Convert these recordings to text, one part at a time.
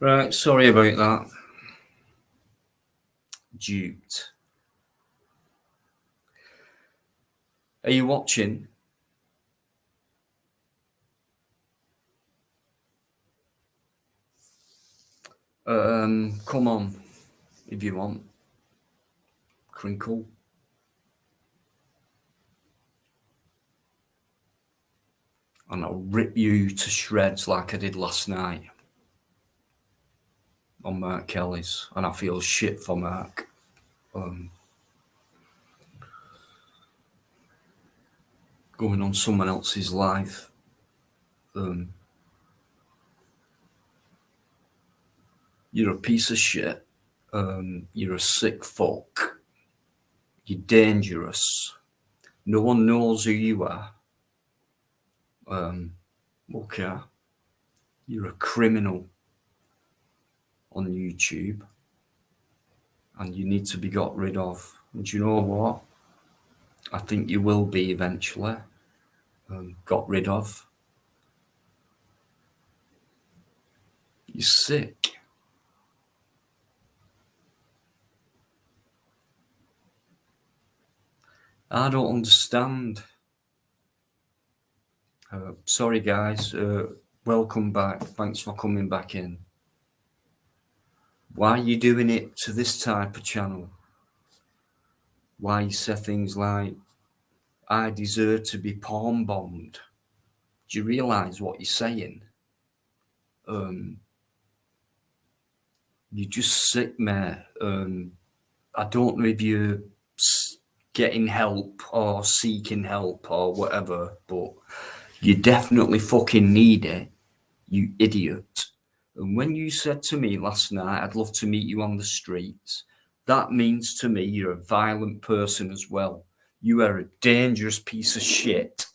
Right, sorry about that. Duped. Are you watching? Come on, if you want. Crinkle. And I'll rip you to shreds like I did last night on Mark Kelly's. And I feel shit for Mark. Going on someone else's life. You're a piece of shit. You're a sick fuck. You're dangerous. No one knows who you are. Okay. You're a criminal on YouTube. And you need to be got rid of. And do you know what? I think you will be eventually got rid of. You're sick. I don't understand. Sorry, guys. Welcome back. Thanks for coming back in. Why are you doing it to this type of channel? Why you say things like, I deserve to be porn bombed? Do you realise what you're saying? You're just sick, mate. I don't know if you're getting help or seeking help or whatever, but you definitely fucking need it, you idiot. And when you said to me last night, I'd love to meet you on the streets, that means to me you're a violent person as well. You are a dangerous piece of shit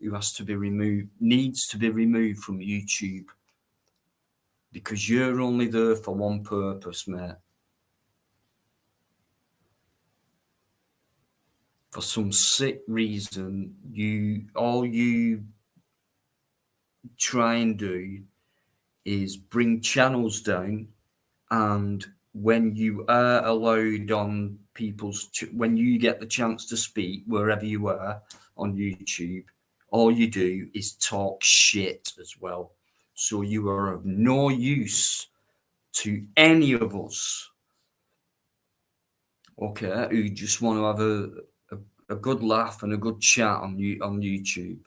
who has to be removed, needs to be removed from YouTube. Because you're only there for one purpose, mate. For some sick reason, all you try and do is bring channels down, and when you are allowed on when you get the chance to speak wherever you are on YouTube, all you do is talk shit as well. So you are of no use to any of us, okay, who just want to have a good laugh and a good chat on YouTube.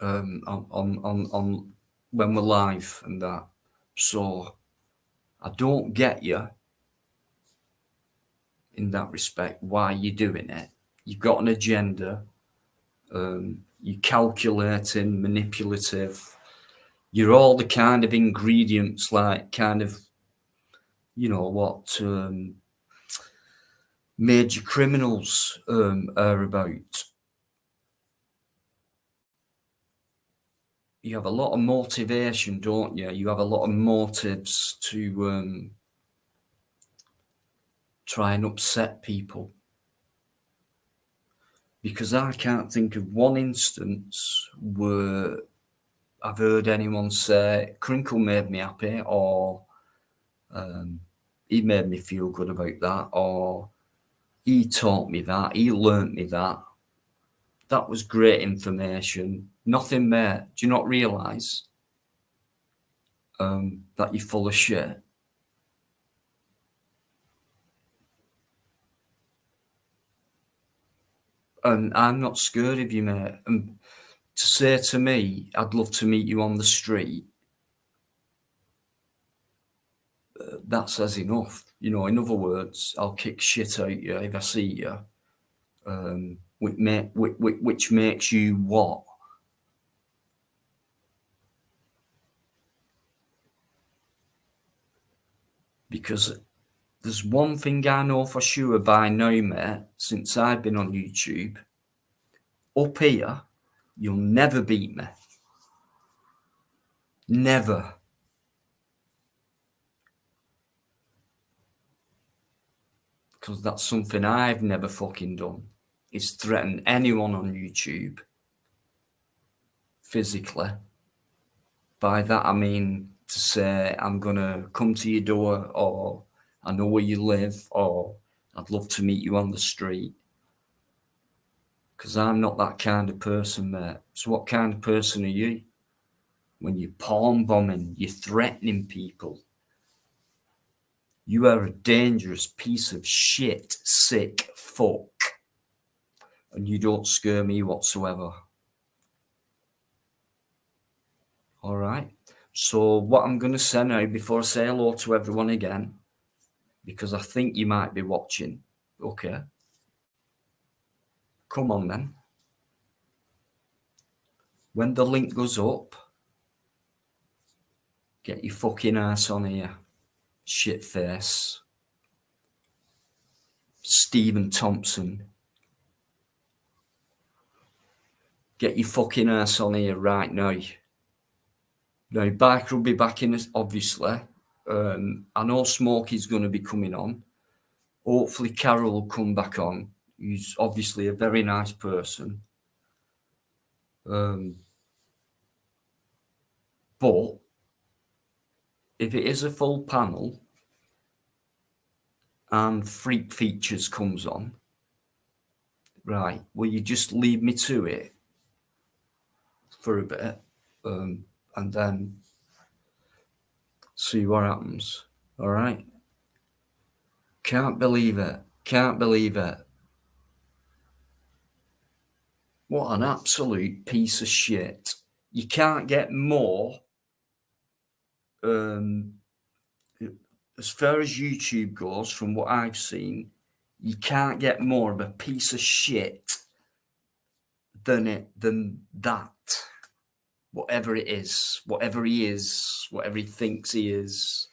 On when we're live and that. So I don't get you in that respect, why you're doing it. You've got an agenda. You're calculating, manipulative. You're all the kind of ingredients, like kind of, you know, what major criminals are about. You have a lot of motivation, don't you? You have a lot of motives to try and upset people. Because I can't think of one instance where I've heard anyone say, Crinkle made me happy, or he made me feel good about that, or he taught me that, he learnt me that. That was great information. Nothing, mate. Do you not realise that you're full of shit? And I'm not scared of you, mate. And to say to me, I'd love to meet you on the street, that says enough. You know, in other words, I'll kick shit out you if I see you. Which makes you what? Because there's one thing I know for sure by now, mate, since I've been on YouTube. Up here, you'll never beat me. Never. Because that's something I've never fucking done, is threaten anyone on YouTube physically. By that I mean to say, I'm going to come to your door, or I know where you live, or I'd love to meet you on the street. Because I'm not that kind of person, mate. So what kind of person are you? When you're palm bombing, you're threatening people. You are a dangerous piece of shit, sick fuck. And you don't scare me whatsoever. All right. So what I'm going to say now, before I say hello to everyone again, because I think you might be watching. Okay. Come on then. When the link goes up, get your fucking ass on here. Shitface. Stephen Thompson. Get your fucking ass on here right now. Now, Barker will be back in, obviously. I know Smokey's going to be coming on. Hopefully Carol will come back on. He's obviously a very nice person. But if it is a full panel and Freak Features comes on, right, will you just leave me to it for a bit and then see what happens? All right? Can't believe it. Can't believe it. What an absolute piece of shit. You can't get more, as far as YouTube goes, from what I've seen, you can't get more of a piece of shit than that. Whatever it is, whatever he is, whatever he thinks he is,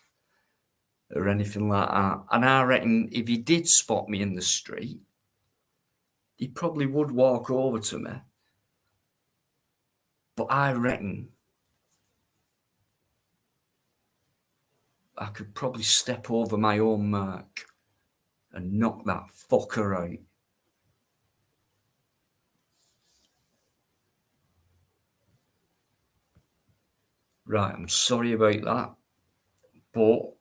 or anything like that. And I reckon if he did spot me in the street, he probably would walk over to me. But I reckon I could probably step over my own mark and knock that fucker out. Right, I'm sorry about that. But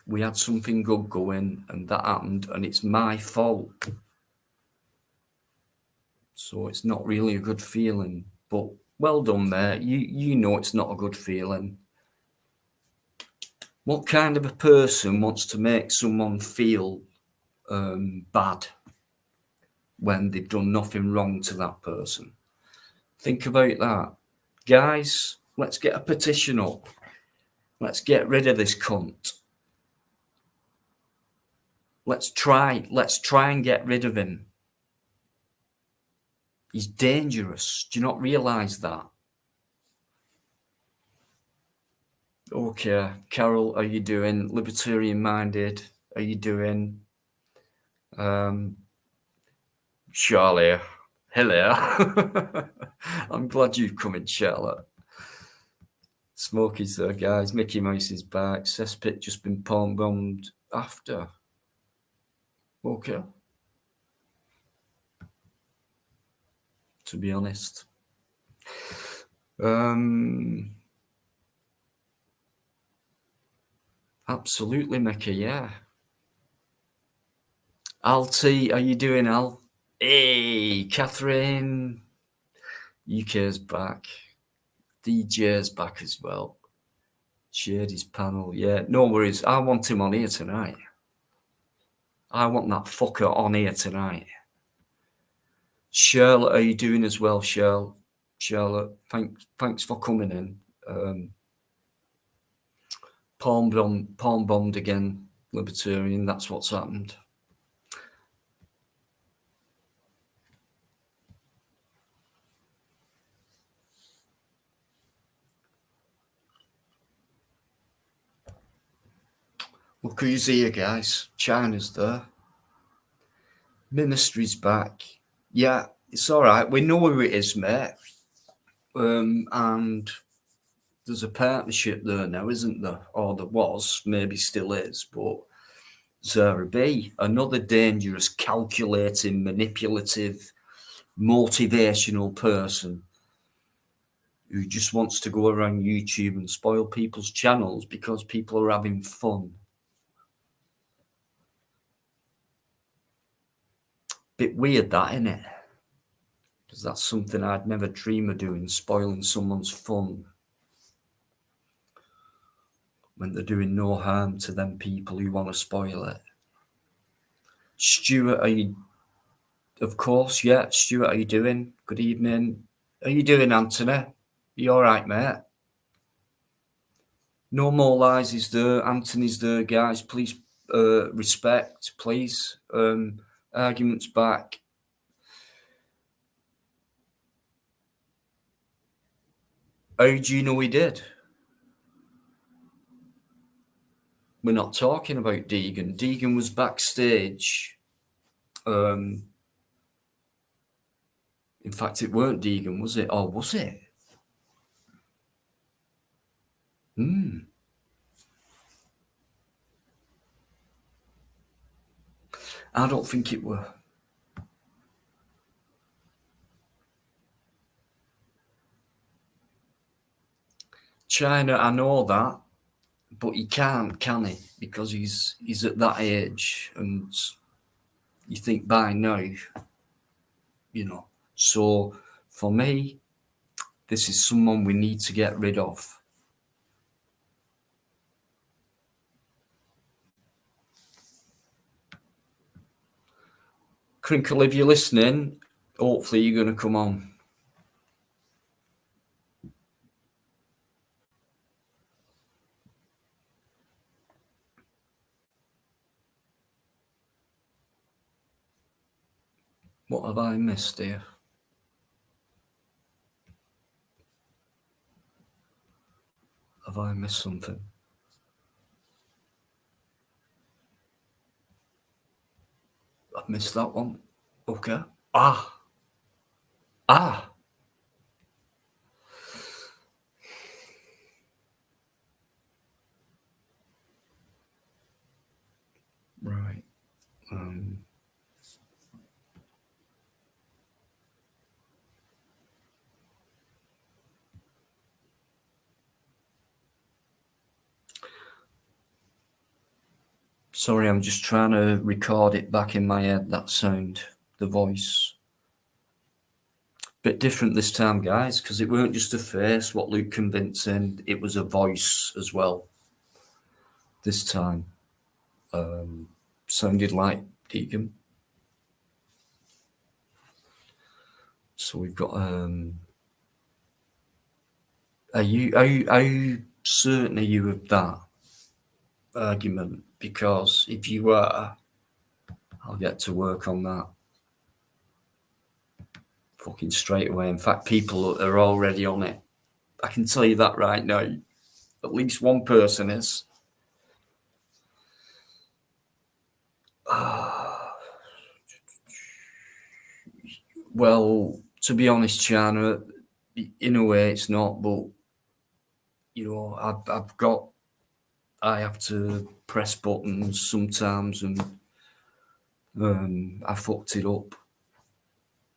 we had something good going and that happened and it's my fault. So it's not really a good feeling. But well done, mate. You know it's not a good feeling. What kind of a person wants to make someone feel bad when they've done nothing wrong to that person? Think about that. Guys, let's get a petition up. Let's get rid of this cunt. Let's try and get rid of him. He's dangerous. Do you not realise that? Okay, Carol, how are you doing? Libertarian minded, how are you doing? Charlie, hello. I'm glad you've come in, Charlotte. Smokey's there, guys. Mickey Mouse is back. Cesspit just been palm bombed after. Okay. To be honest. Absolutely, Mickey, yeah. Al T, how you doing, Al? Hey, Catherine. UK's back. DJ's back as well. Shared his panel. Yeah, no worries. I want him on here tonight. I want that fucker on here tonight. Charlotte, how you doing as well, Charlotte, thanks for coming in. Palm bombed again, Libertarian. That's what's happened. Look who's here, guys. China's there. Ministry's back. Yeah, it's all right. We know who it is, mate. And there's a partnership there now, isn't there? Or there was, maybe still is. But Zara B, another dangerous, calculating, manipulative, motivational person who just wants to go around YouTube and spoil people's channels because people are having fun. Bit weird that, isn't it? Because that's something I'd never dream of doing, spoiling someone's fun when they're doing no harm to them people who want to spoil it. Stuart, are you? Of course, yeah. Stuart, how you doing? Good evening. How you doing, Anthony? You all right, mate? No more lies is there. Anthony's there, guys. Please respect, please. Arguments back. How do you know he did? We're not talking about Deegan. Deegan was backstage. In fact, it weren't Deegan, was it? Or was it? I don't think it were. China, I know that, but he can't, can he? Because he's at that age, and you think by now, you know. So for me, this is someone we need to get rid of. Crinkle, if you're listening, hopefully you're going to come on. What have I missed here? Have I missed something? I've missed that one. Okay. Ah. Right. Sorry, I'm just trying to record it back in my head, that sound, the voice. Bit different this time, guys, because it weren't just a face, what Luke convincing, it was a voice as well. This time. Sounded like Deegan. So we've got are you certain are you of that argument? Because if you are, I'll get to work on that fucking straight away. In fact, people are already on it. I can tell you that right now. At least one person is. Well, to be honest, China, in a way it's not, but you know, I have to press buttons sometimes, and I fucked it up.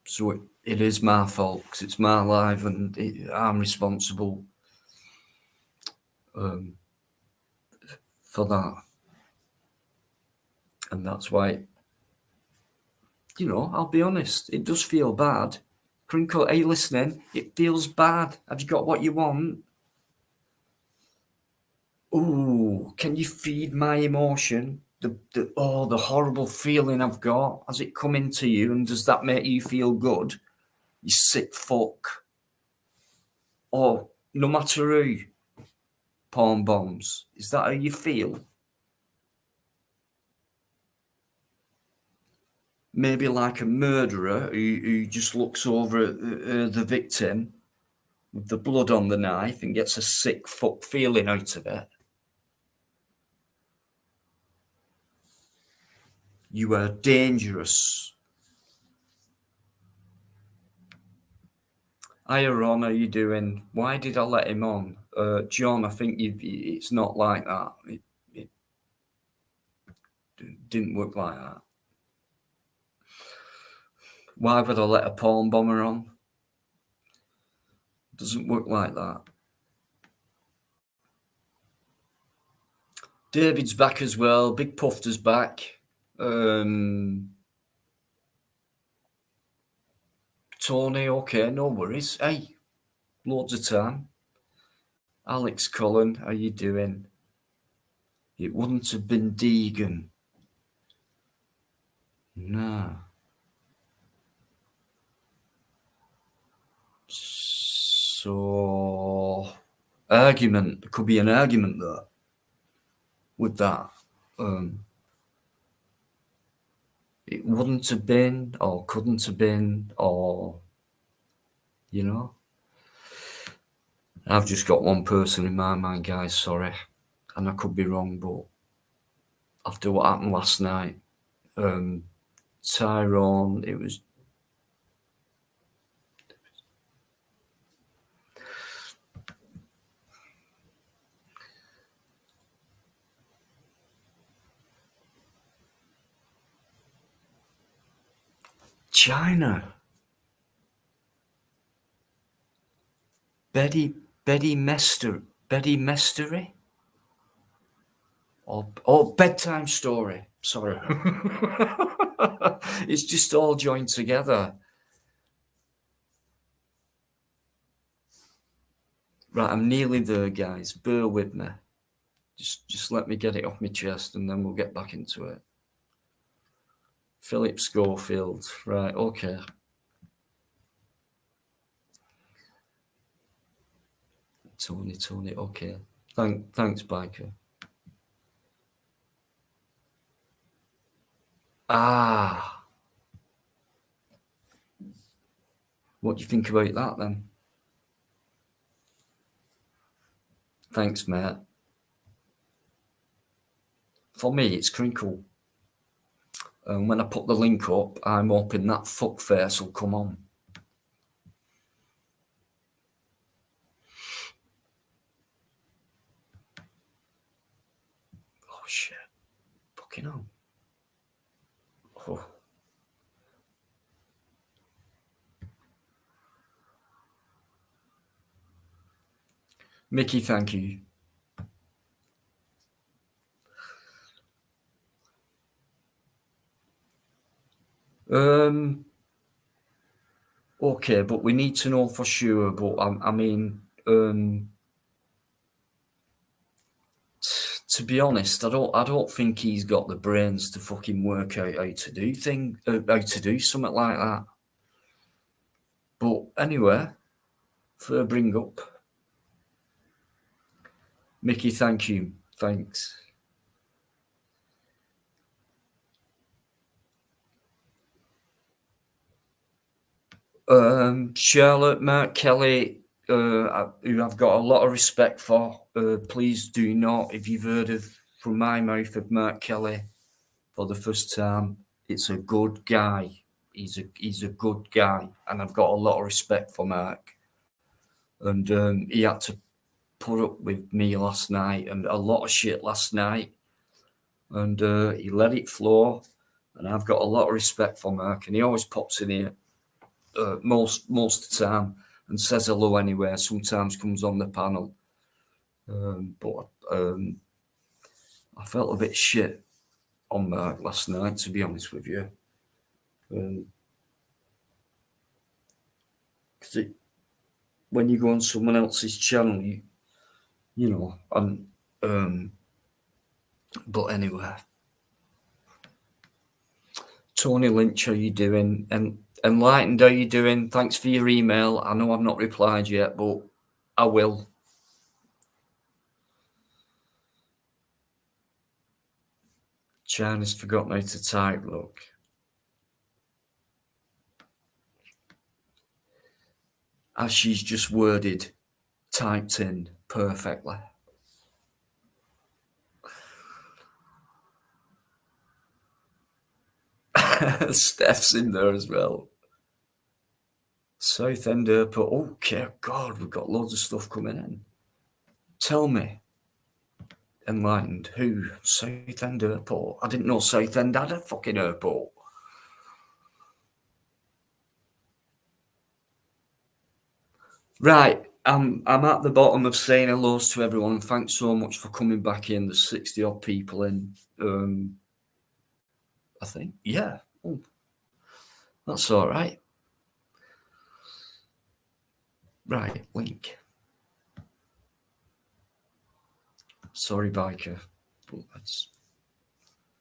So it is my fault because it's my life, and I'm responsible for that. And that's why, you know, I'll be honest, it does feel bad. Crinkle, are you listening? It feels bad. Have you got what you want? Ooh, can you feed my emotion? The horrible feeling I've got. Has it come into you, and does that make you feel good? You sick fuck. Or no matter who, porn bombs. Is that how you feel? Maybe like a murderer who just looks over at the victim with the blood on the knife and gets a sick fuck feeling out of it. You are dangerous. Hiya, Ron, how you doing? Why did I let him on? John, I think it's not like that. It didn't work like that. Why would I let a porn bomber on? Doesn't work like that. David's back as well. Big Pufter's back. Tony, okay, no worries. Hey, loads of time. Alex Cullen, how you doing? It wouldn't have been Deegan. No. So, argument. Could be an argument there with that. It wouldn't have been, or couldn't have been, or, you know. I've just got one person in my mind, guys, sorry. And I could be wrong, but after what happened last night, Tyrone, it was China. Betty Mestery? Or Bedtime Story. Sorry. It's just all joined together. Right, I'm nearly there, guys. Bear with me. Just let me get it off my chest and then we'll get back into it. Philip Schofield. Right, okay. Tony, okay. Thanks, Biker. Ah. What do you think about that then? Thanks, mate. For me, it's Crinkle. And when I put the link up, I'm hoping that fuckface will come on. Oh, shit. Fucking hell. Oh. Mickey, thank you. Okay, but we need to know for sure. But I mean, to be honest, I don't think he's got the brains to fucking work out how to do something like that. But anyway, for bring up, Mickey, thank you, thanks. Charlotte, Mark Kelly, who I've got a lot of respect for. Please do not, if you've heard from my mouth of Mark Kelly for the first time, it's a good guy. He's a good guy, and I've got a lot of respect for Mark. And he had to put up with me last night and a lot of shit last night, and he let it flow. And I've got a lot of respect for Mark, and he always pops in here most of the time and says hello anyway. Sometimes comes on the panel, but I felt a bit shit on Mark last night, to be honest with you. Because when you go on someone else's channel, you know, and but anyway, Tony Lynch, how you doing? And Enlightened, how you doing? Thanks for your email. I know I've not replied yet, but I will. China's forgotten how to type, look. As she's just worded, typed in perfectly. Steph's in there as well. Southend Airport. Okay, God, we've got loads of stuff coming in. Tell me, Enlightened, who? Southend Airport? I didn't know Southend had a fucking airport. Right, I'm at the bottom of saying hello to everyone. Thanks so much for coming back in. There's 60 odd people in. I think, yeah. Oh, that's all right. Right, link. Sorry, biker, but that's,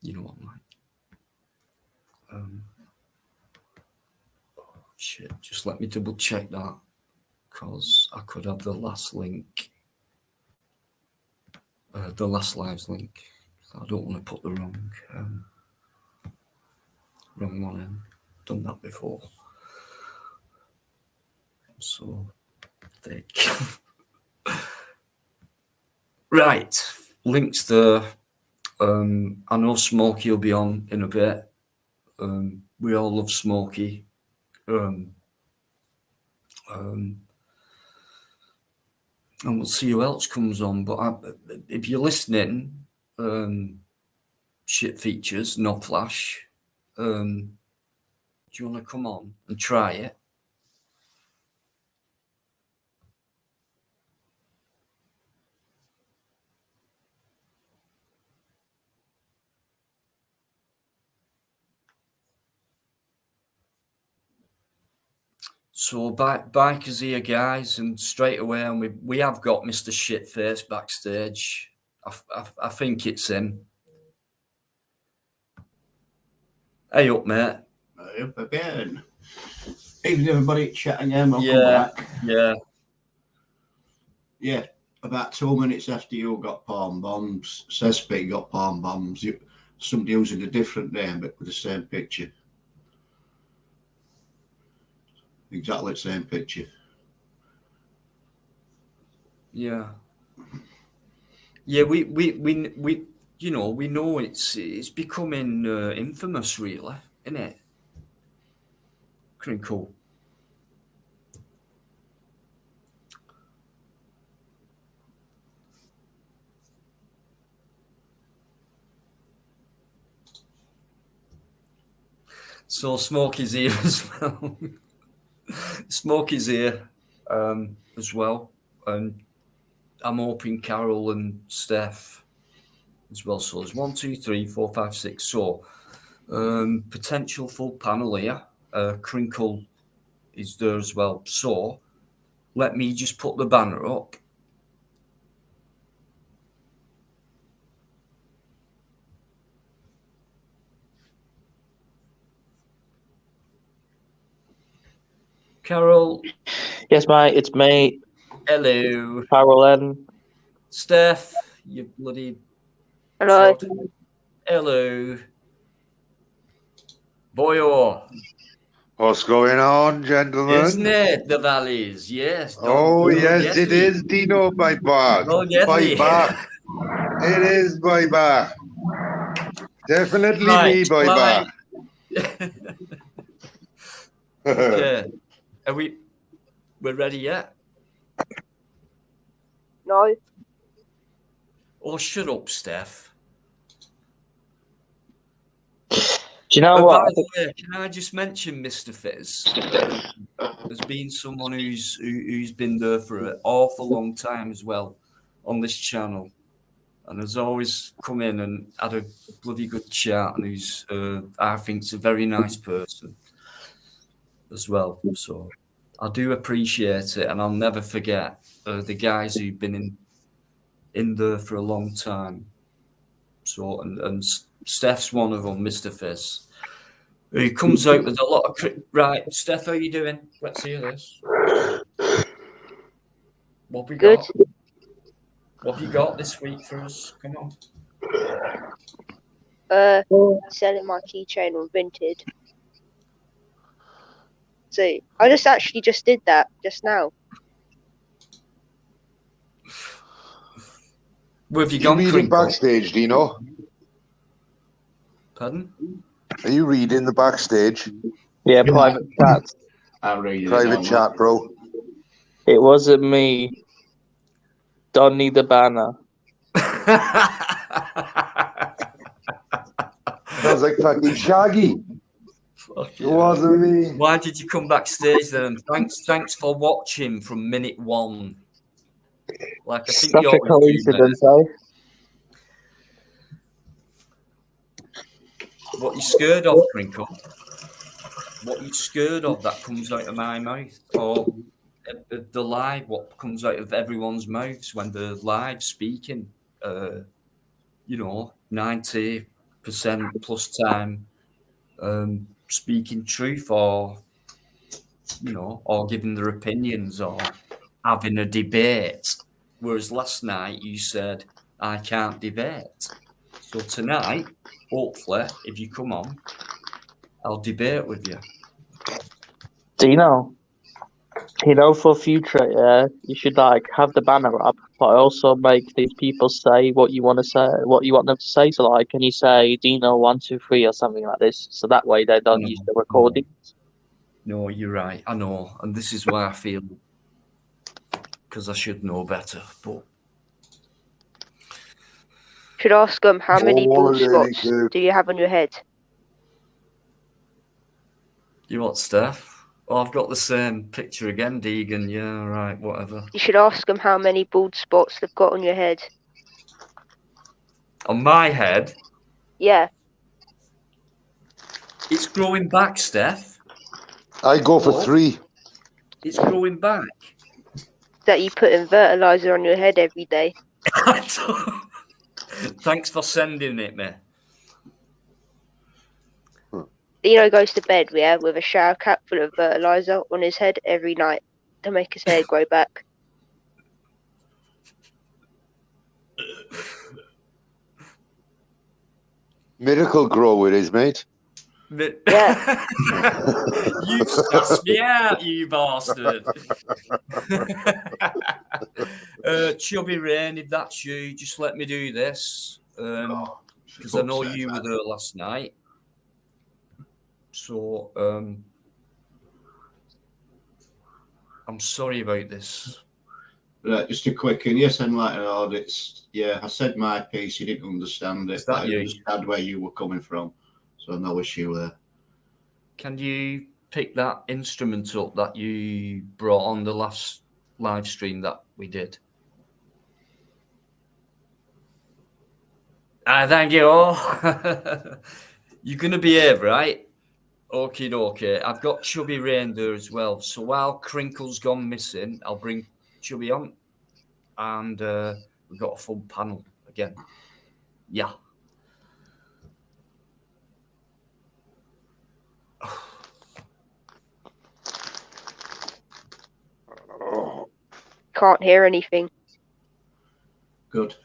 you know what I'm like. Oh, shit, just let me double check that, because I could have the last link, the last live's link. I don't want to put the wrong one in. Done that before. So, thick. Right, links there. I know Smokey will be on in a bit. We all love Smokey. And we'll see who else comes on. But if you're listening, shit features, no flash. Do you want to come on and try it? So bikers here, guys, and straight away, and we have got Mr. Shitface backstage. I think it's him. Hey up, mate. Hey up again. Evening, everybody. Chat again. Welcome back. Yeah. Yeah. About 2 minutes after you got palm bombs, Cesspit got palm bombs. Somebody using a different name but with the same picture. Exactly the same picture. Yeah. Yeah, we you know, we know it's becoming infamous, really, isn't it? Crinkle. So Smokey's here as well. Smokey's here as well, and I'm hoping Carol and Steph as well. So there's 1, 2, 3, 4, 5, 6. So potential full panel here. Crinkle is there as well. So let me just put the banner up. Carol. Yes, mate, it's me. Hello. Carol N. Steph, you bloody... Hello. Hello. Boyo. What's going on, gentlemen? Isn't it the valleys? Yes. Oh, yes, it is, Dino, by back. By back. It is by back. Definitely right, me by back. Okay. We're ready yet? No. Oh, shut up, Steph. Do you know what? By the way, can I just mention Mr. Fizz has been someone who's been there for an awful long time as well on this channel, and has always come in and had a bloody good chat, and who's I think is a very nice person as well. So I do appreciate it, and I'll never forget the guys who've been in there for a long time. So and Steph's one of them, Mr. Fizz. He comes out with a lot of... Right, Steph, how are you doing? Let's hear this. What have we got? What have you got this week for us? Come on. Selling my keychain on Vinted. So I just did that just now. Where have you gone, reading Crinkle? Backstage, Dino? Pardon? Are you reading the backstage? Yeah, private chat. I'll read it. Private chat, bro. It wasn't me. Don't need the banner. Sounds like fucking Shaggy. It wasn't me. Why did you come backstage then? Thanks for watching from minute one. Like I think Such you a always do, mate. coincidence, eh? What you scared of, Crinkle? What you scared of that comes out of my mouth? Or the live, what comes out of everyone's mouths when they're live speaking? 90% plus time speaking truth, or or giving their opinions, or having a debate. Whereas last night you said I can't debate. So tonight, hopefully, if you come on, I'll debate with you. Dino, for future, yeah, you should have the banner up, but also make these people say what you want to say, what you want them to say. So can you say Dino 1, 2, 3 or something like this? So that way they don't use the recording. No, you're right. I know, and this is why I feel, because I should know better. But Should ask them how many bald spots do you have on your head? You what, Steph? Oh, I've got the same picture again, Deegan. Yeah, right, whatever. You should ask them how many bald spots they've got on your head. On my head? Yeah. It's growing back, Steph. I go for 3. It's growing back. That you put in fertilizer on your head every day. Thanks for sending it, me. Dino goes to bed, with a shower cap full of fertilizer on his head every night to make his hair grow back. Miracle Grow it is, mate. Yeah. You sussed me out, you bastard. Chubby Rain, if that's you, just let me do this. Because I know you were there last night. So, I'm sorry about this. Right, just a quick one. Yes, Enlightened Audits. Yeah, I said my piece. You didn't understand it. That I understand where you were coming from. So no issue there. Can you pick that instrument up that you brought on the last live stream that we did? Thank you all. You're going to behave, right? Okay. I've got Chubby Rain there as well. So while Crinkle's gone missing, I'll bring Chubby on. And we've got a full panel again. Yeah. Can't hear anything. Good.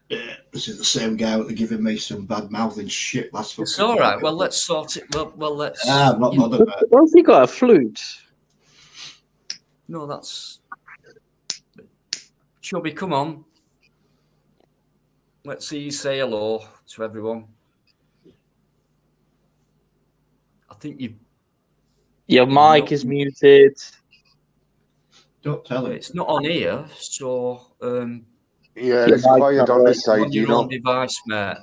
Yeah, this is the same guy that giving me some bad mouthing shit last week. It's all right. Well, let's sort it. Well, let's. I'm not bothered about it. What if you got a flute? No, that's. Chubby, come on. Let's see you say hello to everyone. I think you. Your mic is muted. Don't tell him. It's not on here, so. Yeah, it's quiet on this side, on your own device, mate.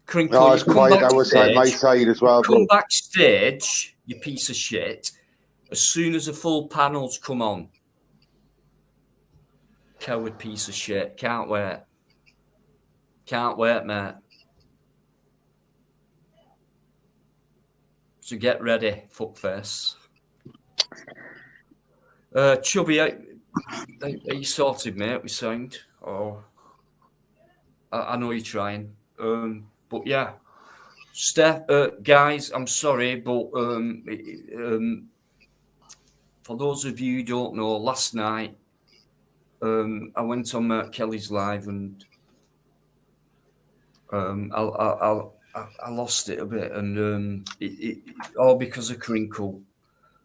Crinkle, no, it's quiet our side, my side as well. Come backstage, you piece of shit, as soon as the full panels come on. Coward piece of shit. Can't wait. Can't wait, mate. So get ready, fuckface. Chubby, are you sorted, mate, with sound? Oh, I know you're trying. But yeah. Steph, guys, I'm sorry, but for those of you who don't know, last night I went on Mert Kelly's live and I lost it a bit, and it all because of Crinkle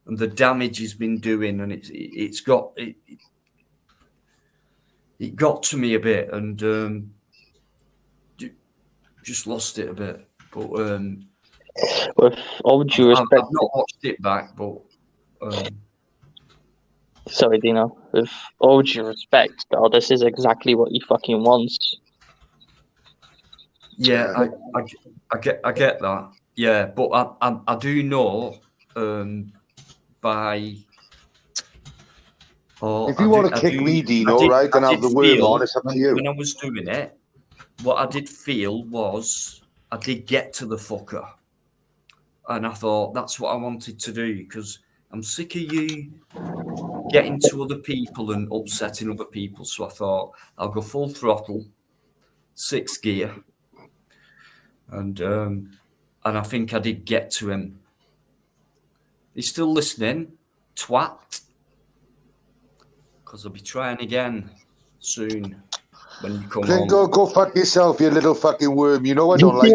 and the damage he's been doing, and it got to me a bit, and just lost it a bit. But with all due respect, I've not watched it back, but Sorry, Dino. With all due respect, though, this is exactly what he fucking wants. Yeah, I get that. Yeah, but I do know by. Oh, If you want to kick me, Dino, right, and have the worm on, it's up to you. When I was doing it, what I did feel was I did get to the fucker. And I thought that's what I wanted to do because I'm sick of you getting to other people and upsetting other people. So I thought I'll go full throttle, 6th gear. And I think I did get to him. He's still listening, twat. Because I'll be trying again soon when you come Crinkle, home. go fuck yourself, you little fucking worm. You know I don't like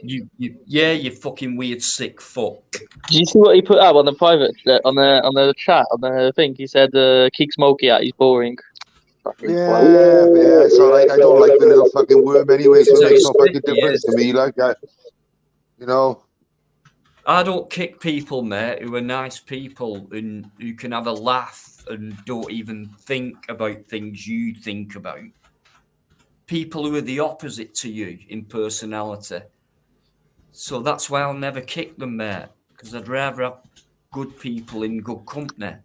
you. You fucking weird sick fuck. Did you see what he put up on the private, on the chat, on the thing? He said, "Kick Smokey out. He's boring." Yeah, it's all right. I don't like the little fucking worm anyway, so it makes no fucking difference to me. Like that, you know. I don't kick people, mate, who are nice people and who can have a laugh and don't even think about things you think about. People who are the opposite to you in personality. So that's why I'll never kick them, mate, because I'd rather have good people in good company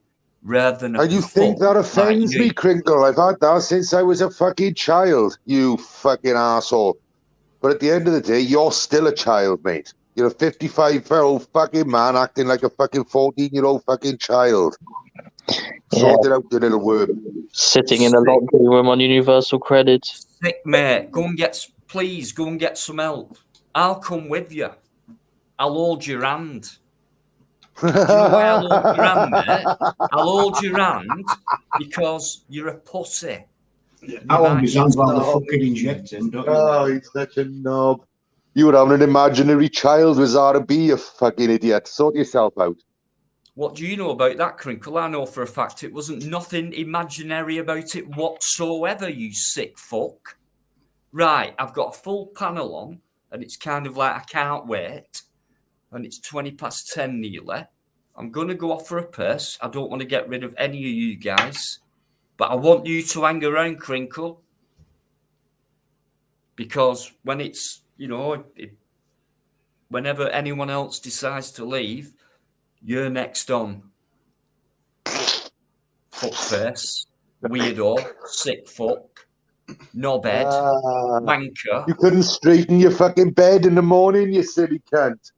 rather than. And you think that offends me, Crinkle? I've had that since I was a fucking child, you fucking asshole. But at the end of the day, you're still a child, mate. You're a 55-year-old fucking man acting like a fucking 14-year-old fucking child. Sort it out, you little worm. Sitting in a laundry room on Universal Credit. Sick, mate. Please go and get some help. I'll come with you. I'll hold your hand. Do you know why I'll hold your hand, mate? I'll hold your hand because you're a pussy. I won't be hands while they're fucking injecting, don't you? Oh, he's such a knob. You were having an imaginary child with R&B, you fucking idiot. Sort yourself out. What do you know about that, Crinkle? I know for a fact it wasn't nothing imaginary about it whatsoever, you sick fuck. Right, I've got a full panel on, and it's kind of like I can't wait. And it's 10:20 nearly. I'm going to go off for a piss. I don't want to get rid of any of you guys. But I want you to hang around, Crinkle. Because when it's, whenever anyone else decides to leave, you're next on. Fuckface, weirdo, sick fuck, knobhead, wanker. You couldn't straighten your fucking bed in the morning, you silly cunt.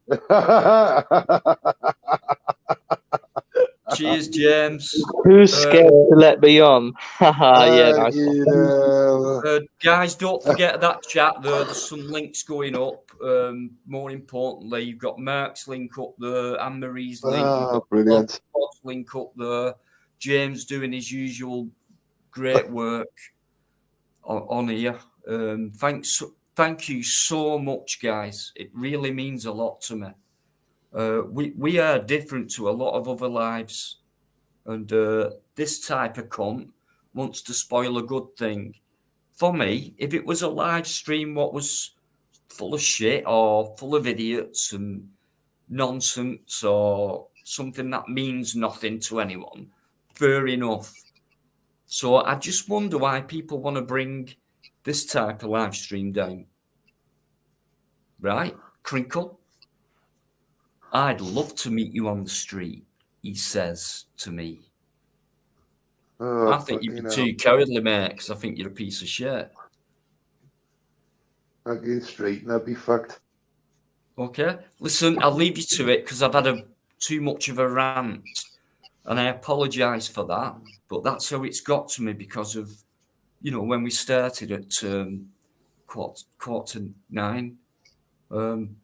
Cheers, James. Who's scared to let me on? Yeah, nice. Guys, don't forget that chat there. There's some links going up. More importantly, you've got Mark's link up there, Anne-Marie's link. Brilliant. Pod's link up there. James doing his usual great work on here. Thank you so much, guys. It really means a lot to me. We are different to a lot of other lives, and this type of cunt wants to spoil a good thing. For me, if it was a live stream what was full of shit or full of idiots and nonsense or something that means nothing to anyone, fair enough. So I just wonder why people want to bring this type of live stream down. Right? Crinkle? I'd love to meet you on the street, he says to me. I think you'd be too cowardly, mate, because I think you're a piece of shit. I'll get straight and I'll be fucked. Okay. Listen, I'll leave you to it because I've had too much of a rant. And I apologise for that. But that's how it's got to me because of, when we started at quarter to 9.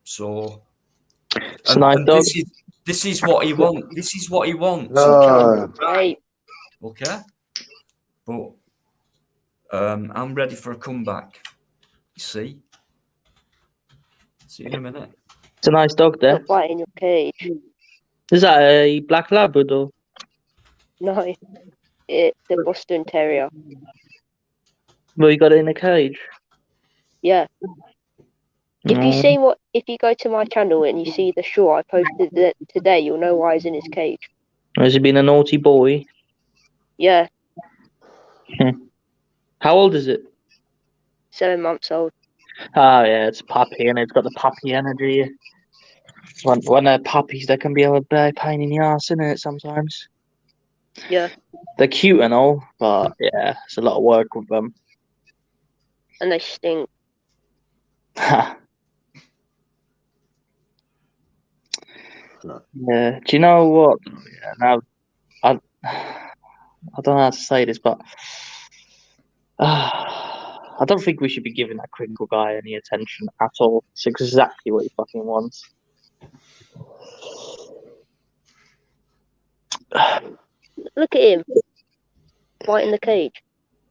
So... And this is what he wants. This is what he wants. Right. Okay. But I'm ready for a comeback. You see? See you in a minute. It's a nice dog there. You're fighting your cage. Is that a black Labrador? No, it's the Boston Terrier. Well, you got it in a cage? Yeah. If you go to my channel and you see the short I posted today, you'll know why he's in his cage. Has he been a naughty boy? Yeah, How old is it? 7 months old. Oh yeah, it's a puppy, and it's got the puppy energy. When they're puppies, they can be a pain in the ass, isn't it? Sometimes Yeah, they're cute and all, but yeah, it's a lot of work with them. and they stink. Yeah. Do you know what? Yeah. Now, I don't know how to say this, but I don't think we should be giving that Crinkle guy any attention at all. It's exactly what he fucking wants. Look at him, right in the cage.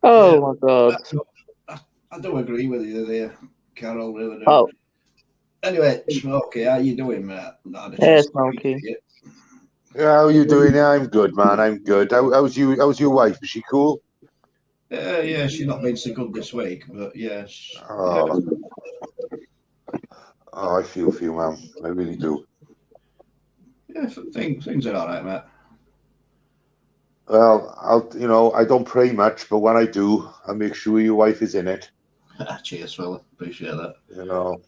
Oh my god. I do agree with you there, Carol. Really do. Oh, Anyway, Smokey, how you doing, mate? Not had a yeah, chance to Smokey. speak to you. How are you doing? Yeah, I'm good, man. I'm good. How's you? How's your wife? Is she cool? Yeah, she's not been so good this week, but yes. Oh, I feel for you, man. I really do. Yeah, things are all right, mate. Well, I don't pray much, but when I do, I make sure your wife is in it. Cheers, fella. Appreciate that. You know,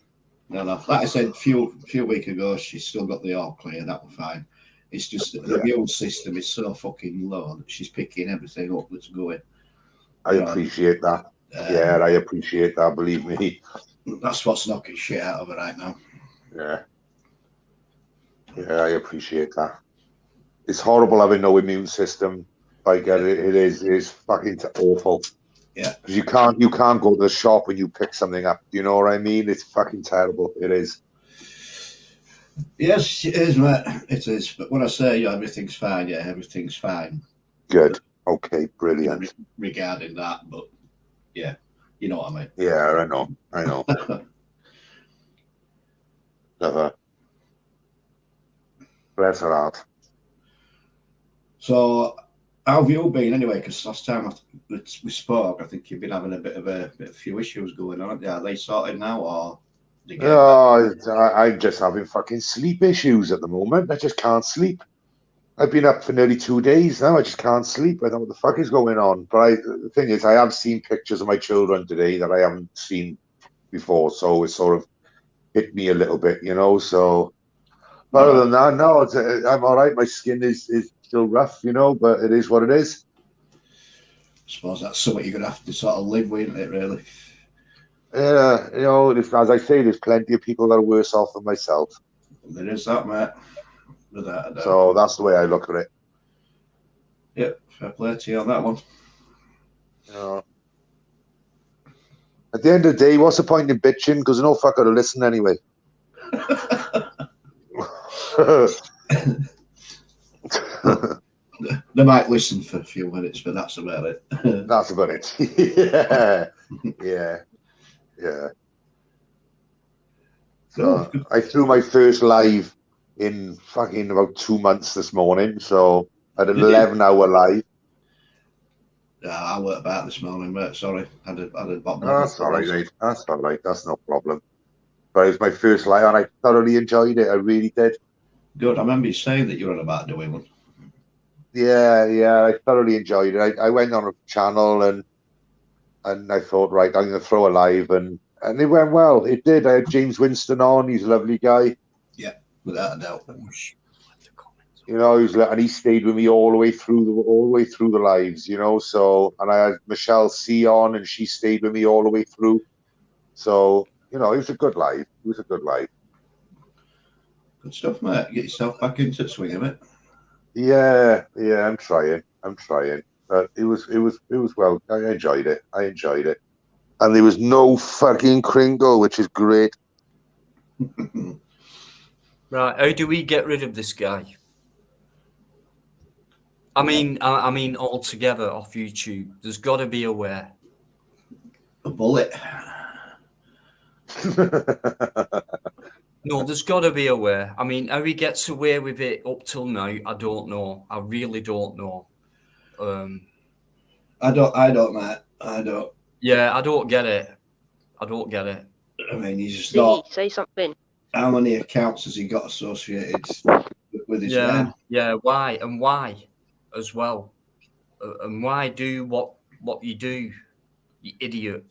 No. Like I said, few weeks ago, she's still got the all clear. That was fine. It's just that the immune system is so fucking low that she's picking everything up that's going. I appreciate that. Yeah, I appreciate that. Believe me. That's what's knocking shit out of her right now. Yeah, I appreciate that. It's horrible having no immune system. I get it. It's fucking awful. Yeah. Because you can't go to the shop and you pick something up. You know what I mean? It's fucking terrible. It is. Yes, it is, mate. It is. But when I say everything's fine, everything's fine. Good. Okay, brilliant. Regarding that, but yeah, you know what I mean. Yeah, I know. Bless her heart. So, how have you been anyway? Because last time we spoke, I think you've been having a bit of a few issues going on. Are they sorted now, or? I'm just having fucking sleep issues at the moment. I just can't sleep. I've been up for nearly 2 days now. I just can't sleep. I don't know what the fuck is going on. But the thing is, I have seen pictures of my children today that I haven't seen before. So it sort of hit me a little bit, So, but other than that, no, I'm all right. My skin is still rough, but it is what it is. I suppose that's something you're going to have to sort of live with, isn't it, really? Yeah, as I say, there's plenty of people that are worse off than myself. There is that, mate. Without a doubt. So that's the way I look at it. Yep, fair play to you on that one. At the end of the day, what's the point in bitching? Because no fucker to listen anyway. They might listen for a few minutes, but that's about it. That's about it. Yeah. So I threw my first live in fucking about 2 months this morning. So I had an 11-hour live. I worked about this morning, mate. Sorry. I did That's all right, mate. That's all right. That's no problem. But it was my first live, and I thoroughly enjoyed it. I really did. Good. I remember you saying that you were about doing one. Yeah. I thoroughly enjoyed it. I went on a channel and I thought, right, I'm going to throw a live, and it went well. It did. I had James Winston on. He's a lovely guy. Yeah, without a doubt. And he stayed with me all the way through the lives. So, and I had Michelle C on, and she stayed with me all the way through. So, it was a good live. Good stuff, mate. Get yourself back into the swing of it. Yeah, I'm trying. But it was well. I enjoyed it. And there was no fucking Kringle, which is great. Right, how do we get rid of this guy? I mean, altogether off YouTube. There's got to be a way. A bullet. No, there's got to be a way. I mean, how he gets away with it up till now, I don't know. I really don't know. I don't, mate. I don't. Yeah, I don't get it. I mean, he's just Did not. he say something? How many accounts has he got associated with his name? Yeah, why? And why as well? and why do what you do, you idiot?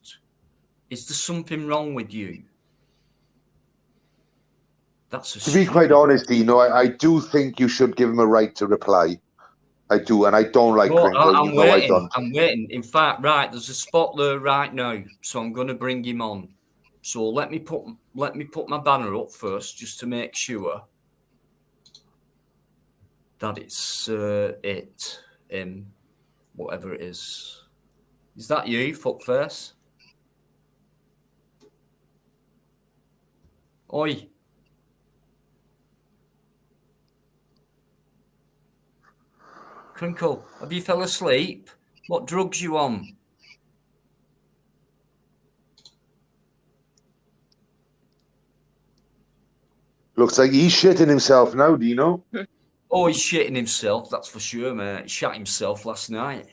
Is there something wrong with you? That's a To be quite honest, Dino, I do think you should give him a right to reply. I do, and I don't like Well, Crinkle. I'm You know I waiting. don't. I'm waiting. In fact, right, there's a spot there right now, so I'm going to bring him on. So let me put my banner up first, just to make sure that it's whatever it is. Is that you, fuckface? Oi. Crinkle, have you fell asleep? What drugs you on? Looks like he's shitting himself now, Dino. Oh, he's shitting himself, that's for sure, mate. He shat himself last night.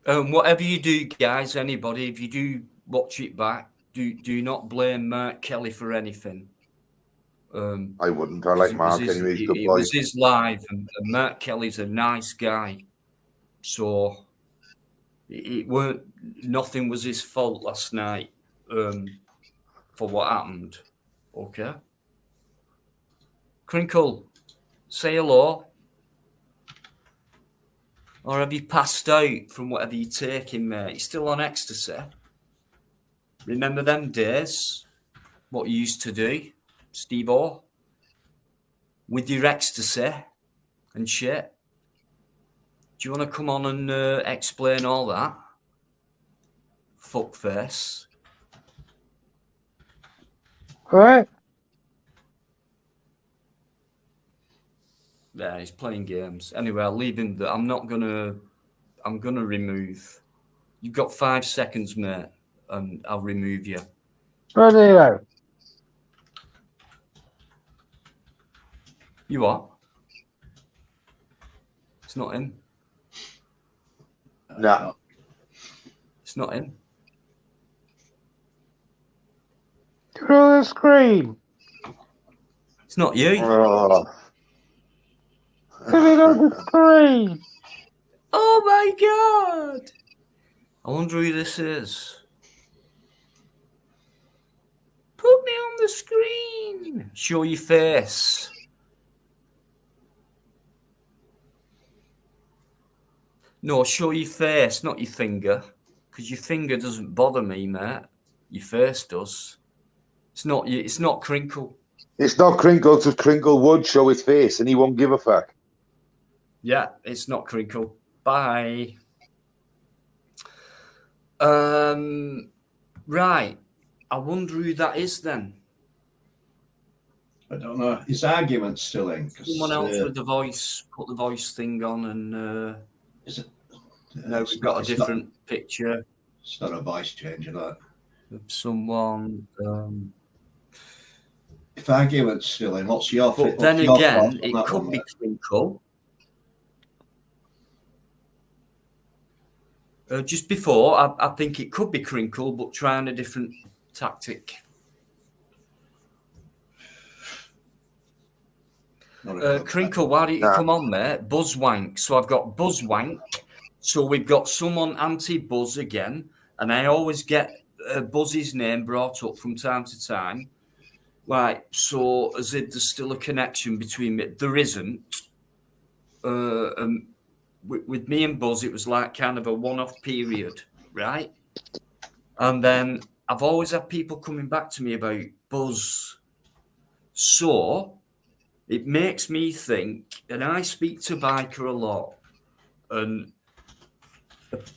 Whatever you do, guys, anybody, if you do watch it back, do not blame Mark Kelly for anything. I wouldn't. I like Mark anyway. He's a good It boy. was his live, and Mark Kelly's a nice guy. So it weren't. Nothing was his fault last night for what happened. Okay. Crinkle, say hello. Or have you passed out from whatever you're taking, mate? You're still on ecstasy. Remember them days? What you used to do, Steve-O? With your ecstasy and shit. Do you want to come on and explain all that? Fuckface. All right. Yeah, he's playing games. Anyway, I'll leave him there. I'm gonna remove. You've got 5 seconds, mate, and I'll remove you. Radio. You what? It's not in. Nah. It's not in. Through the screen. It's not you. Oh. Through the screen. Oh my god! I wonder who this is. Put me on the screen. Show your face. No, show your face, not your finger. Because your finger doesn't bother me, mate. Your face does. It's not you. It's not Crinkle. It's not Crinkle, because Crinkle would show his face, and he won't give a fuck. Yeah, it's not Crinkle. Bye. Right. I wonder who that is then. I don't know. His argument's still in. Someone else with the voice. Put the voice thing on, and Is it? now we've got a different picture It's not a voice changer, that. of someone. If argument's still in, what's your? But what's then your again, thoughts on it that could one, be mate? Crinkle. Just before, I think it could be Crinkle, but trying a different tactic. Crinkle, why don't you come on, mate? Buzzwank. So I've got Buzzwank. So we've got someone anti-Buzz again, and I always get Buzz's name brought up from time to time. Right, so as if there's still a connection between me. There isn't. With me and Buzz, it was like kind of a one-off period, right? And then I've always had people coming back to me about Buzz. So it makes me think, and I speak to Biker a lot, and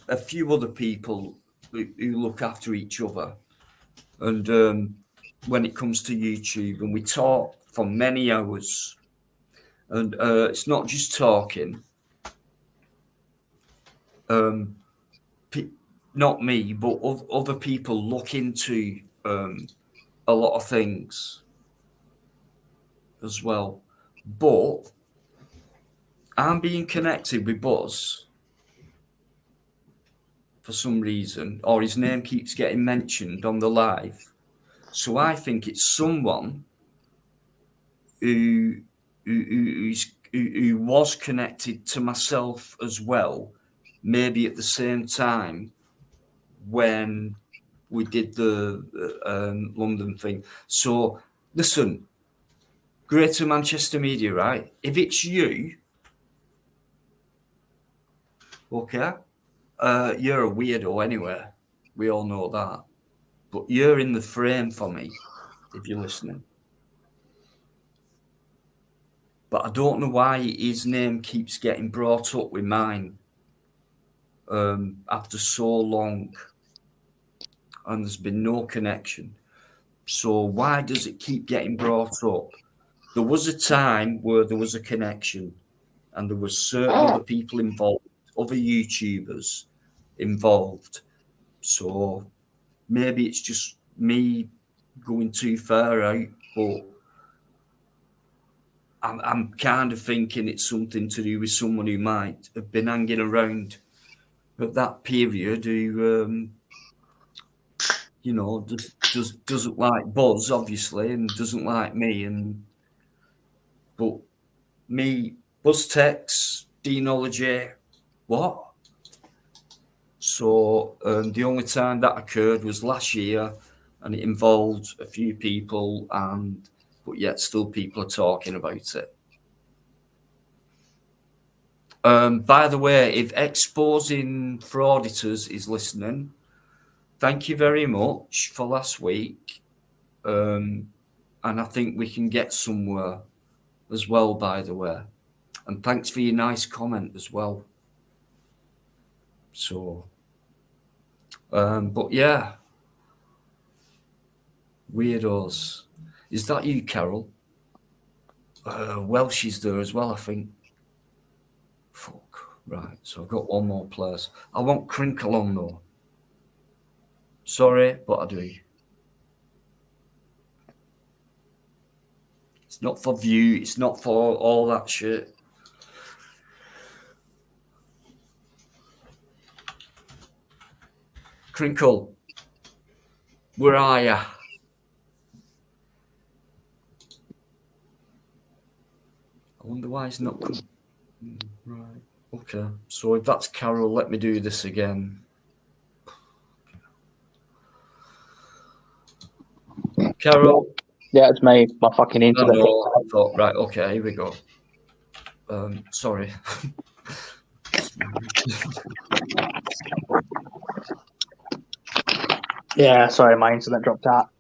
a few other people who look after each other. And when it comes to YouTube, and we talk for many hours, and it's not just talking. Not me, but other people look into a lot of things as well. But I'm being connected with Buzz for some reason, or his name keeps getting mentioned on the live. So I think it's someone who who was connected to myself as well, maybe at the same time when we did the London thing. So listen, Greater Manchester Media, right? If it's you, okay, you're a weirdo anyway. We all know that. But you're in the frame for me, if you're listening. But I don't know why his name keeps getting brought up with mine after so long. And there's been no connection. So why does it keep getting brought up? There was a time where there was a connection and there were certain other people involved, other YouTubers involved. So maybe it's just me going too far out, but I'm kind of thinking it's something to do with someone who might have been hanging around at that period who, you know, doesn't like Buzz, obviously, and doesn't like me. But me, BuzzTex, Deanology, what? So the only time that occurred was last year, and it involved a few people, but yet still people are talking about it. By the way, if Exposing Frauditors is listening, thank you very much for last week. And I think we can get somewhere as well, by the way. And thanks for your nice comment as well. So, but yeah. Weirdos. Is that you, Carol? Welsh is there as well, I think. Fuck. Right, so I've got one more place. I want Crinkle on though. Sorry, but I do. It's not for view, it's not for all that shit. Crinkle, where are ya? I wonder why it's not come. Right. Okay. So if that's Carol, let me do this again. Carol. Yeah, it's me. My fucking internet. I thought, right. Okay. Here we go. Sorry. Yeah, sorry, my internet dropped out.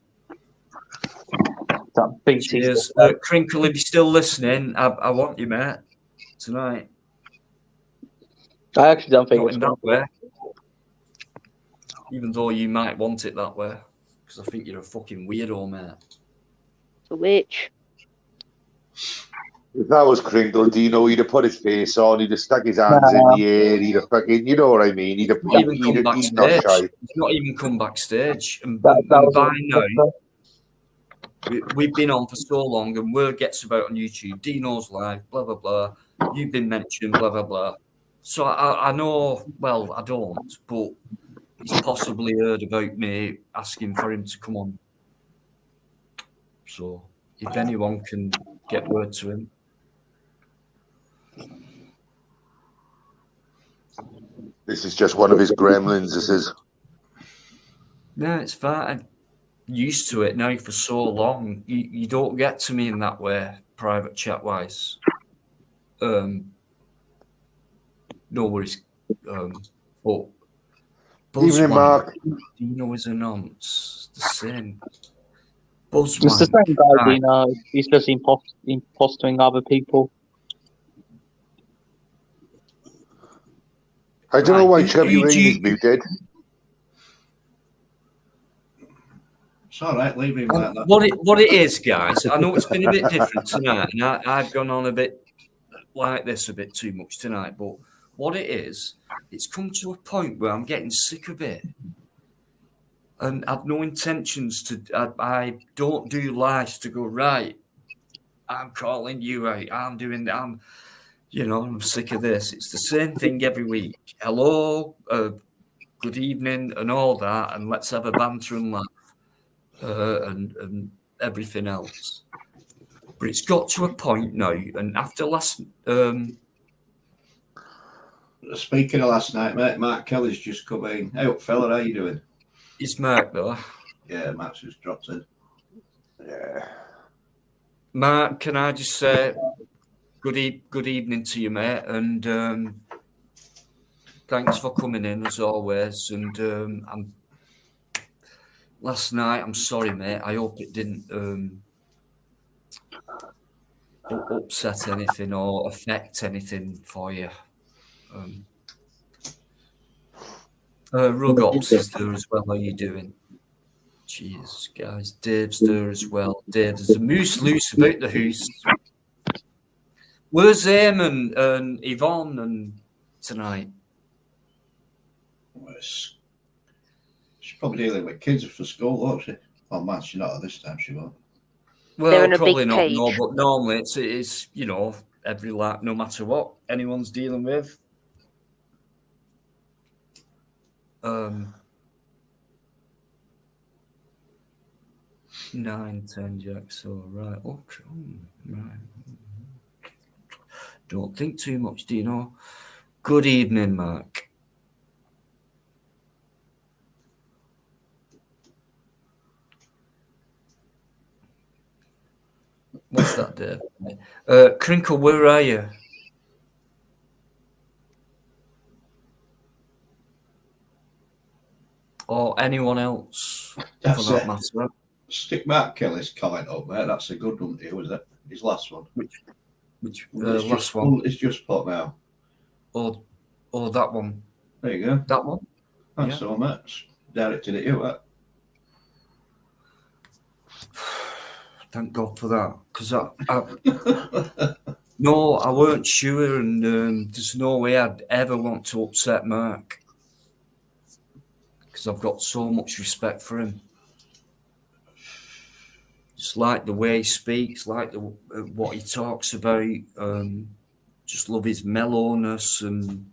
That BT. Cheers. Crinkle, if you're still listening, I want you, mate, tonight. I actually don't think Not it's in that way. Even though you might want it that way. Because I think you're a fucking weirdo, mate. A witch. If that was Kringle, Dino, he'd have put his face on, he'd have stuck his hands in the air, he'd have fucking, you know what I mean? He'd have Not even come backstage. He's not even come backstage. And by now, we've been on for so long, and word gets about on YouTube, Dino's live, blah, blah, blah. You've been mentioned, blah, blah, blah. So I know, well, I don't, but he's possibly heard about me asking for him to come on. So if anyone can get word to him. This is just one of his gremlins, this is. No, it's fine. I'm used to it now for so long. You don't get to me in that way, private chat wise. No worries. But Evening, Mark. Dino is a nonce. The same. Buzz, it's the same guy, Dino. He's just impostering other people. I don't know why Chubby Ring is muted. It's all right, leave him like that. What it is, guys, I know it's been a bit different tonight, and I've gone on a bit like this a bit too much tonight, but what it is, it's come to a point where I'm getting sick of it. And I've no intentions to, I don't do lives to go, right, I'm calling you out, I'm doing that, I'm sick of this. It's the same thing every week. Hello, good evening, and all that, and let's have a banter and laugh, and everything else. But it's got to a point now, and after last, Speaking of last night, mate, Mark Kelly's just come in. Hey, up, fella, how you doing? it's Mark though. Yeah, Mark's just dropped in. Yeah. Mark, can I just say good evening to you, mate, and thanks for coming in as always. And last night, I'm sorry, mate. I hope it didn't upset anything or affect anything for you. Rugops is there as well. How you doing? Cheers, guys. Dave's there as well. Dave, there's a moose loose about the house. Where's Eamon and Yvonne and tonight? Well, she's probably dealing with kids for school, won't she? Oh, man, she's not at this time, she won't. They're Well, in a probably big not, no, cage. but normally it's every no matter what anyone's dealing with. 9, 10 jacks, so right. Okay. Right. Don't think too much, do you know? Good evening, Mark. What's that, Dave? Crinkle, where are you? Or anyone else, That's for that it. matter. Stick Mark Kelly's comment up, mate. That's a good one to you, is it? His last one. Which It's last just, one? It's just put now. Or that one? There you go. That one? That's all, mate. Directed at you, Thank God for that, because no, I weren't sure, and there's no way I'd ever want to upset Mark, because I've got so much respect for him. Just like the way he speaks, like what he talks about. Just love his mellowness, and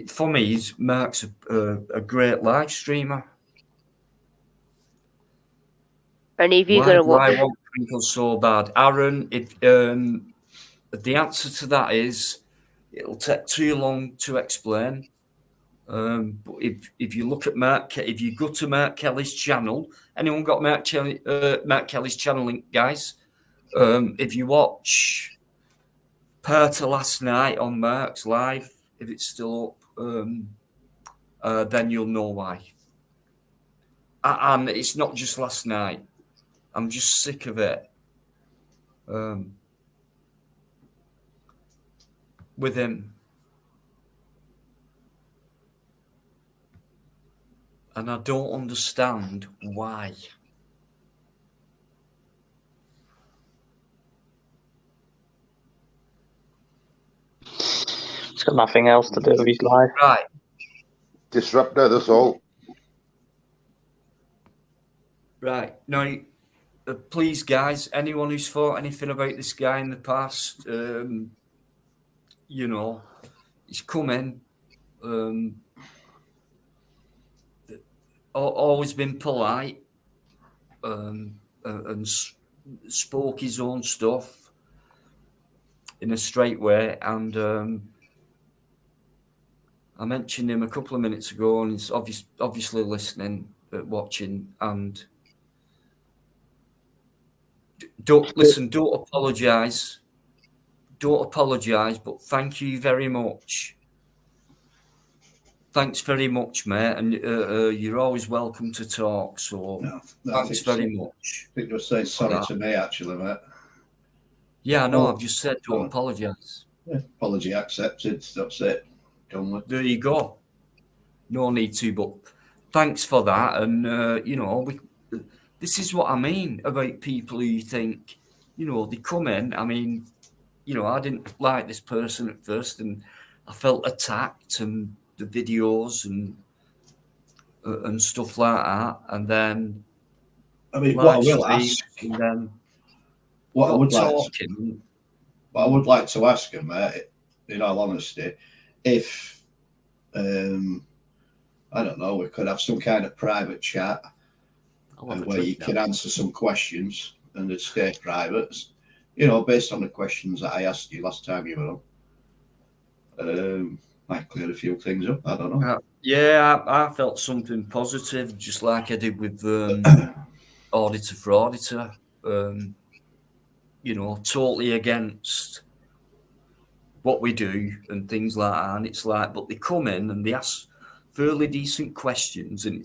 for me, Mark's a great live streamer. And if you're Why gonna do I watch, want Crinkle so bad, Aaron? If the answer to that is, it'll take too long to explain. But if you look at if you go to Mark Kelly's channel, anyone got Mark Kelly's channel link, guys? If you watch part of last night on Mark's live, if it's still up, then you'll know why. And it's not just last night. I'm just sick of it. With him. And I don't understand why. He's got nothing else to do with his life. Right. Disruptor, that's all. Right. Now, please, guys, anyone who's thought anything about this guy in the past, he's come in, always been polite, and spoke his own stuff in a straight way. And I mentioned him a couple of minutes ago, and he's obviously listening, watching, and don't apologise. Don't apologise, but thank you very much. Thanks very much, mate, and you're always welcome to talk. So thanks very much. I think you'll say sorry to me, actually, mate. Yeah, no, I've just said don't apologise. Yeah, apology accepted. That's it. Done with. There you go. No need to, but thanks for that. And this is what I mean about people who you think, they come in. I mean, I didn't like this person at first, and I felt attacked, and the videos and stuff like that, and then I mean, what I will ask, and then what I would like to ask him, mate, in all honesty, if I don't know, we could have some kind of private chat where you can answer some questions and they'd stay private. You know, based on the questions that I asked you last time you were on. Might clear a few things up. I don't know. Yeah, I felt something positive, just like I did with Auditor for Auditor. You know, totally against what we do and things like that. And it's like, but they come in and they ask fairly decent questions, and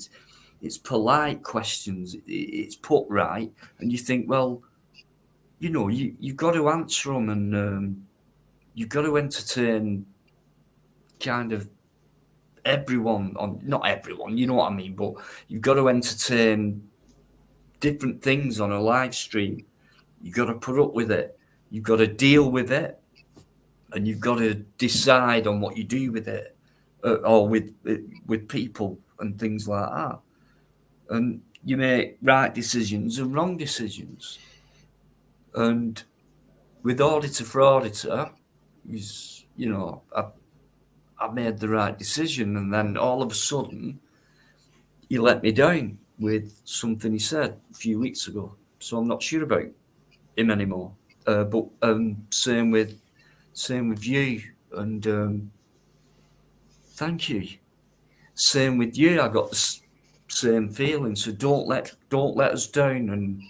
it's polite questions. It's put right, and you think, well, you know, you've got to answer them, and you've got to entertain kind of everyone on, not everyone, you know what I mean, but you've got to entertain different things on a live stream. You've got to put up with it. You've got to deal with it, and you've got to decide on what you do with it, or with people and things like that. And you make right decisions and wrong decisions. And with Auditor for Auditor, you know, I made the right decision, and then all of a sudden, he let me down with something he said a few weeks ago. So I'm not sure about him anymore. But same with you, and thank you. Same with you. I got the same feeling. So don't let us down,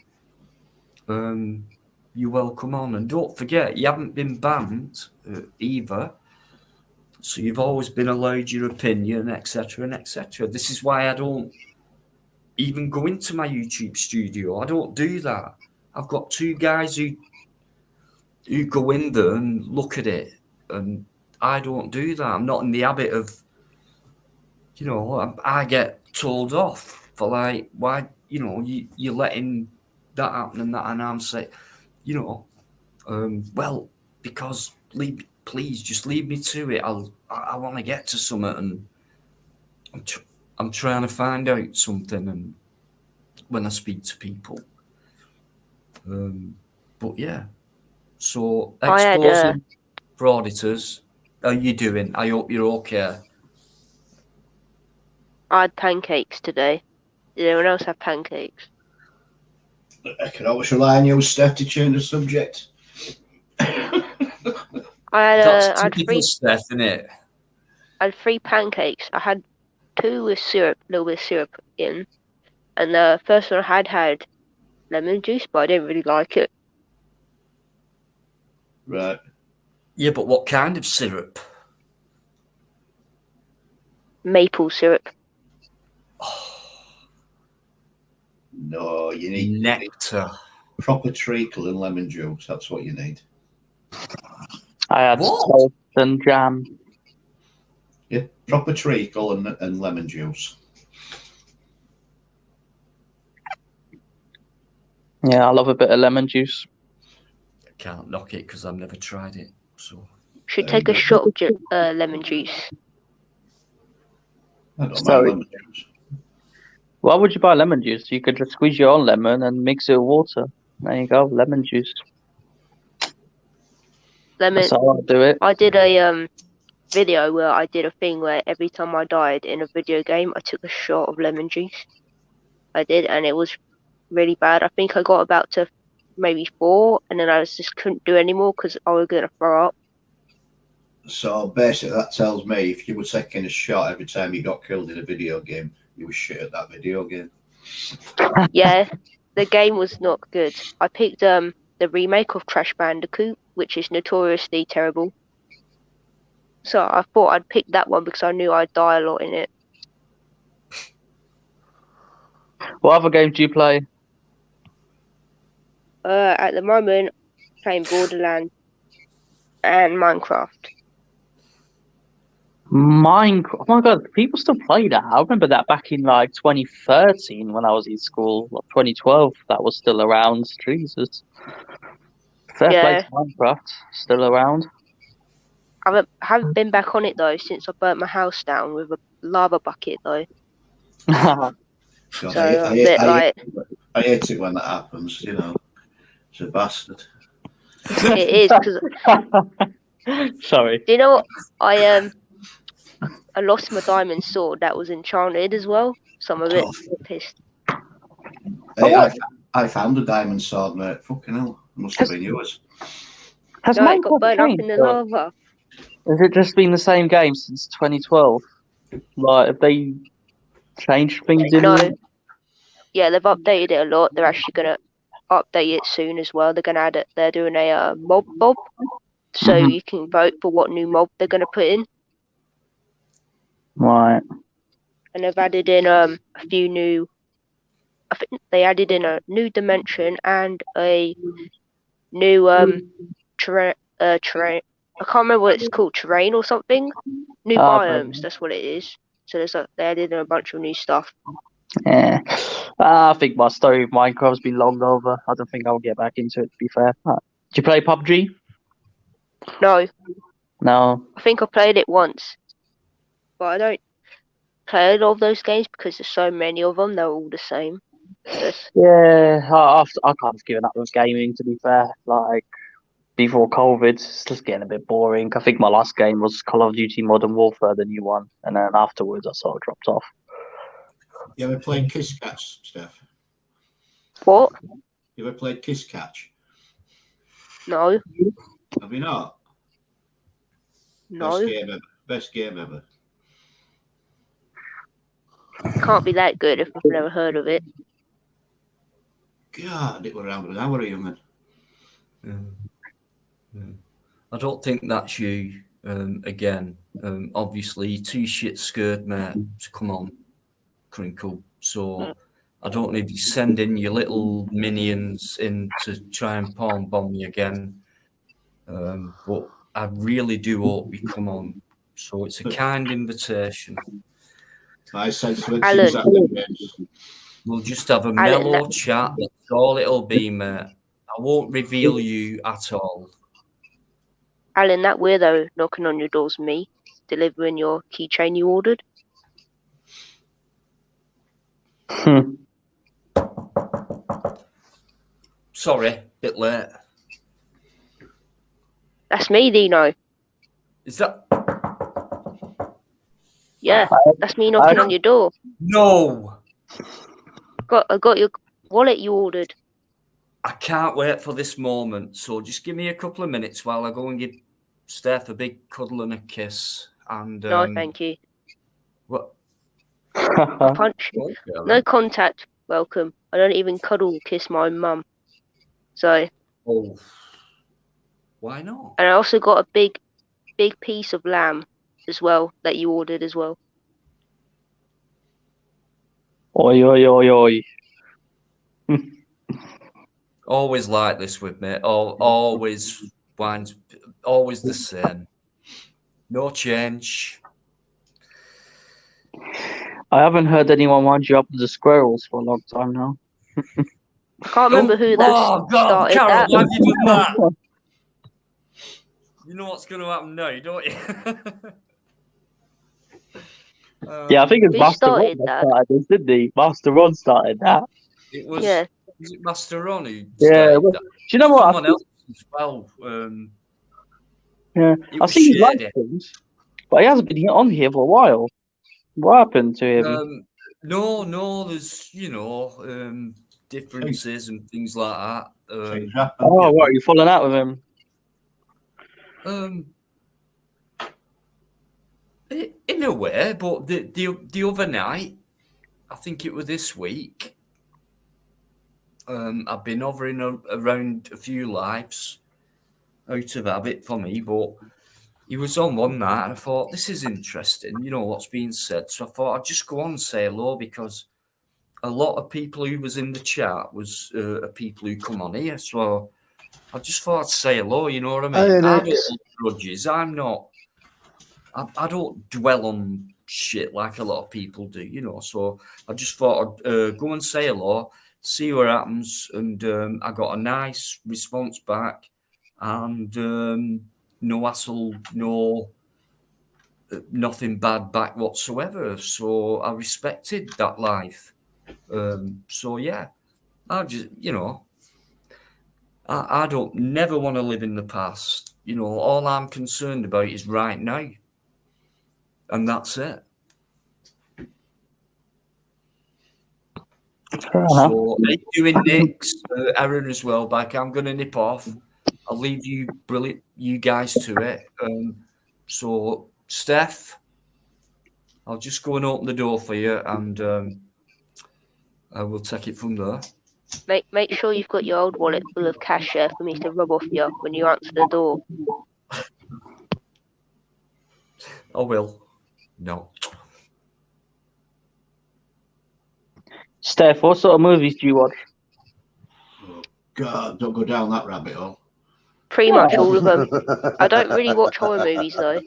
and you're welcome on. And don't forget, you haven't been banned either. So you've always been allowed your opinion, etc., and etc. This is why I don't even go into my YouTube studio. I don't do that. I've got two guys who go in there and look at it, and I don't do that. I'm not in the habit of, you know, I get told off for like, why, you know, you're letting that happen and that, and I'm saying, you know, well, because please just leave me to it. I want to get to something, and I'm trying to find out something, and when I speak to people, but yeah. So exposing for auditors, how are you doing? I hope you're okay. I had pancakes today. Did anyone else have pancakes? I can always rely on you, Steph, to change the subject. That's typical Steph, isn't it? I had 3 pancakes. I had 2 with syrup, a little bit of syrup in, and the first one I had lemon juice, but I didn't really like it. Right. Yeah, but what kind of syrup? Maple syrup. No, you need nectar. Proper treacle and lemon juice. That's what you need. I had salt and jam. Yeah, proper treacle and lemon juice. Yeah, I love a bit of lemon juice. I can't knock it because I've never tried it. So should take a shot of lemon juice. I don't mind lemon juice. Why would you buy lemon juice? You could just squeeze your own lemon and mix it with water. There you go, lemon juice. Lemon. That's how I do it. I did a video where I did a thing where every time I died in a video game, I took a shot of lemon juice. I did, and it was really bad. I think I got about to maybe 4, and then I just couldn't do anymore because I was going to throw up. So basically, that tells me if you were taking a shot every time you got killed in a video game, you were shit at that video game. Yeah, the game was not good. I picked the remake of Crash Bandicoot, which is notoriously terrible. So I thought I'd pick that one because I knew I'd die a lot in it. What other games do you play? At the moment, playing Borderlands and Minecraft. Minecraft. Oh my god, people still play that. I remember that back in like 2013 when I was in school. Or 2012, that was still around. Jesus. Fair play to Minecraft, still around. I haven't been back on it though since I burnt my house down with a lava bucket though. God, So I hate it when that happens, you know. It's a bastard. It is because. Sorry. Do you know what? I lost my diamond sword that was enchanted as well. So I'm a bit pissed. I found a diamond sword, mate. Fucking hell. It must have been yours. Has No, it got Minecraft burnt up changed? in the Or lava. has it just been the same game since 2012? Like, have they changed things in No. it? Yeah, they've updated it a lot. They're actually gonna update it soon as well. They're gonna add it. They're doing a mob bob, so Mhm. you can vote for what new mob they're gonna put in. Right. And they've added in a few new. I think they added in a new dimension and a new terrain. Terrain. I can't remember what it's called. Terrain or something. New biomes. That's what it is. So they added in a bunch of new stuff. Yeah. I think my story of Minecraft's been long over. I don't think I'll get back into it, to be fair. Do you play PUBG? No, No. I think I played it once, but I don't play a lot of those games because there's so many of them. They're all the same. Yeah, I've kind of given up with gaming, to be fair. Like, before COVID, it's just getting a bit boring. I think my last game was Call of Duty Modern Warfare, the new one. And then afterwards, I sort of dropped off. You ever played Kiss Catch, Steph? What? You ever played Kiss Catch? No, Have you not? no. Best game ever. Best game ever. Can't be that good if I've never heard of it. God, it was around when I was a young man. I don't think that's you. Again, obviously, too shit scared, mate. To come on, Crinkle. So I don't know if you send in your little minions in to try and palm bomb me again. But I really do hope you come on. So it's a kind invitation. I sense of Alan. exactly games. We'll just have a Alan, mellow chat. That's all it'll be, mate. I won't reveal you at all. Alan, that weirdo knocking on your door's me, delivering your keychain you ordered. Sorry, bit late. That's me, Dino. Is that? Yeah, that's me knocking on your door. No! I got your wallet you ordered. I can't wait for this moment. So just give me a couple of minutes while I go and give Steph a big cuddle and a kiss. And No, thank you. What? Punch. Okay, No contact. Welcome. I don't even cuddle kiss my mum. So. Oh. Why not? And I also got a big piece of lamb as well that you ordered as well. Oi, oi, oi, oi. Always like this with me. Always winds, always the same. No change. I haven't heard anyone wind you up with the squirrels for a long time now. I can't remember who that started Carol, that. why have you done that? You know what's going to happen now, don't you? Yeah, I think it's Who Master Ron started that that? started this, didn't he? Master Ron started that. It was, Yeah. was it Master Ron who Yeah. started Well, that? do you know what? Someone else as well. Yeah, It I've was seen his live shady. things, but he hasn't been on here for a while. What happened to him? No, there's, differences and things like that. Things happen. Oh, what, are you falling out with him? In a way, but the other night, I think it was this week, I've been hovering around a few lives out of habit for me, but he was on one night and I thought, this is interesting, what's being said. So I thought I'd just go on and say hello because a lot of people who was in the chat was people who come on here. So I just thought I'd say hello, you know what I mean? Hey, I don't Alex. hold grudges. I don't dwell on shit like a lot of people do, so I just thought I'd go and say hello, see what happens, and I got a nice response back, and no hassle, nothing bad back whatsoever, so I respected that life. So yeah, I just, I don't never want to live in the past. All I'm concerned about is right now. And that's it. Fair enough. So, are you doing next, Aaron as well? Back, I'm going to nip off. I'll leave you guys to it. So, Steph, I'll just go and open the door for you, and we'll take it from there. Make sure you've got your old wallet full of cash there for me to rub off you when you answer the door. I will. No. Steph, what sort of movies do you watch? Oh, God, don't go down that rabbit hole. Pretty much all of them. I don't really watch horror movies though.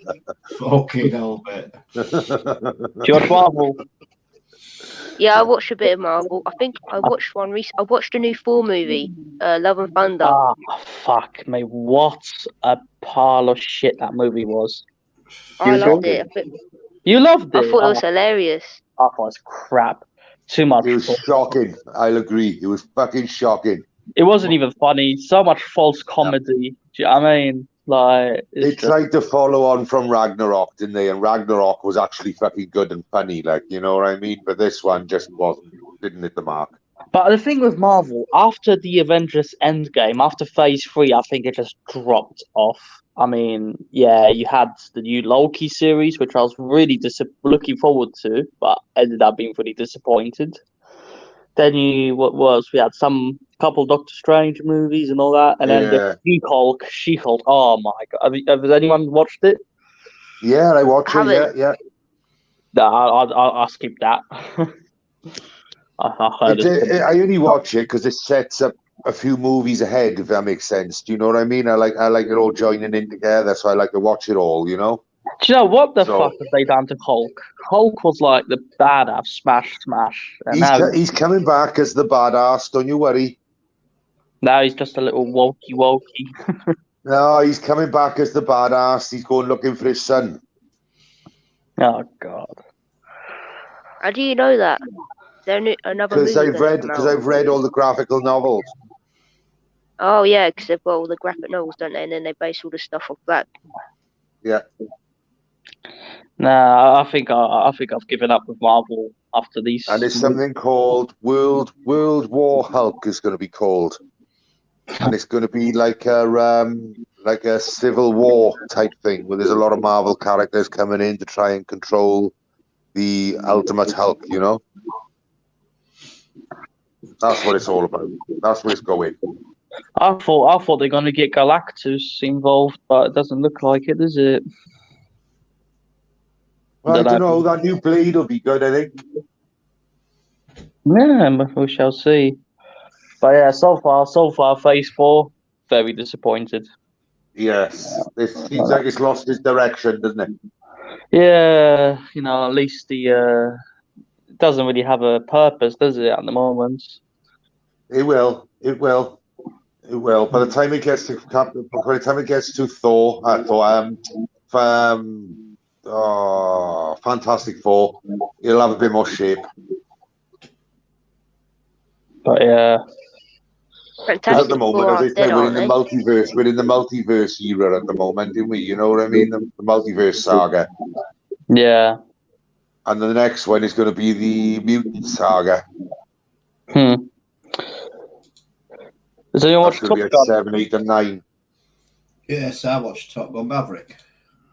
Fucking hell, mate. Do you watch Marvel? Yeah, I watched a bit of Marvel. I think I watched one recently. I watched a new Thor movie, Love and Thunder. Ah, fuck me. What a pile of shit that movie was. I loved it. You loved it? I thought it was hilarious. I thought it was crap. Too much. It was shocking. I'll agree. It was fucking shocking. It wasn't even funny. So much false comedy. Do you know what I mean? Like, They tried to follow on from Ragnarok, didn't they? And Ragnarok was actually fucking good and funny, like, you know what I mean? But this one just didn't hit the mark. But the thing with Marvel, after the Avengers Endgame, after Phase 3, I think it just dropped off. I mean, yeah, you had the new Loki series, which I was really looking forward to, but ended up being really disappointed. Then we had some couple Doctor Strange movies and all that, and then the She-Hulk. Oh my god! Has anyone watched it? Yeah, I watched it. Yeah. No, I'll skip that. I only watch it because it sets up a few movies ahead, if that makes sense. Do you know what I mean? I like it all joining in together, so I like to watch it all. You know. Do you know what the fuck have they done to Hulk? Hulk was like the badass, smash. And he's coming back as the badass. Don't you worry. Now he's just a little wokey. No, he's coming back as the badass. He's going looking for his son. Oh god! How do you know that? Is there another movie? Because I've read all the graphical novels. Oh yeah, because they've got all the graphic novels, don't they? And then they base all the stuff off that. Yeah. Nah, I think I've given up with Marvel after these. And there's something called World War Hulk is going to be called, and it's going to be like a civil war type thing where there's a lot of Marvel characters coming in to try and control the ultimate Hulk. You know, that's what it's all about. That's where it's going. I thought they're going to get Galactus involved, but it doesn't look like it, does it? Well, I don't know. That new Blade will be good, I think. Yeah, we shall see. But yeah, so far, Phase 4, very disappointed. Yes, it seems like it's lost its direction, doesn't it? Yeah, at least it doesn't really have a purpose, does it, at the moment? It will. By the time it gets to Fantastic Four, it'll have a bit more shape. But yeah. Fantastic at the moment, Four, as I say, we're in the multiverse. We're in the multiverse era at the moment, aren't we? You know what I mean? The multiverse saga. Yeah. And the next one is going to be the mutant saga. Does anyone watch Top Gun? 7, 8, and 9. Yes, I watched Top Gun Maverick.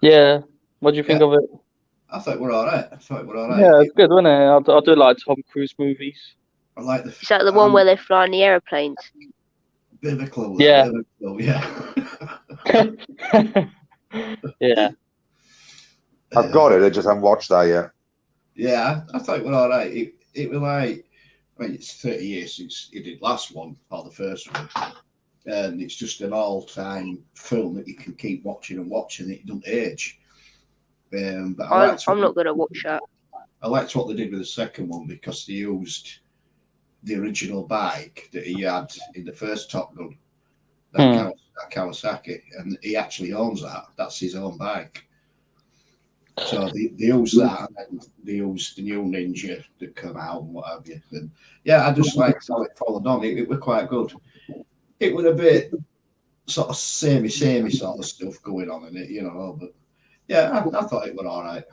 Yeah. What do you think of it? I thought we're all right. Yeah, it's good, wasn't it? I do like Tom Cruise movies. I like the. Is that the one where they fly in the aeroplanes? Bit of a clue. Yeah. Yeah. I've got it. I just haven't watched that yet. Yeah, I thought we're all right. It was like, it's 30 years since it did last one, or the first one. And it's just an all-time film that you can keep watching and watching. It doesn't age. But I'm not going to watch that. I liked what they did with the second one because they used the original bike that he had in the first Top Gun, that Kawasaki, and he actually owns that. That's his own bike. So they used that, and then they used the new Ninja that come out and what have you. And yeah, I just liked how it followed on. It was quite good. It was a bit sort of samey sort of stuff going on in it, but yeah, I thought it was all right.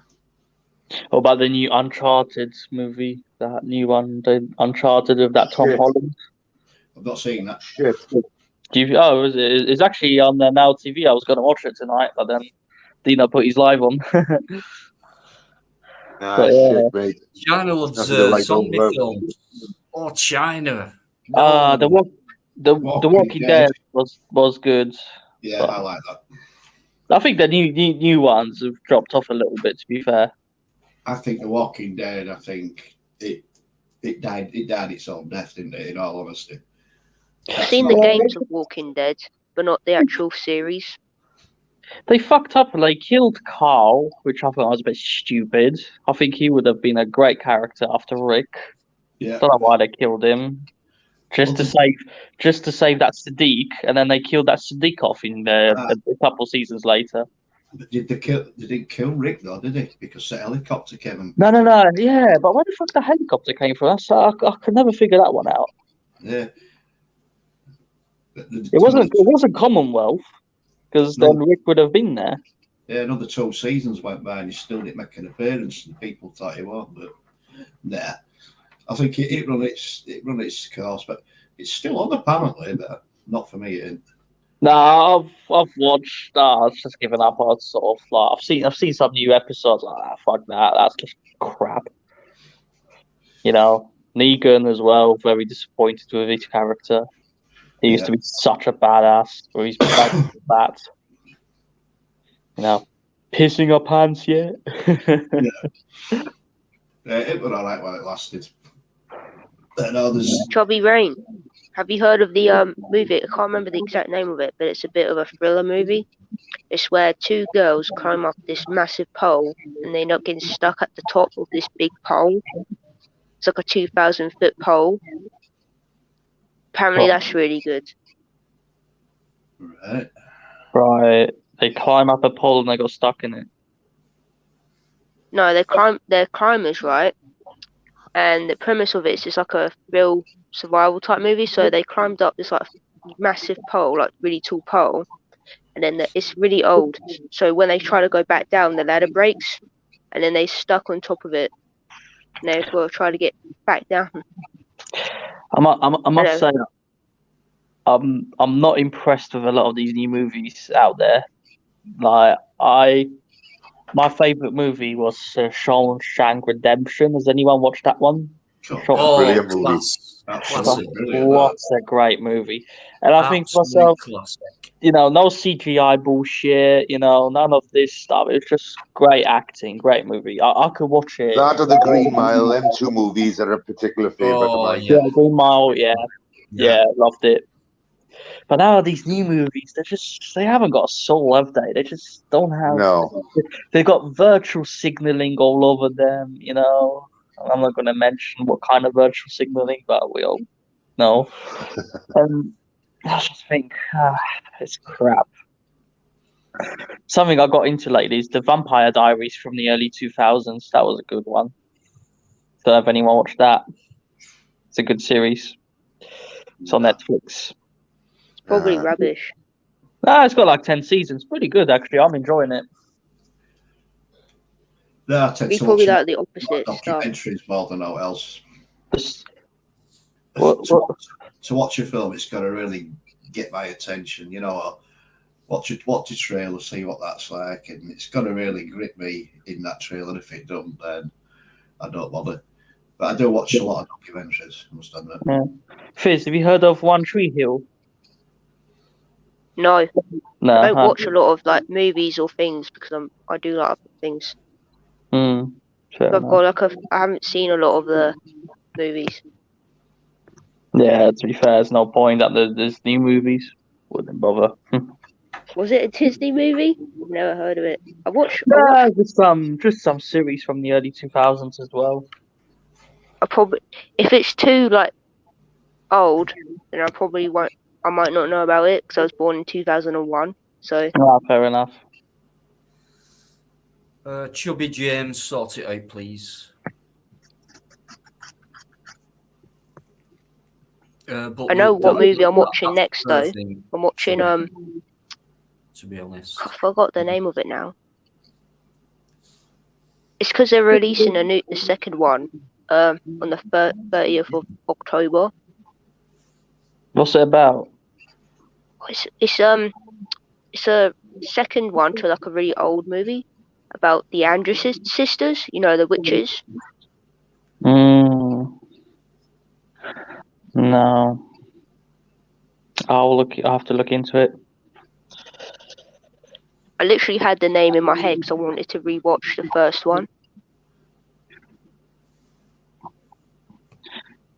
What about the new Uncharted movie? That new one, the Uncharted with that Tom Shit. Holland. I've not seen that. Shit. It's actually on Now TV. I was going to watch it tonight, but then Dino put his live on. Ah, yeah. shit, mate. China loves Nothing to like zombie over. films. Oh, China. The Walking Walking Dead. Dead was good. Yeah, But- I like that. I think the new ones have dropped off a little bit. To be fair, I think The Walking Dead. I think it died. It died its own death, didn't it? In all honesty. I've seen the games of Walking Dead, but not the actual series. they fucked up and they killed Carl, which I thought was a bit stupid. I think he would have been a great character after Rick. Yeah. Don't know why they killed him. Just to save that Sadiq, and then they killed that Sadiq off in there a couple seasons later. But did they kill? They didn't kill Rick though, did they? Because the helicopter came and No, yeah, but where the fuck the helicopter came from? I could never figure that one out. yeah. It wasn't Commonwealth, because then Rick would have been there. Yeah, another 2 seasons went by and he still didn't make an appearance, and people thought he won't. But nah, I think it run its course, but it's still on apparently. But not for me. It ain't. No, I've watched. I've just given up on sort of like I've seen some new episodes. Like, fuck that, that's just crap. You know, Negan as well. Very disappointed with his character. He used to be such a badass, or he's back to that. You know, pissing our pants yet? It was alright while it lasted. No, there's Chubby Rain. Have you heard of the movie? I can't remember the exact name of it, but it's a bit of a thriller movie. It's where 2 girls climb up this massive pole and they end up getting stuck at the top of this big pole. It's like a 2,000-foot pole. Apparently, that's really good. right. Right. They climb up a pole and they got stuck in it. No, they're climbers, right? And the premise of it is just like a real survival type movie. So they climbed up this like massive pole, like really tall pole, and then it's really old. So when they try to go back down, the ladder breaks, and then they stuck on top of it, and they've got to try to get back down. I must say, I'm not impressed with a lot of these new movies out there. Like my favorite movie was Shawshank Redemption. Has anyone watched that one? Cool. Oh, Brilliant movie. Absolutely brilliant. What a great movie! And I think to absolute myself, classic. you know, no CGI bullshit. You know, none of this stuff. It's just great acting, great movie. I could watch it. That or The Green Mile, them 2 movies are a particular favourite of mine. Yeah, Green Mile. Yeah, loved it. But now these new movies, they haven't got a soul, have they? They just don't have. No. They've got virtual signaling all over them. You know, I'm not going to mention what kind of virtual signaling, but we all know. And I just think it's crap. Something I got into lately is the Vampire Diaries from the early 2000s. That was a good one. Don't know if anyone watched that. It's a good series. It's on Netflix. Probably rubbish. It's got like 10 seasons. Pretty good, actually. I'm enjoying it. No, I tend We to probably watch like the opposite stuff. documentaries more than all else. To watch a film, it's got to really get my attention. You know, watch a trailer, see what that's like, and it's got to really grip me in that trailer. If it don't, then I don't bother. But I do watch a lot of documentaries. I must admit. Yeah. Fizz, have you heard of One Tree Hill? No, No. I don't watch a lot of like movies or things because I do like other things. Fair I've enough. got I haven't seen a lot of the movies. Yeah, to be fair, there's no point that there's new movies. Wouldn't bother. Was it a Disney movie? I've never heard of it. I watched just some series from the early 2000s as well. I probably, if it's too like old, then I probably won't. I might not know about it because I was born in 2001. So Fair enough. Chubby James, sort it out, please. But I know look, what that- movie I'm that- watching that's next the though. thing, I'm watching to be honest. I forgot the name of it now. It's because they're releasing the second one, on the 30th of October. What's it about? It's a second one to like a really old movie about the Andrews sisters. You know, the witches. No, I'll have to look into it. I literally had the name in my head because I wanted to rewatch the first one.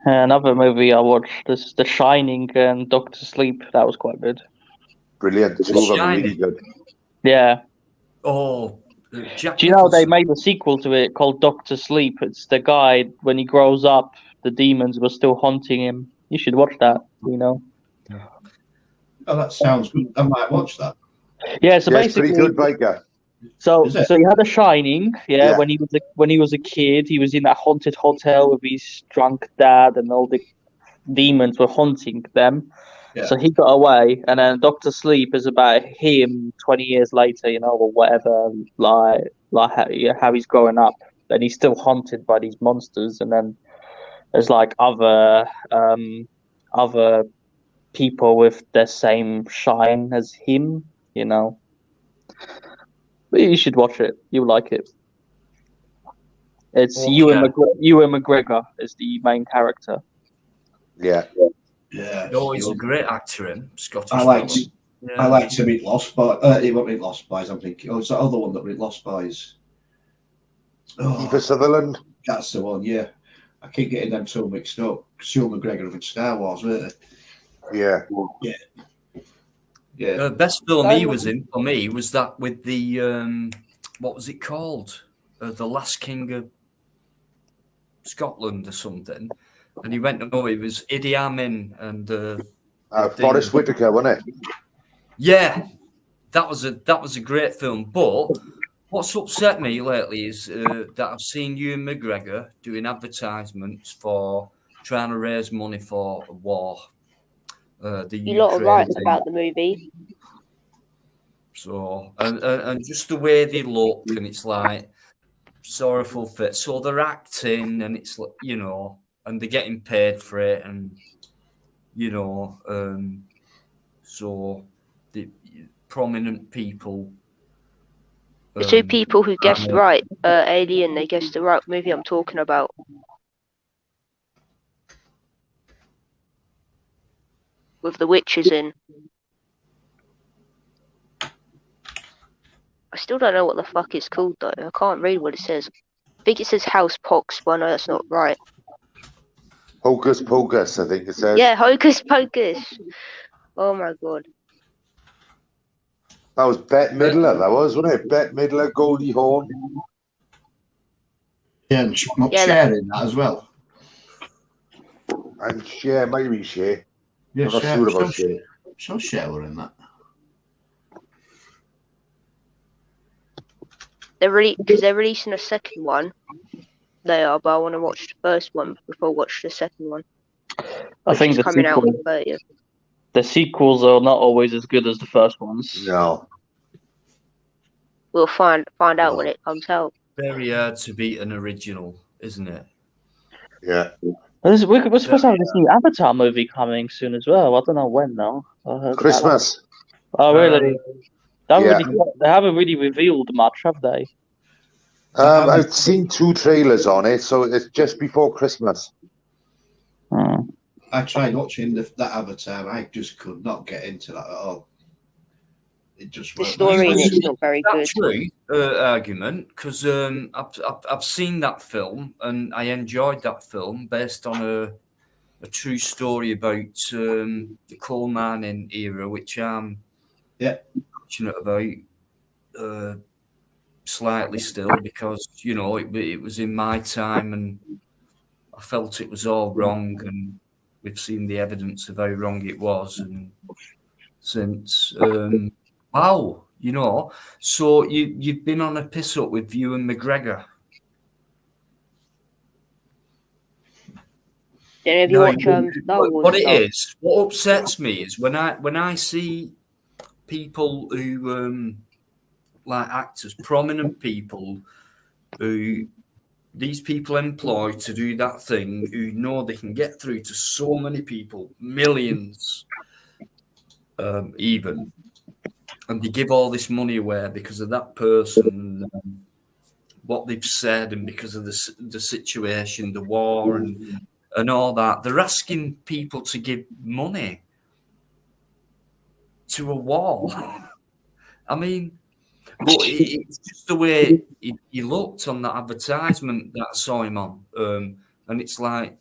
Another movie I watched is The Shining and Doctor Sleep. That was quite good. Brilliant. Two of them are really good. Yeah. Oh, Jack Do you know they Nicholson. made a sequel to it called Doctor Sleep? It's the guy, when he grows up, the demons were still haunting him. You should watch that, you know. Oh, that sounds good. I might watch that. Yeah, so Yeah, it's basically, pretty good, Biker. so Is it? he had a Shining, Yeah. when he was a kid, he was in that haunted hotel with his drunk dad, and all the demons were haunting them. Yeah. So he got away, and then Doctor Sleep is about him 20 years later, you know, or whatever, like how he's growing up, and he's still haunted by these monsters, and then there's like other people with the same shine as him, you know. But you should watch it. You'll like it. It's Okay. Ewan McGregor is the main character. Yeah. Yeah. Oh, he's a great actor, him. Scottish. I liked fella. Yeah. I liked him in Lost Boys. He wasn't in Lost Boys. I'm thinking. Oh, it's that other one that was in Lost Boys. Kiefer Oh, Sutherland. that's the one. Yeah, I keep getting them two mixed up. Ewan McGregor in Star Wars, weren't Yeah. they? Yeah. The best film he was in for me was that with the what was it called? The Last King of Scotland or something. And he went. No, it was Idi Amin and Forrest Whitaker, wasn't it? yeah, that was a great film. But what's upset me lately is that I've seen Ewan McGregor doing advertisements for trying to raise money for a war. The You lot are Ukraine right thing. about the movie. So and just the way they look, and it's like sorrowful fit. So they're acting, and it's like, you know, and they're getting paid for it, and you know, so the prominent people. The two people who guessed right, Alien, they guessed the right movie I'm talking about. With the witches in. I still don't know what the fuck it's called though. I can't read what it says. I think it says House Pox, but no, that's not right. Hocus Pocus, I think it says. Yeah, Hocus Pocus. Oh my god. That was Bette Midler, that was, wasn't it? Bette Midler, Goldie Hawn. Yeah, and Yeah, Cher in that as well. And Cher, maybe Cher. Yeah, I'm not sure about Cher. Sure, Cher were in that. they're releasing a second one. They are, but I want to watch the first one before I watch the second one. I think It's coming out on the 30th. the sequels are not always as good as the first ones. No. We'll find out when it comes out. Very hard to beat an original, isn't it? Yeah. We're supposed to have this new Avatar movie coming soon as well. I don't know when though. I heard about Christmas. that. Oh really? Yeah. They haven't really revealed much, have they? I've seen 2 trailers on it, so it's just before Christmas. I tried watching that Avatar. I just could not get into that at all. It just The weren't story in nice. it's not very good. That's true argument, because I've seen that film and I enjoyed that film based on a true story about the coal mining era, which I'm passionate about slightly still, because you know it was in my time and I felt it was all wrong, and we've seen the evidence of how wrong it was, and since wow. You know, so you've been on a piss up with Ewan McGregor. Then if you watch Star Wars what it stuff, is, what upsets me is when I see people who like actors, prominent people who these people employed to do that thing who know they can get through to so many people, millions, even, and they give all this money away because of that person, what they've said, and because of the situation, the war, and all that. They're asking people to give money to a wall. I mean, but it's just the way he looked on that advertisement that I saw him on. And it's like,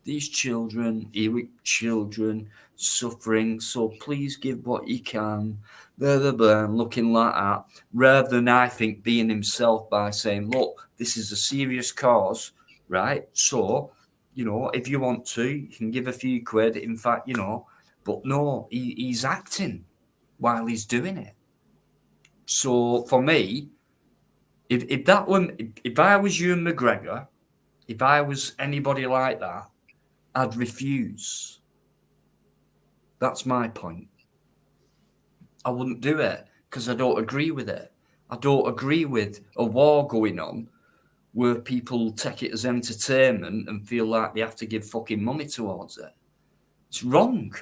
these children, Eric children, suffering, so please give what you can, blah, blah, blah, and looking like that, rather than, I think, being himself by saying, look, this is a serious cause, right? So, you know, if you want to, you can give a few quid. In fact, you know, but no, he's acting while he's doing it. So for me, if I was Ewan McGregor, if I was anybody like that, I'd refuse. That's my point. I wouldn't do it because I don't agree with it. I don't agree with a war going on where people take it as entertainment and feel like they have to give fucking money towards it. It's wrong.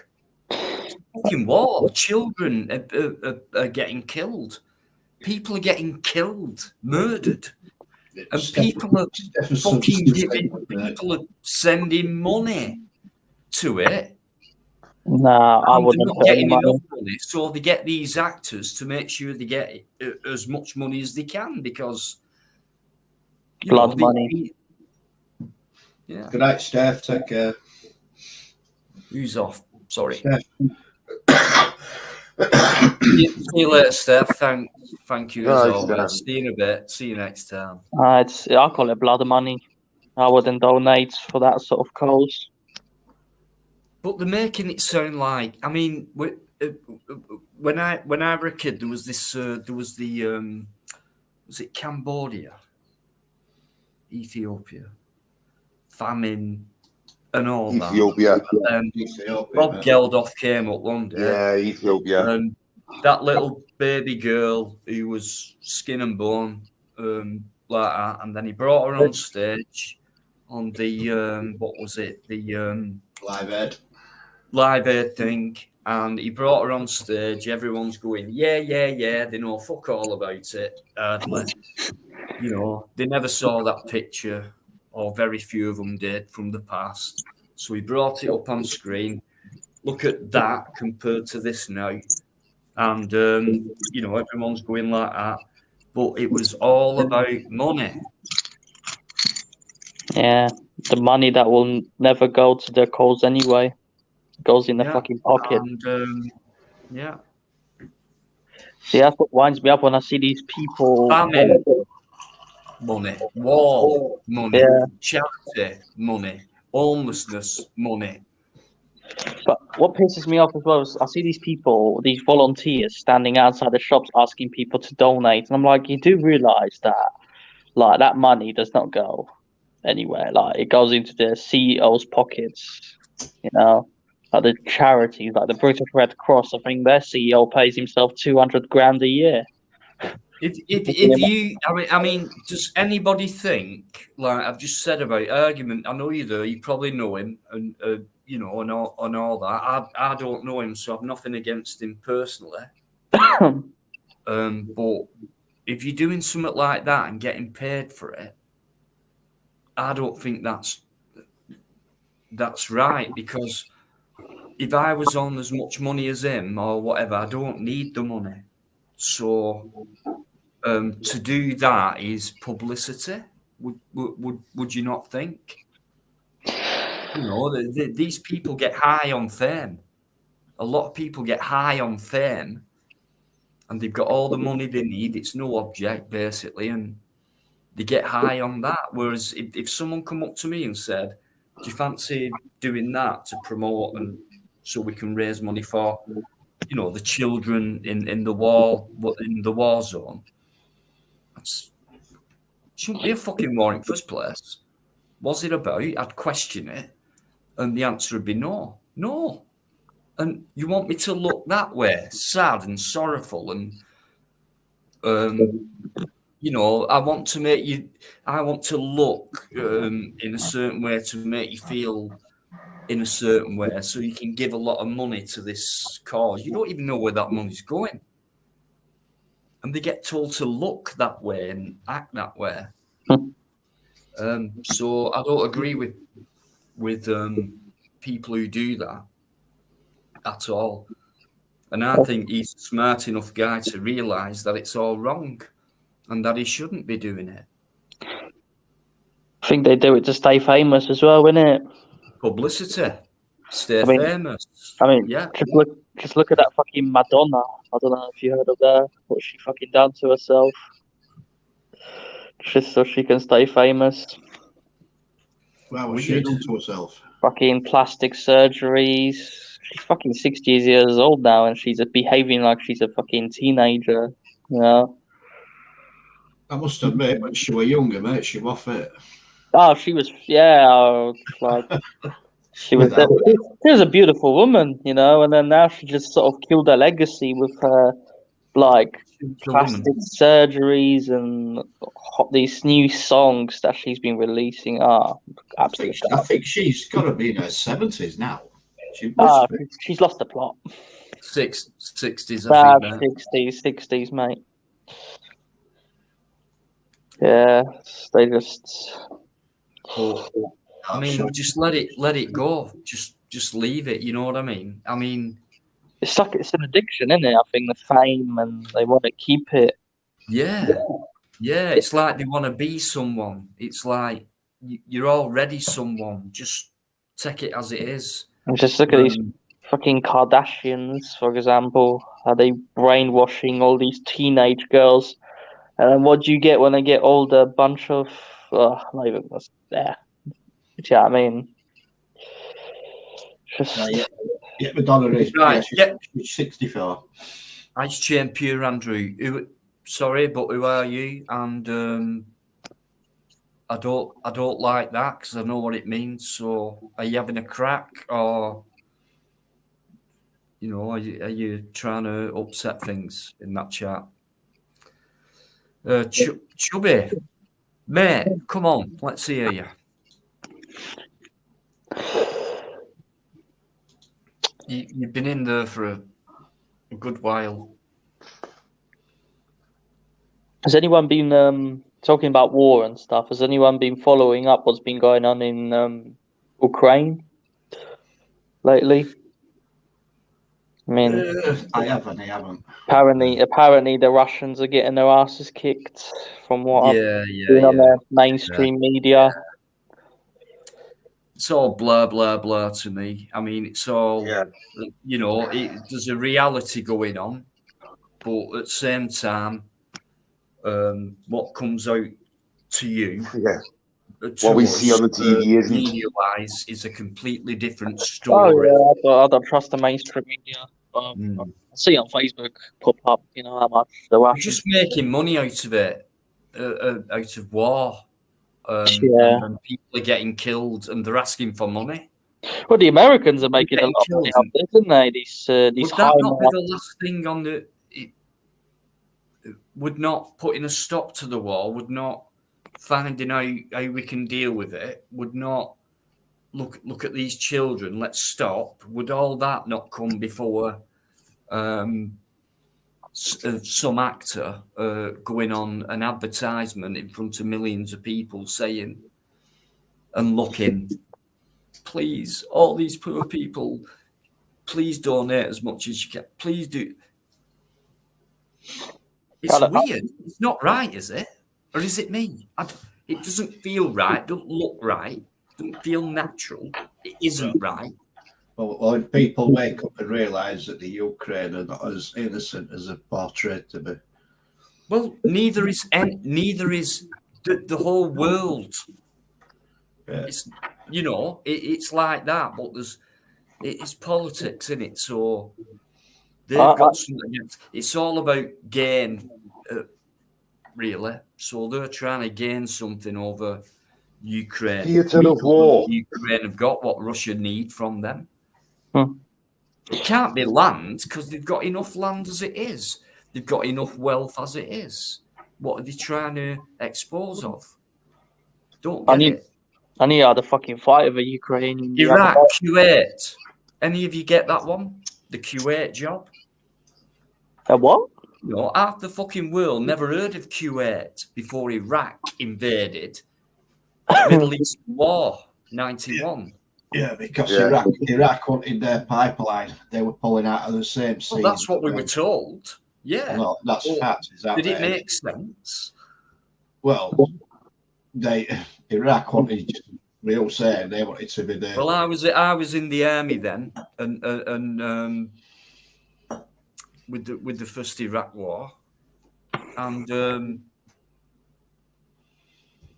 It's a fucking war. Children are getting killed. People are getting killed, murdered. And people are fucking people are sending money to it. Nah, I wouldn't put any money. So they get these actors to make sure they get as much money as they can because blood money. Yeah. Good night, Steph. Take care. Who's off? Sorry. Steph. See you later, Steph. Thank you as Right, always. See you in a bit. See you next time. I call it blood money. I wouldn't donate for that sort of cause. But they're making it sound like, I mean, when I were a kid, there was this, was it Cambodia, Ethiopia, famine, and all Ethiopia. that. Bob Geldof came up one day. Yeah, Ethiopia. And that little baby girl who was skin and bone, like that, and then he brought her on stage on the what was it, the Live Aid thing, and he brought her on stage. Everyone's going, yeah, they know fuck all about it. You know, they never saw that picture, or very few of them did, from the past. So he brought it up on screen. Look at that compared to this now. And, you know, everyone's going like that. But it was all about money. Yeah, the money that will never go to their cause anyway. Goes in the fucking pocket. And, yeah. See, that's what winds me up when I see these people. Famine. Money. War. Money. Yeah. Charity. Money. Homelessness. Money. But what pisses me off as well is I see these people, these volunteers standing outside the shops asking people to donate. And I'm like, you do realize that, like, that money does not go anywhere. Like, it goes into the CEO's pockets, you know? Like the charities, like the British Red Cross, I think their CEO pays himself 200 grand a year. If you, I mean, does anybody think, like I've just said about argument? I know you do. You probably know him, and you know, and all that. I don't know him, so I've nothing against him personally. But if you're doing something like that and getting paid for it, I don't think that's right, because if I was on as much money as him or whatever, I don't need the money. So to do that is publicity. Would you not think? You know, these people get high on fame. A lot of people get high on fame, and they've got all the money they need. It's no object, basically, and they get high on that. Whereas if someone come up to me and said, do you fancy doing that to promote and so we can raise money for, you know, the children in the war zone? Shouldn't be a fucking war in the first place. Was it about? I'd question it, and the answer would be no. And you want me to look that way, sad and sorrowful, and you know, I want to look in a certain way to make you feel in a certain way, so you can give a lot of money to this cause. You don't even know where that money's going, and they get told to look that way and act that way. So I don't agree with people who do that at all. And I think he's a smart enough guy to realise that it's all wrong and that he shouldn't be doing it. I think they do it to stay famous as well, innit? Publicity. Stay famous. I mean, yeah. Just look at that fucking Madonna. I don't know if you heard of that. What she fucking done to herself. Just so she can stay famous. Well, what's she done to herself? Fucking plastic surgeries. She's fucking 60 years old now, and she's behaving like she's a fucking teenager. You know? I must admit, when she was younger, mate, she was fit. Oh, she was, like, she was a beautiful woman, you know, and then now she just sort of killed her legacy with her, like, plastic surgeries and these new songs that she's been releasing are absolutely. I think she's got to be in her 70s now. She's lost the plot. 60s, I think. 60s, mate. Yeah, they just. I mean, just let it go. Just leave it. You know what I mean? I mean, it's an addiction, isn't it? I think the fame, and they want to keep it. Yeah. It's like they want to be someone. It's like you're already someone. Just take it as it is. And just look at these fucking Kardashians, for example. Are they brainwashing all these teenage girls? And then what do you get when they get older? A bunch of not even there. Do you know what I mean? Just Madonna is right. She's 64. Ice Chain Pure Andrew. Sorry, but who are you? And I don't like that because I know what it means. So, are you having a crack, or you know, are you trying to upset things in that chat? Chubby, mate, come on, let's hear you. You've been in there for a good while. Has anyone been talking about war and stuff? Has anyone been following up what's been going on in Ukraine lately? I mean, I haven't. Apparently, the Russians are getting their asses kicked from what I've seen on the mainstream media. It's all blah blah blah to me. I mean, it's all you know. There's a reality going on, but at the same time, what comes out to you, what we see on the TV isn't media-wise, is a completely different story. Oh yeah, I don't trust the mainstream media. I see on Facebook pop up, you know, how much the Russians just making money out of it, out of war. And people are getting killed, and they're asking for money. Well, the Americans are making a lot of money out of it, isn't they? These would that not be the last thing on the? It would not putting a stop to the war. Would not finding how we can deal with it. Would not look at these children. Let's stop. Would all that not come before some actor going on an advertisement in front of millions of people saying and looking, please, all these poor people, please donate as much as you can. Please do. It's weird. It's not right, is it? Or is it me? It doesn't feel right. It doesn't look right. It doesn't feel natural. It isn't right. Well, when people wake up and realise that the Ukraine are not as innocent as they're portrayed to be. Well, neither is the whole world. Yeah. It's it's like that, but it's politics in it. So they've got something. It's all about gain, really. So they're trying to gain something over Ukraine. Theatre of war. Ukraine have got what Russia need from them. It can't be land because they've got enough land as it is. They've got enough wealth as it is. What are they trying to expose of? Don't I get need- it. And he had a fucking fight with a Ukrainian. Iraq, Kuwait. Any of you get that one? The Kuwait job? A what? No, half the fucking world never heard of Kuwait before Iraq invaded. Middle East War, 91. Yeah, because Yeah. Iraq wanted their pipeline. They were pulling out of the same sea. Well, that's what we were told. Yeah. Well, that's Well, fact. Is that Did it there? make sense? Well, Iraq wanted, we all say they wanted to be there. Well, I was in the army then, and with the first Iraq war, and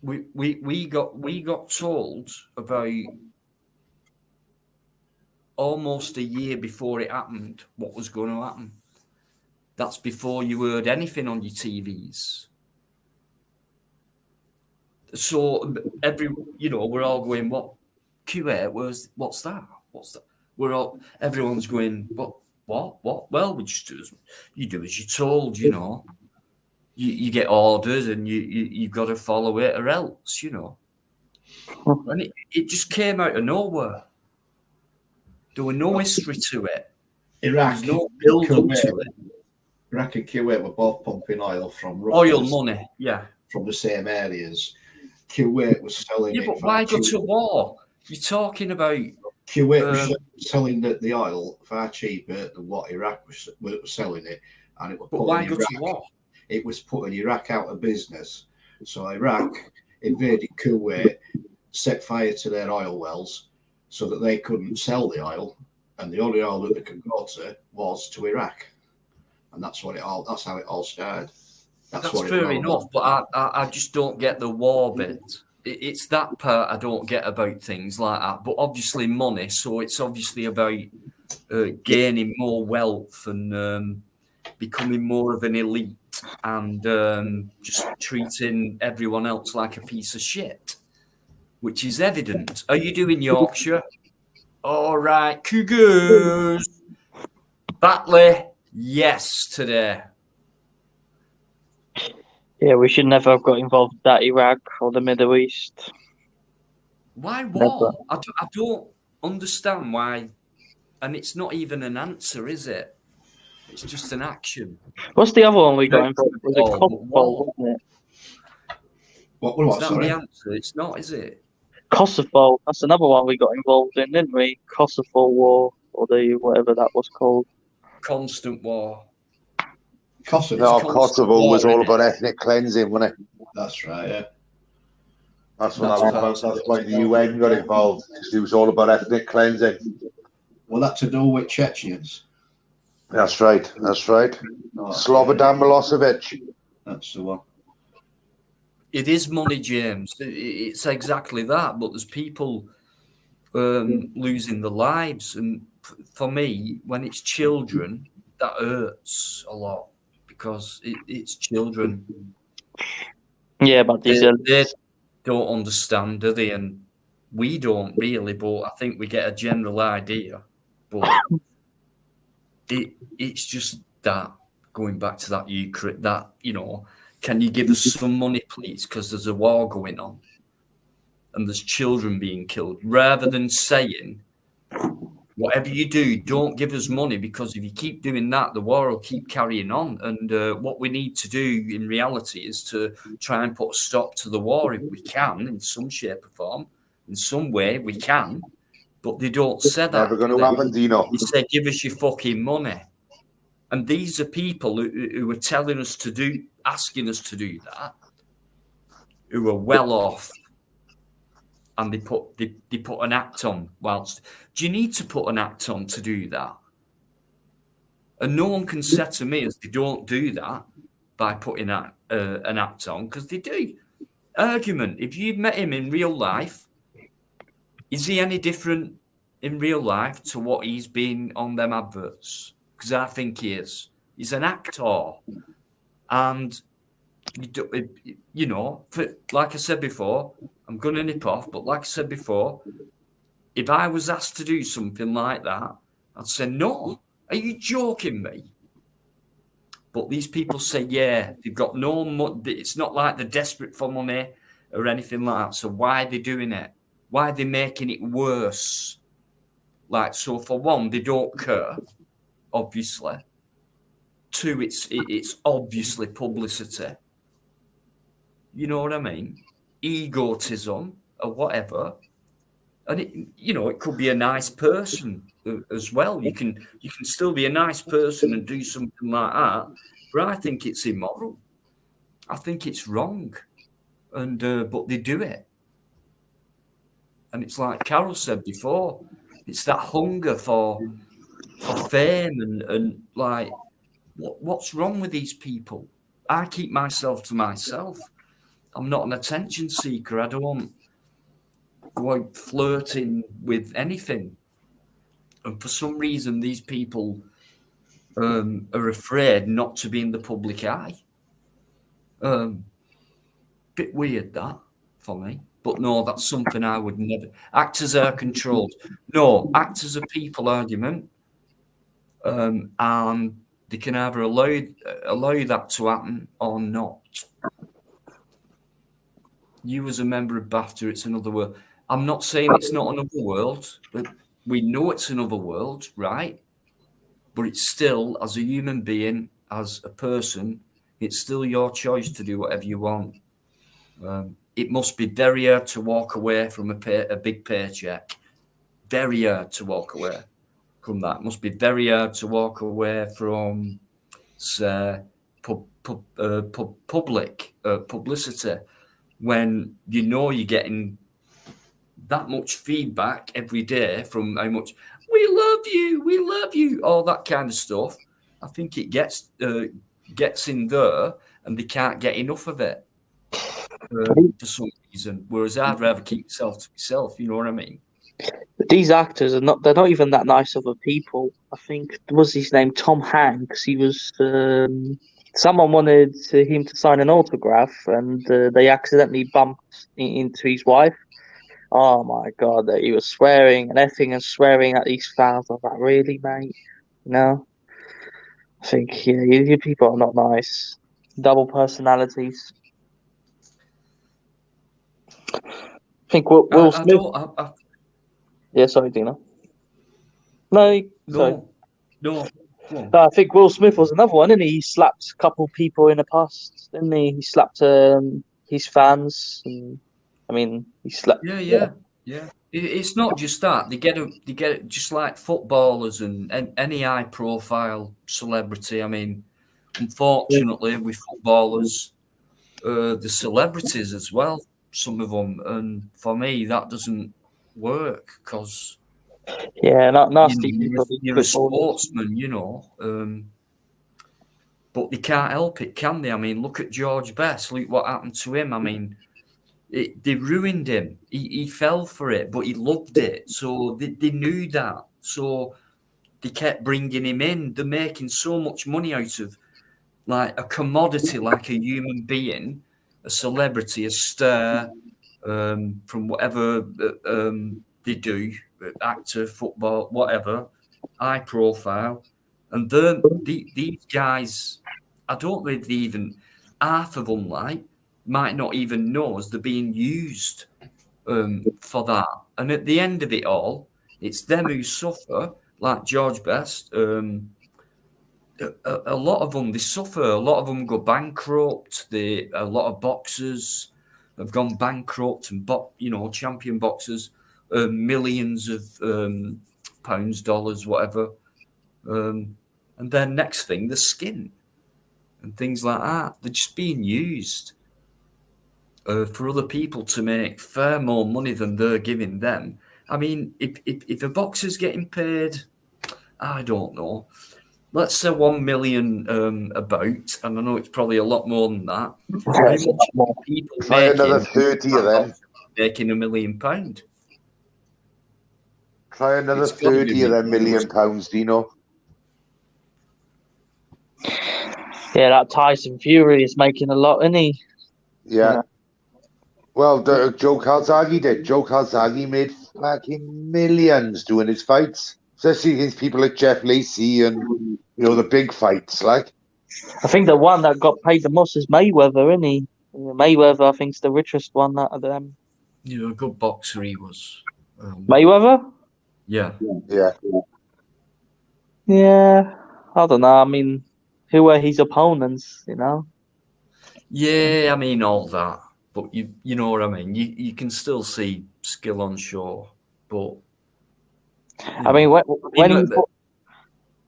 we got told about almost a year before it happened what was going to happen. That's before you heard anything on your TVs. So we're all going, what? Kuwait, what's that? What's that? Everyone's going, what? Well, we just do you do as you're told, you know. You get orders and you've got to follow it or else, you know. And it just came out of nowhere. There was no history to it. Iraq, There's no build up Kuwait, to it. Iraq and Kuwait were both pumping oil from Oil money, yeah. from the same areas. Kuwait was selling Yeah, it. but far why go cheaper. to war? You're talking about Kuwait was selling the oil far cheaper than what Iraq was selling it, and it was but why putting go to Iraq. war? It was putting Iraq out of business. So Iraq invaded Kuwait, set fire to their oil wells, so that they couldn't sell the oil, and the only oil that they could go to was to Iraq, and that's how it all started. That's what it fair was all enough, about. but I just don't get the war bit. It's that part I don't get about things like that. But obviously money, so it's obviously about gaining more wealth and becoming more of an elite and just treating everyone else like a piece of shit, which is evident. Are you doing Yorkshire? All right, Cougars. Batley, yes, today. Yeah, we should never have got involved with that Iraq or the Middle East. Why war? I don't understand why. And it's not even an answer, is it? It's just an action. What's the other one we got involved with? Was it Oh, Kosovo, war. wasn't it? What It's not sorry? the answer. It's not, is it? Kosovo. That's another one we got involved in, didn't we? Kosovo War, or the whatever that was called. Constant war. Kosovo. No, constant Kosovo was war, all innit? about ethnic cleansing, wasn't it? That's right. Yeah. That's what That's that was right. about. That's why the UN got involved, because it was all about ethnic cleansing. Well, that to do with Chechens. That's right. That's right. Oh, Slobodan Milosevic. That's the one. It is money, James. It's exactly that. But there's people losing their lives. And for me, when it's children, that hurts a lot because it's children. Yeah, but these They don't understand, do they? And we don't really, but I think we get a general idea. But it's just that, going back to that Ukraine, that, you know, can you give us some money, please? Because there's a war going on and there's children being killed. Rather than saying, whatever you do, don't give us money, because if you keep doing that, the war will keep carrying on. And what we need to do in reality is to try and put a stop to the war if we can, in some shape or form. In some way, we can. But they don't say that. Never going to happen, Dino. They say, give us your fucking money. And these are people who are telling us to do, asking us to do that, who are well off. And they put an act on whilst. Do you need to put an act on to do that? And no one can say to me as they don't do that by putting an act on, because they do. Argument. If you've met him in real life, is he any different in real life to what he's been on them adverts? Because I think he is. He's an actor. And, you know, like I said before, I'm going to nip off, but like I said before, if I was asked to do something like that, I'd say, no, are you joking me? But these people say, yeah, they've got no money. It's not like they're desperate for money or anything like that. So why are they doing it? Why are they making it worse? Like, so for one, they don't care, obviously. Two, it's obviously publicity. You know what I mean? Egotism or whatever. And it could be a nice person as well. You can still be a nice person and do something like that. But I think it's immoral. I think it's wrong. And but they do it. And it's like Carol said before, it's that hunger for fame and like, what's wrong with these people? I keep myself to myself. I'm not an attention seeker. I don't go out flirting with anything. And for some reason, these people are afraid not to be in the public eye. Bit weird, that, for me. But no, that's something I would never. Actors are controlled. No, actors are people argument. And they can either allow that to happen or not. You as a member of BAFTA, it's another world. I'm not saying it's not another world. But we know it's another world, right? But it's still, as a human being, as a person, it's still your choice to do whatever you want. It must be very hard to walk away from a big paycheck. Very hard to walk away from that. It must be very hard to walk away from, say, public publicity when you know you're getting that much feedback every day from how much we love you, all that kind of stuff. I think it gets in there, and they can't get enough of it for some reason. Whereas I'd rather keep myself to myself. You know what I mean? These actors they're not even that nice of a people. I think, was his name Tom Hanks? He was someone wanted him to sign an autograph, and they accidentally bumped into his wife. Oh my god, that he was swearing and effing and swearing at these fans. I was like, really, mate? No. I think, yeah, you people are not nice. Double personalities. I think Will Smith. Yeah, sorry, Dino. No. I think Will Smith was another one, didn't he? He slapped a couple people in the past, didn't he? He slapped his fans. And, I mean, he slapped. Yeah. It's not just that. They get it just like footballers and any high-profile celebrity. I mean, unfortunately, with footballers, the celebrities as well. Some of them, and for me, that doesn't work because not nasty people. You're a sportsman, you know. But they can't help it, can they? I mean, look at George Best. Look what happened to him. I mean, they ruined him. He fell for it, but he loved it. So they knew that. So they kept bringing him in. They're making so much money out of like a commodity, like a human being, a celebrity, a star, from whatever they do, actor, football, whatever, high profile. And then these guys, I don't know if they even, half of them might not even know as they're being used for that. And at the end of it all, it's them who suffer, like George Best. A lot of them, they suffer. A lot of them go bankrupt. A lot of boxers have gone bankrupt, and champion boxers, millions of pounds, dollars, whatever. And then next thing, the skin and things like that. They're just being used for other people to make far more money than they're giving them. I mean, if a boxer's getting paid, I don't know, let's say 1 million about, and I know it's probably a lot more than that. How much more people another 30 of them making £1 million? Try another 30 of them £1 million, Dino. Yeah, that Tyson Fury is making a lot, isn't he? Yeah. Well, Joe Calzaghe did. Joe Calzaghe made fucking millions doing his fights, especially against people like Jeff Lacey and the big fights. Like, I think the one that got paid the most is Mayweather, isn't he? Mayweather, I think, is the richest one out of them. You know, a good boxer he was. Mayweather? Yeah. Yeah. Yeah. I don't know. I mean, who were his opponents, you know? Yeah, I mean all that. But you know what I mean? You can still see skill on show. But I mean, when he... know,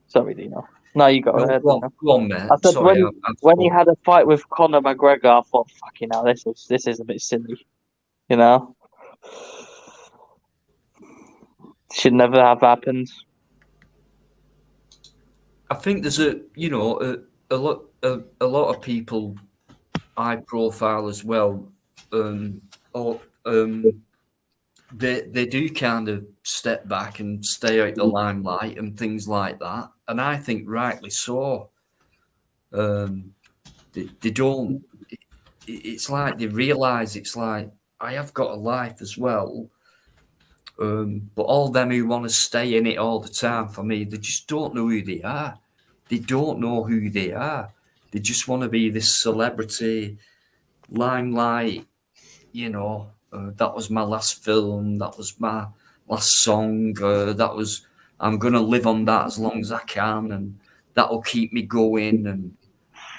Sorry, Dino. No, you go ahead. go on, mate. I said Sorry, when he had a fight with Conor McGregor, I thought, fucking hell, this is a bit silly, you know. Should never have happened. I think there's a lot of people high profile as well, they do kind of step back and stay out the limelight and things like that, and I think rightly so. They don't. It's like they realise it's like I have got a life as well. But all them who want to stay in it all the time, for me, they just don't know who they are. They don't know who they are. They just want to be this celebrity, limelight. You know, that was my last film. That was my last song. I'm going to live on that as long as I can, and that'll keep me going and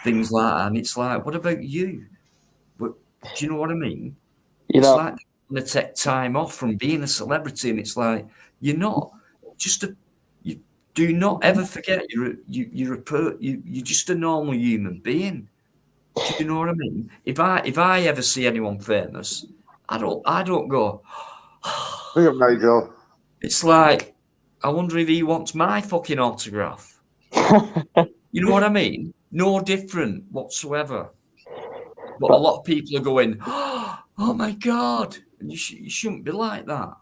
things like that. And it's like, what about you? But do you know what I mean? It's like to take time off from being a celebrity, and it's like you're not you do not ever forget you're just a normal human being. Do you know what I mean? If I ever see anyone famous, I don't go. Look at Nigel. It's like I wonder if he wants my fucking autograph. You know what I mean? No different whatsoever. But a lot of people are going, oh my God. And you shouldn't be like that.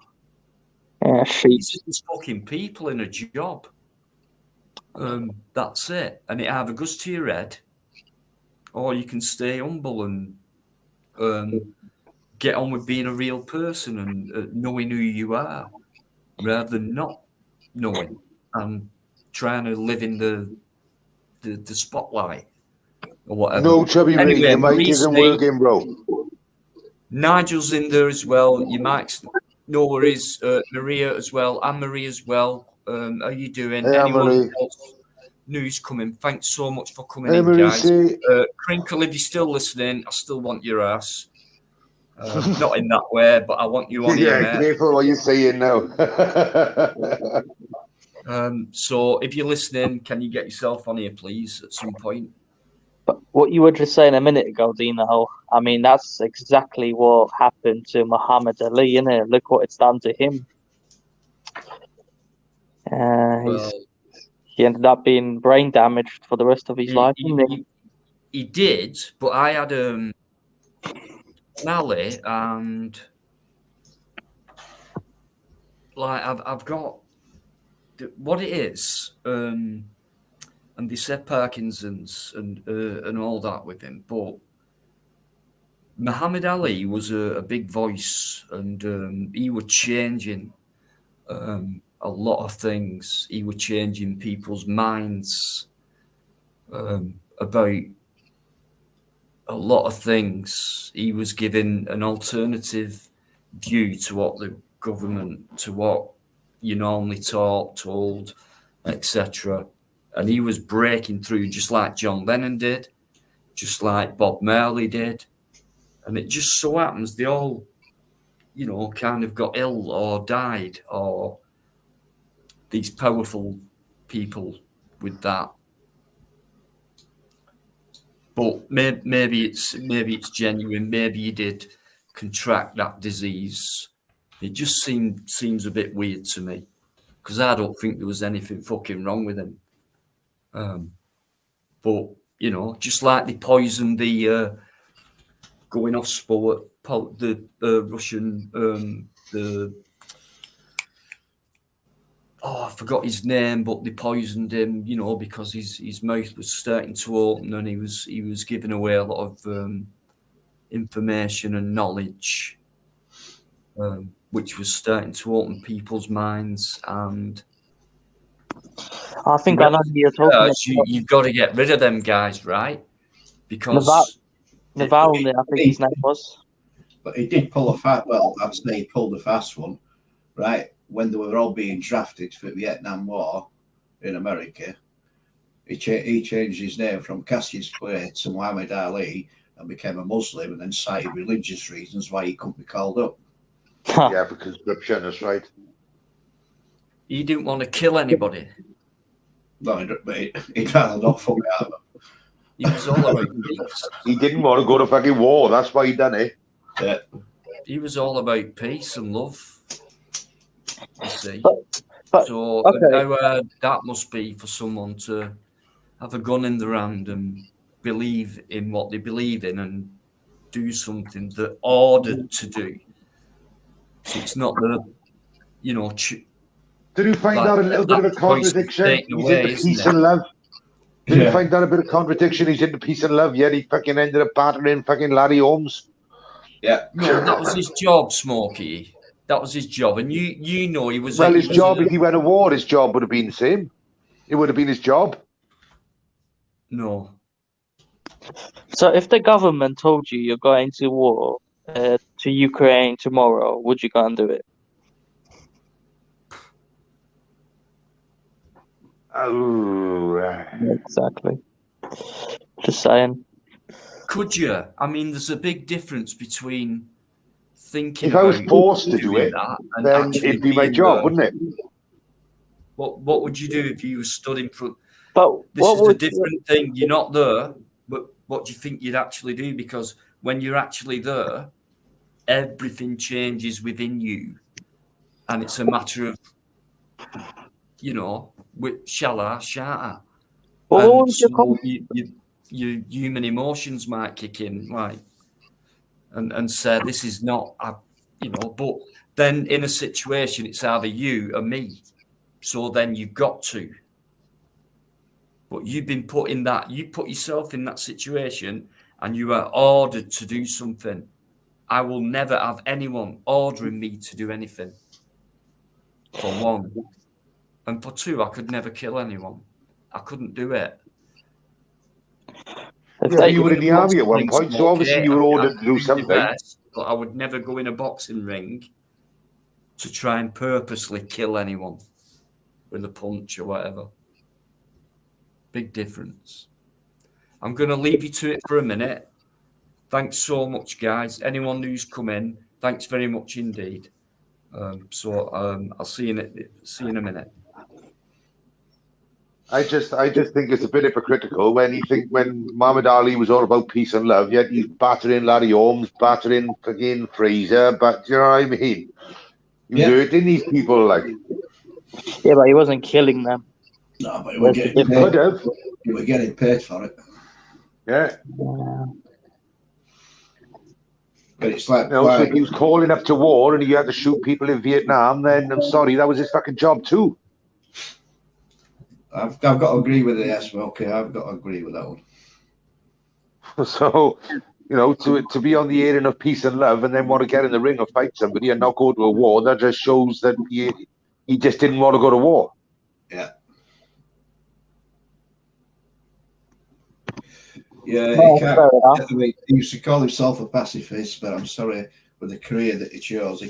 Yeah, It's just fucking people in a job. That's it. And it either goes to your head or you can stay humble and get on with being a real person and knowing who you are rather than not knowing and trying to live in the spotlight or whatever. No, Chubby, anyway, your mic isn't working, bro. Nigel's in there as well. Your mic's no worries. Maria as well. Anne-Marie as well. How are you doing? Hey, Anyone else news coming? Thanks so much for coming in, guys. Crinkle, if you're still listening, I still want your ass. Not in that way, but I want you on here, mate. Careful what you're saying now. So if you're listening, can you get yourself on here, please, at some point? But what you were just saying a minute ago, Dino, I mean, that's exactly what happened to Muhammad Ali, innit? Look what it's done to him. He ended up being brain damaged for the rest of his life, didn't he? He did, but I had Ali, and like I've got what it is, and they said Parkinson's and all that with him, but Muhammad Ali was a big voice, and he was changing a lot of things. He was changing people's minds about a lot of things. He was giving an alternative view to what the government, to what you normally told, etc. And he was breaking through just like John Lennon did, just like Bob Marley did. And it just so happens they all, kind of got ill or died, or these powerful people with that. But maybe it's genuine. Maybe he did contract that disease. It just seems a bit weird to me, because I don't think there was anything fucking wrong with him. But just like they poisoned the going off sport, the Russian I forgot his name, but they poisoned him, because his mouth was starting to open and he was giving away a lot of information and knowledge, which was starting to open people's minds. And I think I know who you're talking about. You've got to get rid of them guys, right? Because Navalny, I think his name was. But he did pull a fast. Well, I'd say he pulled a fast one, right? When they were all being drafted for the Vietnam War in America, he changed his name from Cassius Clay to Muhammad Ali and became a Muslim, and then cited religious reasons why he couldn't be called up. Yeah, for conscription, that's right. He didn't want to kill anybody. No, but he'd rather not fuck out of them. He was all about peace. He didn't want to go to fucking war. That's why he done it. Yeah. He was all about peace and love. You see. But So okay. that must be for someone to have a gun in their hand and believe in what they believe in and do something they're ordered to do. So it's not the, Did you find that a little bit of a contradiction? He's into peace and love. Did you find that a bit of contradiction? He's into peace and love, yet he fucking ended up battering fucking Larry Holmes. Yeah. No, that was his job, Smokey. That was his job. And you know he was... Well, his job, if he went to war, his job would have been the same. It would have been his job. No. So if the government told you you're going to war to Ukraine tomorrow, would you go and do it? Oh, exactly. Just saying. Could you? I mean, there's a big difference between thinking. If I was forced to do it, then it'd be my job, wouldn't it? What would you do if you were stood in front? But this is a different thing. You're not there, but what do you think you'd actually do? Because when you're actually there, everything changes within you, and it's a matter of, shall I, shan't I? Well, your human emotions might kick in, right? And say, this is not, but then in a situation, it's either you or me. So then you've got to. But you've been put in that, you put yourself in that situation and you are ordered to do something. I will never have anyone ordering me to do anything. For one. And for two, I could never kill anyone. I couldn't do it. Yeah, you were in the army at one point, so obviously you were ordered to do something. But I would never go in a boxing ring to try and purposely kill anyone with a punch or whatever. Big difference. I'm going to leave you to it for a minute. Thanks so much, guys. Anyone who's come in, thanks very much indeed. I'll see you in a minute. I just think it's a bit hypocritical when Muhammad Ali was all about peace and love, yet he's battering Larry Holmes, battering fucking Fraser, but you know what I mean? He's hurting these people, like. Yeah, but he wasn't killing them. No, but he was getting paid. Could have. He was getting paid for it. Yeah. But it's like, so if he was calling up to war and he had to shoot people in Vietnam, then I'm sorry, that was his fucking job too. I've got to agree with it, yes, okay, I've got to agree with that one. So, to be on the airing of peace and love and then want to get in the ring and fight somebody and not go to a war, that just shows that he just didn't want to go to war. Yeah. Yeah, he used to call himself a pacifist, but I'm sorry, with the career that he chose,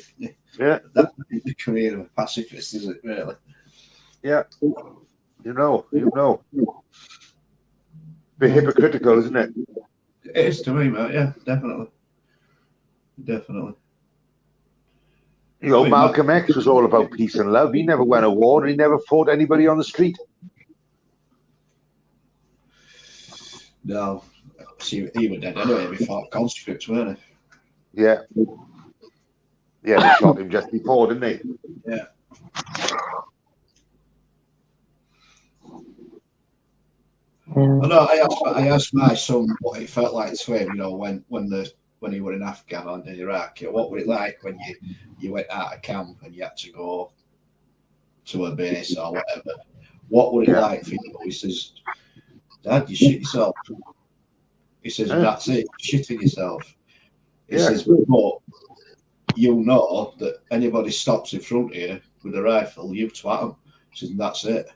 that's the career of a pacifist, is it really? Yeah. You know. Bit hypocritical, isn't it? It is to me, mate. Yeah, definitely. Malcolm X was all about peace and love. He never went to war and he never fought anybody on the street. No. See, he was dead anyway before conscripts, weren't he? Yeah. Yeah, they shot him just before, didn't they? Yeah. I asked my son what it felt like to him, when he were in Afghan and in Iraq. What was it like when you went out of camp and you had to go to a base or whatever? What was it like for you? He says, Dad, you shit yourself. He says, that's it, shitting yourself. He says, but you'll know that anybody stops in front of you with a rifle, you twat them. He says, that's it.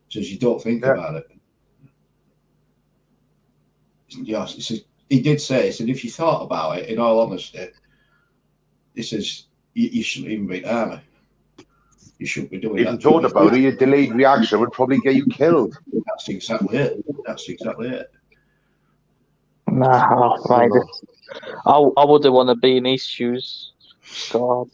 Says you don't think about it. Yes, he says, he did say, he said, if you thought about it, in all honesty, he says, you shouldn't even be in the army. You shouldn't be doing If that. you thought about it, your delayed reaction would probably get you killed. That's exactly it. That's exactly it. Nah, mate. I wouldn't want to be in his shoes. God.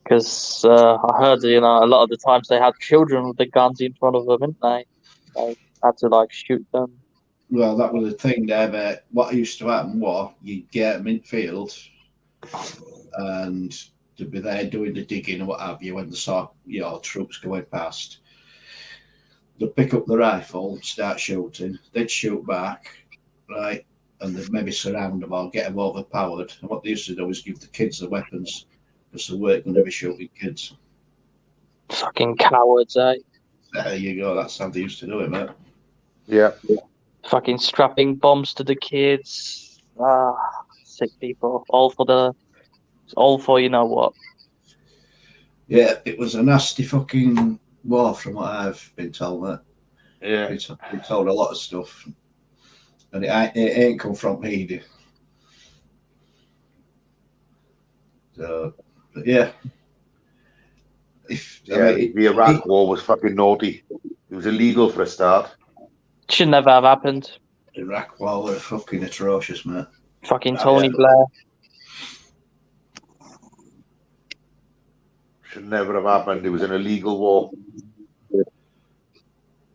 Because I heard, a lot of the times they had children with the guns in front of them, didn't they? They had to, shoot them. Well, that was the thing there, mate. What used to happen was you'd get them in field and to be there doing the digging or what have you when they saw, troops going past. They'd pick up the rifle, start shooting. They'd shoot back, right? And they'd maybe surround them or get them overpowered. And what they used to do is give the kids the weapons because they weren't going to be shooting kids. Fucking cowards, eh? There you go. That's how they used to do it, mate. Yeah. Fucking strapping bombs to the kids. Sick people. All for you know what. Yeah, it was a nasty fucking war from what I've been told, mate. Yeah. Been told a lot of stuff. And it ain't come from me. So, but yeah. The Iraq war was fucking naughty. It was illegal for a start. Should never have happened. The Iraq war were fucking atrocious, mate. Fucking Tony Blair. Should never have happened. It was an illegal war.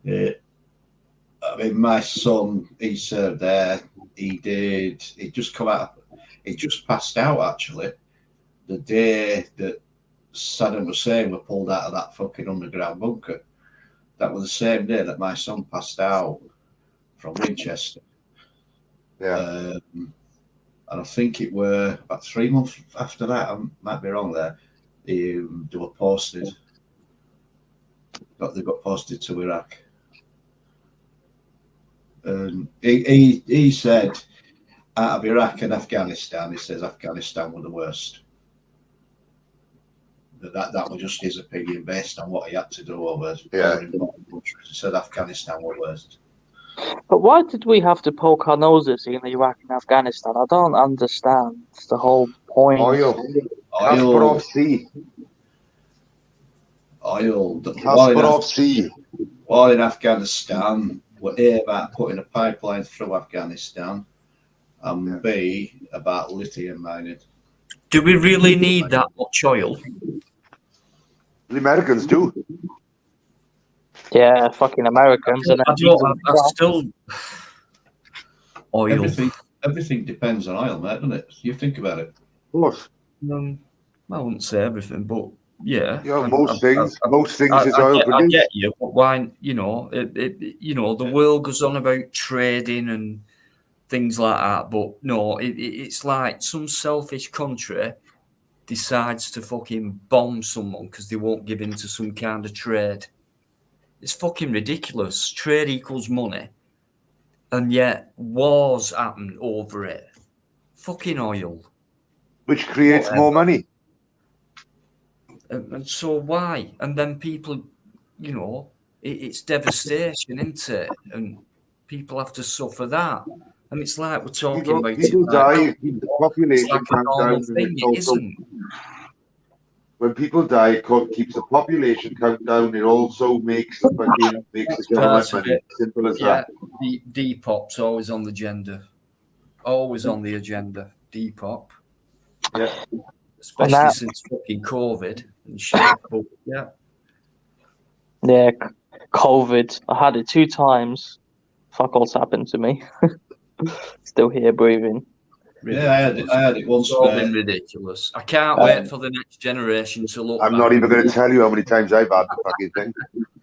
Yeah. I mean, my son, he served there. He just passed out, actually, the day that Saddam Hussein were pulled out of that fucking underground bunker. That was the same day that my son passed out from Winchester. Yeah. And I think it were about 3 months after that, I might be wrong there, they were posted. They got posted to Iraq. And he said, out of Iraq and Afghanistan, he says Afghanistan were the worst. That was just his opinion based on what he had to do over important countries. He said Afghanistan were worst. But why did we have to poke our noses in Iraq and Afghanistan? I don't understand. It's the whole point. Oil. Kasparov Sea. Oil. Kasparov Sea. While in Afghanistan, we're A, about putting a pipeline through Afghanistan, and B, about lithium mining. Do we really need that much oil? The Americans do. Yeah, fucking Americans. I still oil. Everything depends on oil, mate, doesn't it? You think about it. Of course. I wouldn't say everything, but yeah. Most things is oil produced. I get you, but why? The world goes on about trading and things like that, but no, it's like some selfish country decides to fucking bomb someone because they won't give in to some kind of trade. It's fucking ridiculous. Trade equals money, and yet wars happen over it. Fucking oil. Which creates more money. And so why? And then people, it's devastation, isn't it? And people have to suffer that. And it's like we're talking about people die, keep the population like count down. It isn't. When people die, it keeps the population count down. It also makes the government money. Simple as that. Depop's always on the agenda. Always on the agenda. Depop. Yeah. Especially since fucking COVID and shit. But yeah. Yeah, COVID. I had it 2 times. Fuck all's happened to me. Still here breathing. Ridiculous. Yeah, I had it once. It's all been ridiculous. I can't wait for the next generation to look. I'm not even going to tell you how many times I've had the fucking thing.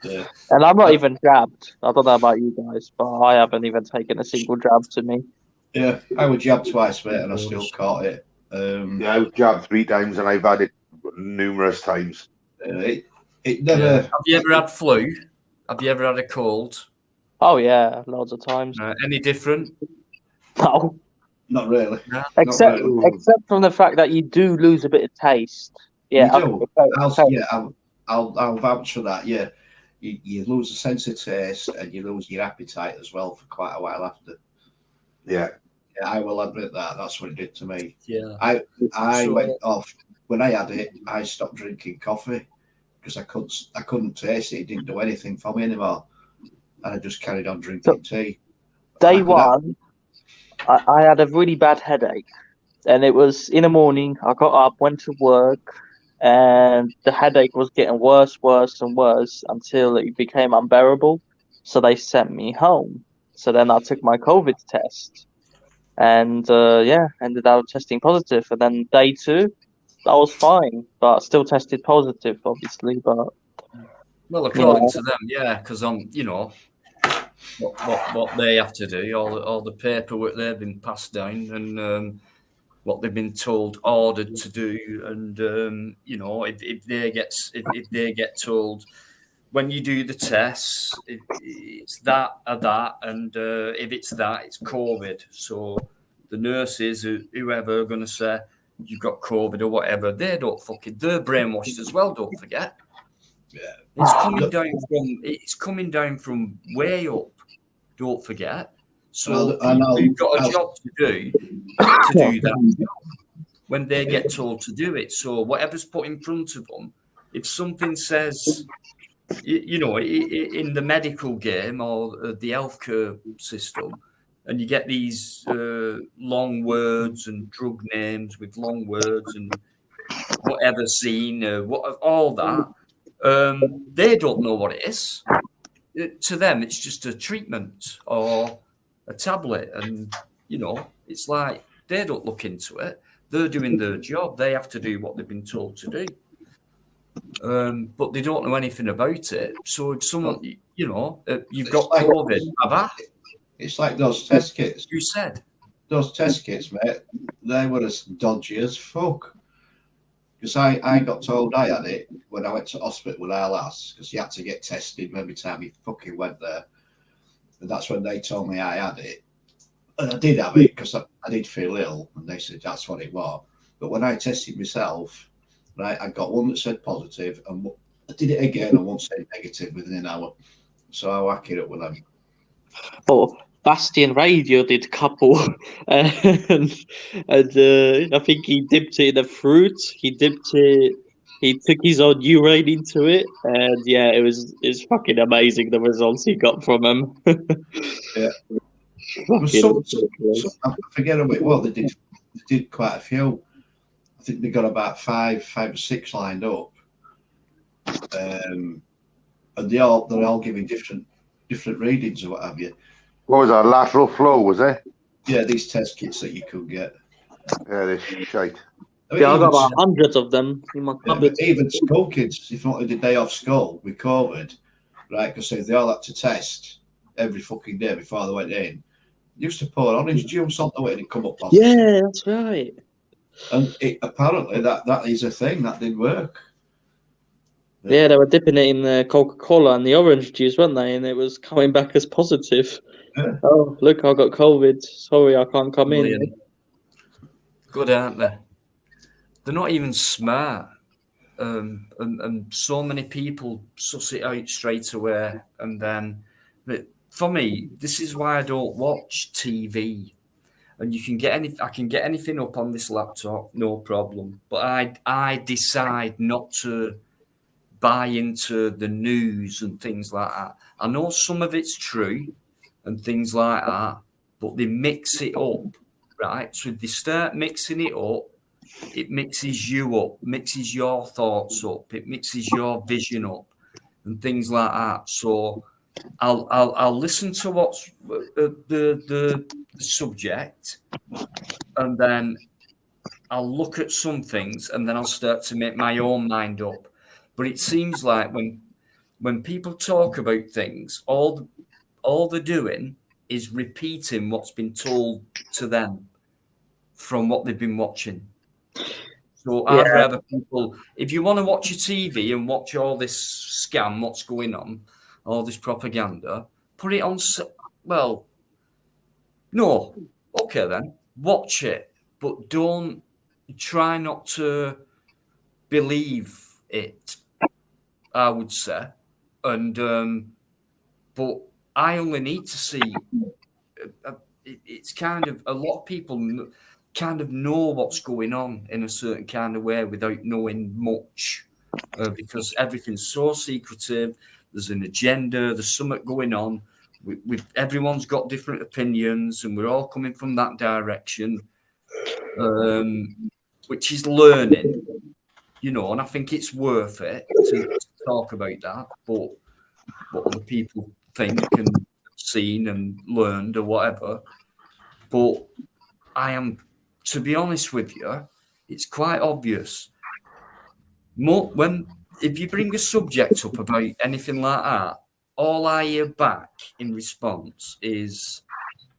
Yeah. And I'm not even jabbed. I don't know about you guys, but I haven't even taken a single jab to me. Yeah, I was jabbed twice, mate, and I still caught it. I was jabbed 3 times, and I've had it numerous times. It never. Have you ever had flu? Have you ever had a cold? Oh yeah, loads of times. Any different? No. Not really. No. Except from the fact that you do lose a bit of taste. Yeah, you do. I'll vouch for that. Yeah, you lose a sense of taste and you lose your appetite as well for quite a while after. Yeah. Yeah, I will admit that. That's what it did to me. Yeah. I So- went off when I had it. I stopped drinking coffee because I couldn't taste it. It didn't do anything for me anymore, and I just carried on drinking tea. Day I could have- one, I had a really bad headache, and it was in the morning. I got up, went to work, and the headache was getting worse, worse, and worse until it became unbearable. So they sent me home. So then I took my COVID test, and ended up testing positive. And then day two, I was fine, but still tested positive, obviously. But Well, according to them, yeah, because you know, what they have to do, all the paperwork they've been passed down, and what they've been told, ordered to do, and you know, if they get told when you do the tests, it's that or that, and if it's that, it's COVID. So the nurses, whoever, are going to say you've got COVID or whatever, they're brainwashed as well. Don't forget. Yeah. It's coming down from way up. Don't forget. So you've got a job to do that when they get told to do it. So whatever's put in front of them, if something says, you know, in the medical game or the healthcare system, and you get these long words and drug names with long words and whatever scene, all that. They don't know what it is. To them, it's just a treatment or a tablet, and you know, it's like they don't look into it. They're doing their job. They have to do what they've been told to do, but they don't know anything about it. So if someone, you know, you've got COVID, it's like those test kits. You said those test kits, mate. They were as dodgy as fuck. Because I got told I had it when I went to hospital with our lass, because you had to get tested every time you fucking went there. And that's when they told me I had it. And I did have it because I did feel ill, and they said that's what it was. But when I tested myself, right, I got one that said positive, and I did it again, and one said negative within an hour. So I whack it up with them. Oh, Bastion Radio did a couple, and I think he dipped it in a fruit. He took his own urine into it, and yeah, it's fucking amazing the results he got from him. Yeah. I forget how it was. They did quite a few. I think they got about five or six lined up, and they're all giving different readings or what have you. What was that? Lateral flow, was it? Yeah, these test kits that you could get. Yeah, this shite. I mean, Yeah, I got about hundreds of them in my cupboard. Even school kids, if you wanted the day off school with COVID, right? Because they all had to test every fucking day before they went in. They used to pour orange juice onto it and it come up positive. Yeah, that's right. And apparently that is a thing that did work. Yeah, they were dipping it in the Coca-Cola and the orange juice, weren't they? And it was coming back as positive. Yeah. Oh, look, I got COVID. Sorry, I can't come in. Good, aren't they? They're not even smart. And so many people suss it out straight away. And then, but for me, this is why I don't watch TV. And I can get anything up on this laptop, no problem. But I decide not to buy into the news and things like that. I know some of it's true and things like that, but they mix it up, right? So if they start mixing it up, it mixes you up, mixes your thoughts up, it mixes your vision up, and things like that. So I'll listen to what's the subject, and then I'll look at some things, and then I'll start to make my own mind up. But it seems like when people talk about things, all they're doing is repeating what's been told to them from what they've been watching. So I'd rather people, if you want to watch your TV and watch all this scam, what's going on, all this propaganda, put it on. Well, no, okay then, watch it, but don't try not to believe it. I would say, and but I only need to see. It's kind of a lot of people kind of know what's going on in a certain kind of way without knowing much, because everything's so secretive. There's an agenda. There's something going on. Everyone's got different opinions, and we're all coming from that direction, which is learning, you know. And I think it's worth it to talk about that. But what other people think and seen and learned or whatever. But I am, to be honest with you, it's quite obvious. If you bring a subject up about anything like that, all I hear back in response is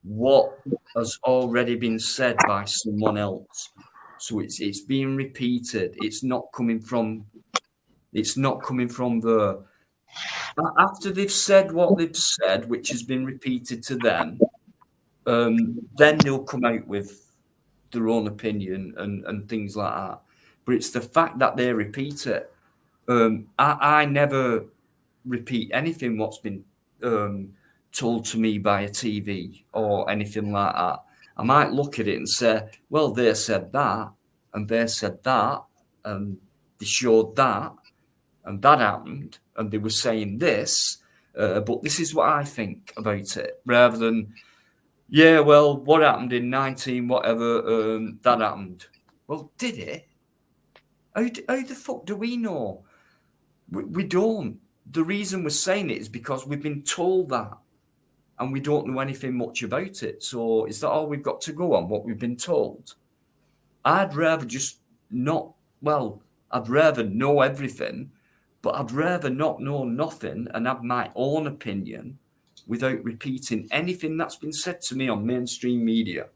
what has already been said by someone else. So it's being repeated. It's not coming from the after they've said what they've said, which has been repeated to them. Then they'll come out with their own opinion and things like that. But it's the fact that they repeat it. I never repeat anything what's been told to me by a TV or anything like that. I might look at it and say, well, they said that, and they said that, and they showed that, and that happened, and they were saying this, but this is what I think about it, rather than, yeah, well, what happened in 19 whatever, that happened. Well, did it? How the fuck do we know? We don't. The reason we're saying it is because we've been told that, and we don't know anything much about it. So is that all we've got to go on, what we've been told? I'd rather just not, well, I'd rather know everything, but I'd rather not know nothing and have my own opinion without repeating anything that's been said to me on mainstream media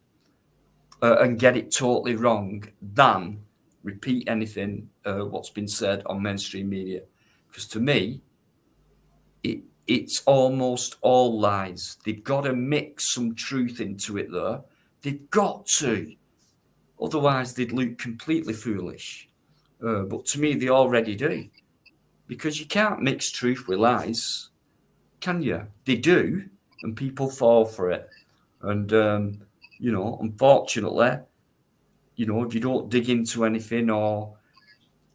and get it totally wrong than repeat anything what's been said on mainstream media. Because to me, it's almost all lies. They've got to mix some truth into it there. They've got to. Otherwise, they'd look completely foolish. But to me, they already do. Because you can't mix truth with lies, can you? They do, and people fall for it. And, you know, unfortunately, you know, if you don't dig into anything, or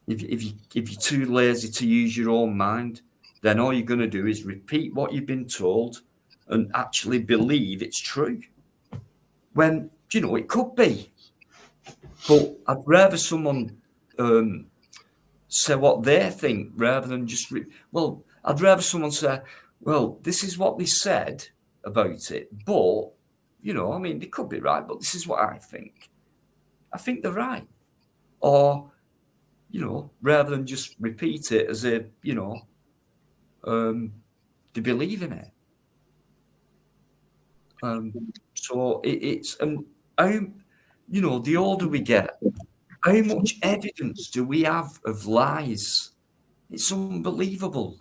if you're too lazy to use your own mind, then all you're going to do is repeat what you've been told and actually believe it's true. When, you know, it could be. But I'd rather someone say what they think rather than just... I'd rather someone say, well, this is what they said about it, but, you know, I mean, they could be right, but this is what I think. I think they're right. Or, you know, rather than just repeat it as if, you know, they believe in it. So it's... how, you know, the older we get, how much evidence do we have of lies? It's unbelievable.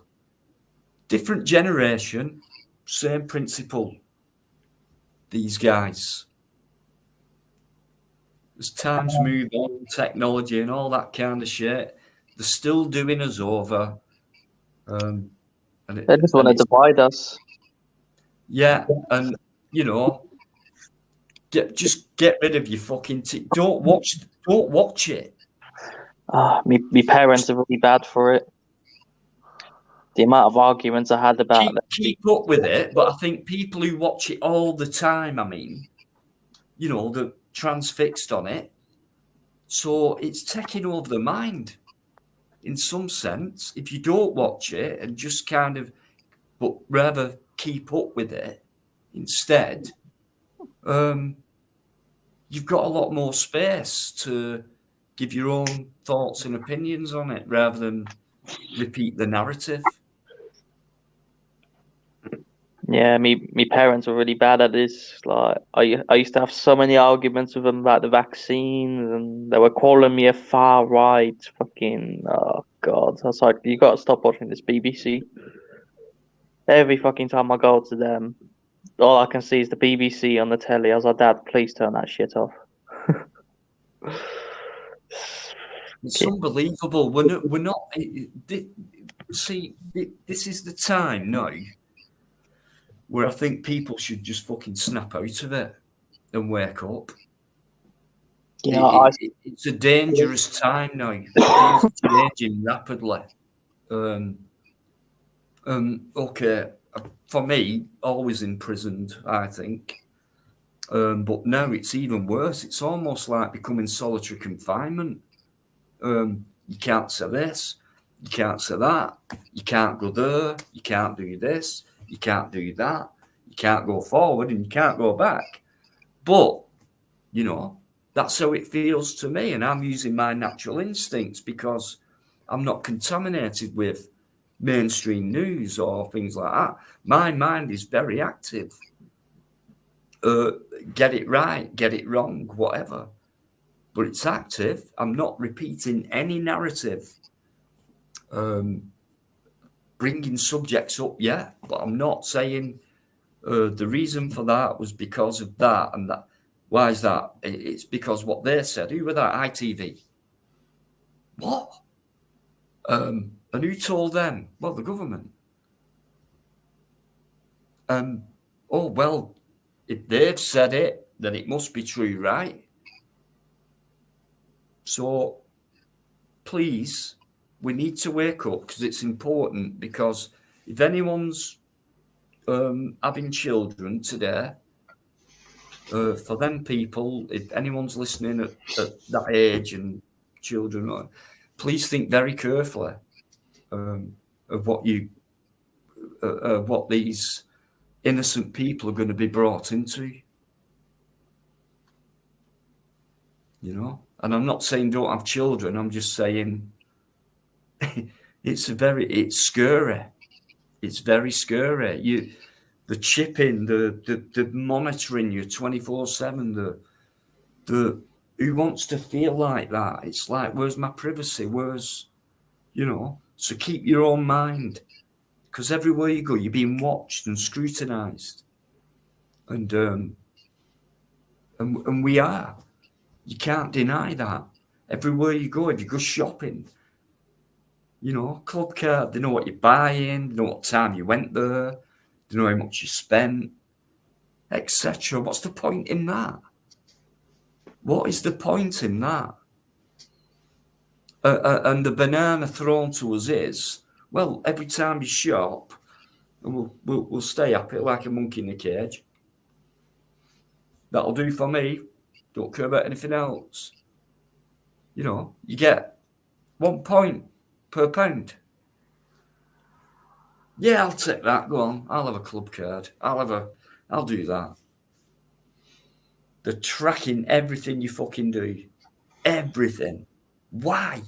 Different generation, same principle. These guys. As times move on, technology and all that kind of shit, they're still doing us over. They just want to divide us. Yeah, and, you know, just get rid of your fucking... Don't watch it. Me parents are really bad for it. The amount of arguments I had about it. Keep up with it, but I think people who watch it all the time, I mean, you know, they're transfixed on it. So it's taking over the mind in some sense. If you don't watch it and just kind of, but rather keep up with it instead, you've got a lot more space to give your own thoughts and opinions on it rather than repeat the narrative. Yeah, me parents were really bad at this. Like, I used to have so many arguments with them about the vaccines, and they were calling me a far right fucking... Oh, God. I was like, you got to stop watching this BBC. Every fucking time I go to them, all I can see is the BBC on the telly. I was like, Dad, please turn that shit off. It's unbelievable. We're not. See, this is the time now where I think people should just fucking snap out of it and wake up. Yeah, It's a dangerous time now. It's changing rapidly. Okay, for me, always imprisoned, I think. But now it's even worse. It's almost like becoming solitary confinement. You can't say this, you can't say that, you can't go there, you can't do this, you can't do that, you can't go forward and you can't go back. But, you know, that's how it feels to me. And I'm using my natural instincts because I'm not contaminated with mainstream news or things like that. My mind is very active. Get it right, get it wrong, whatever. But it's active. I'm not repeating any narrative, bringing subjects up yet, but I'm not saying the reason for that was because of that and that. Why is that? It's because what they said. Who were that? ITV. What? And who told them? Well, the government. Oh, well, if they've said it, then it must be true, right? So, please, we need to wake up because it's important. Because if anyone's having children today, for them people, if anyone's listening at that age and children, please think very carefully of what these innocent people are going to be brought into. You know, and I'm not saying don't have children. I'm just saying it's scary. It's very scary. The chipping, the monitoring you 24/7. The who wants to feel like that? It's like, where's my privacy? Where's, you know? So keep your own mind, because everywhere you go, you're being watched and scrutinized, and we are. You can't deny that. Everywhere you go, if you go shopping, you know, club card, they know what you're buying, they know what time you went there, they know how much you spent, etc. What's the point in that? What is the point in that? And the banana thrown to us is, well, every time you shop, we'll stay happy like a monkey in a cage. That'll do for me. Don't care about anything else. You know, you get 1 point per pound. Yeah, I'll take that. Go on. I'll have a club card. I'll do that. They're tracking everything you fucking do. Everything. Why?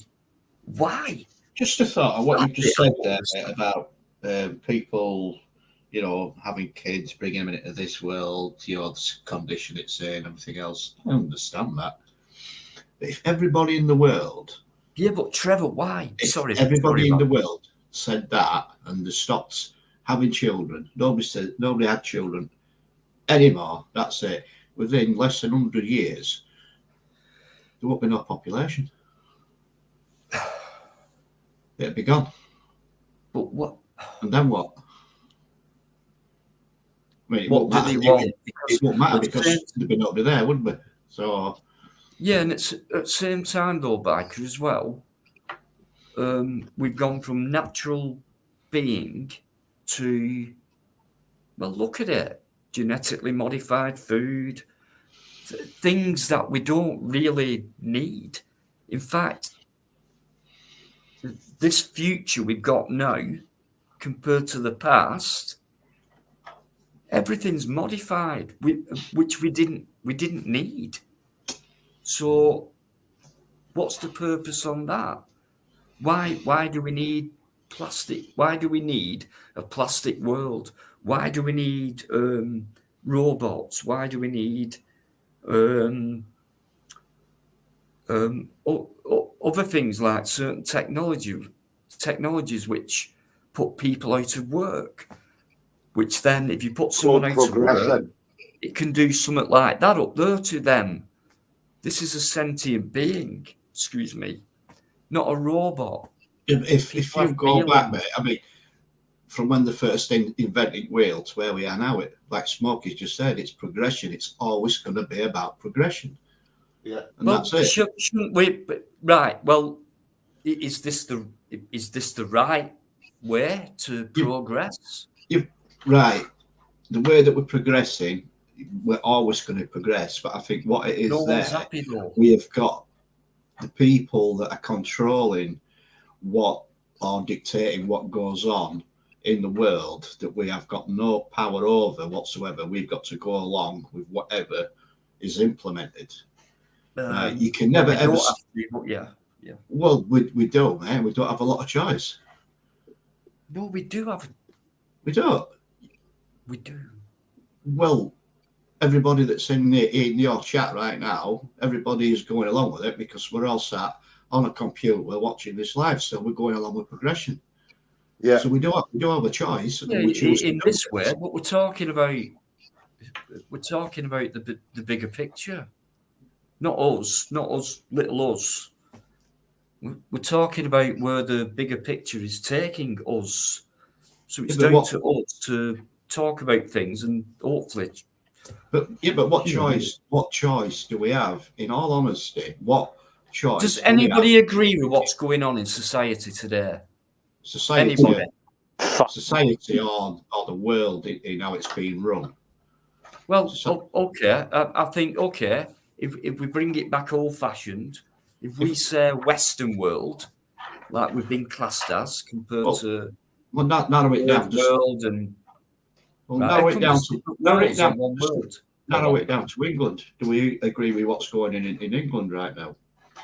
Just a thought of what you just said there, mate, about people, you know, having kids, bringing them into this world, you know, this condition it's in, and everything else. I understand that. But if everybody in the world... Yeah, but Trevor, why? Sorry. Everybody in the world said that and they stopped having children. Nobody had children anymore. That's it. Within less than 100 years, there won't be no population. It'd be gone. But what? And then what? I mean, what do they want? It won't matter because there'd be nobody there, wouldn't there? So. Yeah, and it's at the same time though, Biker, as well. We've gone from natural being to, well, look at it, genetically modified food, things that we don't really need. In fact, this future we've got now compared to the past, everything's modified, which we didn't need. So what's the purpose on that? Why do we need plastic? Why do we need a plastic world? Why do we need robots? Why do we need other things like certain technologies which put people out of work? Which then, if you put someone out of work, it can do something like that up there to them. This is a sentient being. Excuse me. not a robot. If People you have go back, feelings. mate, I mean, from when they first invented wheel to where we are now, like Smokey just said, it's progression. It's always going to be about progression. Yeah. And that's it. Shouldn't we? Right. Well, is this the right way to progress? Right. The way that we're progressing, we're always going to progress. But I think what it is No there, one's happy though. we have got the people that are controlling what or dictating what goes on in the world that we have got no power over whatsoever. We've got to go along with whatever is implemented. Right? You can never ever. Yeah. Well, we don't, man. We don't have a lot of choice. No, we do have. We don't. We do. Well, everybody that's in your chat right now, everybody is going along with it because we're all sat on a computer watching this live, so we're going along with progression. Yeah. So we do have a choice. Yeah, we choose in this way, what we're talking about the bigger picture. Not us, little us. We're talking about where the bigger picture is taking us. So it's down to us to talk about things and hopefully. But what choice? What choice do we have? In all honesty, what choice? Does anybody agree with what's going on in society today? Society or the world in how it's being run. Well, okay. I think if we bring it back old-fashioned, if we say Western world, like we've been classed as compared to narrow it down. World and narrow it down to England. Do we agree with what's going on in England right now?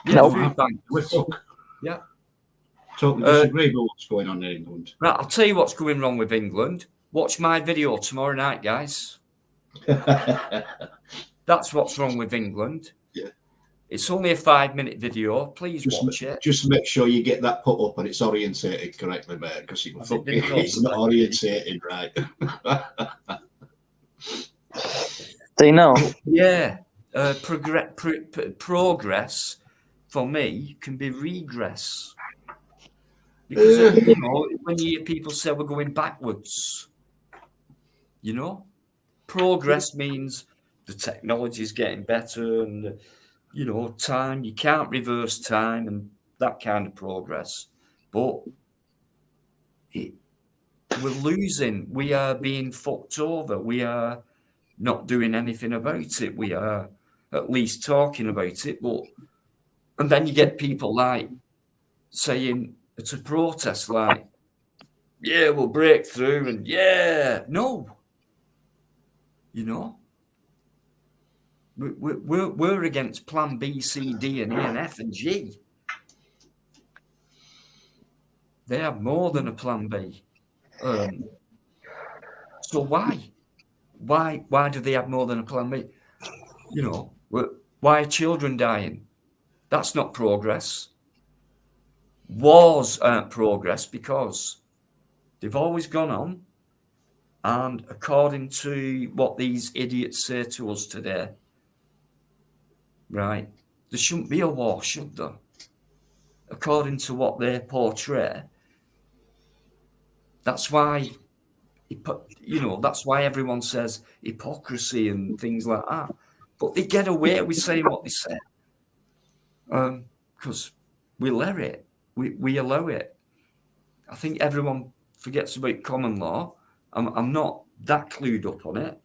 Yeah, yeah. Totally disagree with what's going on in England. Right, I'll tell you what's going wrong with England. Watch my video tomorrow night, guys. That's what's wrong with England. Yeah. It's only a 5-minute video. Please watch it. Just make sure you get that put up and it's orientated correctly, mate, because it's not orientated right. Do you know? Yeah. Progress for me can be regress. Because when you hear people say we're going backwards, progress means the technology is getting better and, time, you can't reverse time and that kind of progress. But we're losing. We are being fucked over. We are not doing anything about it. We are at least talking about it. And then you get people like saying it's a protest, like, yeah, we'll break through and no. We're against plan B, C, D, and E, and F, and G. They have more than a plan B. So why? Why do they have more than a plan B? Why are children dying? That's not progress. Wars aren't progress because they've always gone on. And according to what these idiots say to us today, right, there shouldn't be a war, should there? According to what they portray. That's why, that's why everyone says hypocrisy and things like that. But they get away with saying what they say. Because we let it. We allow it. I think everyone forgets about common law. I'm not that clued up on it,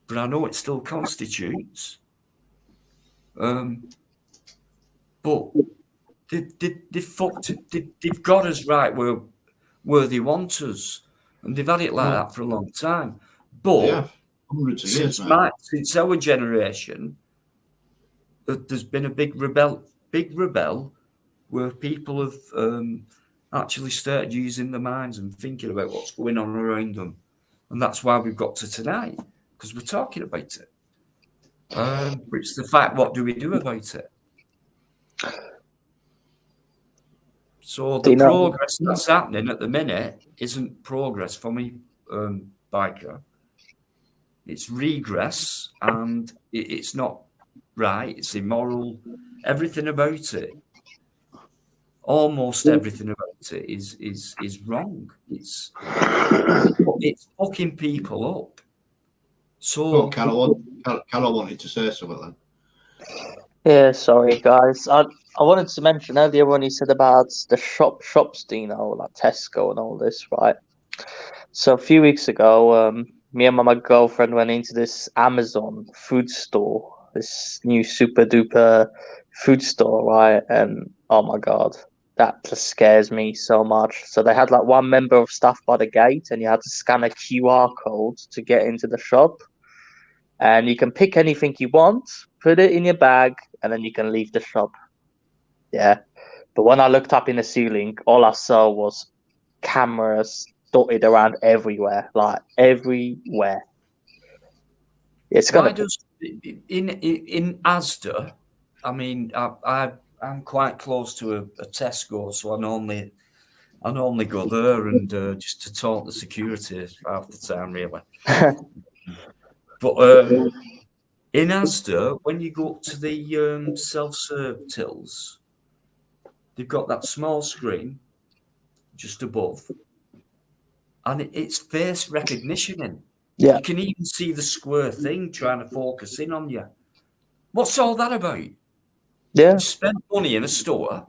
but I know it still constitutes. But they've got us right where they want us, and they've had it like that for a long time. But since our generation, there's been a big rebel where people have actually started using their minds and thinking about what's going on around them. And that's why we've got to tonight, because we're talking about it. But it's the fact, what do we do about it? So the progress that's happening at the minute isn't progress for me, biker. It's regress, and it's not right. It's immoral. Everything about it. almost everything about it is wrong. It's fucking people up. So Carol wanted to say something then. Yeah, sorry guys. I wanted to mention earlier when you said about the shops, Dino, like Tesco and all this, right? So a few weeks ago, me and my girlfriend went into this Amazon food store, this new super duper food store, right? And oh my god, that just scares me so much. So they had like one member of staff by the gate, and you had to scan a QR code to get into the shop. And you can pick anything you want, put it in your bag, and then you can leave the shop. Yeah. But when I looked up in the ceiling, all I saw was cameras dotted around everywhere, like everywhere. It's why gonna. does in Asda? I mean, I'm quite close to a Tesco, so I normally go there and just to talk to security half the time, really. But in Asda, when you go up to the self-serve tills, they've got that small screen just above, and it's face recognition in. Yeah. You can even see the square thing trying to focus in on you. What's all that about? Yeah. You spend money in a store,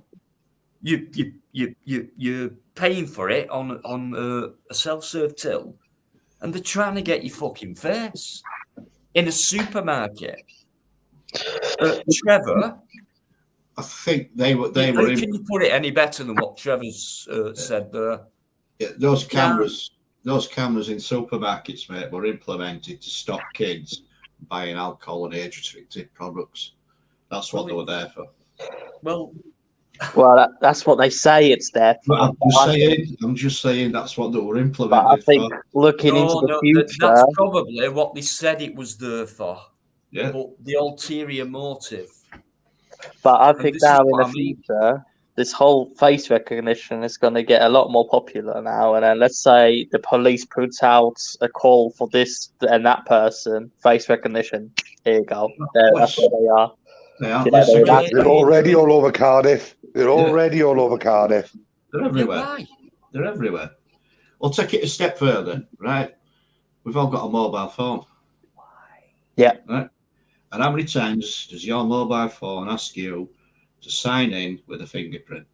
you're paying for it on a self-serve till, and they're trying to get your fucking face in a supermarket. Trevor, I think they were. how can you put it any better than what Trevor's said there? Yeah, those cameras in supermarkets, mate, were implemented to stop kids buying alcohol and age-restricted products. That's what they were there for. Well, that's what they say it's there for. I'm just saying that's what they were But implemented I think for. looking into the future, that's probably what they said it was there for. Yeah. But the ulterior motive. but I think this is now in what the I mean. future, this whole face recognition is going to get a lot more popular now. And then let's say the police puts out a call for this and that person, face recognition. Here you go. That's what they are. They're already all over Cardiff. They're already all over Cardiff. They're everywhere. Yeah, why? They're everywhere. We'll take it a step further, right? We've all got a mobile phone. Yeah. Right? And how many times does your mobile phone ask you to sign in with a fingerprint?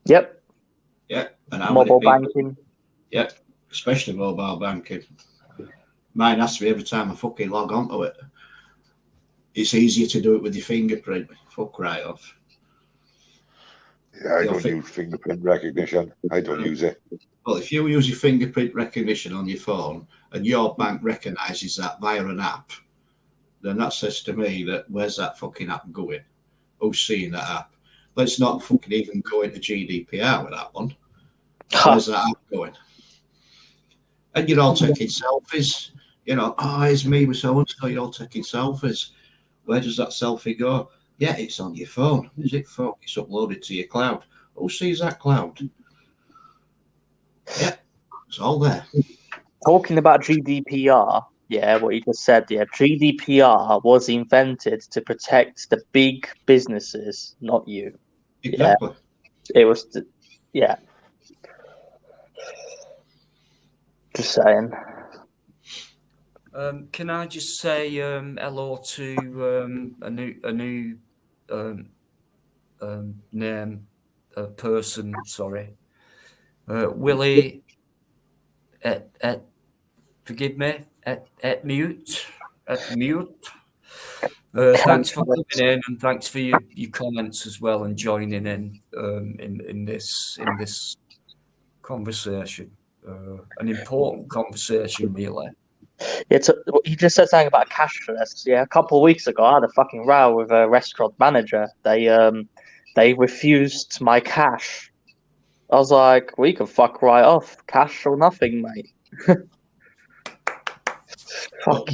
Yep. Yeah. And how Mobile many people, banking. yeah, especially mobile banking. Mine asks me every time I fucking log onto it. It's easier to do it with your fingerprint. Fuck right off. Yeah, I don't use fingerprint recognition. I don't use it. Well, if you use your fingerprint recognition on your phone and your bank recognises that via an app, then that says to me that where's that fucking app going? Who's seeing that app? Let's not fucking even go into GDPR with that one. Where's that app going? And you're all taking selfies. You know, it's me with so-and-so, you're all taking selfies. Where does that selfie go? Yeah, it's on your phone. Is it? Fuck, it's uploaded to your cloud. Who sees that cloud? Yeah, it's all there. Talking about GDPR, yeah, what you just said, yeah, GDPR was invented to protect the big businesses, not you. Exactly. Yeah, it was, yeah. Just saying. Can I just say hello to a new name, person? Sorry, Willie. Forgive me. At mute. Thanks for coming in, and thanks for your comments as well, and joining in this conversation. An important conversation, really. Yeah, he just said something about cashless. Yeah, a couple of weeks ago, I had a fucking row with a restaurant manager. They refused my cash. I was like, we can fuck right off, cash or nothing, mate. Fuck.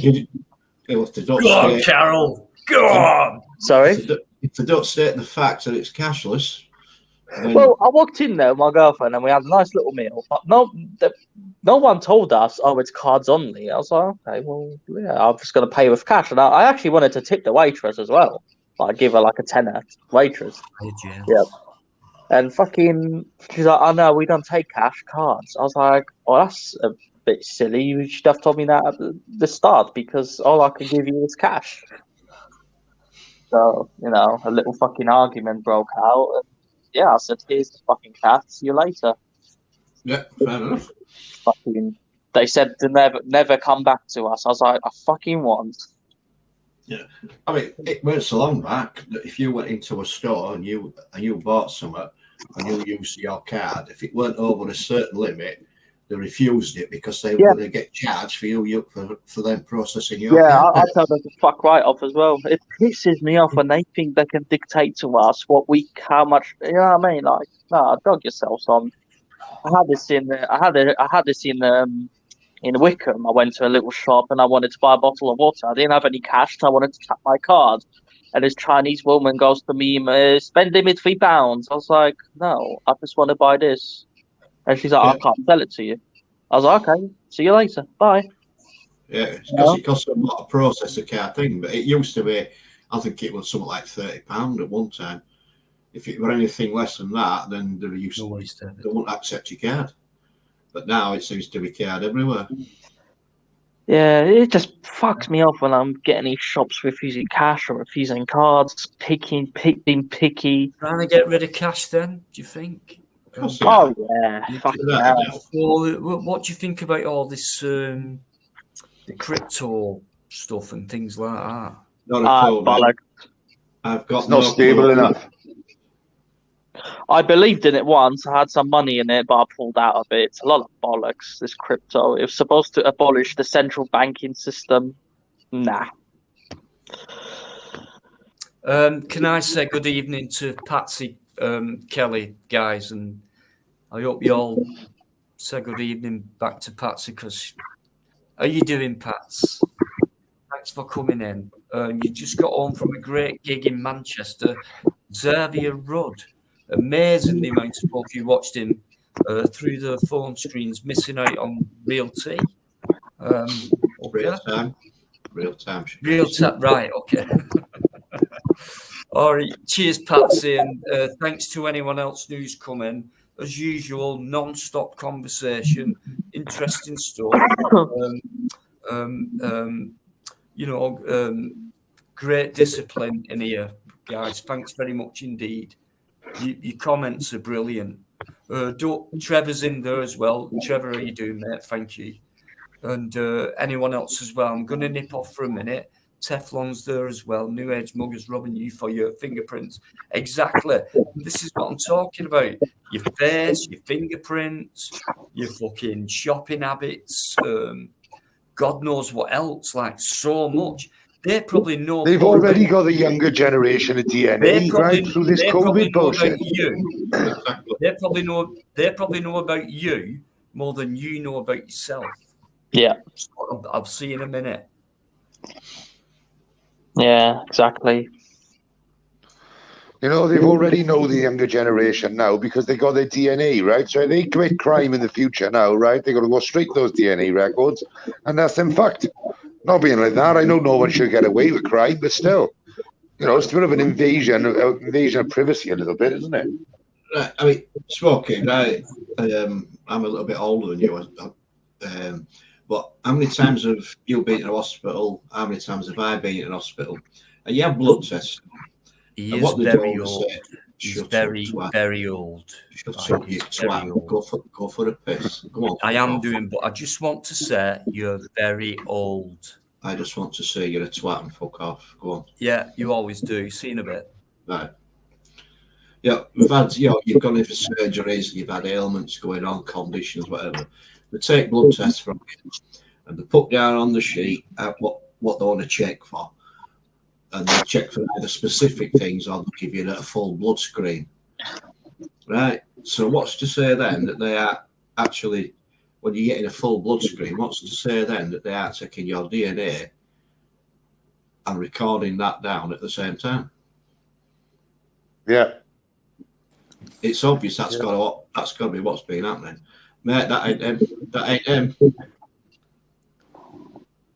Go on, Carol. Go on. Sorry. If they don't state the fact that it's cashless. Well, I walked in there with my girlfriend and we had a nice little meal. But no one told us, it's cards only. I was like, okay, well, yeah, I'm just going to pay with cash. And I actually wanted to tip the waitress as well. Like, give her like a tenner, waitress. Hey, James. Yep. And fucking, she's like, "Oh no, we don't take cash, cards." I was like, "Oh, that's a bit silly. You should have told me that at the start because all I can give you is cash." So, a little fucking argument broke out. And yeah, I said, "Here's the fucking cash. See you later." Yeah, fair enough. Fucking, they said to never come back to us. I was like, "I fucking want." Yeah, I mean, it weren't so long back that if you went into a store and you bought something and you used your card, if it weren't over a certain limit, they refused it because they were going to get charged for them processing your card. I tell them to fuck right off as well. It pisses me off when they think they can dictate to us how much. You know what I mean? Like, nah, dog yourselves on. I had this in Wickham. I went to a little shop and I wanted to buy a bottle of water. I didn't have any cash, so I wanted to tap my card. And this Chinese woman goes to me, "Spend limit £3." I was like, "No, I just want to buy this." And she's like, "I can't sell it to you." I was like, "Okay, see you later, bye." Yeah, it's because it costs a lot to process a card thing, but it used to be, I think it was something like £30 at one time. If it were anything less than that, then they wouldn't accept your card. But now it seems to be card everywhere. Yeah, it just fucks me off when I'm getting these shops refusing cash or refusing cards, being picky. Trying to get rid of cash then, do you think? Oh, yeah. Fucking hell. So, what do you think about all this, the crypto stuff and things like that? Not at all, bollocks. I've got It's not stable enough. I believed in it once. I had some money in it, but I pulled out of it. It's a lot of bollocks, this crypto. It was supposed to abolish the central banking system. Nah. Can I say good evening to Patsy Kelly, guys? And I hope you all say good evening back to Patsy, because how you doing, Pats? Thanks for coming in. You just got home from a great gig in Manchester. Xavier Rudd. Amazing the amount of folk you watched him through the phone screens, missing out on real tea. Real time. Real time. Right, okay. All right. Cheers, Patsy, and thanks to anyone else who's come in. As usual, non-stop conversation, interesting stuff. Great discipline in here, guys. Thanks very much indeed. Your comments are brilliant. Trevor's in there as well. Trevor, how you doing, mate? Thank you. And anyone else as well. I'm going to nip off for a minute. Teflon's there as well. New Age Muggers robbing you for your fingerprints. Exactly. This is what I'm talking about. Your face, your fingerprints, your fucking shopping habits. God knows what else. Like, so much. They probably know. They've already got the younger generation of DNA right through this COVID bullshit. They probably know about you more than you know about yourself. Yeah. I'll see you in a minute. Yeah, exactly. They already know the younger generation now because they got their DNA, right? So they commit crime in the future now, right? They got to go straight to those DNA records, and that's them fucked. Not being like that, I know no one should get away with crime, but still, it's a bit of an invasion of privacy a little bit, isn't it? Right. I mean, smoking, right? I'm a little bit older than you, but how many times have you been in a hospital? How many times have I been in an hospital? And you have blood tests. He is very old. He's very old. Shut up, you twat. Go for a piss. Go on. I am doing, but I just want to say you're very old. I just want to say you're a twat and fuck off. Go on. Yeah, you always do. See you in a bit. Right. Yeah, we've had, you've gone in for surgeries, you've had ailments going on, conditions, whatever. They take blood tests from you and they put down on the sheet what they want to check for. And they check for either specific things or they'll give you a full blood screen. Right? So what's to say then that they are actually, when you're getting a full blood screen, what's to say then that they are taking your DNA and recording that down at the same time? Yeah. It's obvious that's got to be what's been happening. Mate, that ain't him.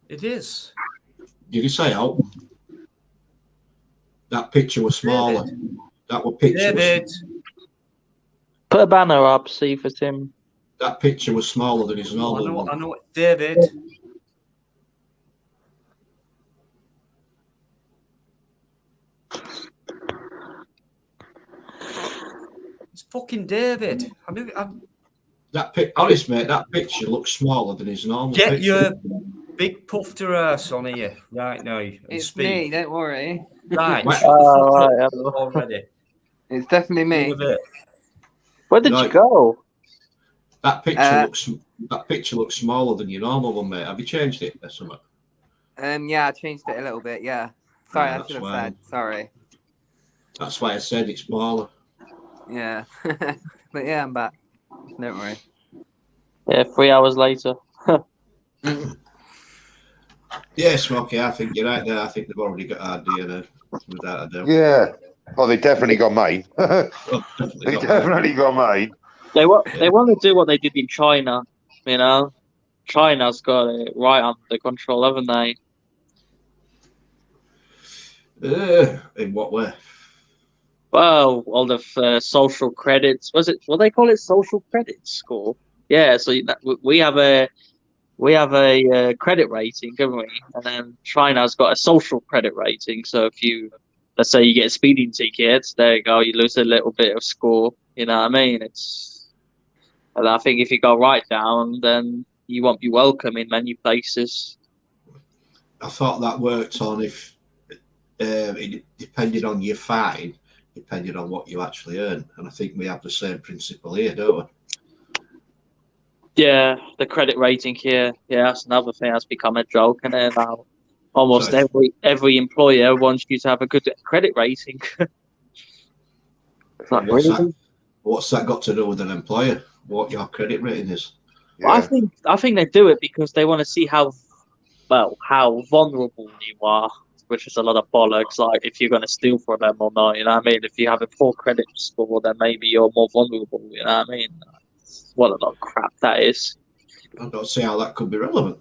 It is. Did you say that picture was smaller? David. That was picture. David. Put a banner up, see if it's him. That picture was smaller than his I normal know, one. I know, David. It's fucking David. Honest, mate, that picture looks smaller than his normal Get picture. your big puffed ass on here right now and It's speak. me, don't worry. Right, Right. shut the fuck Right, up yeah. already. It's definitely me. Deal with it. Where did you Right. go? That picture looks smaller than your normal one, mate. Have you changed it or something? Yeah, I changed it a little bit. Yeah. Sorry, Yeah, I that's should have why. said. Sorry. That's why I said it's smaller. Yeah. But yeah, I'm back. Don't worry. Yeah, 3 hours later. Yeah, Smokey, I think you're right there. I think they've already got our DNA, without a doubt. Yeah. Oh, they definitely got mine. Well, They got definitely got mine. They want to do what they did in China, you know. China's got it right under control, haven't they? in what way? Well, all the social credits. What they call it? Social credit score. Yeah. So we have a credit rating, haven't we? And then China's got a social credit rating. So if let's say you get a speeding ticket, there you go. You lose a little bit of score. You know what I mean? And I think if you go right down, then you won't be welcome in many places. I thought that worked on if it depended on your fine, depending on what you actually earn. And I think we have the same principle here, don't we? Yeah, the credit rating here. Yeah, that's another thing that's become a joke. And then now almost Sorry. every employer wants you to have a good credit rating. It's like, really? What's that got to do with an employer? What your credit rating is? Well, Yeah. I think they do it because they want to see how vulnerable you are, which is a lot of bollocks. Like if you're going to steal from them or not, you know what I mean? If you have a poor credit score, then maybe you're more vulnerable. You know what I mean? What a lot of crap that is. I don't see how that could be relevant.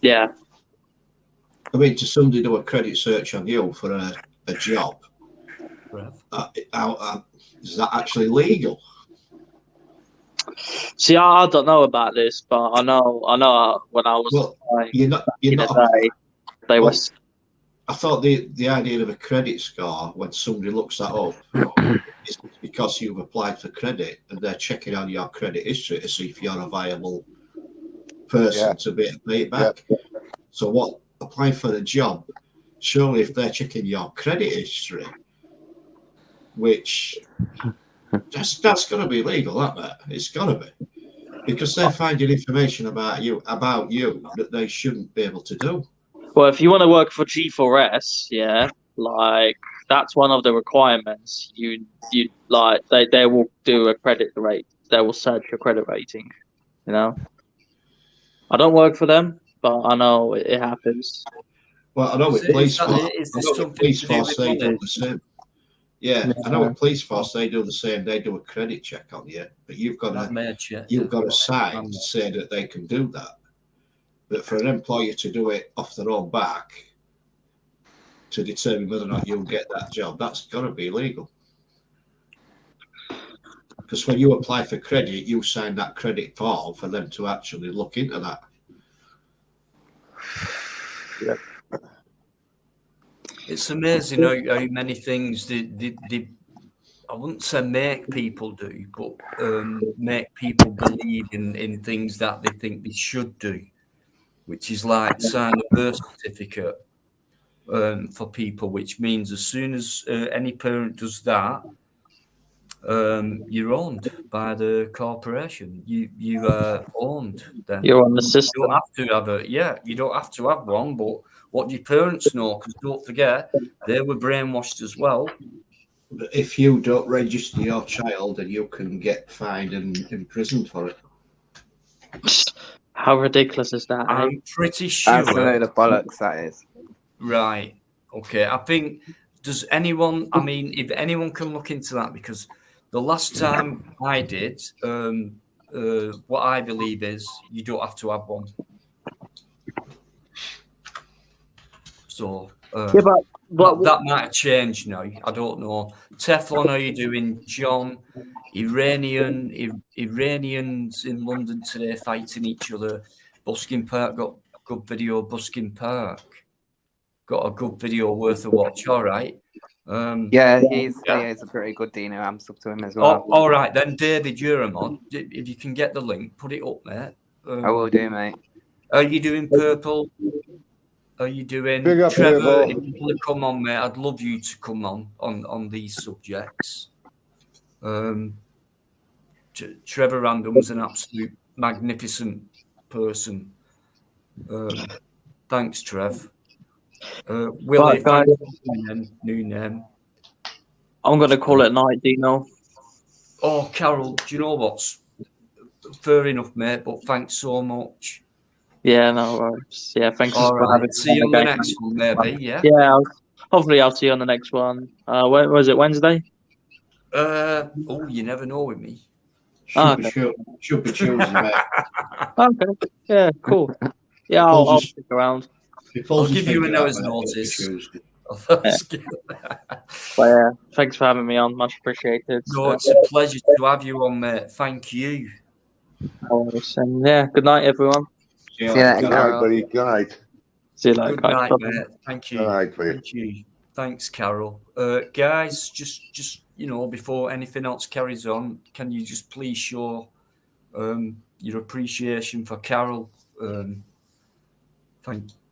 Yeah. I mean, to somebody do a credit search on you for a job, is that actually legal? See, I don't know about this, but I know when I was applying, you're not they were. I thought the idea of a credit score, when somebody looks that up, is because you've applied for credit and they're checking on your credit history to see if you're a viable person to be able to pay it back. So what, applying for a job, surely if they're checking your credit history, which that's got to be legal, isn't it? It's got to be. Because they're finding information about you that they shouldn't be able to do. Well, if you want to work for G4S, yeah, like that's one of the requirements. You like they will do a credit rate. They will search your credit rating. You know, I don't work for them, but I know it happens. Well, I know with police force, they money? do the same. Yeah, I know with police force they do the same. They do a credit check on you, but you've got a sign to say that they can do that. But for an employer to do it off their own back to determine whether or not you'll get that job, that's got to be illegal. Because when you apply for credit, you sign that credit form for them to actually look into that. Yeah. It's amazing how many things they I wouldn't say make people do, but make people believe in things that they think they should do, which is like sign a birth certificate for people, which means as soon as any parent does that, you're owned by the corporation. You are owned. Then You're on the system. You don't have to have you don't have to have one, but what do your parents know? Because don't forget, they were brainwashed as well. But if you don't register your child, then you can get fined and imprisoned for it. How ridiculous is that? I'm pretty sure. That's a load of bollocks, that is. Right. Okay. I think, does anyone, I mean, if anyone can look into that, because the last time I did, what I believe is you don't have to have one. So Yeah, but that might have changed now. I don't know. Teflon, how you doing, John? Iranians in London today fighting each other. Buskin Park got good video. Buskin Park got a good video worth a watch. All right. Yeah, he's a pretty good Dino. I'm sub to him as well. All right then, David, you're a mod. If you can get the link, put it up there. I will do, mate. Are you doing purple? Are you doing Big up, Trevor? Purple. If you want to come on, mate, I'd love you to come on these subjects. Trevor Random's an absolute magnificent person. Thanks, Trev. Willie, guys, new name. I'm gonna call it night, Dino. Oh, Carol, do you know what's fair enough, mate? But thanks so much. Yeah, no worries. Yeah, thanks for having me. See you on the next one, maybe. Yeah. Yeah, hopefully I'll see you on the next one. When was it? Wednesday? You never know with me. Should be choosing, mate. Okay. Yeah, cool. Yeah, I'll stick around. I'll give you an hour's notice. But yeah, thanks for having me on. Much appreciated. No, it's a pleasure to have you on, mate. Thank you. And yeah, good night, everyone. See you later, Good night, Carol. buddy. Good night. See you later, Good guys. night, Bye-bye. mate. Thank you. Good night, buddy. Thank you. Thanks, Carol. Guys, just before anything else carries on, can you just please show your appreciation for Carol?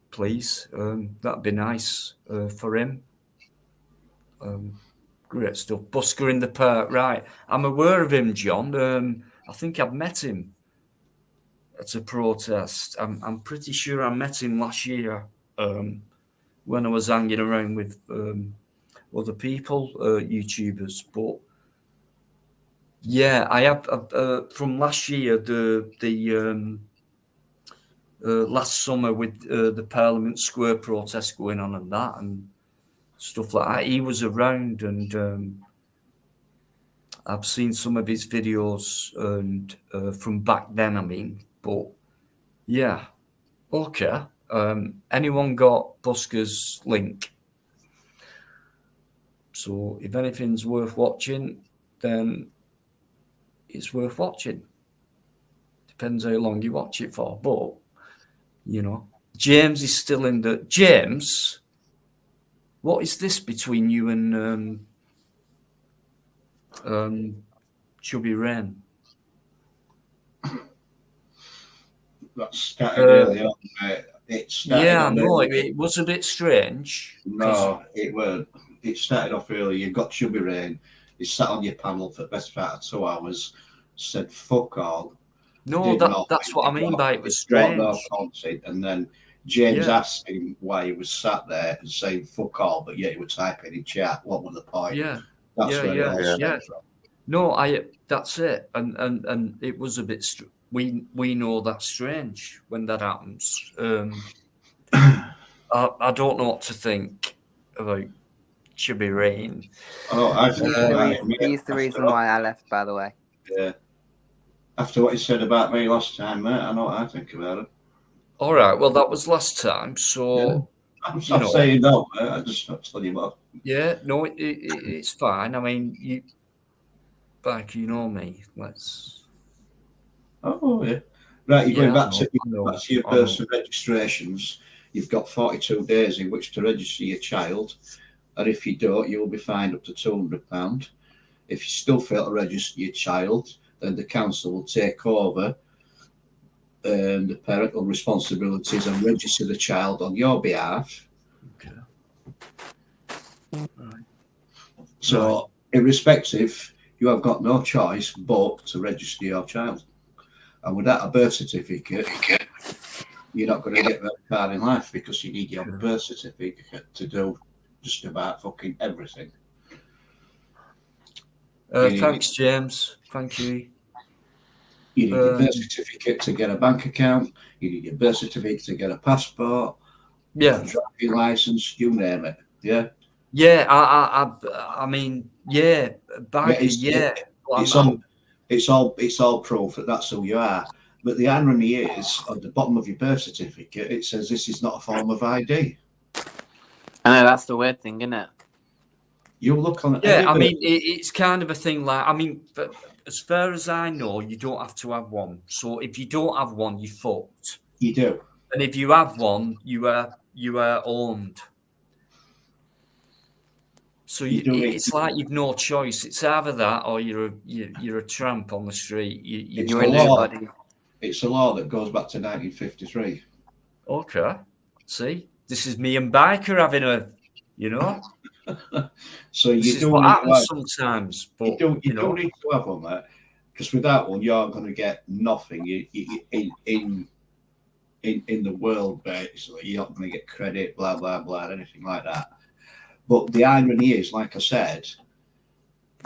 Please. That'd be nice for him. Great stuff. Busker in the Park, right? I'm aware of him, John. I think I've met him at a protest. I'm pretty sure I met him last year when I was hanging around with other people, YouTubers. But yeah, I have from last year, the last summer with the Parliament Square protest going on and that and stuff like that. He was around, and I've seen some of his videos and from back then. I mean, but yeah, okay. Anyone got Busker's link? So if anything's worth watching, then it's worth watching. Depends how long you watch it for, but James is still in the James. What is this between you and Chubby Wren? That started early on, mate. It started I know. It was a bit strange. No, it weren't. It started off early. You got Chubby Rain. He sat on your panel for the best part of 2 hours, said fuck all. No, that's what I mean by it was strange. No content, and then James asked him why he was sat there and saying fuck all, but yet he was typing in chat. What was the point? Yeah. That's where it all stemmed from. No, that's it. And it was a bit. We know that's strange when that happens. I don't know what to think about Chubby Rain. Oh, I think He's the reason why I left, by the way. Yeah. After what he said about me last time, mate, I know what I think about it. All right. Well, that was last time. So I'm not saying no, mate. I'm just not telling you what. Yeah. No, it's fine. I mean, you know me. Let's. Oh yeah. Right, you're going back to your personal registrations. You've got 42 days in which to register your child, and if you don't, you will be fined up to £200. If you still fail to register your child, then the council will take over the parental responsibilities and register the child on your behalf. Okay. Right. So, irrespective, you have got no choice but to register your child. And without a birth certificate, you're not going to get very far in life because you need your birth certificate to do just about fucking everything. Thanks, James. Thank you. You need your birth certificate to get a bank account. You need your birth certificate to get a passport. Yeah. A driving license, you name it. Yeah. Yeah. I mean, yeah. It's all proof that that's who you are. But the irony is, at the bottom of your birth certificate, it says this is not a form of ID. I know that's the weird thing, isn't it? You look on. Yeah, I mean, it's kind of a thing like, I mean, but as far as I know, you don't have to have one. So if you don't have one, you're fucked. You do. And if you have one, you are owned. So it's like you've no choice. It's either that or you're a tramp on the street. You're a nobody. It's a law that goes back to 1953. Okay. See, this is me and Biker having a, you know. So you this is what happens sometimes. But you don't need to have one there, because with that one you're going to get nothing in the world. Basically, you're not going to get credit, blah blah blah, anything like that. But the irony is, like I said,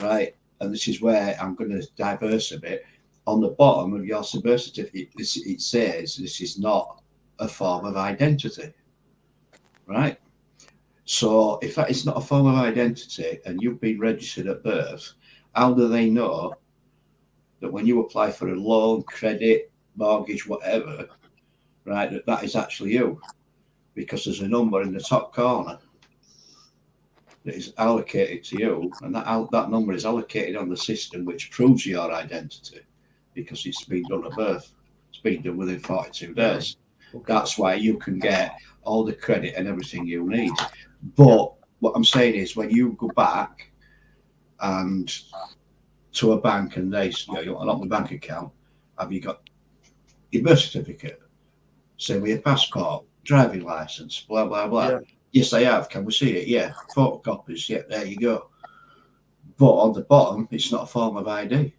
right, and this is where I'm going to diverse a bit. On the bottom of your birth certificate, it says this is not a form of identity, right? So if that is not a form of identity and you've been registered at birth, how do they know that when you apply for a loan, credit, mortgage, whatever, right, that is actually you? Because there's a number in the top corner that is allocated to you, and that number is allocated on the system, which proves your identity because it's been done at birth. It's been done within 42 days. Okay. That's why you can get all the credit and everything you need. But what I'm saying is, when you go back and to a bank and they, you want an bank account, have you got your birth certificate? Same with your passport, driving license, blah blah blah. Yeah. Yes, I have. Can we see it? Yeah. Photocopies. Yeah, there you go. But on the bottom, it's not a form of ID.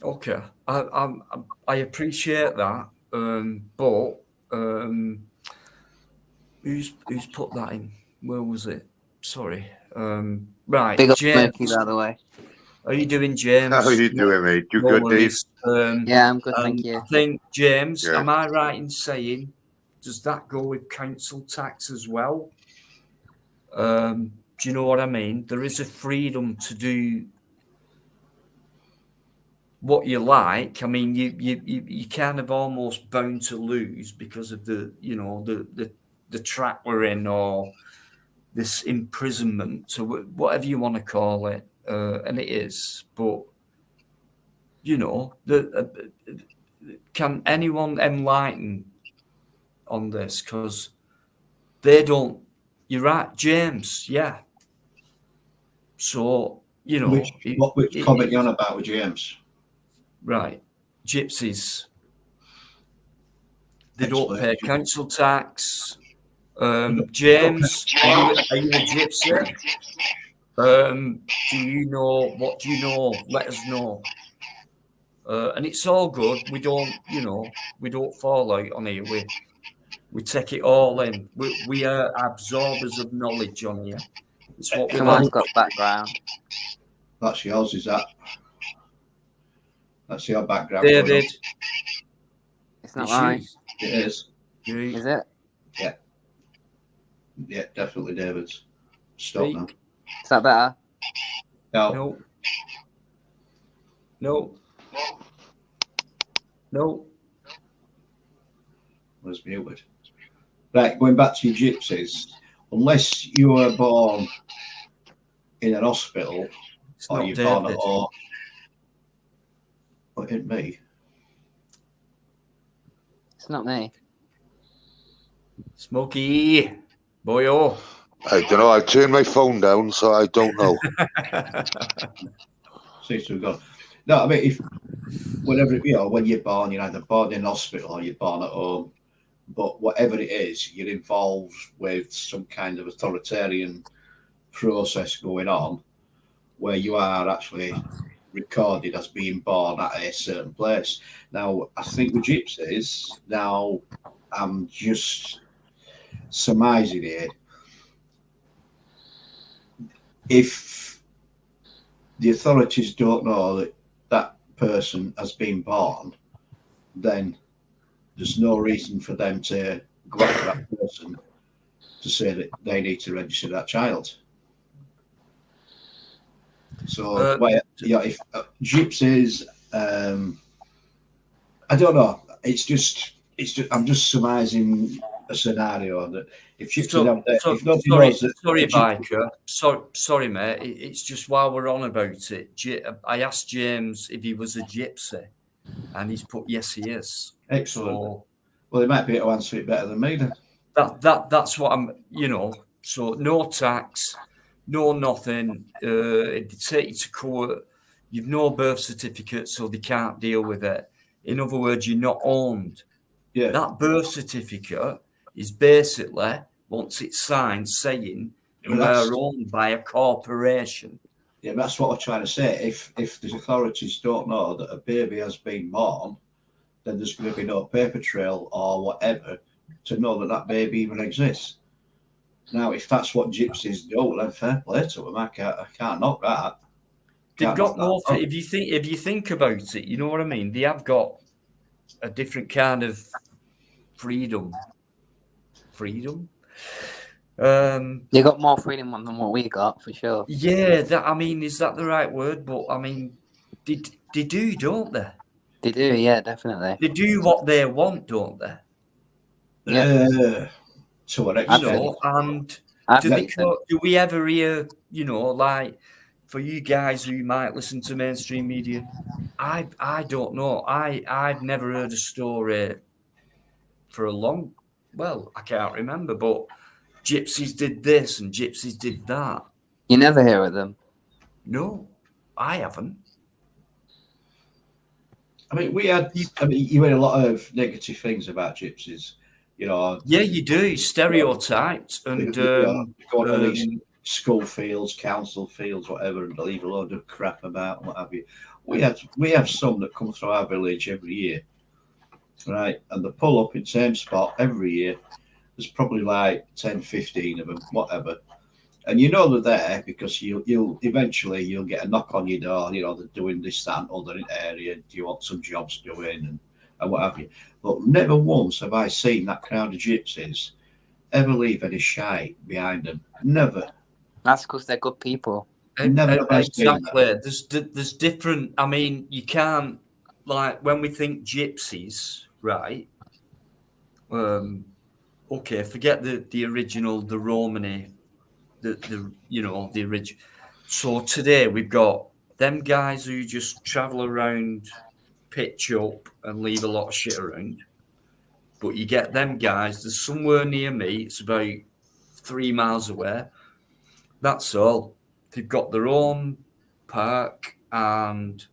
Okay, I appreciate that. But who's put that in? Where was it? Sorry. Right. Big up James, Smokey, by the way. How are you doing, James? How are you doing, mate? You good, Dave? Yeah, I'm good, thank you. I think, James, am I right in saying, does that go with council tax as well? Do you know what I mean? There is a freedom to do what you like. I mean, you kind of almost bound to lose because of the trap we're in, or this imprisonment, so whatever you want to call it, and it is. But can anyone enlighten on this? Because they don't. You're right, James. Yeah. So which comment you on about with James? Right, gypsies. They don't pay council tax. James, are you a gypsy? Do you know? What do you know? Let us know. And it's all good. We don't fall out on here. We take it all in. We are absorbers of knowledge on here. It's what we Someone's got background. That's yours, is that? That's your background. David. It's not mine. It is. Is it? Yeah. Yeah, definitely David's. Stop now. Is that better? No. Was muted. Right, going back to your gypsies, unless you were born in an hospital or you're born at home. But it me. It's not me. Smokey, boyo. I don't know. I turned my phone down, so I don't know. Seems to have gone. No, I mean, when you're born, you're either born in an hospital or you're born at home. But whatever it is, you're involved with some kind of authoritarian process going on, where you are actually recorded as being born at a certain place. Now, I think with gypsies, now I'm just surmising here. If the authorities don't know that that person has been born, then there's no reason for them to go after that person to say that they need to register that child. So, if gypsies, I don't know. It's just I'm just surmising a scenario that if Gypsy So, don't, so, if nobody sorry, knows that, sorry, a Gypsy- biker. Sorry, mate. It's just while we're on about it. I asked James if he was a gypsy, and he's put yes, he is. Excellent. So Well, they might be able to answer it better than me then. that's what I'm. So no tax, no nothing. If they take you to court, you've no birth certificate, so they can't deal with it. In other words, you're not owned. Yeah. That birth certificate is basically, once it's signed, saying you That's- are owned by a corporation. Yeah, that's what I'm trying to say. If the authorities don't know that a baby has been born, then there's going to be no paper trail or whatever to know that that baby even exists. Now, if that's what gypsies do, then fair play to them. I can't knock that. They've Can't got knock more. that. If you think about it, you know what I mean. They have got a different kind of freedom. They got more freedom than what we got, for sure. Yeah, is that the right word? But I mean, they do, don't they? They do, yeah, definitely. They do what they want, don't they? Yeah. To an You extent. know, and I do, think so. do we ever hear, like, for you guys who might listen to mainstream media, I don't know. I've never heard a story for a long, I can't remember, but gypsies did this and gypsies did that. You never hear of them. No, I haven't. I mean, you heard a lot of negative things about gypsies. Yeah, you do. Stereotyped and go on these school fields, council fields, whatever, and leave a load of crap about and what have you. We have some that come through our village every year, right? And they pull up in the same spot every year. There's probably like 10, 15 of them, whatever. And you know they're there because you'll eventually get a knock on your door. They're doing this, that, and other in the area. Do you want some jobs doing and what have you? But never once have I seen that crowd of gypsies ever leave any shite behind them. Never. That's because they're good people. Never have I seen Exactly. that. There's different. I mean, you can't, like, when we think gypsies, right? Okay, forget the original, the Romany, the original. So today we've got them guys who just travel around, pitch up, and leave a lot of shit around. But you get them guys. There's somewhere near me. It's about 3 miles away. That's all. They've got their own park and,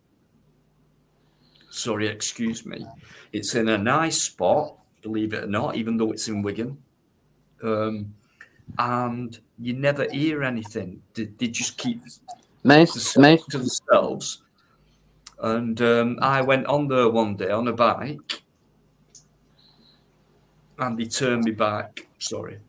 sorry, excuse me, it's in a nice spot, believe it or not, even though it's in Wigan. And you never hear anything. They just keep Most to themselves. And I went on there one day on a bike and they turned me back. Sorry.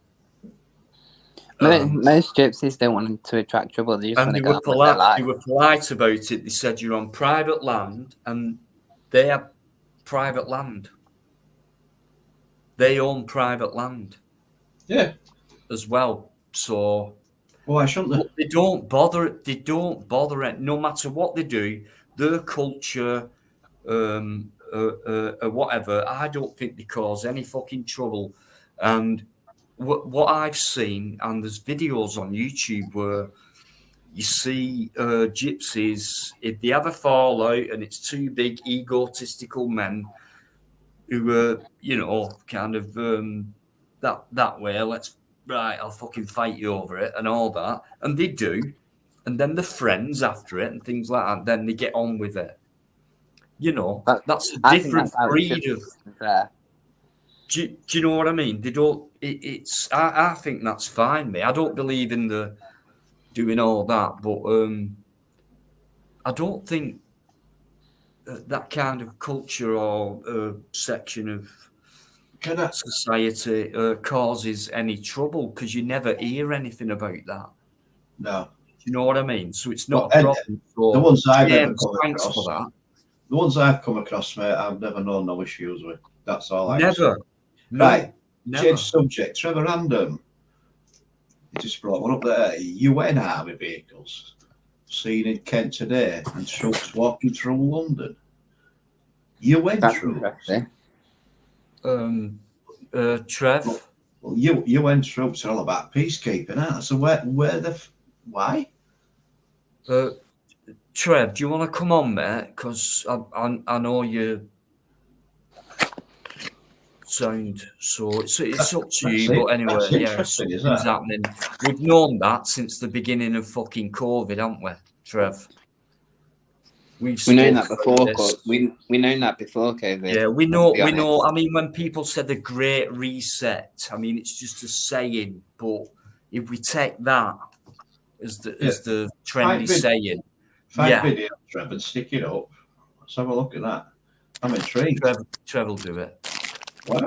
most gypsies don't want to attract trouble. They just And want they to go were on with their polite. life. They were polite about it. They said you're on private land, and they have private land. They own private land. Yeah. As well. So Why shouldn't they? they don't bother. They don't bother it. No matter what they do, their culture, whatever. I don't think they cause any fucking trouble. And what I've seen, and there's videos on YouTube where you see gypsies, if they have a fallout and it's two big egotistical men who are, kind of that way, I'll fucking fight you over it and all that. And they do. And then they're friends after it and things like that. Then they get on with it. That's a I think different that's how it breed should of. be fair. Do you know what I mean? They don't. I think that's fine, mate. I don't believe in the doing all that, but I don't think that kind of culture or section of society causes any trouble because you never hear anything about that. No. Do you know what I mean? So it's not Well, a problem. So the ones I've ever James, come thanks across, for that. the ones I've come across, mate, I've never known no issues with. That's all I can say. Never. No, Right. never. Change subject. Trevor Random. He just brought one up there. UN Army vehicles seen in Kent today and trucks walking through London. UN That's trucks. interesting. Trev, Well, UN troops are all about peacekeeping, aren't they? So why? Trev, do you want to come on, mate? Because I know you sound so. It's up to you. But anyway, That's yeah, interesting, is something's that? happening. We've known that since the beginning of fucking COVID, haven't we, Trev? We've known that before. this. We known that before COVID. Yeah, we know. to be We know. honest. I mean, when people said the Great Reset, I mean, it's just a saying. But if we take that as the trendy saying, Find video, Trev, and stick it up. Let's have a look at that. I'm intrigued. Trev will do it. Why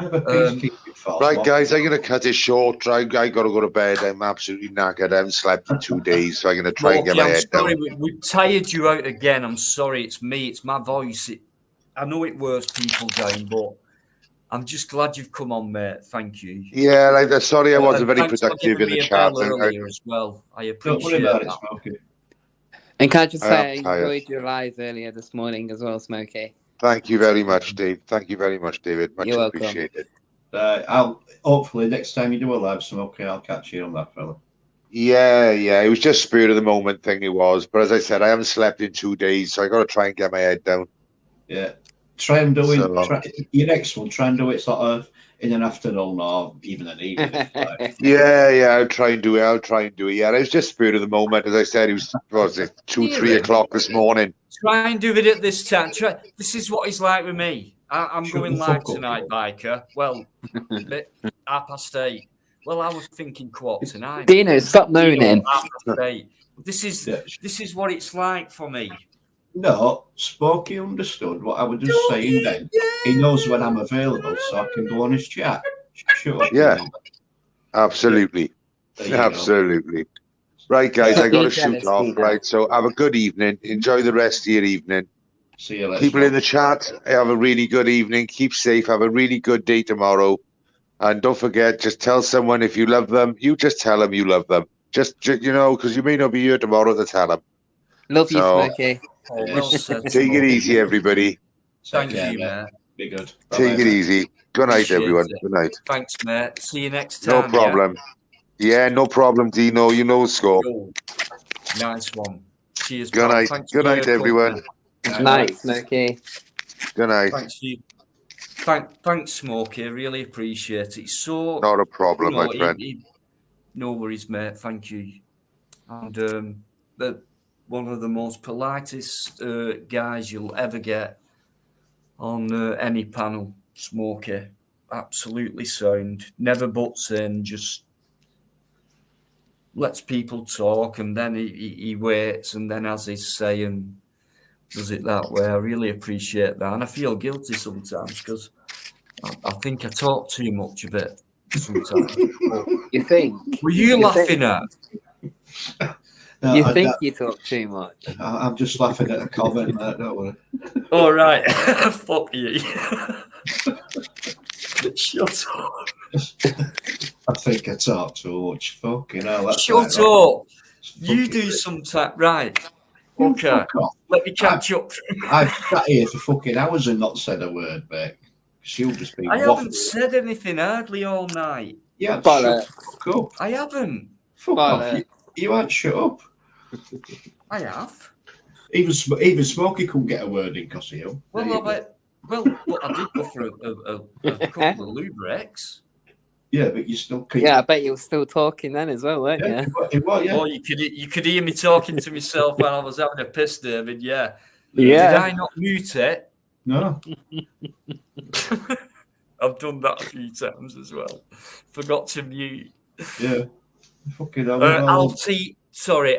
have a peacekeeping force? Right, guys, I'm going to cut it short. I got to go to bed. I'm absolutely knackered. I haven't slept in 2 days, so I'm going to try and get my I'm head sorry, down. we've tired you out again. I'm sorry. It's me. It's my voice. I know it wears people down, but I'm just glad you've come on, mate. Thank you. Yeah, sorry I wasn't very Thanks for productive giving in the me a chat. bell earlier as well. I Don't worry appreciate about it, that. Smokey. And can I just I say, am I tired. enjoyed your live earlier this morning as well, Smokey. Thank you very much, Dave. Thank you very much, David. Much You're welcome. appreciated. I'll hopefully next time you do a live, Smokey, I'll catch you on that, fella. Yeah. It was just spirit of the moment thing it was. But as I said, I haven't slept in 2 days, so I got to try and get my head down. Yeah. Try and do So- it. Your next one, try and do it sort of in an afternoon or even an evening. if you like. Yeah, I'll try and do it. Yeah, it was just spirit of the moment. As I said, it was, what was it, 3 o'clock this morning. Try and do it at this time. This is what it's like with me. I'm Shut going the live fuck up. tonight, biker. Well, 8:30. Well, I was thinking 8:45. Dino, stop moaning. 8:30. This is what it's like for me. No, Smokey understood what I was just saying then. He knows when I'm available, so I can go on his chat. Shut up. Yeah. Absolutely. There you go. Absolutely. Right, guys, I got to Be shoot jealous, off. Dino. Right, so have a good evening. Enjoy the rest of your evening. See you later. People in the chat, have a really good evening. Keep safe. Have a really good day tomorrow. And don't forget, just tell someone if you love them. You just tell them you love them. Just because you may not be here tomorrow to tell them. Love you, So- Smokey. Oh, well said, Take it easy, everybody. Thank Take care, you, mate. mate. Be good. Take Bye-bye. it easy. Good night, Appreciate everyone. it. Good night. Thanks, mate. See you next No time. problem. Yeah, no problem, Dino. You know the score. Yo. Nice one. Cheers. Good pal. night. Thanks Good for night, your everyone. company. Night, Smokey. Good night. Thanks, you. Thanks, Smokey. I really appreciate it. So, Not a problem, you know, my friend. no worries, mate. Thank you. And one of the most politest guys you'll ever get on any panel, Smokey. Absolutely sound. Never butts in. Just lets people talk, and then he waits, and then has his say and does it that way. I really appreciate that, and I feel guilty sometimes because I think I talk too much a bit sometimes. You think? Were you You laughing at? No, You think you talk too much? I'm just laughing at a comment, mate. Don't worry. All right, fuck you. Shut up. I think I talk too much. Fucking hell. That's Shut right, up. Fucking You do sometime, right? You Okay. fuck off. Let me catch up. I've sat here for fucking hours and not said a word, mate. She'll just be I waffling. haven't said anything hardly all night. Yeah, But, shut the fuck up. I haven't. Fuck but, off. You ain't shut up. I have. Even Smokey couldn't get a word in because of you. There you go. But I did go for a couple of lubricks. Yeah, but you still keep. Yeah, I bet you were still talking then as well, weren't Yeah, you? it was, yeah. Oh, you could hear me talking to myself while I was having a piss, David. Yeah. Yeah. Did I not mute it? No. I've done that a few times as well. Forgot to mute. Yeah. Fucking hell. Sorry,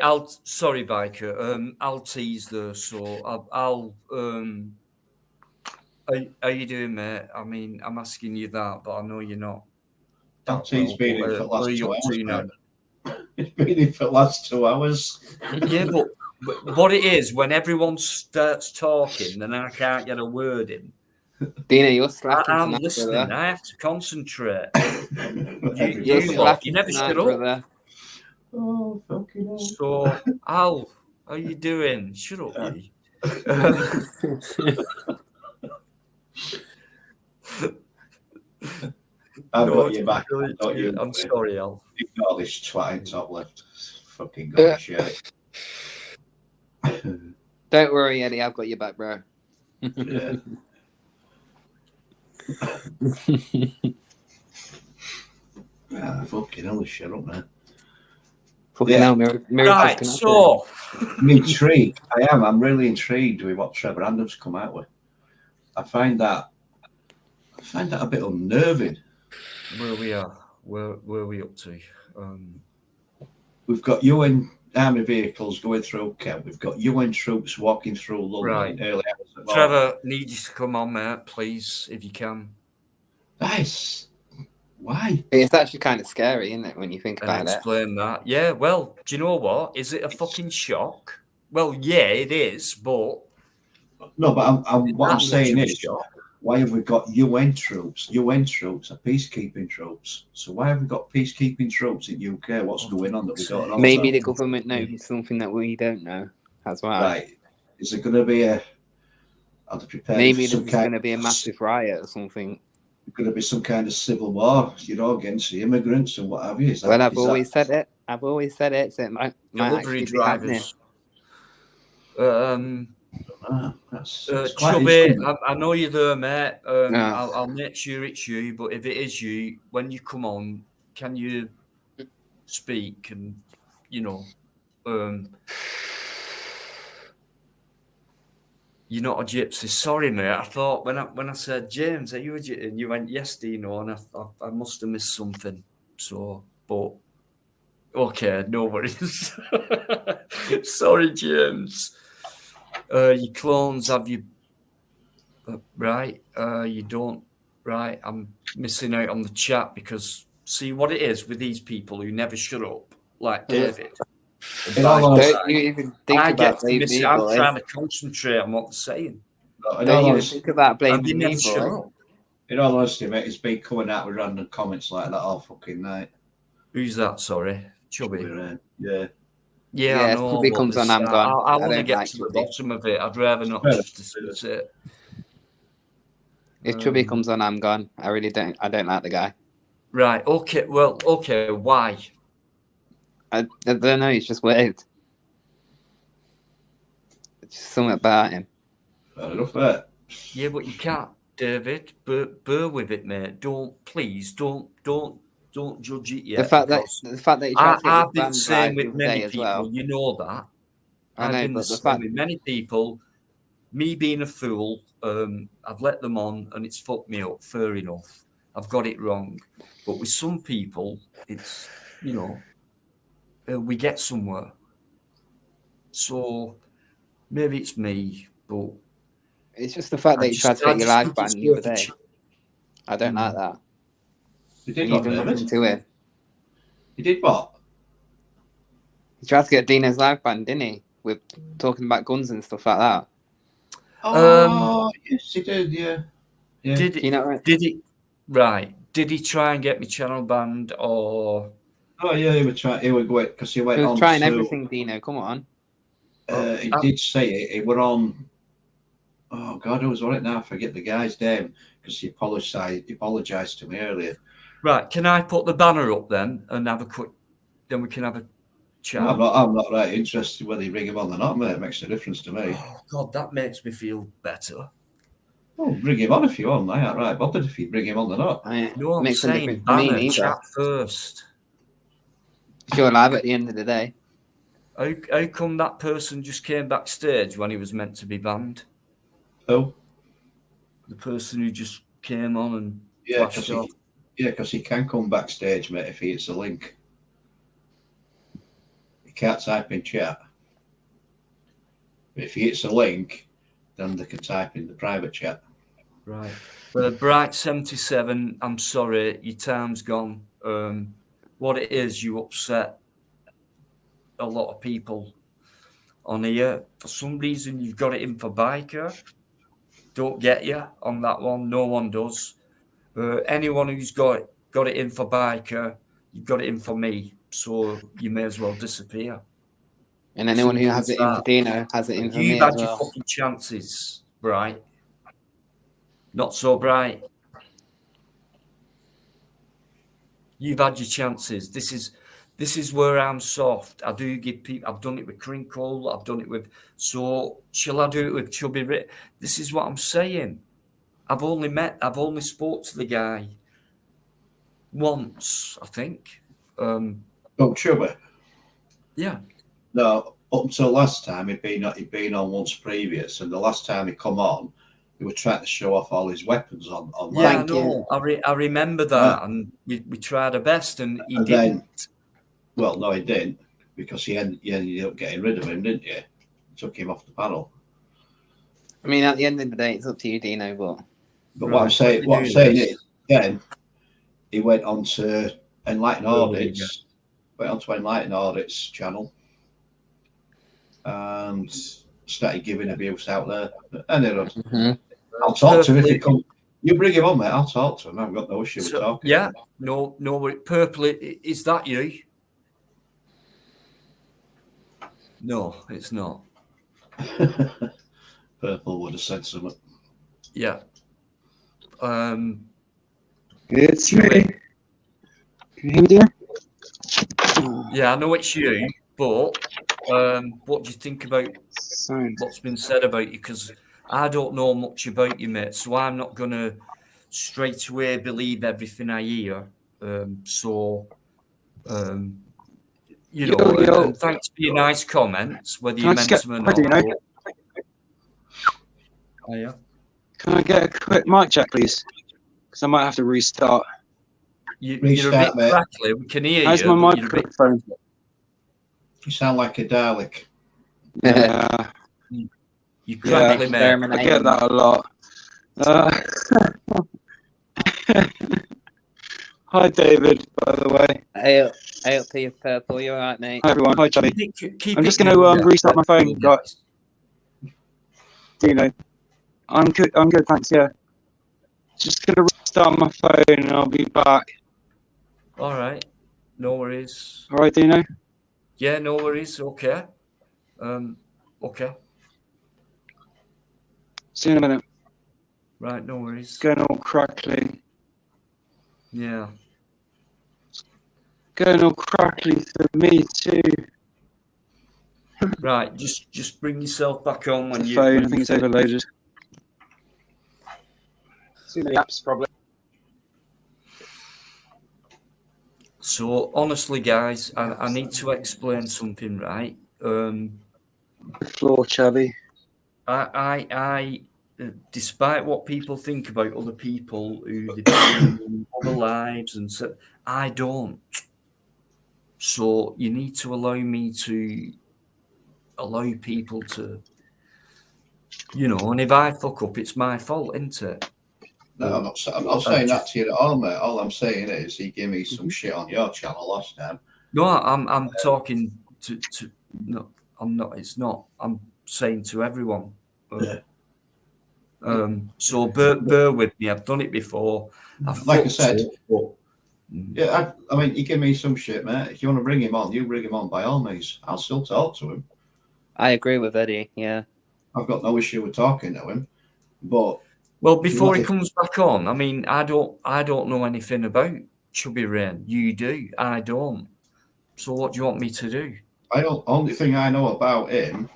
biker. I'll tease though. So I'll How you doing, mate? I mean, I'm asking you that, but I know you're not. He's been in for the last Where are 2 you up hours. to now? mate. He's been in for the last 2 hours. Yeah, but what it is, when everyone starts talking, then I can't get a word in. Dina, you're slacking I'm tonight, listening. brother. I have to concentrate. Every You're You day. lot, slacking you never tonight, shut up. brother. Oh, fucking hell. So, Al, how you doing? Shut up, you. I've No, got it's you back. brilliant, Don't you? I'm sorry, Al. Ignore this twat in top left. Fucking got shit. Don't worry, Eddie. I've got your back, bro. Yeah. Fucking hell, shit up, man. Fucking Yeah. hell, miracles Right, can happen. so I'm intrigued. I am. I'm really intrigued with what Trevor Andrews come out with. I find that a bit unnerving. where we are, where we up to? We've got UN army vehicles going through Kent. We've got UN troops walking through London Right. early hours of the morning. Trevor, need you to come on, mate, please, if you can, Nice. Why? It's actually kind of scary, isn't it, when you think and about it? explain that. Yeah, well, do you know what? Is it a fucking shock? Well, yeah, it is, but No, but what I'm that saying much of a is, shock? why have we got UN troops? UN troops are peacekeeping troops. So why have we got peacekeeping troops in UK? What's going on that we don't know Maybe about? the government knows something that we don't know as well. Right. Is there going to be are they prepared Maybe for there's some going to be a massive riot or something. going to be some kind of civil war, against the immigrants and what have you? Well, I've always said it. So it might Delivery actually be happening. drivers. That's Chubby, I know you're there, mate. Yeah. I'll make sure it's you, but if it is you, when you come on, can you speak and, you're not a gypsy. Sorry, mate. I thought when I said, James, are you a gypsy? And you went, yes, Dino, and I must have missed something. So, but okay, no worries. Sorry, James. Your clones have you right? You don't, right? I'm missing out on the chat because see what it is with these people who never shut up, like David. Don't you even think I about get to blaming miss me, it. I'm boy. trying to concentrate on what they're saying. Don't even think about And blaming they me, never shut boy. up. In all honesty, mate, it's been coming out with random comments like that all fucking night. Who's that? Sorry, Chubby. Yeah. Yeah, I know. Chubby comes on, I'm gone. I I want to don't get like to the Chubby. bottom of it. I'd rather not just discuss it. If Chubby comes on, I'm gone. I really don't. I don't like the guy. Right. Okay. Well. Okay. Why? I don't know. He's just weird. It's just something about him. Fair enough, mate. Yeah, but you can't, David. Bear with it, mate. Don't judge it yet. The fact that he tried to get I've his been band saying right with the other many day as people, well. you know that. I I've know, been but the saying fact with many people, me being a fool, I've let them on and it's fucked me up. Fair enough. I've got it wrong. But with some people, it's, we get somewhere. So maybe it's me, but it's just the fact that he tried to get your live band the other day. I don't like that. He did You've done nothing to it. He did what? He tried to get Dino's live band, didn't he? With talking about guns and stuff like that. Oh, yes, he did. Yeah. Did You know what? Right. Did he try and get me channel banned or? Oh yeah, he would try. He would go because he went He was on. trying to, everything, Dino. Come on. He did say it. He were on. Oh God, who was on it now? I forget the guy's name because he apologized to me earlier. Right. Can I put the banner up then and have a quick? Then we can have a chat. I'm not right interested whether you bring him on or not, mate. It makes no difference to me. Oh God, that makes me feel better. Oh, bring him on if you want. I ain't right bothered if you bring him on or not. No, I'm Makes no saying difference to me banner, neither. chat first. It's your live at the end of the day. How come that person just came backstage when he was meant to be banned? Oh, The person who just came on and yeah, flashed off. because he can come backstage, mate, if he hits a link. He can't type in chat. But if he hits a link, then they can type in the private chat. Right. Bright 77, I'm sorry, your time's gone. What it is, you upset a lot of people on here. For some reason, you've got it in for Biker. Don't get you on that one. No one does. Anyone who's got it in for Biker, you've got it in for me. So you may as well disappear. And anyone who has it in for Dino has it in for me You've as had your well. fucking chances, Bright. Not so bright. You've had your chances. This is where I'm soft. I do give people. I've done it with Crinkle. I've done it with. So shall I do it with Chubby Rit? This is what I'm saying. I've only spoke to the guy once, I think. Oh, Chubby. Yeah. No, up until last time he'd been on once previous, and the last time he come on, he was trying to show off all his weapons on. Yeah, I Thank know. I remember that, and we tried our best, and he And didn't. Well, no, he didn't, because you ended up getting rid of him, didn't you? Took him off the panel. I mean, at the end of the day, it's up to you, Dino. But What I'm saying is, then he went on to Enlightened Audits, channel, and started giving abuse out there. And I'll talk to him if he comes. You bring him on, mate. I'll talk to him. I've got no issue with talking. Yeah, no. Purple, is that you? No, it's not. Purple would have said something. Yeah. It's me. Can you hear me, Dino? Yeah, I know it's you, but what do you think about Sound. what's been said about you? Because I don't know much about you, mate, so I'm not going to straight away believe everything I hear. You know, Yo. and thanks for your nice comments, whether Can you I just meant get them or ready, not. Dino? Oh, yeah. Can I get a quick mic check, please? Because I might have to restart. You're a Restart, bit mate. crackly. We can hear How's you. my but you're a bit- microphone? You sound like a Dalek. Yeah, You're crackly, mate. I get that a lot. Hi, David, by the way. ALP of Purple, you alright, mate? Hi, everyone. Hi, Charlie. Keep I'm it just going to going. restart my phone, guys. Dino. I'm good, thanks, yeah. Just going to restart my phone and I'll be back. All right. No worries. All right, Dino? Yeah, no worries. Okay. Okay. See you in a minute. Right, no worries. It's going all crackly. Yeah. Going all crackly for me, too. Right, just bring yourself back on when The you. phone, when I think you it's overloaded. Too many apps, probably. So honestly, guys, I need to explain something, right? Floor, Chubby. I despite what people think about other people who they've seen in other lives, and so I don't. So you need to allow me to allow people to, you know, and if I fuck up, it's my fault, isn't it? No, I'm not saying that to you at all, mate. All I'm saying is he gave me some shit on your channel last time. No, I'm talking to no, I'm not. It's not. I'm saying to everyone. So bear with me. I've done it before. Like I said, but, yeah, I mean, he gave me some shit, mate. If you want to bring him on, you bring him on by all means. I'll still talk to him. I agree with Eddie, yeah. I've got no issue with talking to him, but well, before he comes back on, I mean, I don't know anything about Chubby Rain. You do. I don't. So what do you want me to do? Only thing I know about him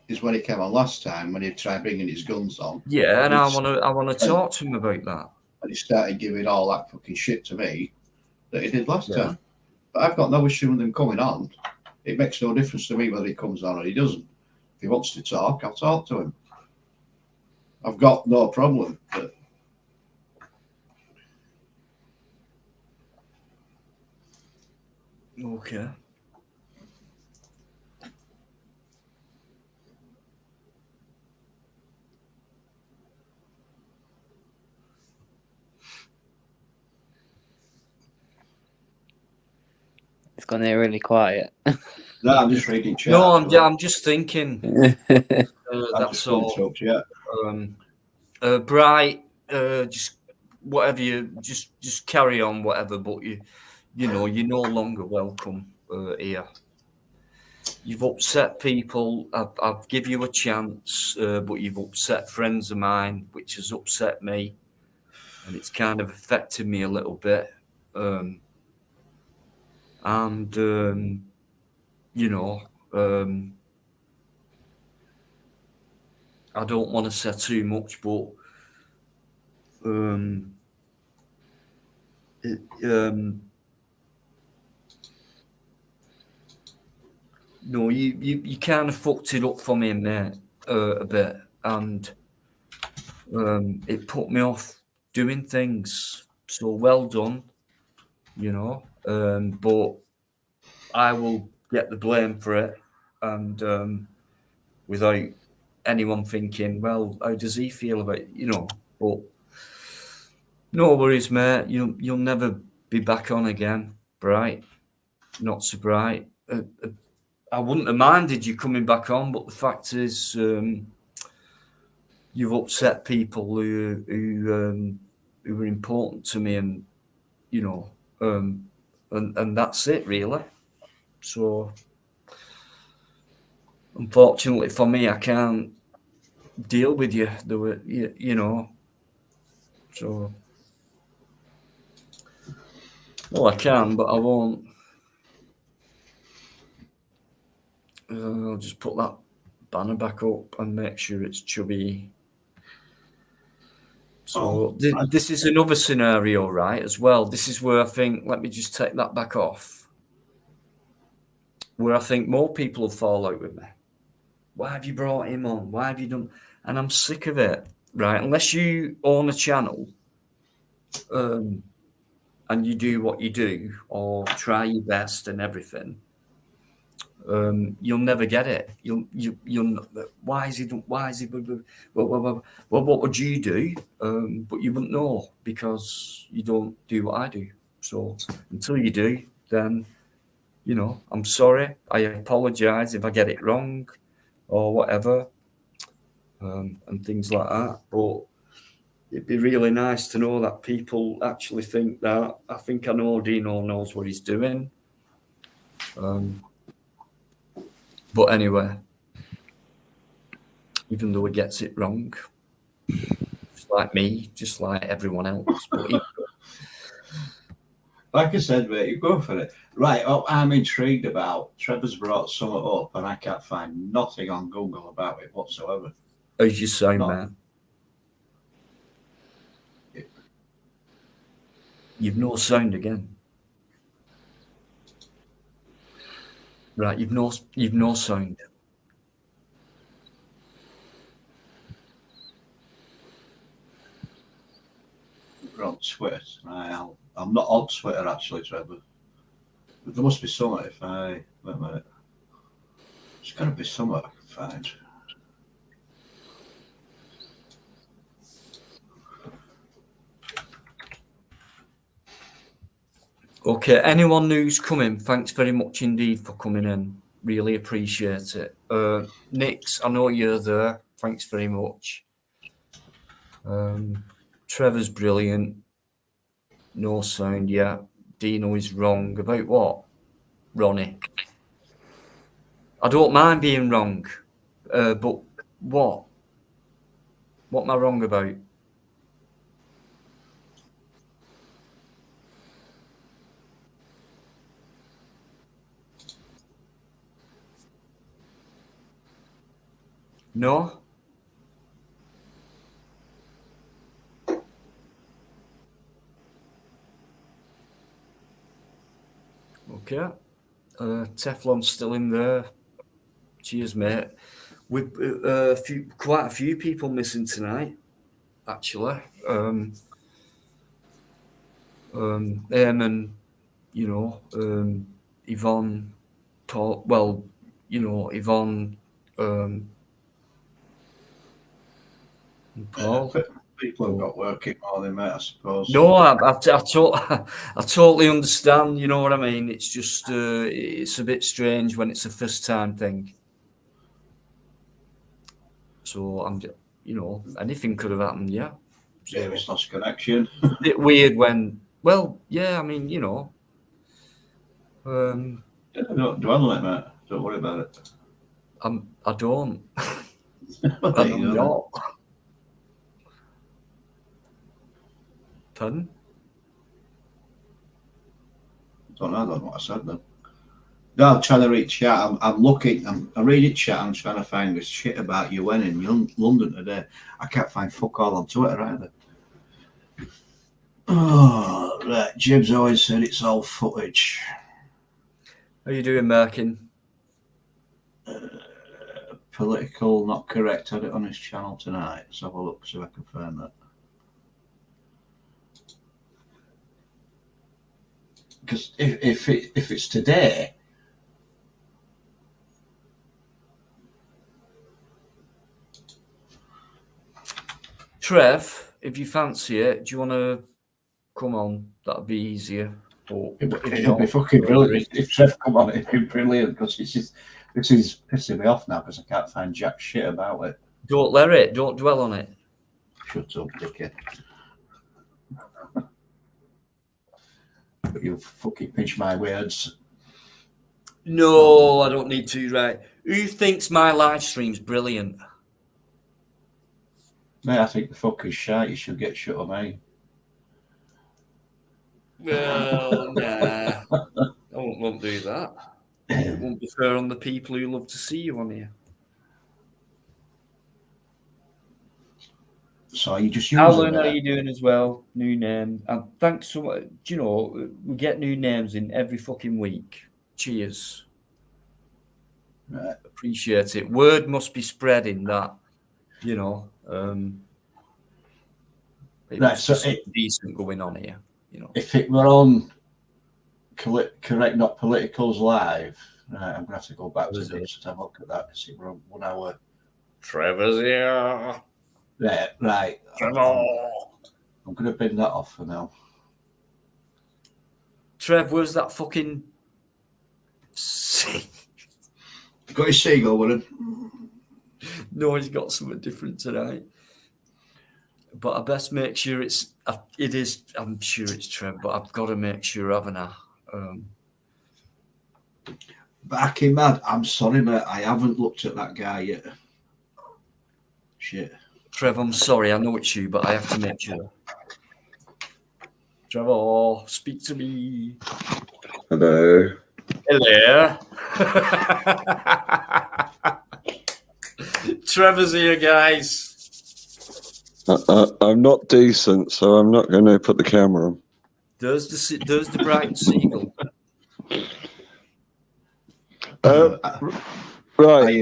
is when he came on last time, when he tried bringing his guns on. Yeah, and I want to talk to him about that. And he started giving all that fucking shit to me that he did last time. But I've got no issue with him coming on. It makes no difference to me whether he comes on or he doesn't. If he wants to talk, I'll talk to him. I've got no problem. But Okay. It's gone there really quiet. no, I'm just reading chat. No, I'm just thinking. That's all. Yeah. Bright. Just whatever you just carry on, whatever. But you know, you're no longer welcome here. You've upset people. I've give you a chance, but you've upset friends of mine, which has upset me, and it's kind of affected me a little bit. and you know, I don't want to say too much, but it, no, you kind of fucked it up for me, mate, a bit, and it put me off doing things. So well done, you know. But I will get the blame for it, and without anyone thinking, well, how does he feel about it? You know? But no worries, mate. You'll never be back on again, Bright. Not so bright. I wouldn't have minded you coming back on, but the fact is, you've upset people who were important to me, and you know, and that's it really. So, unfortunately for me, I can't deal with you. There were, you know, so. Well, I can, but I won't. I'll just put that banner back up and make sure it's chubby. So this is another scenario, right, as well. This is where I think, let me just take that back off, where I think more people will fall out with me. Why have you brought him on? Why have you done? And I'm sick of it, right? Unless you own a channel and you do what you do or try your best and everything, you'll never get it. You'll. Why is he? Why is he? Well, what would you do? But you wouldn't know because you don't do what I do. So until you do, then you know. I'm sorry. I apologise if I get it wrong, or whatever, and things like that. But it'd be really nice to know that people actually think that. I think I know Dino knows what he's doing. But anyway, even though he gets it wrong, just like me, just like everyone else. But like I said, mate, you go for it. Right, I'm intrigued about. Trevor's brought something up, and I can't find nothing on Google about it whatsoever. How's your sound, man? You've no sound again. Right, you've no sound. We're on Twitter. I'm not on Twitter actually, Trevor. But there must be something if I wait a minute. There's got to be something I can find. Okay, anyone who's coming, thanks very much indeed for coming in. Really appreciate it. Nix, I know you're there. Thanks very much. Trevor's brilliant. No sound yet. Dino is wrong. About what, Ronnie? I don't mind being wrong. But what? What am I wrong about? No? Okay. Teflon's still in there. Cheers, mate. With quite a few people missing tonight, actually. Eamon, you know, Yvonne, Paul. Well, you know, Yvonne, and Paul. People have got working more than mate, I suppose. No, I totally understand. You know what I mean? It's just it's a bit strange when it's a first time thing. So I'm, you know, anything could have happened. Yeah. So it's lost connection. A bit weird when. Well, yeah. I mean, you know. Don't dwell on it, mate. Don't worry about it. I don't. Well, I'm not. Pardon? don't know what I said then. No, I'm trying to read chat. I'm looking. I'm reading chat. I'm trying to find this shit about UN in London today. I can't find fuck all on Twitter either. Oh, right. Jib's always said it's all footage. How you doing, Merkin? Political, not correct. Had it on his channel tonight. Let's have a look, see if I can find that. Because if it's today, Trev, if you fancy it, do you want to come on? That'd be easier. Or it'll be fucking brilliant. If Trev come on, it'd be brilliant because this is pissing me off now because I can't find jack shit about it. Don't let it. Don't dwell on it. Shut up, dickhead. But you fucking pinch my words. No, I don't need to. Right? Who thinks my live stream's brilliant? Mate, I think the fucking shite. You should get shut on me. Well, nah. I won't do that. It won't be fair on the people who love to see you on here. So you just use Alan, how you doing as well? New name. And thanks so much. Do you know, we get new names in every fucking week. Cheers. Right. Appreciate it. Word must be spreading that, you know, right, so decent going on here. You know, if it were on correct, not politicals live, right, I'm gonna have to go back to this to have a look at that because we're on 1 hour. Trevor's here. Right. Trevor. I'm gonna bin that off for now. Trev, where's that fucking? Got his seagull with him. No, he's got something different tonight. But I best make sure it is. I'm sure it's Trev, but I've got to make sure, haven't I? Back in mad. I'm sorry, mate. I haven't looked at that guy yet. Shit. Trev, I'm sorry. I know it's you, but I have to make sure. Trevor, speak to me. Hello. Hello. Trevor's here, guys. I'm not decent, so I'm not going to put the camera on. There's the Brighton Seagull. Right.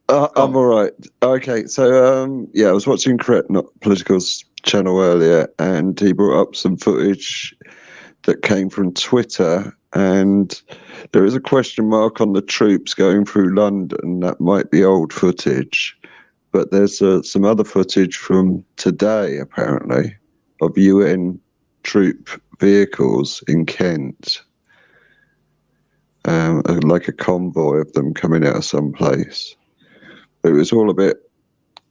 I'm all right. Okay, so I was watching Correct Not Political's channel earlier, and he brought up some footage that came from Twitter, and there is a question mark on the troops going through London. That might be old footage, but there's some other footage from today, apparently, of UN troop vehicles in Kent, like a convoy of them coming out of some place. It was all a bit.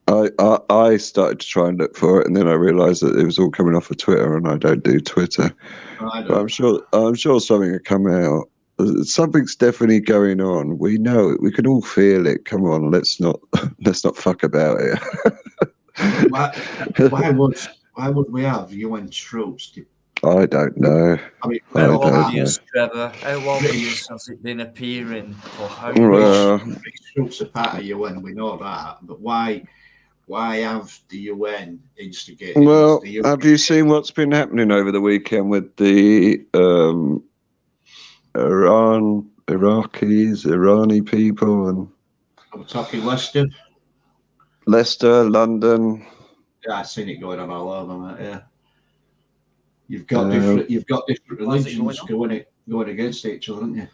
I started to try and look for it, and then I realised that it was all coming off of Twitter, and I don't do Twitter. But I'm sure something will come out. Something's definitely going on. We know it. We can all feel it. Come on, let's not fuck about it. Why would we have UN troops? I don't know. I mean, How obvious, Trevor? How obvious has it been appearing? For how troops are part of UN, we know that. But why have the UN instigated? Well, have you seen what's been happening over the weekend with the Irani people? And I'm talking Leicester, London. Yeah, I've seen it going on all over, mate. Yeah. You've got different religions going against each other, haven't you?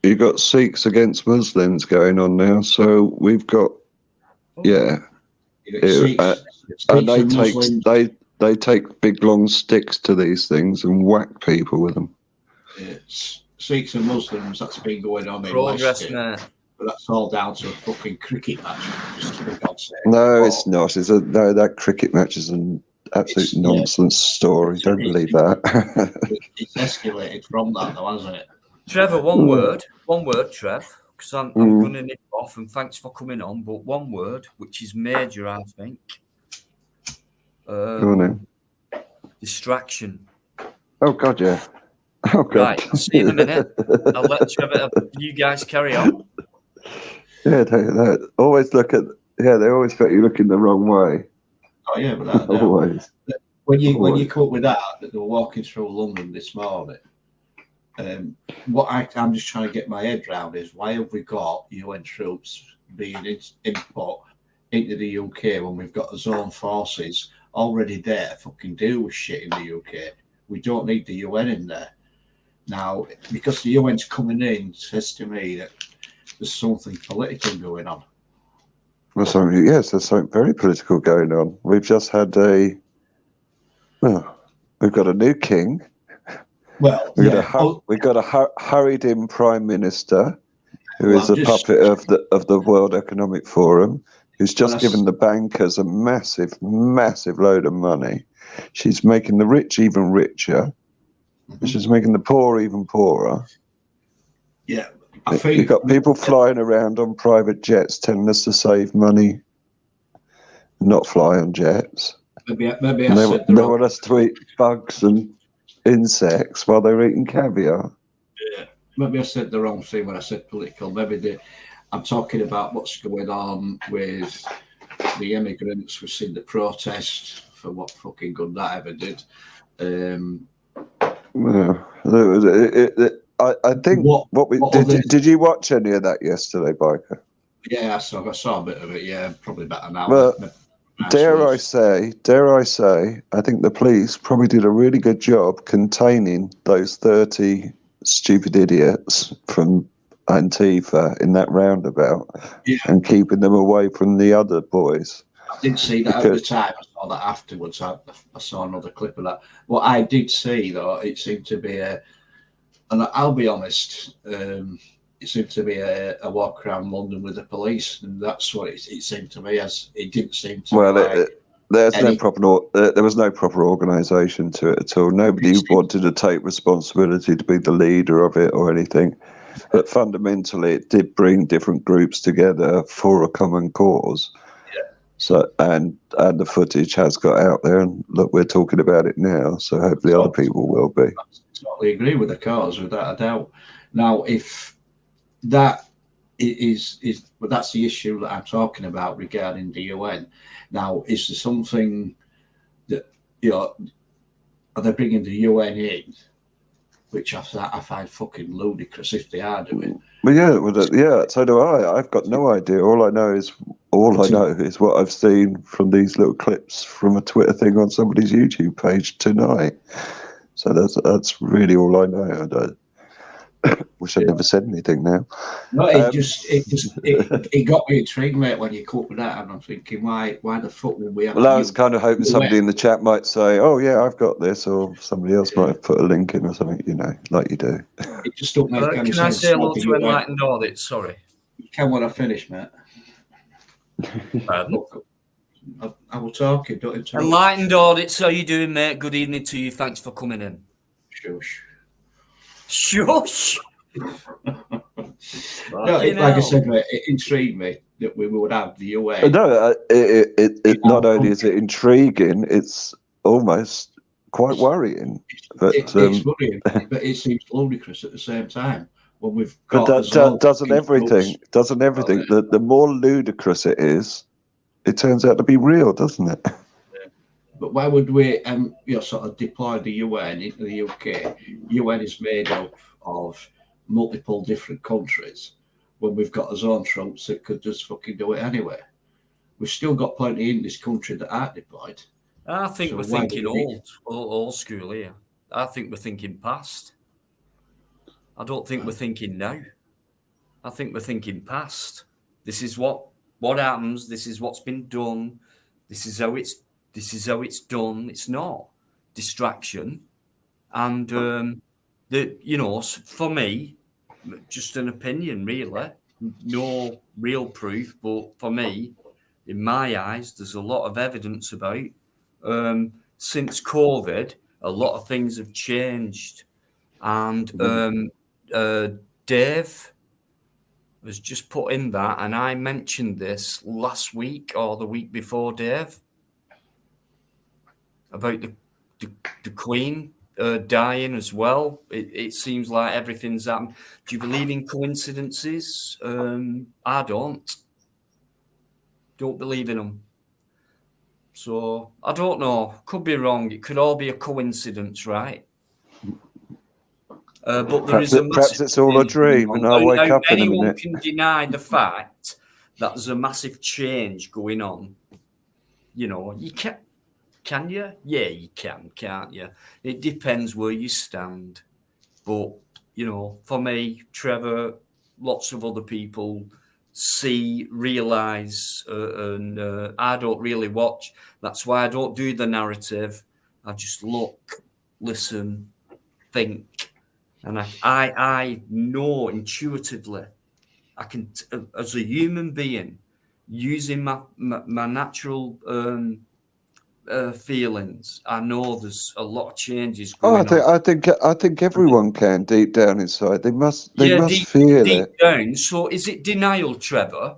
You've got Sikhs against Muslims going on now, so we've got and they take big long sticks to these things and whack people with them. It's Sikhs and Muslims, that's been going on in Leicester, but that's all down to a fucking cricket match. Just for God's sake. No, it's not. That cricket match is an absolute nonsense story. Don't believe that. It's escalated from that, though, hasn't it? Trevor, one word, Trev, because I'm going to nip off, and thanks for coming on. But one word, which is major, I think. Go on then. Distraction. Oh God, yeah. Oh, God. Right, I'll see you in a minute. I'll let you guys carry on. Yeah, they always look at. Yeah, they always got you looking the wrong way. Oh yeah, but that, Always. when you come up with that they were walking through London this morning. What I'm just trying to get my head around is why have we got UN troops being input into the UK when we've got our own forces already there to fucking deal with shit in the UK? We don't need the UN in there now because the UN's coming in. Says to me that there's something political going on. Well, yes, there's something very political going on. We've just had we've got a new king. Well, we've got a hurried in prime minister who is a puppet of the World Economic Forum, who's just given the bankers a massive load of money. She's making the rich even richer. Mm-hmm. She's making the poor even poorer. Yeah. I think you've got people flying around on private jets telling us to save money, not fly on jets. Maybe they want us to eat bugs and insects while they're eating caviar. Yeah, maybe I said the wrong thing when I said political. Maybe I'm talking about what's going on with the immigrants. We've seen the protest for what fucking good that ever did. I think did you watch any of that yesterday, Biker? Yeah, I saw a bit of it. Yeah, probably about an hour. Well, dare I say, I think the police probably did a really good job containing those 30 stupid idiots from Antifa in that roundabout and keeping them away from the other boys. I didn't see that at the time. I saw that afterwards. I saw another clip of that. What I did see, though, it seemed to be and I'll be honest, it seemed to be a walk around London with the police, and that's what it seemed to me as. It didn't seem to. Well, there was no proper organisation to it at all. Nobody wanted to take responsibility to be the leader of it or anything. But fundamentally, it did bring different groups together for a common cause. Yeah. So and the footage has got out there, and look, we're talking about it now. So hopefully, other people will be. I totally agree with the cause, without a doubt. Now, if that is, but that's the issue that I'm talking about regarding the UN. Now, is there something that are they bringing the UN in? Which I find fucking ludicrous if they are doing. Well, yeah, so do I. I've got no idea. All I know is what I've seen from these little clips from a Twitter thing on somebody's YouTube page tonight. So that's really all I know. I wish I'd never said anything now. No, it got me intrigued, mate, when you come up with that, and I'm thinking, why the fuck would we have? Well, I was kind of hoping somebody in the chat might say, "Oh yeah, I've got this," or somebody else might have put a link in or something, like you do. It just don't make any sense. Can I say hello to Enlightened Audit? Sorry. You can when I finish, mate. I was talking, don't interrupt. Enlightened Audits, how you doing, mate? Good evening to you. Thanks for coming in. Shush. Shush. No, like I said, mate, it intrigued me that we would have the UN. No, it not only is it intriguing, it's almost quite worrying. But it's worrying, but it seems ludicrous at the same time. When we've got doesn't everything the more ludicrous it is, it turns out to be real, doesn't it? But why would we sort of deploy the UN into the UK? UN is made up of multiple different countries when we've got our own troops that could just fucking do it anyway. We've still got plenty in this country that aren't deployed. I think we're thinking old school here. I think we're thinking past. I don't think we're thinking now. I think we're thinking past. This is what happens. This is what's been done. This is how it's done. It's not distraction. And for me, just an opinion, really. No real proof, but for me, in my eyes, there's a lot of evidence about since COVID, a lot of things have changed. And Dave was just put in that, and I mentioned this last week or the week before, Dave, about the Queen dying as well. It seems like everything's happened. Do you believe in coincidences? I don't believe in them. So I don't know. Could be wrong. It could all be a coincidence, right? But there is perhaps it's all a dream, and I'll wake up in a anyone minute. can deny the fact that there's a massive change going on. You know, you can't. Can you? Yeah, you can, can't you? It depends where you stand. But, you know, for me, Trevor, lots of other people see, realise, and I don't really watch. That's why I don't do the narrative. I just look, listen, think. And I know intuitively, I can, as a human being, using my natural feelings, I know there's a lot of changes going on. I think everyone can deep down inside. They must feel deep it. down. So is it denial, Trevor?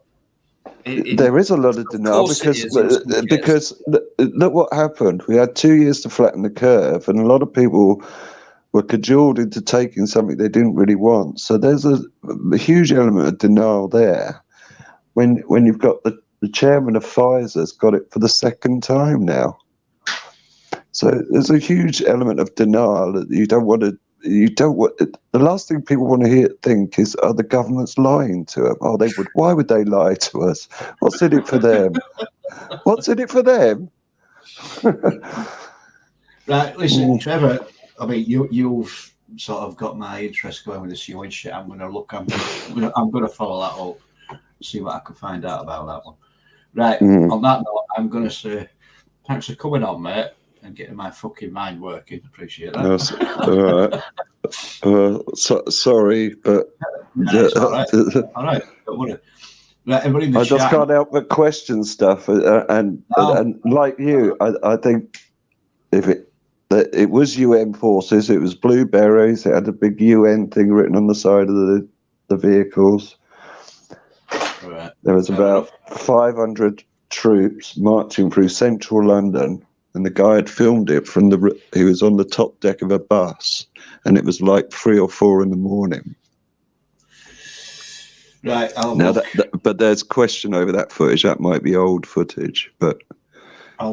There is a lot of denial because look what happened. We had 2 years to flatten the curve, and a lot of people were cajoled into taking something they didn't really want. So there's a huge element of denial there. When you've got the chairman of Pfizer's got it for the second time now. So there's a huge element of denial that the last thing people want to think is, are the government's lying to them? Oh, why would they lie to us? What's in it for them? What's in it for them? Right, listen, Trevor, I mean, you've sort of got my interest going with this UN shit. I'm going to follow that up, see what I can find out about that one. Right, on that note, I'm going to say thanks for coming on, mate, and getting my fucking mind working. Appreciate that. All right. Sorry, but... No, it's all right. All right, don't worry. Right, everybody in the I just can't help but question stuff. And like you, I think if it was UN forces, it was blue berets, it had a big UN thing written on the side of the vehicles. Right. There was about 500 troops marching through central London, and the guy had filmed it he was on the top deck of a bus, and it was like 3 or 4 in the morning. Right. But there's question over that footage. That might be old footage, but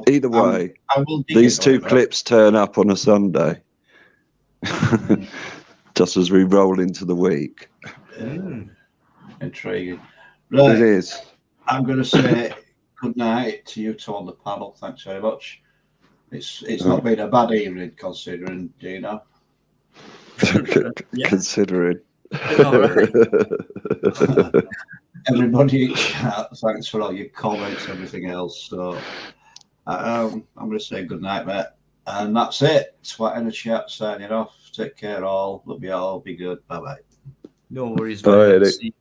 either way, these two clips turn up on a Sunday, just as we roll into the week. Intriguing. Right. It is. I'm going to say good night to you two on the panel. Thanks very much. It's not been a bad evening considering, Dino. Considering. Everybody in chat, thanks for all your comments, everything else. So I'm going to say good night, mate. And that's it. Swat in the chat, signing off. Take care, all. Love you all. Be good. Bye-bye. No worries, Bye, mate.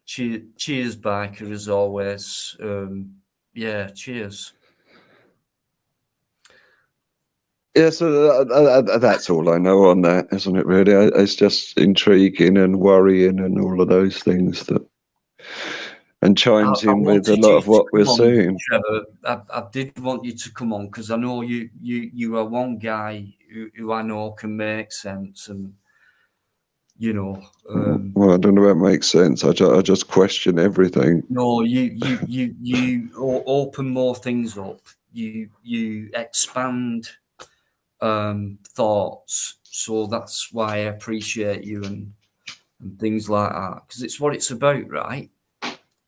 Cheers, Biker, as always. Cheers. Yeah, so that's all I know on that, isn't it, really? It's just intriguing and worrying and all of those things and chimes in with a lot of what we're seeing. Trevor, I did want you to come on because I know you are one guy who I know can make sense and, you know. Well, I don't know if it makes sense. I just question everything. No, you open more things up. You expand thoughts. So that's why I appreciate you and things like that, because it's what it's about, right?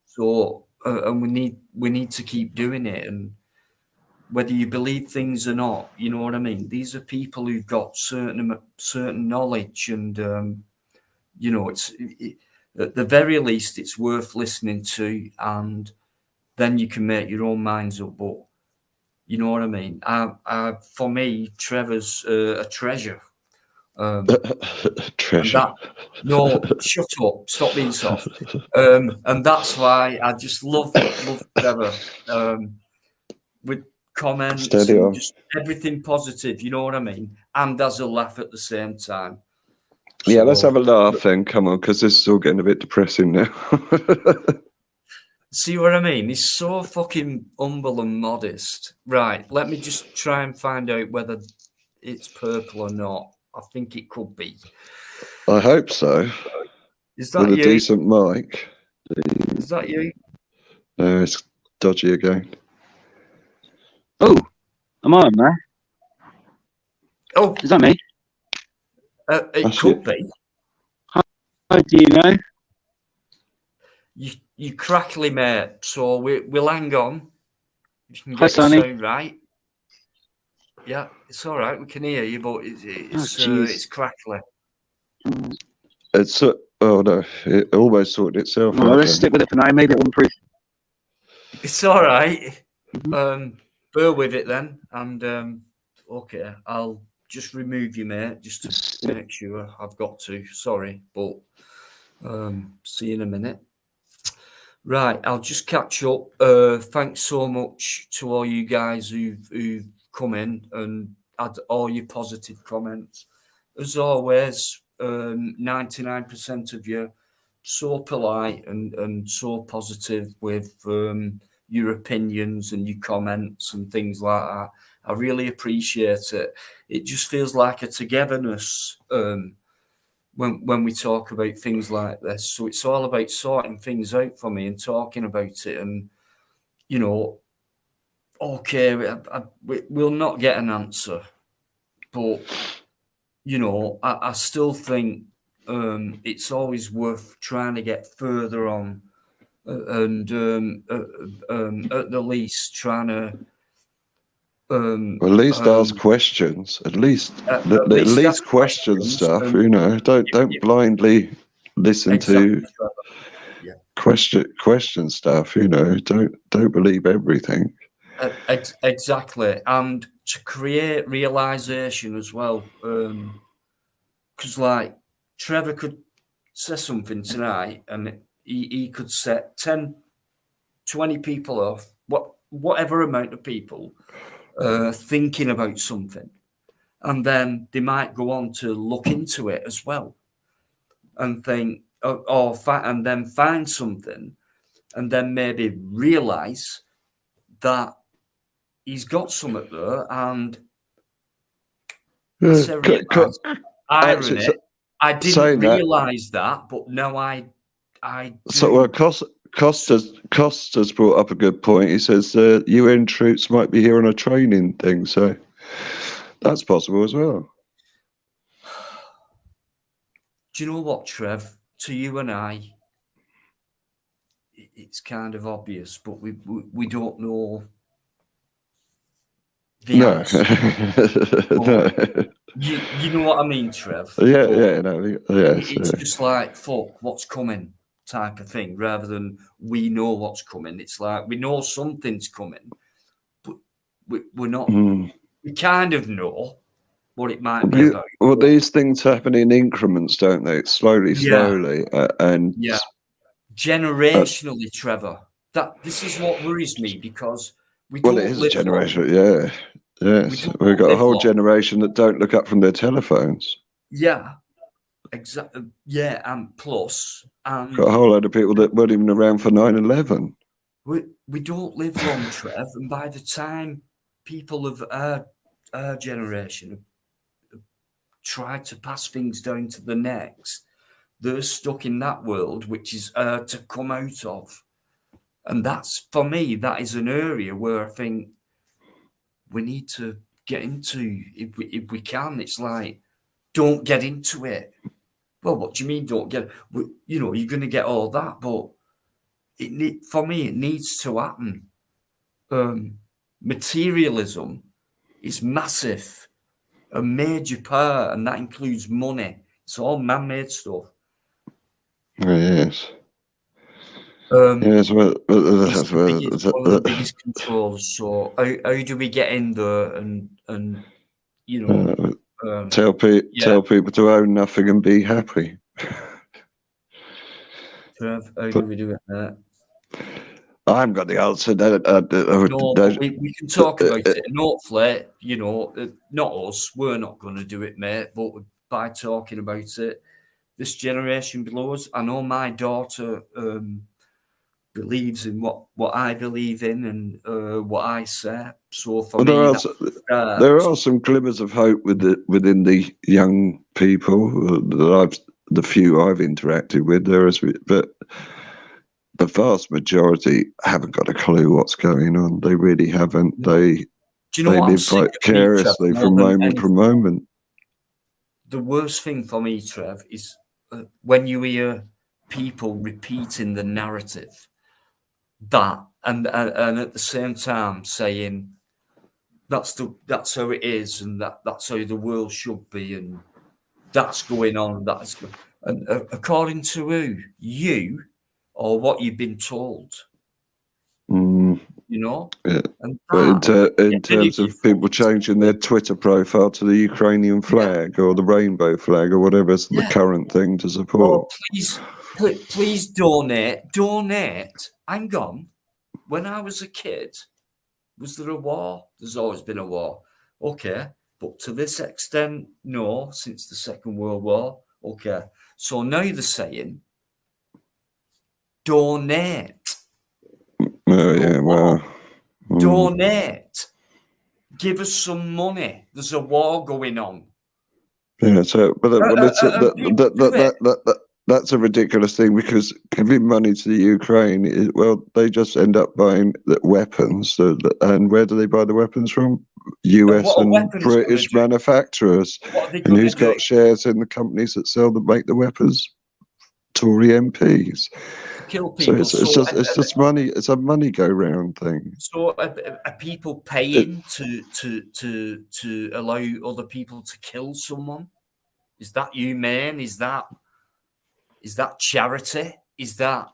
So and we need to keep doing it, and whether you believe things or not, you know what I mean. These are people who've got certain knowledge, and you know, at the very least, it's worth listening to, and then you can make your own minds up. But you know what I mean. For me, Trevor's a treasure. Treasure. No, shut up. Stop being soft. And that's why I just love Trevor. With comments and just everything positive, you know what I mean? And as a laugh at the same time. Yeah, let's have a laugh then. Come on, because this is all getting a bit depressing now. See what I mean? He's so fucking humble and modest. Right, let me just try and find out whether it's purple or not. I think it could be. I hope so. Is that With a you? decent mic. Is that you? No, it's dodgy again. Oh, am I on there? Oh, Is that me? it That's could it. be. How do you know? You crackly, mate. So we'll hang on. If you can Hi, get your Sonny. sound right. Yeah, it's all right. We can hear you, but jeez. it's crackly. It's oh no, it almost sorted itself Well, out. let's then. stick with it for now. Maybe it will improve. It's all right. Bear with it then, and okay, I'll just remove you, mate, just to make sure. I've got to. Sorry, but see you in a minute. Right, I'll just catch up. Thanks so much to all you guys who've come in and had all your positive comments. As always, 99% of you so polite and so positive with your opinions and your comments and things like that. I really appreciate it. It just feels like a togetherness when we talk about things like this. So it's all about sorting things out for me and talking about it. And, you know, okay, we'll not get an answer, but, you know, I still think it's always worth trying to get further on and at the least trying to At least ask questions. At least at least ask question questions stuff. and- You know, don't blindly listen Exactly, to Trevor. Yeah. question stuff. You know, don't believe everything. Exactly, and to create realization as well, because like Trevor could say something tonight and he could set 10, 20 people off, whatever amount of people thinking about something, and then they might go on to look into it as well and think and then find something and then maybe realize that he's got something there, and I say realise, irony. I didn't realise that, but now I do. So well, Costa's brought up a good point. He says UN troops might be here on a training thing, so that's possible as well. Do you know what, Trev? To you and I, it's kind of obvious, but we don't know the answer. No. You know what I mean, Trev? Yeah, But yeah, no, yes. It's just like, fuck, what's coming type of thing, rather than we know what's coming. It's like we know something's coming, but we're not. We kind of know what it might be about. Well, these things happen in increments, don't they? Slowly, and yeah, generationally, Trevor. This is what worries me, because we don't well, it is a live generation. long. Yeah, yes, we've got a whole generation that don't look up from their telephones. Yeah, exactly. Yeah, and plus, and got a whole load of people that weren't even around for 9/11. We don't live long, Trev, and by the time people of our generation have tried to pass things down to the next, they're stuck in that world, which is to come out of. And that's, for me, that is an area where I think we need to get into if we can. It's like, don't get into it. Well, what do you mean don't get? You know, you're going to get all that, but for me, it needs to happen. Materialism is massive, a major part, and that includes money. It's all man-made stuff. Yes. Yes, well, it's one of the biggest controls. So how do we get in there and you know tell people to own nothing and be happy? Trev, how do we do it, mate? I haven't got the answer. No, but we can talk about it. And hopefully, you know, not us, we're not going to do it, mate, but by talking about it, this generation below us, I know my daughter believes in what I believe in and what I say. So for Well, me, there are some glimmers of hope within the young people the few I've interacted with. But the vast majority haven't got a clue what's going on. They really haven't. They do you know they what I'm live sick of, vicariously Trev, from more than moment to anything? moment. The worst thing for me, Trev, is when you hear people repeating the narrative that and at the same time saying that's how it is and that's how the world should be and that's going on, and according to who? You or what you've been told, Mm, you know? yeah. And But in terms energy of people changing their Twitter profile to the Ukrainian flag or the rainbow flag or whatever's the current thing to support. Oh, please donate. Hang on. When I was a kid, was there a war? There's always been a war. Okay. But to this extent, no, since the Second World War. Okay. So now they're saying, donate. Oh, yeah, well. Donate. Give us some money. There's a war going on. Yeah, so, but that's a ridiculous thing because giving money to the Ukraine, they just end up buying the weapons. And where do they buy the weapons from? US and British manufacturers. And who's got shares in the companies that make the weapons? Tory MPs. Kill people. So it's just money. It's a money go round thing. So are people paying to allow other people to kill someone? Is that humane? Is that charity? Is that?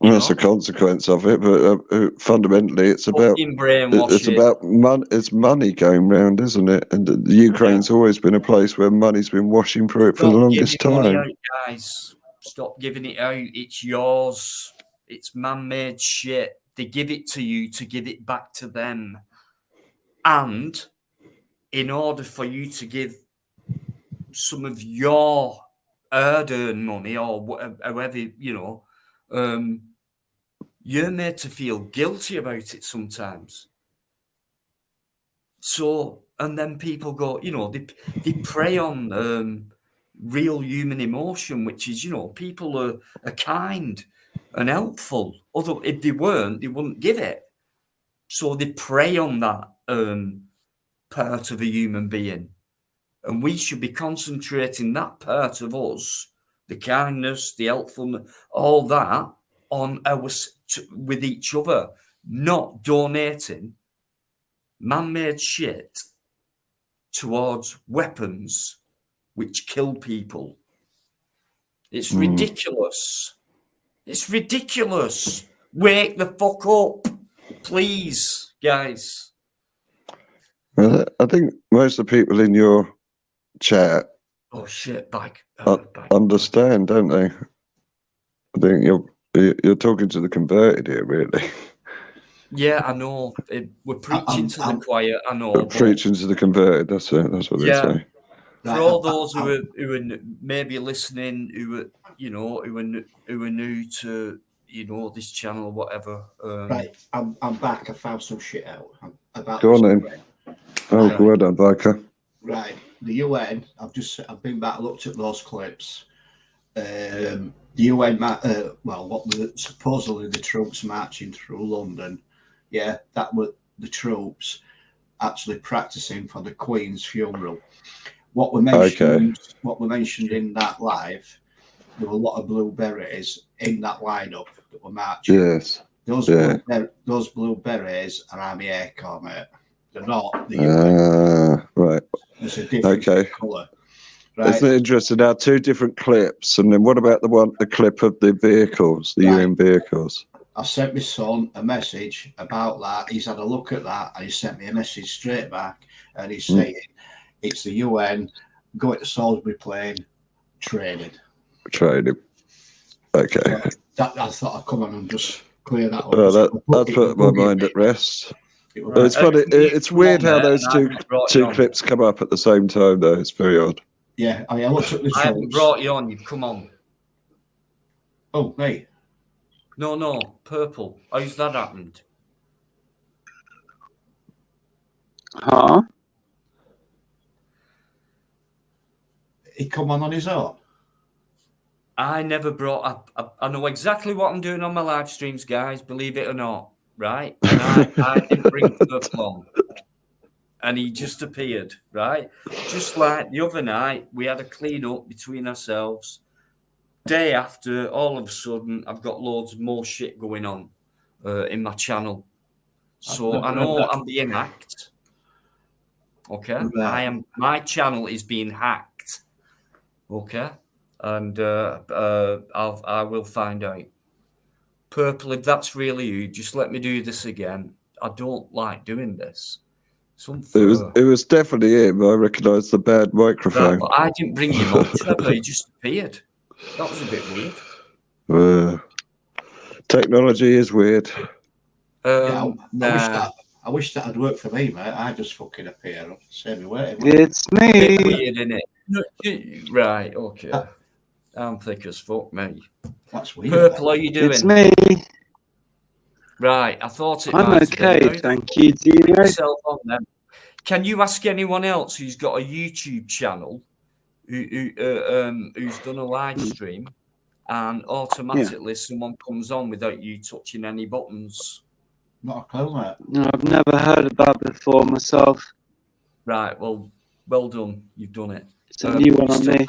That's a consequence of it, but fundamentally, it's about it's money going round, isn't it? And the Ukraine's always been a place where money's been washing through it for the longest time. Out, guys, stop giving it out. It's yours. It's man-made shit. They give it to you to give it back to them, and in order for you to give some of your hard-earned money or whatever, you're made to feel guilty about it sometimes. So, and then people go, they prey on real human emotion, which is, people are kind and helpful. Although if they weren't, they wouldn't give it. So they prey on that part of a human being. And we should be concentrating that part of us, the kindness, the helpfulness, all that, on with each other, not donating man-made shit towards weapons which kill people. It's ridiculous. It's ridiculous. Wake the fuck up, please, guys. I think most of the people in your chat understand, don't they? I think you're talking to the converted here, really. Yeah, I know. We're preaching to the choir. I know. Preaching to the converted. That's it. That's what they say. For all those who are maybe listening, who are new to this channel or whatever. Right, I'm back. I found some shit out about. Go on then. Oh, go on, Barker. Right, the UN. I've been back, looked at those clips. The UN, supposedly the troops marching through London. Yeah, that were the troops actually practicing for the Queen's funeral. What we mentioned in that live, there were a lot of blue berets in that lineup that were marching. Yes. Those blue berets are Army Air Corps, mate. They're not the UN. Right. It's a different colour. Right. Isn't it interesting? Now, two different clips, and then what about the clip of the vehicles, the UN vehicles? I sent my son a message about that. He's had a look at that, and he sent me a message straight back, and he's saying it's the UN going to Salisbury Plain training. Okay. I thought I'd come on and just clear that up. That put my mind at rest. It's funny. It's weird how those two clips come up at the same time, though. It's very odd. Yeah, I looked at the I haven't brought you on. You've come on. Oh, hey. No, Purple. How's that happened? Huh? He come on his own. I never brought up. I know exactly what I'm doing on my live streams, guys. Believe it or not, right? And I didn't bring Purple on, and he just appeared, right? Just like the other night, we had a clean up between ourselves. Day after, all of a sudden, I've got loads more shit going on in my channel. So I know I'm being hacked. Okay, Right. My channel is being hacked. Okay. And I will find out. Purple, if that's really you, just let me do this again. I don't like doing this. It was definitely him. I recognised the bad microphone. But I didn't bring him on, Trevor. He just appeared. That was a bit weird. Technology is weird. I wish that had worked for me, mate. I just fucking appear. Save me waiting. It's me. Bit weird, isn't it? Right, okay. I'm thick as fuck, mate. That's weird. Purple, how you doing? It's me. Right, I thought it I'm might okay, have been. thank you, Dino. Yourself on them. Can you ask anyone else who's got a YouTube channel who's done a live stream and automatically someone comes on without you touching any buttons? Not a clue, mate. No, I've never heard of that before myself. Right, well done. You've done it. It's a new one on still me.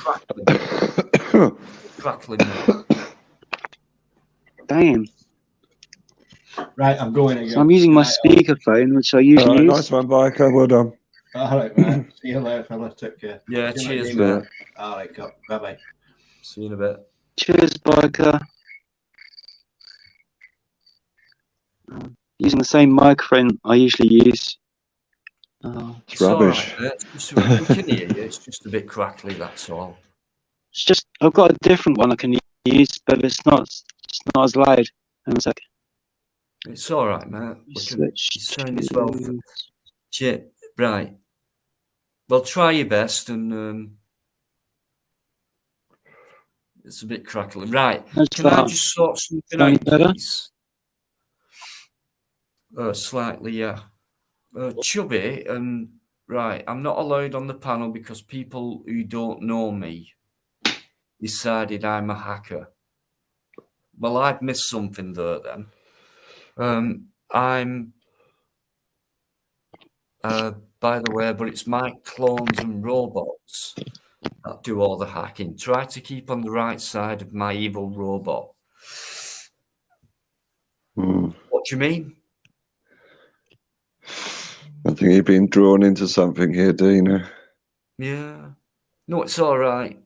Crackling, mate. Damn. Right, I'm going again. So I'm using my speakerphone, which I usually use. Nice one, Biker. Well done. All right, mate. See you later, fella. Take care. Yeah, See you cheers, later. mate. All right, go. Bye-bye. See you in a bit. Cheers, Biker. Using the same microphone I usually use. It's rubbish. All right, we can hear you. It's just a bit crackly, that's all. It's just I've got a different one I can use, but it's not as loud. Hang on a sec. It's all right, mate. We can sound as well. Shit, right. Well, try your best, and it's a bit crackly. Right. Can I just sort something out, please? Slightly, yeah. Chubby, and right, I'm not allowed on the panel because people who don't know me decided I'm a hacker. Well, I've missed something there then. I'm, by the way, but it's my clones and robots that do all the hacking. Try to keep on the right side of my evil robot. What do you mean? I think you've been drawn into something here, Dino. Yeah. No, it's all right.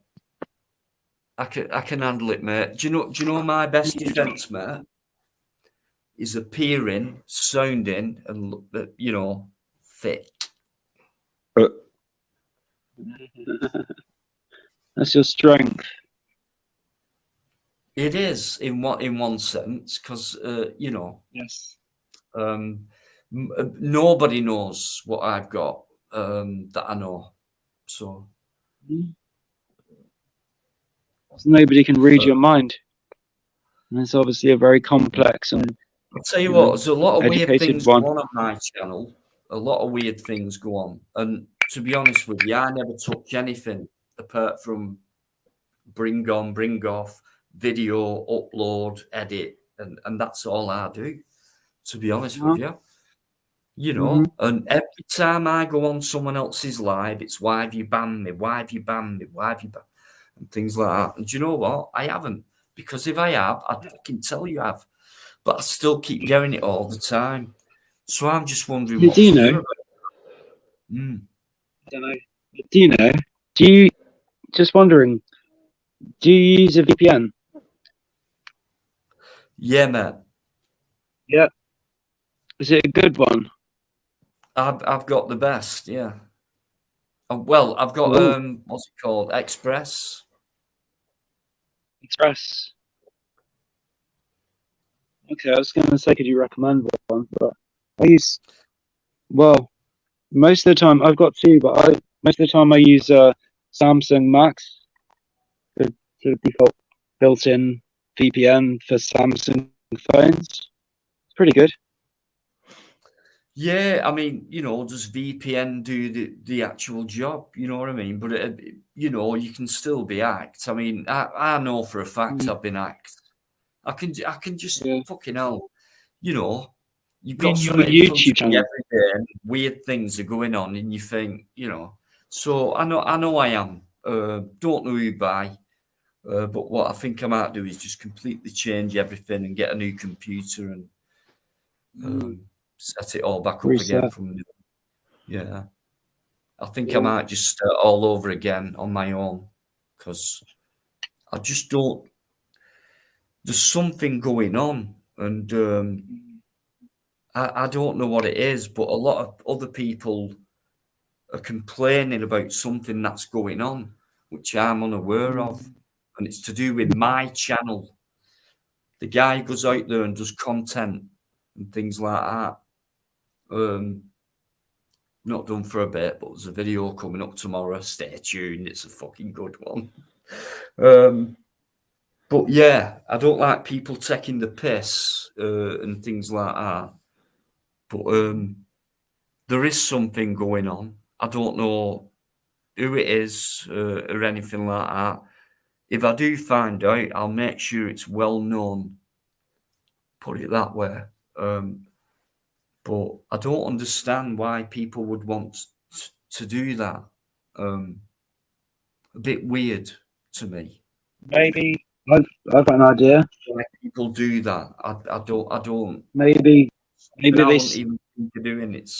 I can handle it, mate. Do you know my best defense, mate? Is appearing, sounding, and fit. That's your strength. It is in one sense, because Yes. Nobody knows what I've got that I know. So nobody can read your mind. And it's obviously a very complex and I'll tell you what, there's a lot of weird things one. go on my channel. A lot of weird things go on. And to be honest with you, I never touch anything apart from bring on, bring off, video, upload, edit, and that's all I do, to be honest with you. You know, and every time I go on someone else's live, it's why have you banned me? Why have you banned me? Why have you banned? And things like that. And do you know what? I haven't. Because if I have, I'd fucking tell you I have. But I still keep getting it all the time. So I'm just wondering what to do. I don't know. Do you just wondering, do you use a VPN? Yeah, mate. Yeah. Is it a good one? I've got the best, yeah. Well, I've got what's it called? Express. Okay, I was going to say, could you recommend one? But I use, most of the time I've got two, but most of the time I use Samsung Max, the default built-in VPN for Samsung phones. It's pretty good. Yeah, I mean, does VPN do the actual job? You know what I mean? But you can still be hacked. I mean, I know for a fact I've been hacked. I can just fucking hell, you've got In your something in front YouTube of channel. you every day, and weird things are going on, and you think, So I know I am. Don't know who by. But what I think I might do is just completely change everything and get a new computer and set it all back up again Reset. from new. Yeah. I think I might just start all over again on my own because I just don't. There's something going on, and I don't know what it is, but a lot of other people are complaining about something that's going on, which I'm unaware of, and it's to do with my channel. The guy goes out there and does content and things like that. Not done for a bit, but there's a video coming up tomorrow. Stay tuned. It's a fucking good one. But yeah, I don't like people taking the piss and things like that. But there is something going on. I don't know who it is or anything like that. If I do find out, I'll make sure it's well known. Put it that way. But I don't understand why people would want to do that. A bit weird to me. Maybe I've got an idea. Why people do that? I don't. Maybe I they wouldn't even think of doing it.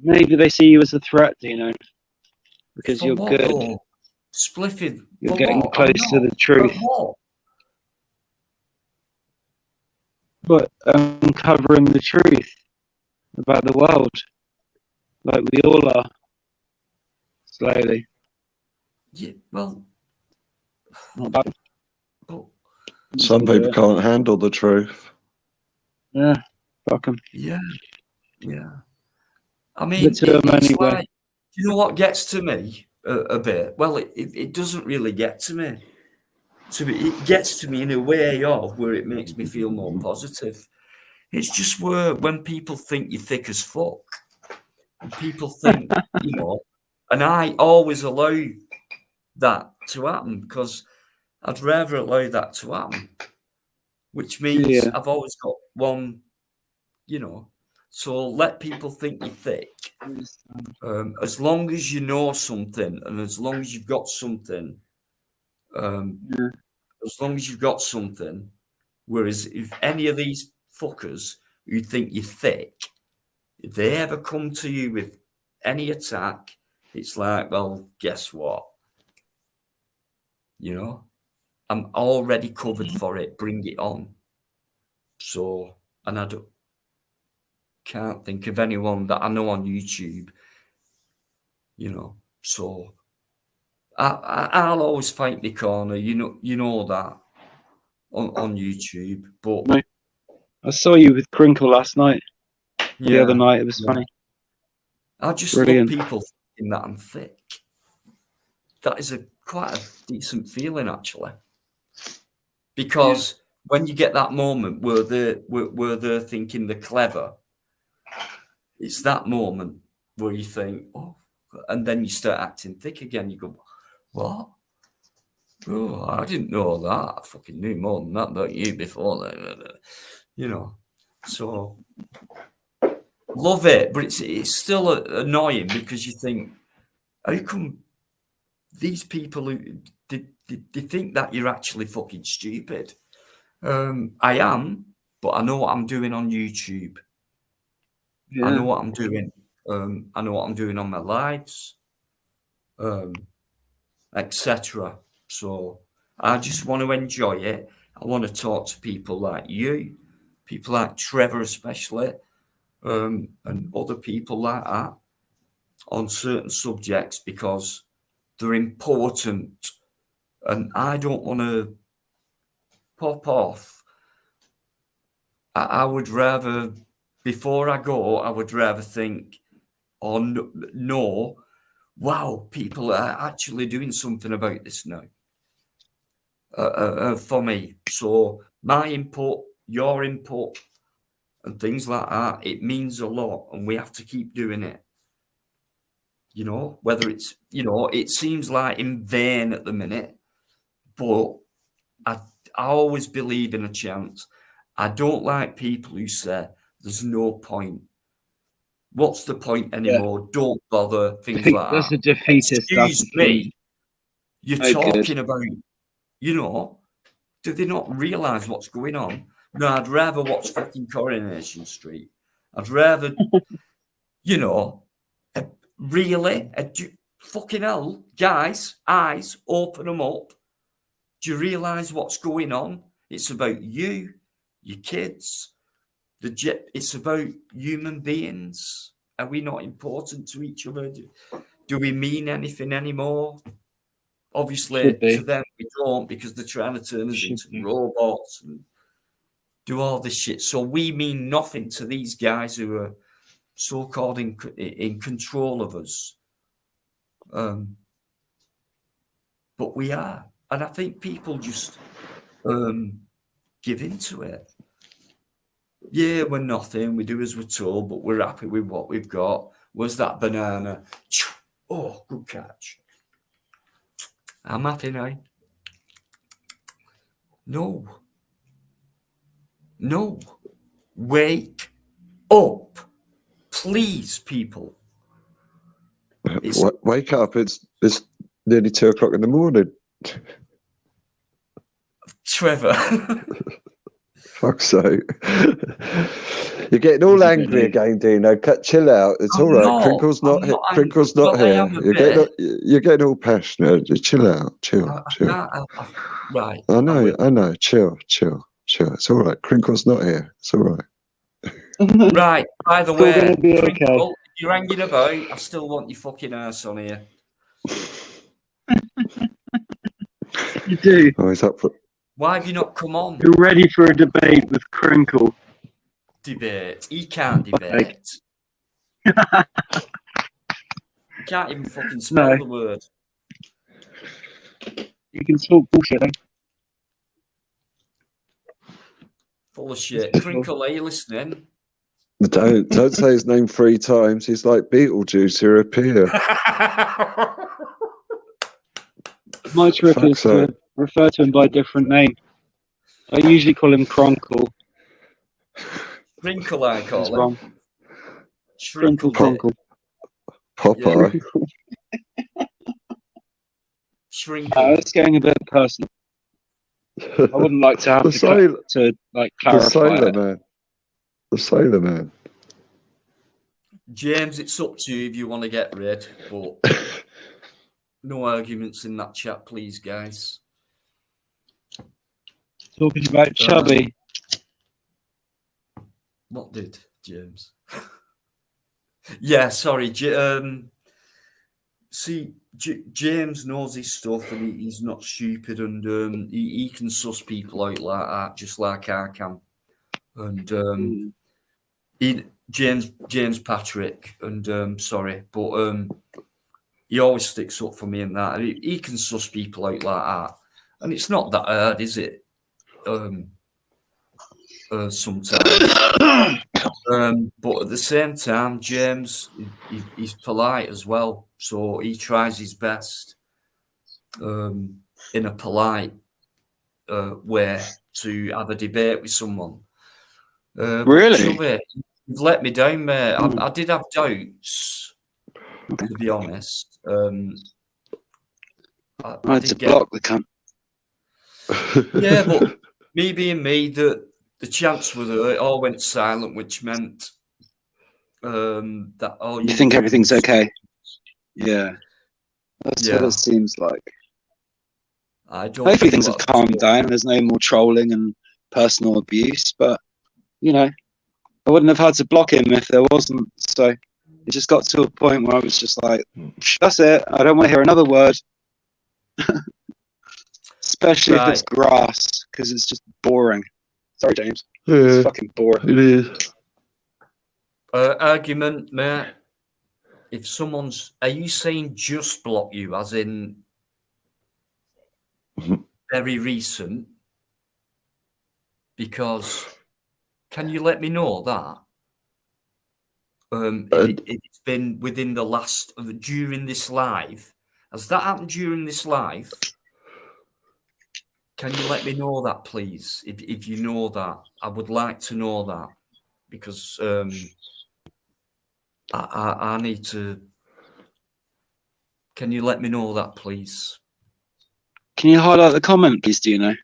maybe they see you as a threat, because For you're what, good. though? Spliffy. You're For getting what? I'm close to not. the truth. For what? But uncovering the truth about the world, like we all are, slowly. Yeah, well, Not bad. but Some people can't handle the truth. Yeah, fuck 'em. yeah. I mean, Get to them it's anyway. like, you know what gets to me a bit? Well, it doesn't really get to me. It gets to me in a way of where it makes me feel more positive. It's just where when people think you're thick as fuck, and people think, and I always allow that to happen because I'd rather allow that to happen, which means I've always got one, so let people think you're thick. As long as you know something and as long as you've got something, whereas if any of these fuckers who think you're thick, if they ever come to you with any attack, it's like, well, guess what? I'm already covered for it. Bring it on. So, and I can't think of anyone that I know on YouTube, so I'll always fight the corner, you know that on YouTube, but No. I saw you with Crinkle last night. The other night, it was funny. I just Brilliant. love people thinking that I'm thick. That is quite a decent feeling, actually, because when you get that moment where they're thinking they're clever, it's that moment where you think, oh, and then you start acting thick again. You go, what? Oh, I didn't know that. I fucking knew more than that about you before then. So love it, but it's still annoying because you think, how come these people who they think that you're actually fucking stupid? I am, but I know what I'm doing on YouTube. I know what I'm doing. I know what I'm doing on my lives, etc. So I just want to enjoy it. I want to talk to people like you, people like Trevor especially, and other people like that on certain subjects because they're important. And I don't want to pop off. I would rather, before I go, I would rather think, or no, wow, people are actually doing something about this now. For me. So my input, your input, and things like that. It means a lot, and we have to keep doing it. You know, whether it's, you know, it seems like in vain at the minute, but I always believe in a chance. I don't like people who say there's no point. What's the point anymore? Don't bother, things like That's that. a defeatist. Excuse me, you're No good. talking about, you know, do they not realise what's going on? No, I'd rather watch fucking Coronation Street. I'd rather, you know, really, fucking hell, guys, eyes, open them up. Do you realise what's going on? It's about you, your kids, it's about human beings. Are we not important to each other? Do we mean anything anymore? Obviously, to them, we don't, because they're trying to turn us into robots and do all this shit. So we mean nothing to these guys who are so-called in control of us. But we are. And I think people just give into it. Yeah, we're nothing. We do as we're told, but we're happy with what we've got. Was that banana? Oh, good catch. I'm happy now. No. Wake up. Please, people. Wake up. It's nearly 2 o'clock in the morning. Trevor. Fuck's sake. You're getting all angry again, Dino. Chill out. It's all right. Crinkle's not here. Crinkle's not here. You're getting all passionate. Just chill out. Chill. Right. I know. Chill. It's all right. Crinkle's not here. It's all right. Right. By the way, Crinkle, if you're hanging about, I still want your fucking ass on here. You do. Oh, he's up for. Why have you not come on? You're ready for a debate with Crinkle. Debate. He can't debate. Can't even fucking spell the word. You can talk bullshit, eh? Full of shit. Crinkle, are you listening? Don't say his name 3 times. He's like Beetlejuice. He'll appear. My trick is to refer to him by a different name. I usually call him Cronkle. Crinkle, I call him. Wrong. Shrinkle. Cronkle. Popeye. Shrinkle. It's getting a bit personal. I wouldn't like to have to clarify it. The Sailor Man. James, it's up to you if you want to get rid, but no arguments in that chat, please, guys. Talking about Chubby. What did James? Yeah, sorry. James knows his stuff, and he's not stupid, and he can suss people out like that, just like I can. And James Patrick, and sorry, but he always sticks up for me in that. And he can suss people out like that, and it's not that hard, is it? Sometimes, but at the same time, James, he's polite as well, so he tries his best in a polite way to have a debate with someone. Really? You've let me down, mate. I did have doubts, to be honest. I had to block the cunt. Yeah, but me being me, the chants were there. It all went silent, which meant that all you think everything's okay. Yeah, that's what it seems like. Hopefully things have calmed down. There's no more trolling and personal abuse, but you know, I wouldn't have had to block him if there wasn't. So it just got to a point where I was just like, that's it. I don't want to hear another word. Especially if it's grass, because it's just boring. Sorry, James. Yeah, it's fucking boring. It is. Argument, mate. If someone's, are you saying just block you, as in very recent? because can you let me know that? If it's been within the last during this live, has that happened during this live? Can you let me know that, please? If you know that, I would like to know that because I need to. Can you let me know that, please? Can you highlight the comment, please? Do you know?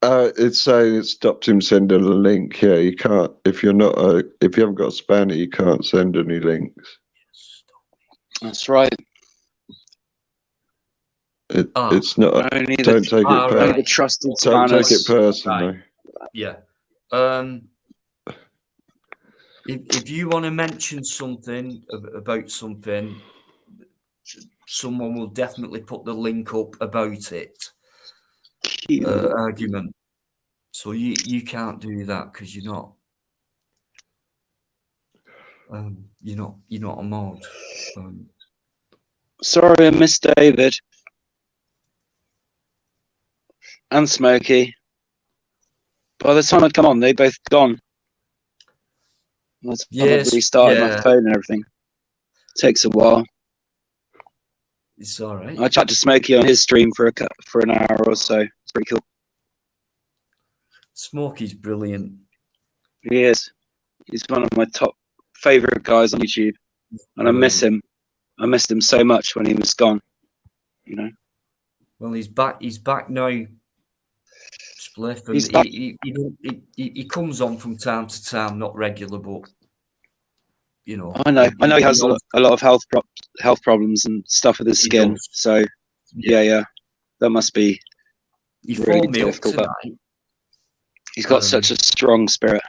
It's saying it stopped him sending a link. Yeah, you can't if you haven't got a spanner, you can't send any links. That's right. It's not. Only Don't take it only the personally. trusted Don't take spanners. it personally. Right. Yeah. If you want to mention something about something, someone will definitely put the link up about it. Argument. So you can't do that because you're not a mod. Sorry, I missed David and Smokey. By the time I'd come on, they'd both gone. I've restarted my phone and everything. Takes a while. It's all right. I chat to Smokey on his stream for an hour or so. It's pretty cool. Smokey's brilliant. He is. He's one of my top favorite guys on YouTube, and I miss him. I missed him so much when he was gone. You know. Well, he's back. He's back now. Spliff. He's back. He comes on from time to time, not regular, but you know. I know he has a lot of health problems and stuff with his skin. So yeah, that must be really difficult. But he's got such a strong spirit.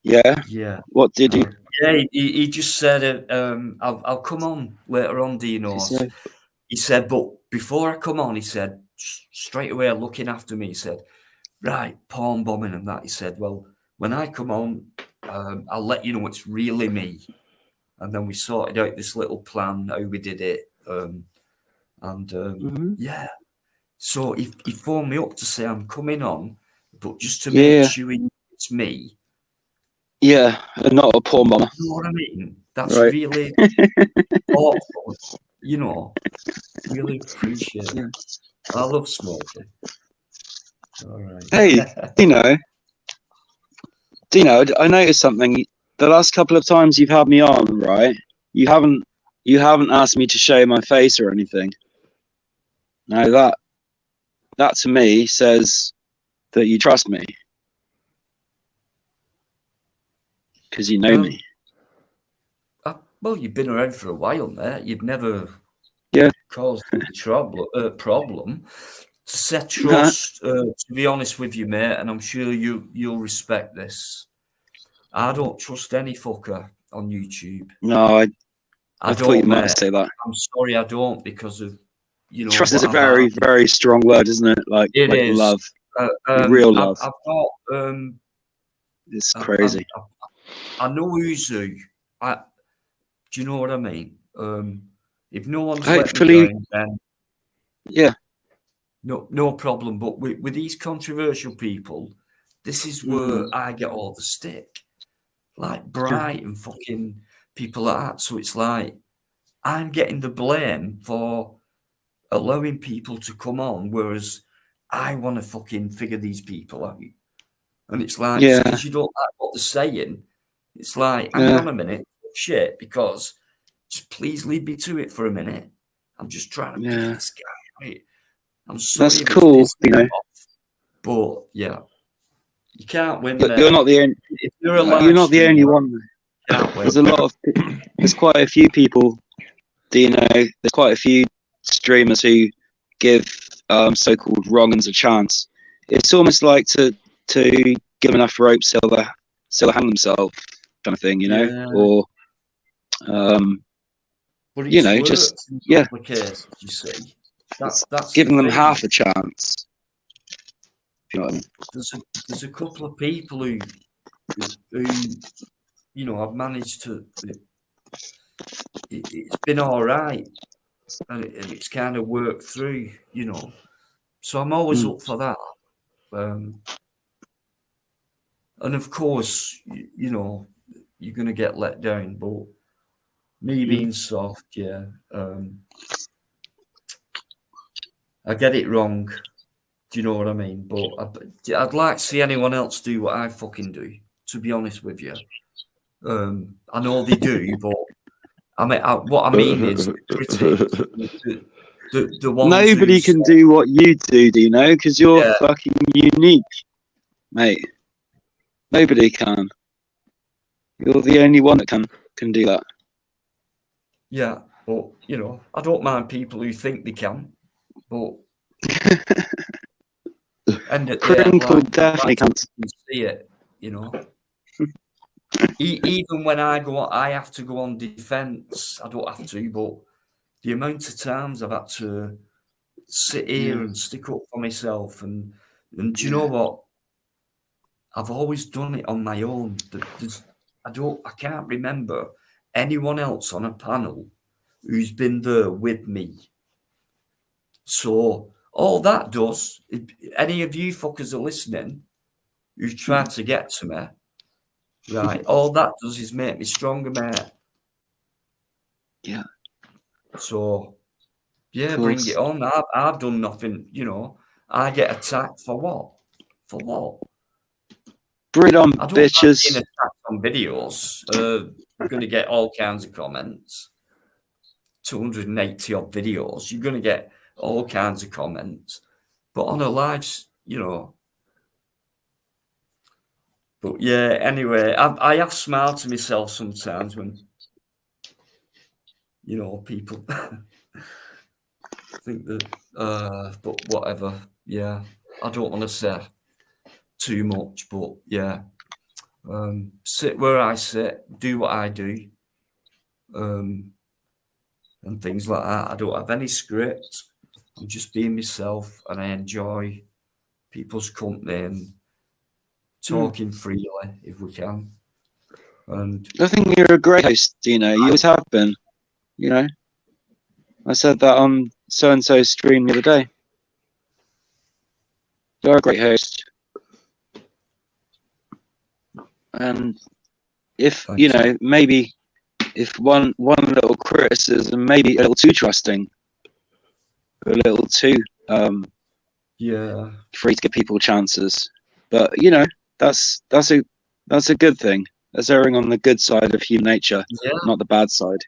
Yeah. Yeah. What did you? Yeah, he just said, "I'll come on later on, Dino." He said, but before I come on, he said straight away, looking after me, he said, "Right, porn bombing and that." He said, "Well, when I come on, I'll let you know it's really me." And then we sorted out this little plan how we did it, yeah. So he phoned me up to say I'm coming on, but just to make sure it's me. Yeah, and not a porn bomber. You know what I mean? That's right. Really awful. You know, really appreciate it. I love smoking. All right. Hey, Dino, I noticed something. The last couple of times you've had me on, right? You haven't asked me to show my face or anything. Now that to me says that you trust me. Because you know me. Well, you've been around for a while, mate. You've never caused a problem. To set trust, to be honest with you, mate, and I'm sure you'll respect this. I don't trust any fucker on YouTube. No, I don't, thought you might say that. I'm sorry, I don't, because of, trust is a very, very strong word, isn't it? Like is. Love. Real love. I've got... it's crazy. I know who's who. Do you know what I mean? If no one's hopefully, let me down, then no problem. But with these controversial people, this is where I get all the stick. Like Bright and fucking people like that. So it's like I'm getting the blame for allowing people to come on, whereas I want to fucking figure these people out. And it's like, because you don't like what they're saying, it's like, hang on a minute, shit, because just please lead me to it for a minute. I'm just trying to pick this guy out. I'm sorry. That's cool, you know. But yeah, you can't win. You're not the only. You're not the only one. There's quite a few people. Do you know? There's quite a few streamers who give so-called wrong-uns a chance. It's almost like to give them enough rope so they'll hang themselves, kind of thing, you know, or you know, just you see, that's giving them half a chance. You know what I mean? There's a couple of people who you know, I've managed to. It's been all right, and it's kind of worked through, you know. So I'm always up for that. and of course, you know, you're going to get let down. But me being soft, yeah, I get it wrong. Do you know what I mean? But I'd like to see anyone else do what I fucking do. To be honest with you, I know they do, but I mean, what I mean is the ones Nobody who can do what you do, Dino, because you're fucking unique, mate. Nobody can. You're the only one that can do that. Yeah, but you know, I don't mind people who think they can, but and Crinkle definitely can't see it, you know. Even when I have to go on defense. I don't have to, but the amount of times I've had to sit here and stick up for myself, and do you know what? I've always done it on my own. I can't remember anyone else on a panel who's been there with me. So all that does, if any of you fuckers are listening who've tried to get to me, right, all that does is make me stronger, mate. Yeah. So, yeah, bring it on. I've done nothing, you know. I get attacked for what? For what? Bring it on, I don't bitches. Being attacked on videos. You're going to get all kinds of comments. 280 odd videos. You're going to get all kinds of comments. But on a live, you know. But yeah, anyway, I have smiled to myself sometimes when, you know, people think that, but whatever. Yeah, I don't want to say too much, but yeah, sit where I sit, do what I do, and things like that. I don't have any script. I'm just being myself, and I enjoy people's company and talking freely if we can. And I think you're a great host, Dino. You always have been. You know, I said that on so and so's stream the other day. You're a great host. And if you know, maybe if one little criticism, maybe a little too trusting, a little too free to give people chances. But you know, that's a good thing. That's erring on the good side of human nature, not the bad side.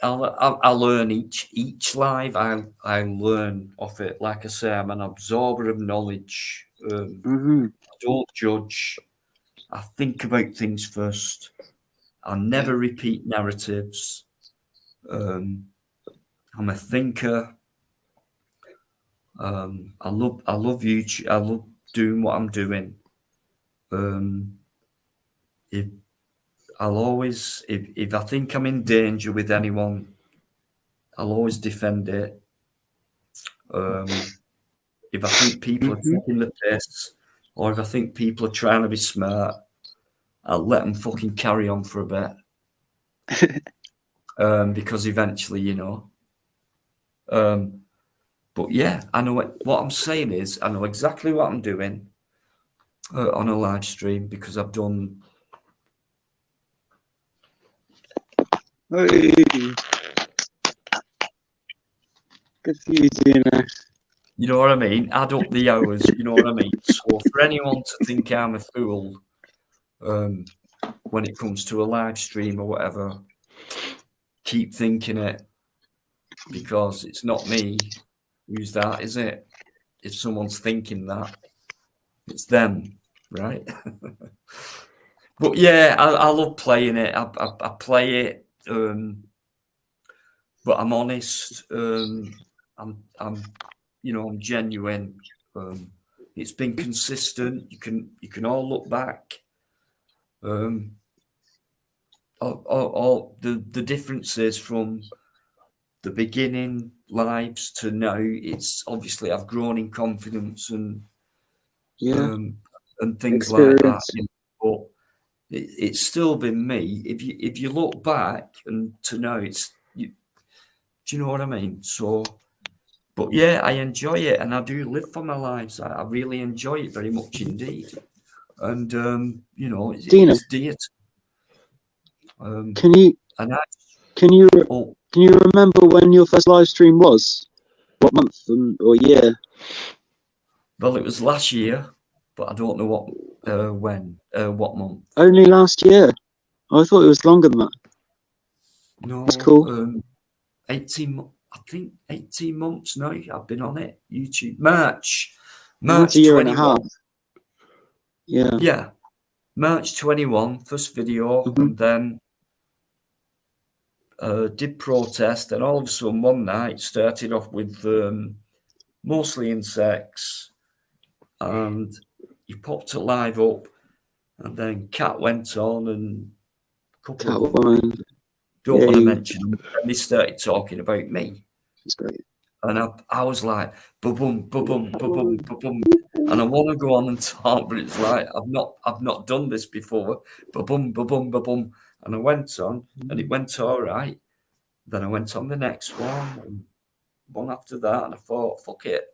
I learn each live. I learn off it. Like I say, I'm an absorber of knowledge. I don't judge. I think about things first. I never repeat narratives. I'm a thinker. I love YouTube. I love doing what I'm doing. If I think I'm in danger with anyone, I'll always defend it. If I think people are taking the piss, or if I think people are trying to be smart, I'll let them fucking carry on for a bit. Because eventually, you know. But yeah, I know what I'm saying is I know exactly what I'm doing on a live stream because I've done. Hey. Good for you, Dino. You know what I mean? Add up the hours. You know what I mean? So for anyone to think I'm a fool when it comes to a live stream or whatever, keep thinking it because it's not me who's that, is it? If someone's thinking that, it's them, right? But yeah, I love playing it. I play it, but I'm honest. I'm I'm genuine. It's been consistent. You can all look back. All the differences from the beginning lives to now. It's obviously I've grown in confidence and things like that. But it's still been me. If you look back and to now, do you know what I mean? So. But yeah, I enjoy it and I do live for my lives. I really enjoy it very much indeed. and you know, Dino. it's dear. Can you And I, can you oh, can you remember when your first live stream was? What month or year? well, it was last year, but I don't know what month. Only last year. I thought it was longer than that. No, That's cool. 18. I think 18 months now. I've been on it. YouTube, March That's a year 21. and a half. Yeah. Yeah, March 21, first video, Mhm. and then did protest, and all of a sudden one night started off with mostly insects, and you popped a live up, and then Cat went on, and a couple of other Catwoman. people, don't Yeah, want to you- mention them, and they started talking about me. It's great. And I was like, ba-boom, ba-boom, ba-boom, ba-boom. And I want to go on and talk, but it's like, I've not done this before. Ba-boom, ba-boom, ba-boom. And I went on, and it went all right. Then I went on the next one, and one after that, and I thought, fuck it.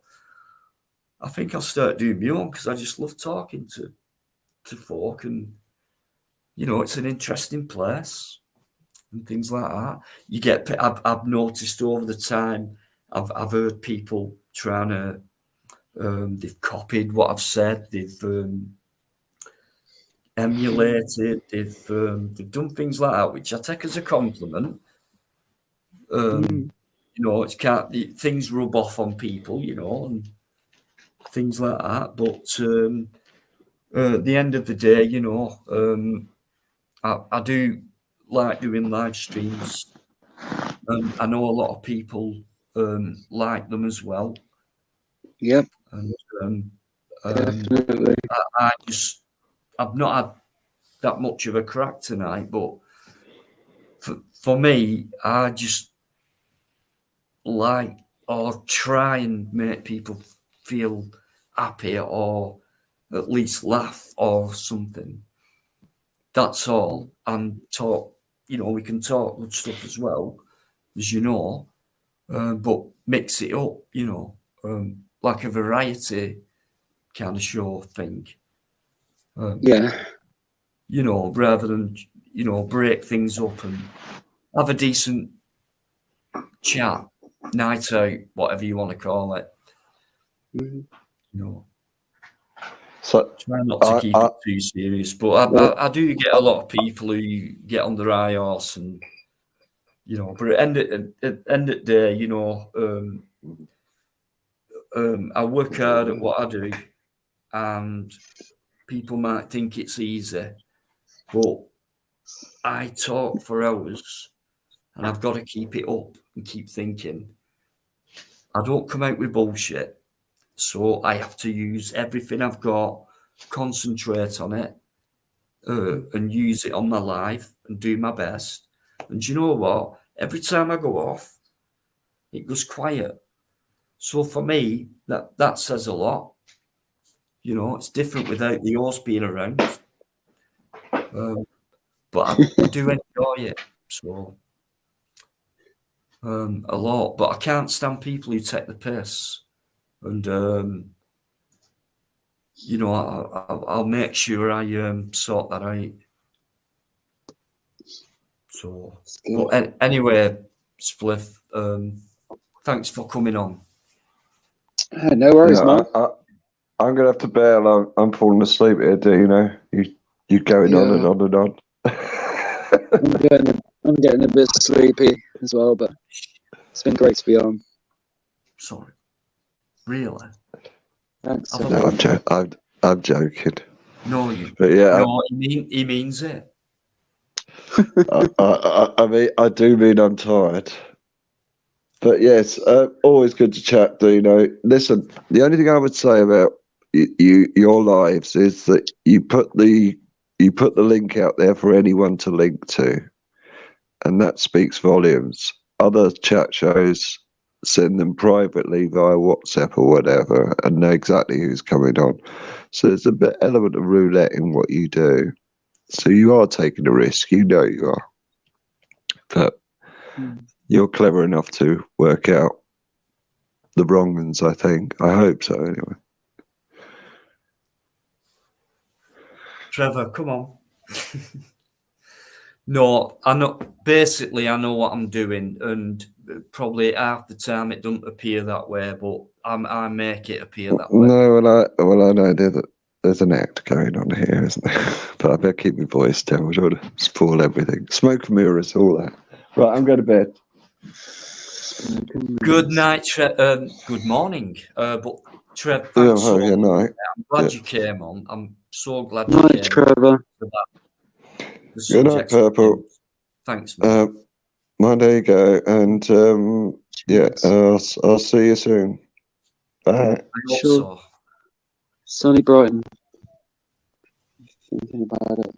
I think I'll start doing my own, because I just love talking to folk, and, you know, it's an interesting place, and things like that. You get, I've noticed over the time, I've heard people trying to, they've copied what I've said, they've emulated, they've done things like that, which I take as a compliment. You know, things rub off on people, you know, and things like that. But at the end of the day, you know, I do like doing live streams. I know a lot of people like them as well. Yep. And Definitely. I've not had that much of a crack tonight, but for me, I just like or try and make people feel happy or at least laugh or something. That's all. And talk, you know, we can talk good stuff as well, as you know, but mix it up, you know, like a variety kind of show thing. Yeah. You know, rather than, you know, break things up and have a decent chat, night out, whatever you want to call it. You know, So try not to keep it too serious, but I do get a lot of people who get on their high horse, and you know, but at the end of the day, you know, I work hard at what I do, and people might think it's easy, but I talk for hours, and I've got to keep it up and keep thinking. I don't come out with bullshit. So I have to use everything I've got, concentrate on it, and use it on my life and do my best. And you know what? Every time I go off, it goes quiet. So for me, that says a lot. You know, it's different without the horse being around. But I do enjoy it. So a lot. But I can't stand people who take the piss. And you know, I'll make sure I sort that out. So, but anyway, Spliff, thanks for coming on. No worries, man. I'm gonna have to bail. I'm falling asleep here. Do you know? You going on and on and on. I'm getting a bit sleepy as well, but it's been great to be on. Sorry, really? Thanks. No, I'm joking. No, but yeah, no, he means it. I mean, I do mean I'm tired. But yes, always good to chat, Dino. Listen, the only thing I would say about your lives is that you put the link out there for anyone to link to, and that speaks volumes. Other chat shows send them privately via WhatsApp or whatever, and know exactly who's coming on. So there's a bit element of roulette in what you do. So you are taking a risk, you know you are. But you're clever enough to work out the wrong ones, I think. I hope so, anyway. Trevor, come on. No, I know. Basically, I know what I'm doing, and probably half the time it doesn't appear that way, but I make it appear that way. No, well, I know there's an act going on here, isn't there? But I better keep my voice down. I don't want to spoil everything. Smoke and mirrors, all that. Right, I'm going to bed. Good night, good morning. But Trev, Yeah, thanks so yeah, much. night. I'm glad you came on. I'm so glad you Night, came Trevor. on. The Good night, subject's Purple. brilliant. Thanks, man. Well, there you go. And yeah, I'll see you soon. Bye. I hope Sure. so. Sunny Brighton. Thinking about it.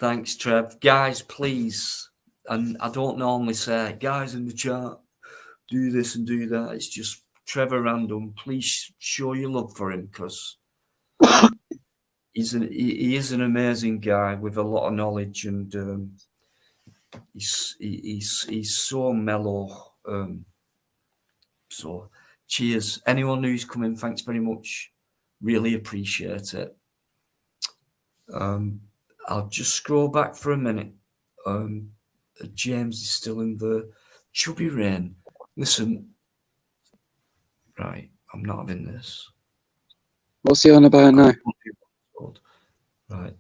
Thanks, Trev. Guys, please, and I don't normally say, guys in the chat, do this and do that. It's just Trevor Random. Please show your love for him, because he is an amazing guy with a lot of knowledge, and he's so mellow. So cheers. Anyone who's coming, thanks very much. Really appreciate it. I'll just scroll back for a minute. James is still in the chubby rain. Listen, right, I'm not having this. What's he on about now? Right.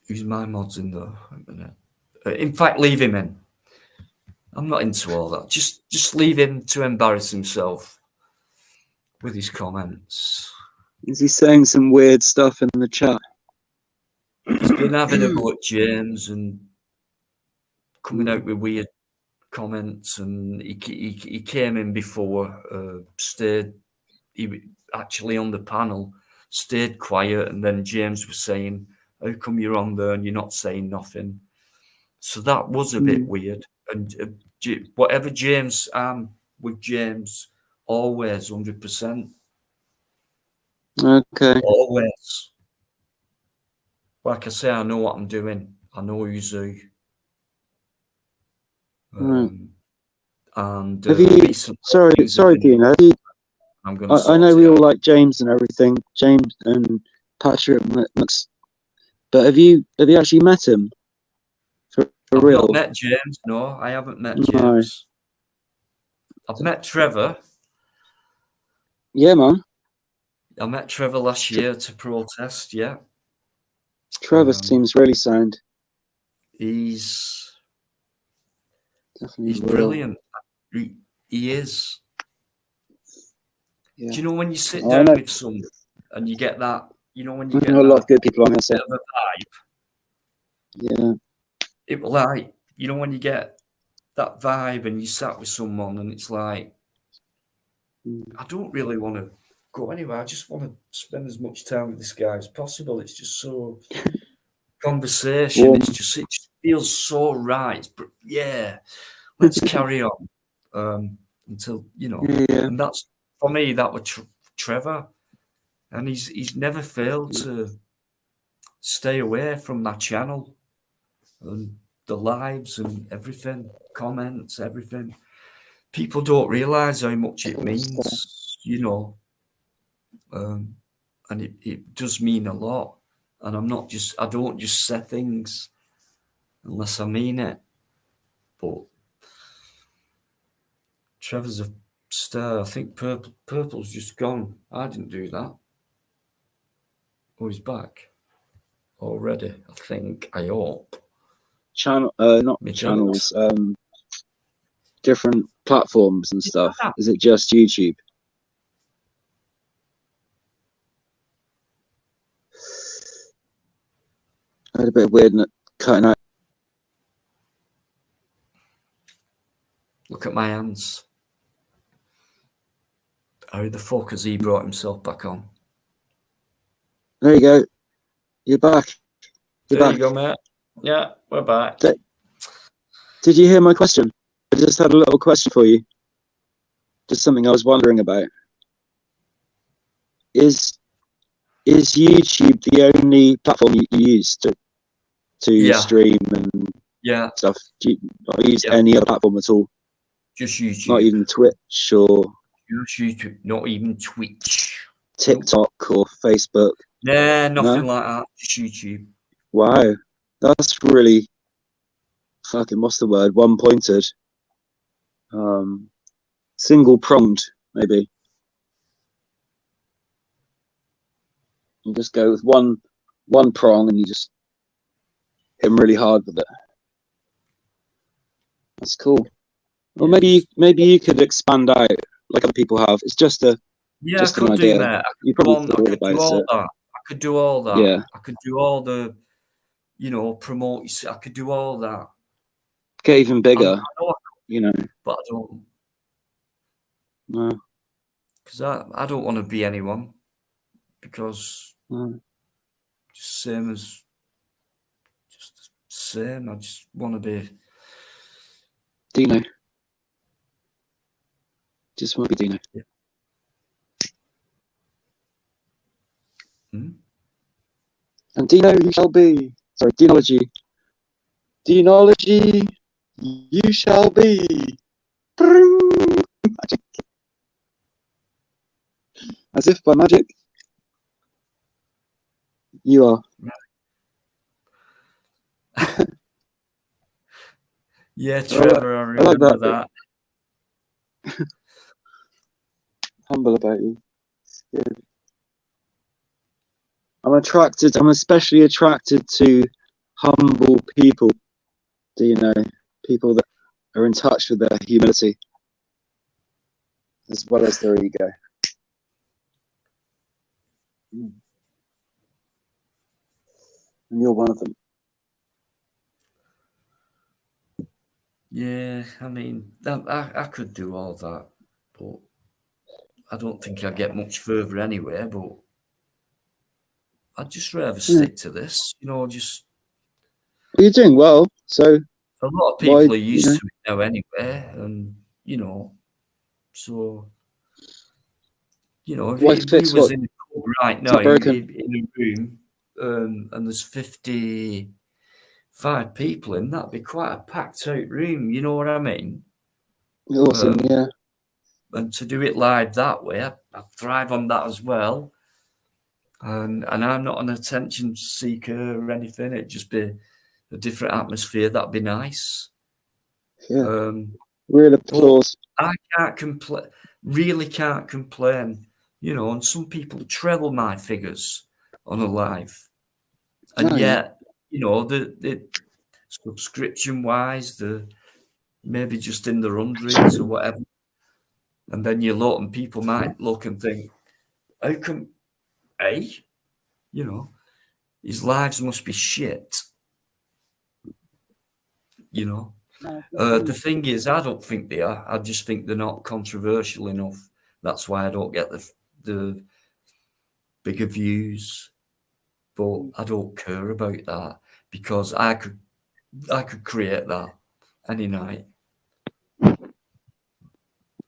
Who's my mods in there? A minute. In fact, leave him in. I'm not into all that. Just leave him to embarrass himself with his comments. Is he saying some weird stuff in the chat? He's been having a go at James and coming out with weird comments, and he came in before, he actually on the panel, stayed quiet, and then James was saying, how come you're on there and you're not saying nothing? So that was a bit weird. And whatever James, with James, always 100%. Okay. Always. Like I say, I know what I'm doing. I know who's who. And Have you? recently, Sorry, things have been- Dino. Have you? I'm gonna I know sort we it all out. like James and everything, James and Patrick Mux, but have you actually met him? For I've real? not met James. No, I haven't met No. James. I've met Trevor. Yeah, man. I met Trevor last year to protest. Yeah, Trevor seems really sound. he's Definitely real. brilliant. He is. Yeah. Do you know when you sit I down know. with someone and you get that? You know when you I get know a lot of that good people on here. So bit of a vibe. yeah. It like, you know when you get that vibe and you sat with someone and it's like, I don't really want to go anywhere. I just want to spend as much time with this guy as possible. It's just so conversation. Warm. It just feels so right. But yeah, let's carry on until Yeah. And that's for me. That was Trevor, and he's never failed to stay away from that channel and the lives and everything, comments, everything. People don't realize how much it means, and it does mean a lot. And I don't just say things unless I mean it. But Trevor's a star. I think Purple's just gone. I didn't do that. Oh, he's back already. I hope. Channel, not Me channels. Different platforms and stuff. Is it just YouTube? I had a bit of weird cutting out. Look at my hands. How the fuck has he brought himself back on? There you go. You're back. You're There back. you go, mate. Yeah, we're back. Did you hear my question? I just had a little question for you. Just something I was wondering about. Is YouTube the only platform you use to Yeah. stream and Yeah, stuff? Do you not use Yeah. any other platform at all? just YouTube. Not even Twitch or Just YouTube, not even Twitch. TikTok or Facebook? Nah, nothing No? like that. Just YouTube. Wow, that's really fucking, what's the word? One pointed. Single pronged, maybe. You just go with one prong and you just hit them really hard with it. That's cool. Well, maybe you could expand out like other people have. It's just an I could idea. do that. You probably thought I could do about all it. that. I could do all that. Yeah. I could do all the, promote. I could do all that. Get even bigger. I know I could, but I don't. No. Because I don't want to be anyone. Because just same. I just want to be Dino. Just want to be Dino. Yeah. And Dino, you shall be. Sorry, Denology. Denology, you shall be. Magic. As if by magic. You are. Yeah, Trevor, I remember that. Humble about you. It's good. I'm especially attracted to humble people. Do you know? People that are in touch with their humility as well as their ego. And you're one of them. Yeah, I mean, I could do all that, but I don't think I'd get much further anyway, but I'd just rather stick to this, just... Well, you're doing well, so... A lot of people are used to it now anyway, and, so... if you was in a pub right now, in a room, and there's 55 people in, that'd be quite a packed out room, you know what I mean? Awesome, yeah. And to do it live that way, I thrive on that as well. And I'm not an attention seeker or anything. It'd just be a different atmosphere. That'd be nice. Yeah. Real applause. I can't complain. Really can't complain. And some people treble my figures on a live, and yet, the subscription wise, the maybe just in the hundreds or whatever. And then you look, and people might look and think, how come, his lives must be shit. The thing is, I don't think they are. I just think they're not controversial enough. That's why I don't get the bigger views. But I don't care about that, because I could create that any night.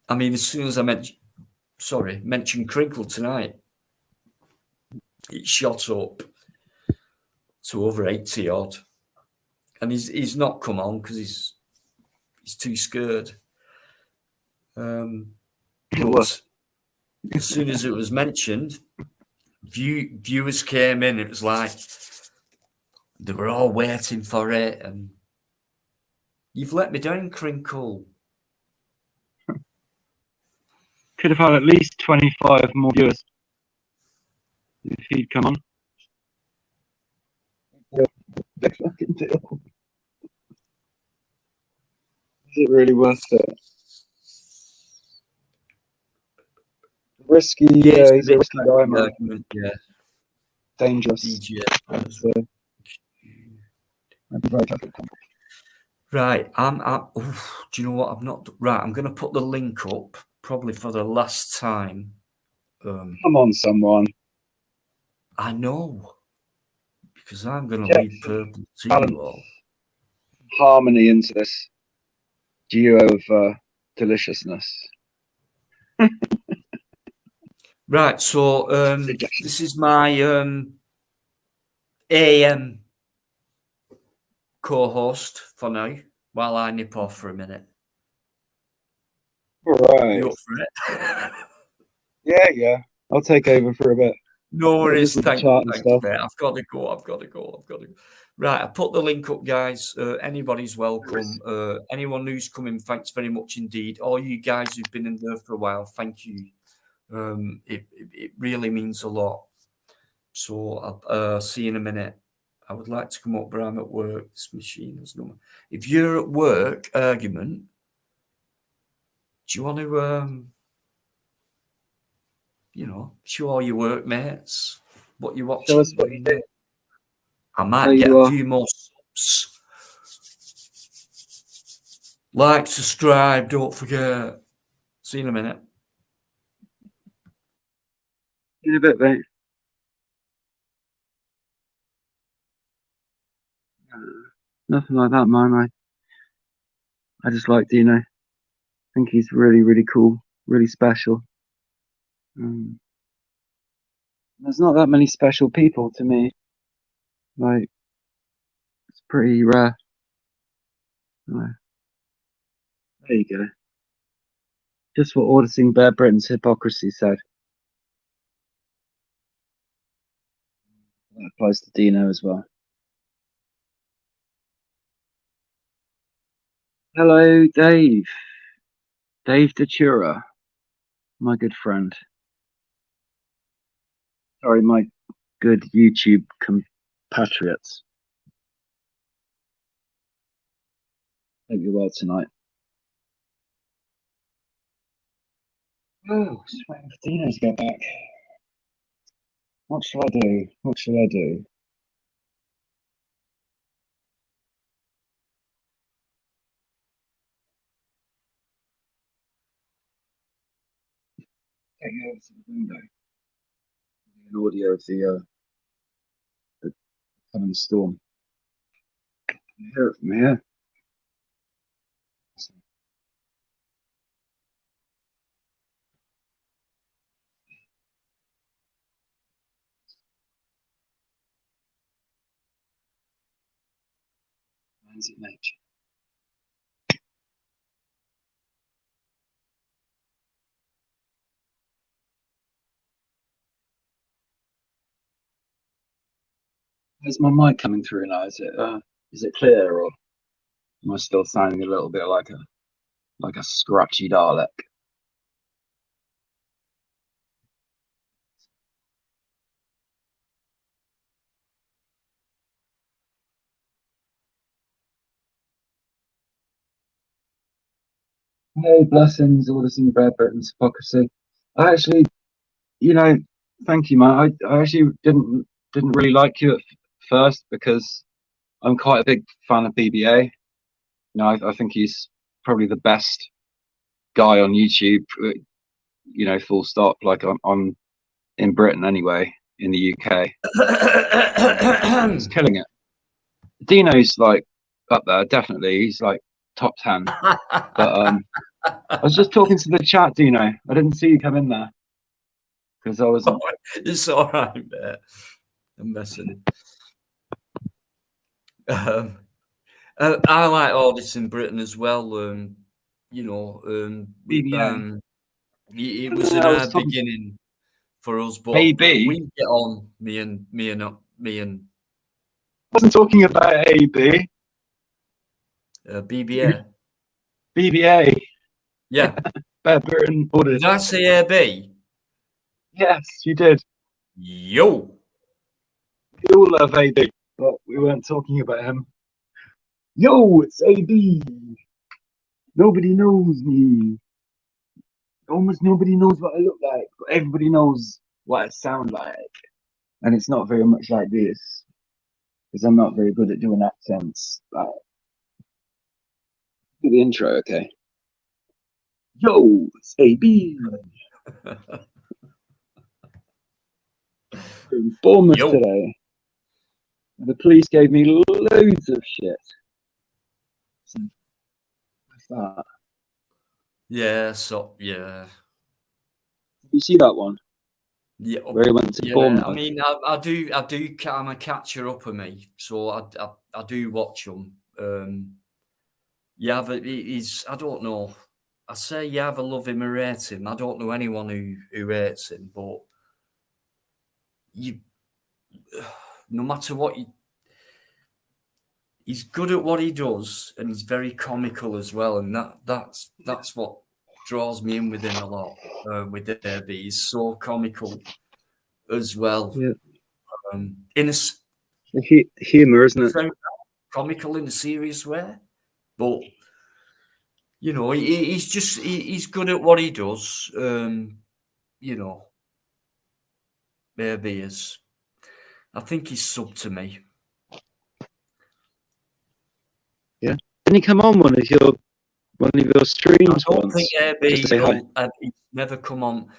I mean, as soon as I mentioned Crinkle tonight, it shot up to over 80 odd, and he's not come on because he's too scared. But as soon as it was mentioned, viewers came in. It was like they were all waiting for it, and you've let me down, Crinkle. Could have had at least 25 more viewers if he'd come on. Big fucking deal. Is it really worth it? Risky, yeah, he's a risky guy, man. Yeah. Dangerous. DJ. So, I'd be very careful. Right, do you know what? I'm going to put the link up probably for the last time. Come on, someone. I know, because I'm going to read Purple to you all. Harmony into this duo of deliciousness. Right, so this is my AM co-host for now, while I nip off for a minute. All right. You up for it? Yeah. I'll take over for a bit. No worries. With the Thanks, chat and stuff. mate. I've got to go. Right, I put the link up, guys. Anybody's welcome. Anyone who's coming, thanks very much indeed. All you guys who've been in there for a while, thank you. It really means a lot. So I'll see you in a minute. I would like to come up, but I'm at work. This machine has no. If you're at work, argument, do you want to, show all your workmates what you're watching? Show us what you do. I might There get you a are. few more subs. Like, subscribe, don't forget. See you in a minute. In a bit, mate. Nothing like that, man. I just like Dino. I think he's really, really cool, really special. There's not that many special people to me. Like, it's pretty rare. There you go. Just what auditing Bear Britain's hypocrisy said. That applies to Dino as well. Hello, Dave. Dave Datura, my good friend. Sorry, my good YouTube compatriots. Hope you're well tonight. Oh, just waiting for Dino to get back. What shall I do? What shall I do? Take you over to the window. An audio of the coming storm. Can you hear it from here? Is it nature? Is my mic coming through now? Is it clear, or am I still sounding a little bit like a scratchy Dalek? Hey, blessings, auditing Bear Britain's hypocrisy. I actually, thank you, man. I actually didn't really like you at first because I'm quite a big fan of BBA. I think he's probably the best guy on YouTube. Full stop. Like on in Britain anyway, in the UK, he's killing it. Dino's like up there, definitely. He's like top 10. But I was just talking to the chat, Dino. I didn't see you come in there because I wasn't. It's all right, mate. I'm messing. I like auditing Britain as well. BBA. It was in our beginning for us, but AB. we get on. Me and. Wasn't talking about AB. BBA. BBA. Yeah. Bear Britain orders. Did I say AB? Yes, you did. Yo. We all love AB, but we weren't talking about him. Yo, it's AB. Nobody knows me. Almost nobody knows what I look like, but everybody knows what I sound like. And it's not very much like this, because I'm not very good at doing accents. But do the intro, okay? Yo, it's AB. In Bournemouth today. The police gave me loads of shit. So, what's that? Yeah, yeah. You see that one? Yeah, where he went to Bournemouth. I mean, I do. I'm a catcher up of me, so I do watch them. Yeah, but he's. I don't know. I say you either love him or hate him. I don't know anyone who hates him, but you, no matter what he's good at what he does, and he's very comical as well, and that's what draws me in with him a lot. With Derby, he's so comical as well. Yeah. In a Humor, isn't it? very comical in a serious way, but you know, he's good at what he does. You know, maybe I think he's sub to me. Yeah. Didn't he come on one of your streams I don't once? think Just to say hi. he's never come on.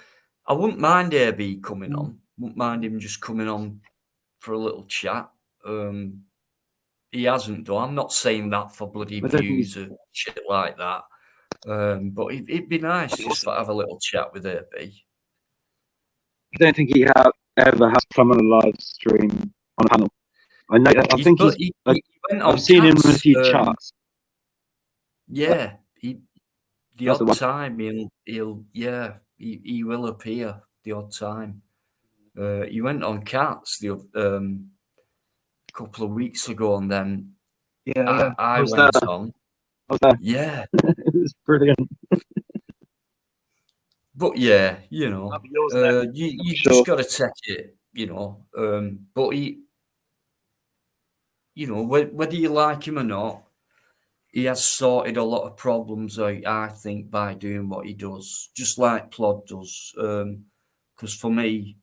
I wouldn't mind AB coming on. Wouldn't mind him just coming on for a little chat. He hasn't done. I'm not saying that for bloody I don't think views or shit like that. But it'd be nice just to have a little chat with AB. I don't think he ever has come on a live stream on a panel. I know. I think he went on I've seen him in a Cats, few chats. Yeah, the That's the odd one. time he will appear the odd time. He went on Cats the couple of weeks ago, and then I was went there. on. I was there. Yeah, It was brilliant. but yeah, you know, I'll be yours next, you sure. just got to take it, you know. But he, you know, whether you like him or not, he has sorted a lot of problems out, I think, by doing what he does, just like Plod does. Because for me,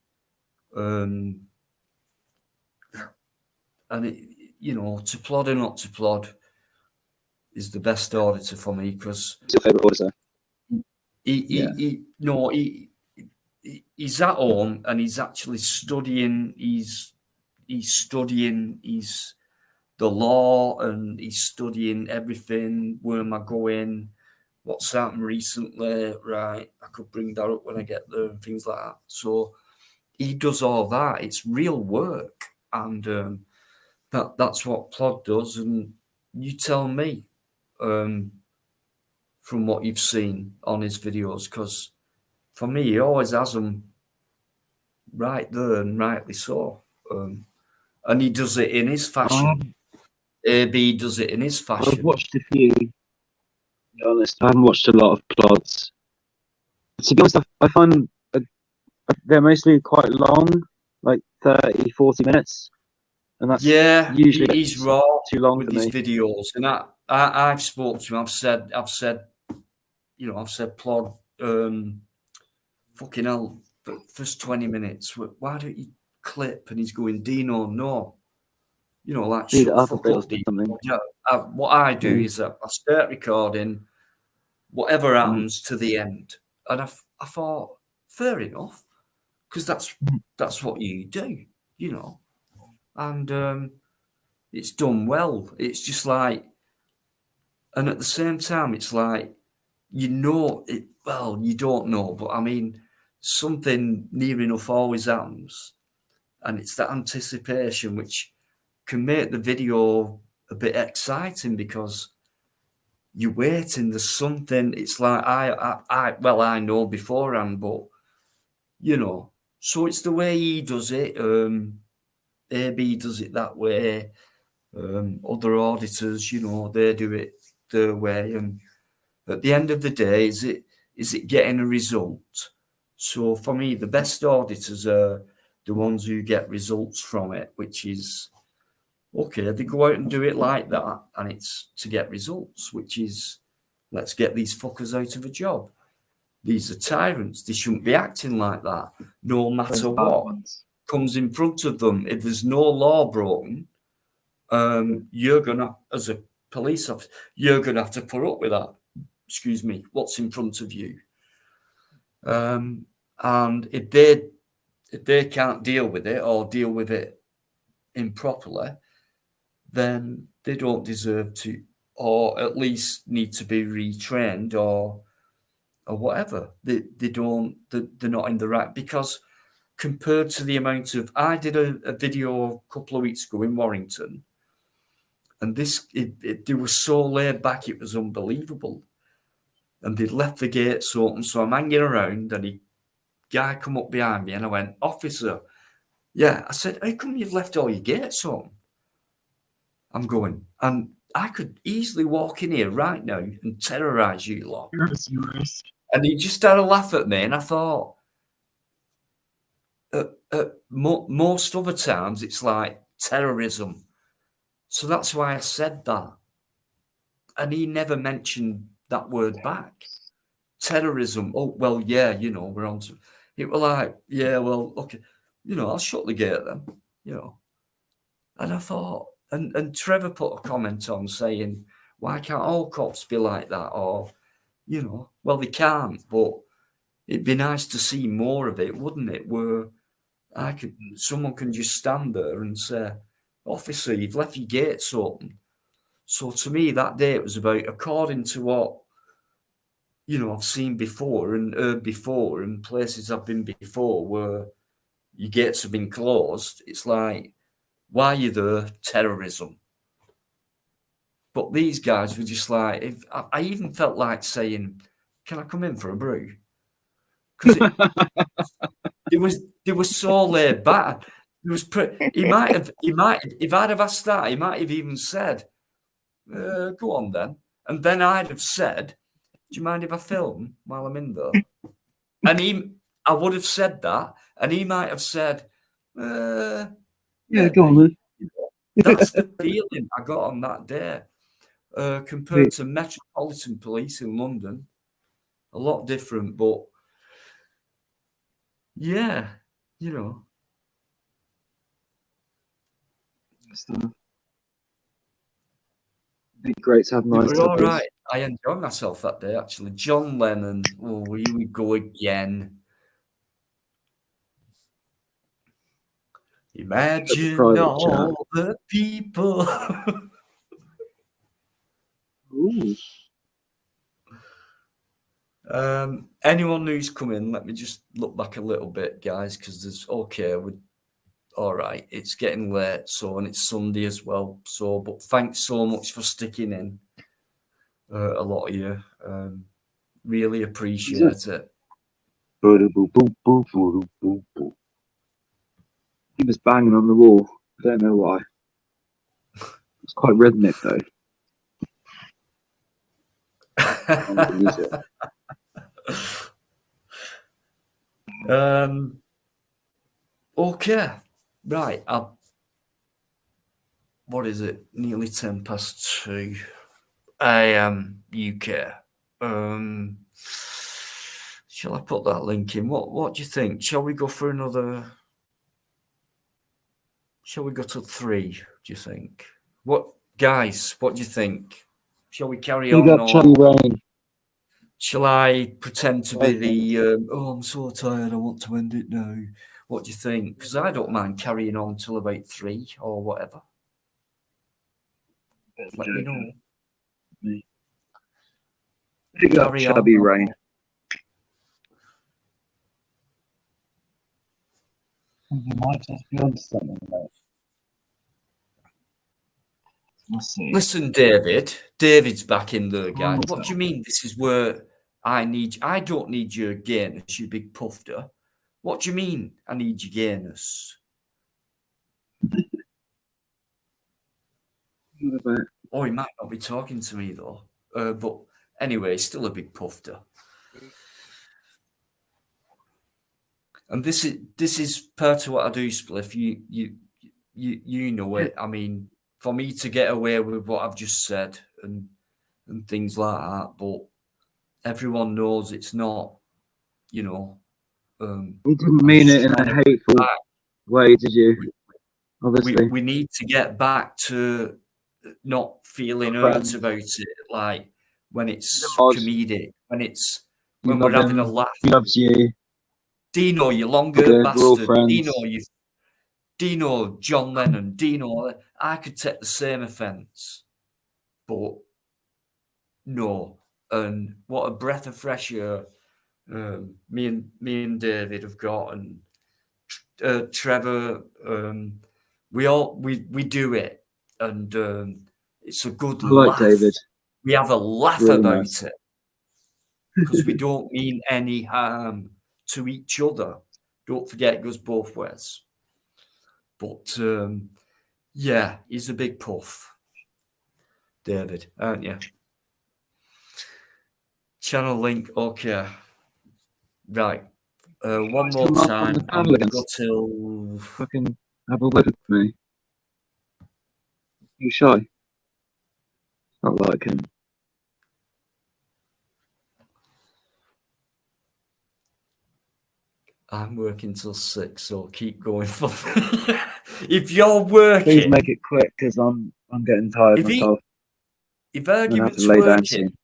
and it, you know, to Plod or not to Plod is the best auditor for me, because What's your favourite auditor? he's at home and he's actually studying. He's studying the law, and he's studying everything. Where am I going? What's happened recently? Right, I could bring that up when I get there and things like that. So he does all that. It's real work, and that's what Plod does. And you tell me, from what you've seen on his videos, because for me, he always has them right there, and rightly so. And he does it in his fashion. AB does it in his fashion. I've watched a few. To be honest, I haven't watched a lot of Plods. To be honest, I find they're mostly quite long, like 30, 40 minutes. And that's usually he's raw too long with for his me. videos, and I've spoken to him. I've said, you know, Plod, fucking hell, the first 20 minutes. Why don't you clip? And he's going, Dino, no. You know, like, Speed shut it the up a fuck bit or up, Dino. something. Yeah, what I do is I start recording, whatever happens to the end, and I thought, fair enough, because that's what you do, you know. And it's done well. It's just like, and at the same time, it's like, you know, well, you don't know, but I mean, something near enough always happens, and it's that anticipation which can make the video a bit exciting, because you're waiting. There's something. It's like I know beforehand, but you know, so it's the way he does it. AB does it that way. Other auditors, you know, they do it their way. And at the end of the day, is it getting a result? So for me, the best auditors are the ones who get results from it, which is, okay, they go out and do it like that, and it's to get results, which is, let's get these fuckers out of a job. These are tyrants. They shouldn't be acting like that, no matter what comes in front of them. If there's no law broken, you're gonna, as a police officer, you're gonna have to put up with that. Excuse me, what's in front of you. And if they can't deal with it, or deal with it improperly, then they don't deserve to, or at least need to be retrained, or whatever. They're not in the right, because compared to the amount of, I did a video a couple of weeks ago in Warrington, and they were so laid back, it was unbelievable. And they'd left the gates open, so I'm hanging around, and a guy come up behind me, and I went, officer, Yeah, I said, how come you've left all your gates on? I'm going, and I could easily walk in here right now and terrorise you lot. And he just had a laugh at me, and I thought, most other times it's like terrorism. So that's why I said that. And he never mentioned that word back. Terrorism. Oh, well, yeah, you know, we're on to it. Were like, yeah, well, okay, you know, I'll shut the gate then, you know. And I thought, and Trevor put a comment on saying, why can't all cops be like that? Or, you know, well, they can't, but it'd be nice to see more of it, wouldn't it? Where someone can just stand there and say, officer, you've left your gates open. So to me, that day it was about, according to what, you know, I've seen before and heard before, and places I've been before where your gates have been closed. It's like, why are you there? Terrorism. But these guys were just like, I even felt like saying, can I come in for a brew? Because they were so laid back. It was he might have, if I'd have asked that, he might have even said, go on then. And then I'd have said, do you mind if I film while I'm in there? And I would have said that, and he might have said, yeah, go on then. That's the feeling I got on that day. Compared to Metropolitan Police in London, a lot different, but yeah, you know. It'd be great to have nice. It was all right. I enjoyed myself that day, actually. John Lennon, oh, here we go again. Imagine all the people. Ooh. Anyone who's coming, let me just look back a little bit, guys, because there's all right, it's getting late, so, and it's Sunday as well, so, but thanks so much for sticking in, a lot of you, really appreciate it. He was banging on the wall. I don't know why. It's quite rhythmic though. Okay, right. What is it? Nearly 2:10 a.m. UK. Shall I put that link in? What do you think? Shall we go for another? Shall we go to 3? Do you think? What, guys? What do you think? Shall we carry on? Or shall I pretend to be the? Oh, I'm so tired. I want to end it now. What do you think? Because I don't mind carrying on till about 3 or whatever. Let me know. Carry on. Chubby Rain. You might just be on something like. We'll see. Listen, David. David's back in there, guys. What do you mean? This is where I don't need your gayness, you big puffer. What do you mean? I need your gayness. Oh, he might not be talking to me though. But anyway, still a big puffer. And this is part of what I do, Spliff. You know it. I mean, for me to get away with what I've just said and things like that, but everyone knows it's not, you know. You didn't mean it in a hateful way, did you? Obviously, we need to get back to not feeling hurt about it, like when it's comedic, when we're having a laugh. He loves you. Dino, you longer bastard. Dino, John Lennon, Dino. I could take the same offence, but no. And what a breath of fresh air me and David have got, and Trevor. We do it, and it's a good laugh. David. We have a laugh really about it because we don't mean any harm to each other. Don't forget, it goes both ways. But yeah, he's a big puff, David, aren't you? Channel link, okay. Right. One more Come up on time. the I'm panel gonna go again. till Fucking have a word with me. You shy? Not like him. I'm working till 6, so keep going for if you're working. Please make it quick, because I'm getting tired If he- myself. If I'm gonna have argument's to lay down working soon.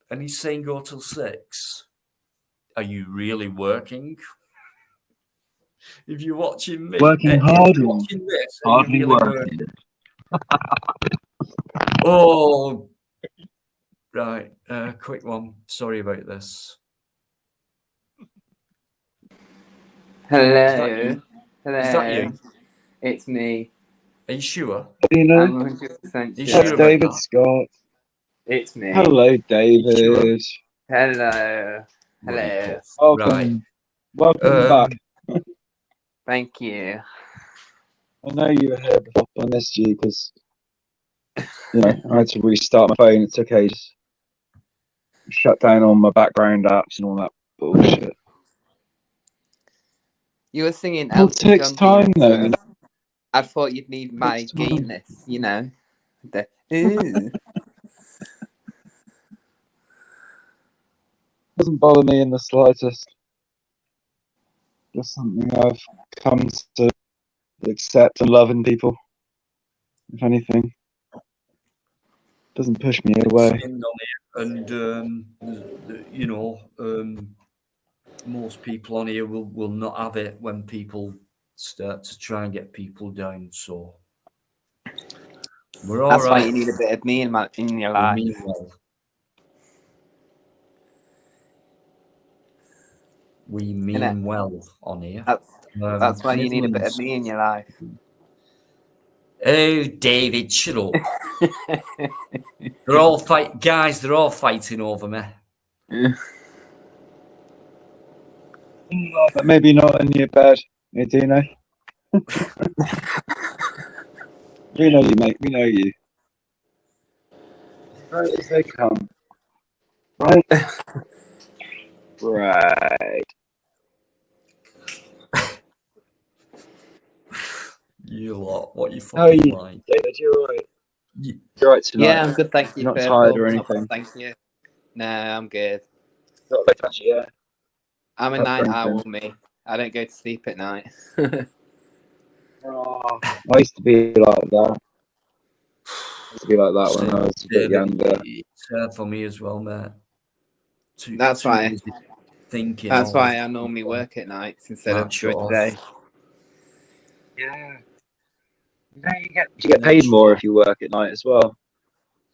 and he's saying go till 6, are you really working? If you're watching me, Working if hard you're and watching this, are you hardly really working. Oh, right. Quick one. Sorry about this. Hello. Hello. Is that you? It's me. Are you sure? You know, I'm 100% You sure. sure that's about David that? Scott. It's me. Hello, David. Hello. Bloody Hello. puff. Welcome, Right. welcome back. Thank you. I know you were here before. I missed you because I had to restart my phone. It took ages. Shut down all my background apps and all that bullshit. You were singing It all Elton takes John time, themes, though. so You know? I thought you'd need my Takes time. gayness, you know. The ooh. Doesn't bother me in the slightest. Just something I've come to accept and love in people. If anything, doesn't push me away. And most people on here will not have it when people start to try and get people down. So we're all That's why right. you need a bit of me in your We life. mean well. We mean well on here. That's why you need a bit of Midlands. me in your life. Oh, David, shut up. They're all guys. They're all fighting over me. But maybe not in your bed, hey, Dino. We know you, mate. We know you. Right as they come. Right? Right. You lot, what you How are fucking you, like? David? You're alright. You- You're right tonight. Yeah, I'm good, thank you. You're not Purple. tired or anything. Thank you. No, I'm good. Not like that, yeah. I'm a That's night very owl, good. me. I don't go to sleep at night. Oh, I used to be like that. I used to be like that when I was a bit younger. It's hard for me as well, mate. That's why. busy thinking. That's all why the I normally time. work at nights instead of Shut during off. the day. Yeah. You get paid more if you work at night as well.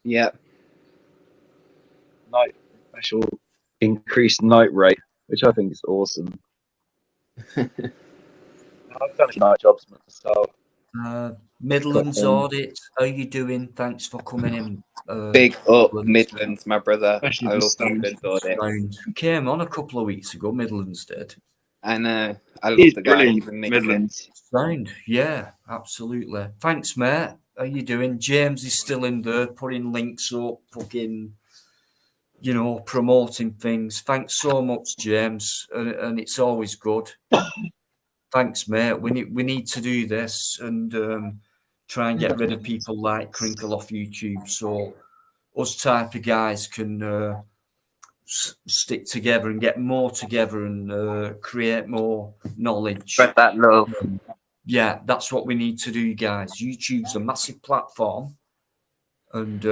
Yep. Night special increased night rate, which I think is awesome. I've done night jobs myself. Midlands Got, audit. How you doing? Thanks for coming in. Big up Midlands. Midlands, my brother. Especially I the love sound. Midlands audit. Came on a couple of weeks ago. Midlands did. I know. I love He's the guy. brilliant, He's amazing. Midlands. Sound. Yeah, absolutely. Thanks, mate. How you doing? James is still in there, putting links up, fucking, promoting things. Thanks so much, James, and it's always good. Thanks, mate. We need to do this and try and get rid of people like Crinkle off YouTube, so us type of guys can stick together and get more together and create more knowledge. Spread that love. Yeah, that's what we need to do, guys. YouTube's a massive platform, and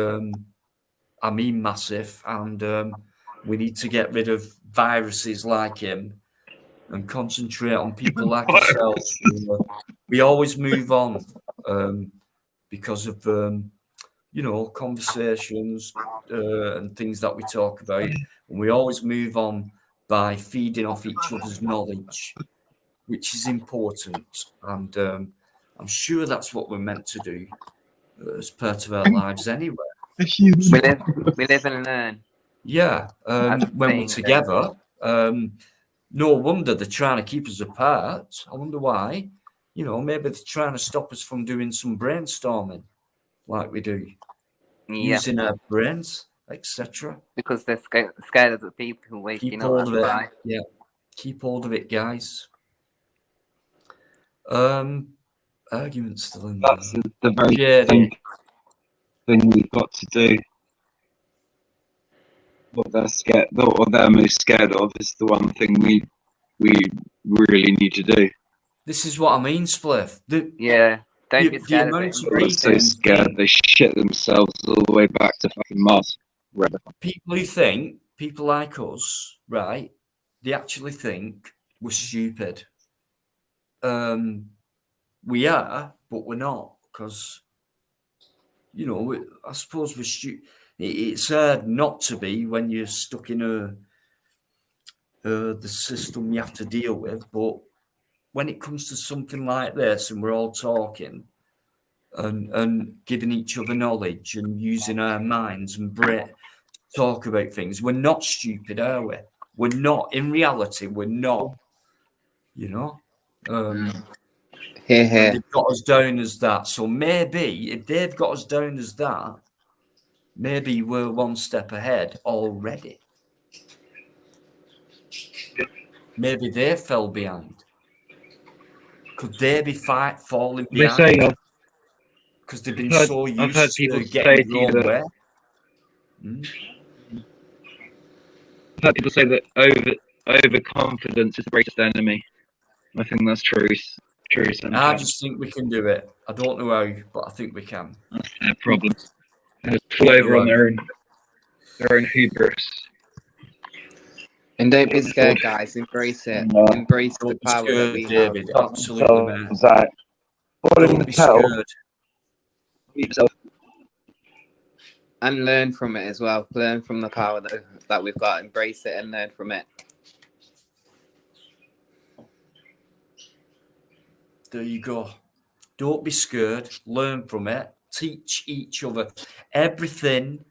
I mean massive, and we need to get rid of viruses like him and concentrate on people like ourselves. We always move on because of conversations and things that we talk about, and we always move on by feeding off each other's knowledge, which is important, and I'm sure that's what we're meant to do as part of our lives anyway. We live and learn. Yeah, That's when we're saying together, no wonder they're trying to keep us apart. I wonder why. You know, maybe they're trying to stop us from doing some brainstorming like we do, Yeah, using our brains, etc. because they're scared of the people waking Keep up. hold That's of it. why. Yeah, keep hold of it, guys. Arguments still in That's there. the very Shady. thing we've got to do. What they're scared, what they're most scared of, is the one thing we really need to do. This is what I mean, Spliff. Yeah, don't be The scared of amount it. of People are so people scared they shit themselves all the way back to fucking Mars. people who think, people like us, right, they actually think we're stupid. We are, but we're not, because, you know, I suppose we're stupid. It's hard not to be when you're stuck in the system you have to deal with, but when it comes to something like this and we're all talking and giving each other knowledge and using our minds and talk about things, we're not stupid, are we? We're not. In reality, we're not. You know? Here. They've got us down as that. So maybe if they've got us down as that, maybe we're one step ahead already. Maybe they fell behind. Could they be falling They behind? say Because they've been I've so I've heard used people to say getting to you their own that way. I've heard people say that overconfidence is the greatest enemy. I think that's true. True. I Sometimes just think we can do it. I don't know how, but I think we can. that's their problem. They pull over on their own hubris. And don't be scared, guys. Embrace it. Embrace the Don't be power that scared, we have. David. Absolutely, man. Zach, Don't be scared. And learn from it as well. Learn from the power that we've got. Embrace it and learn from it. There you go. Don't be scared. Learn from it. Teach each other. Everything,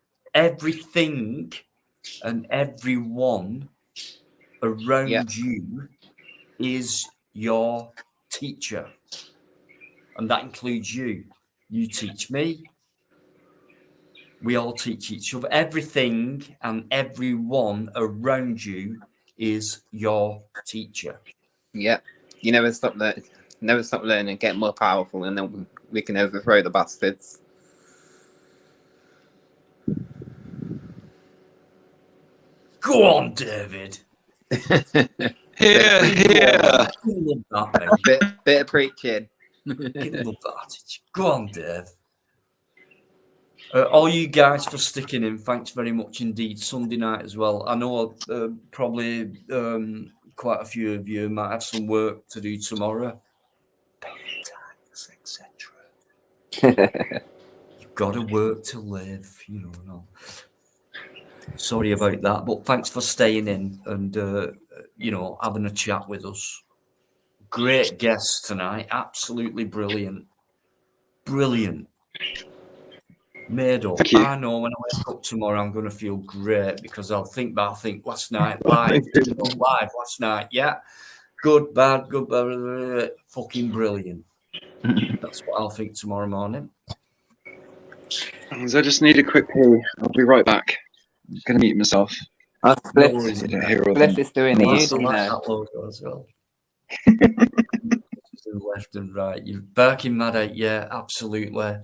and everyone around you is your teacher. And that includes you. You teach me. We all teach each other. Everything and everyone around you is your teacher. Yep. You never stop learning. Never stop learning. Get more powerful, and then we can overthrow the bastards. Go on, David. Yeah. Bit of preaching. Go on, Dave. All you guys for sticking in, thanks very much indeed. Sunday night as well. I know probably quite a few of you might have some work to do tomorrow. Tax, etc. You've got to work to live, you know. No. Sorry about that, but thanks for staying in and you know, having a chat with us. Great guests tonight, absolutely brilliant. Made up. I know when I wake up tomorrow, I'm going to feel great because I'll think last night, live last night. Yeah, good, bad, fucking brilliant. That's what I'll think tomorrow morning. I just need a quick poo. I'll be right back. I'm going to mute myself. Bliss is doing the Nice, easy I like now. that logo as well. Left and right. You're barking mad out, yeah, absolutely.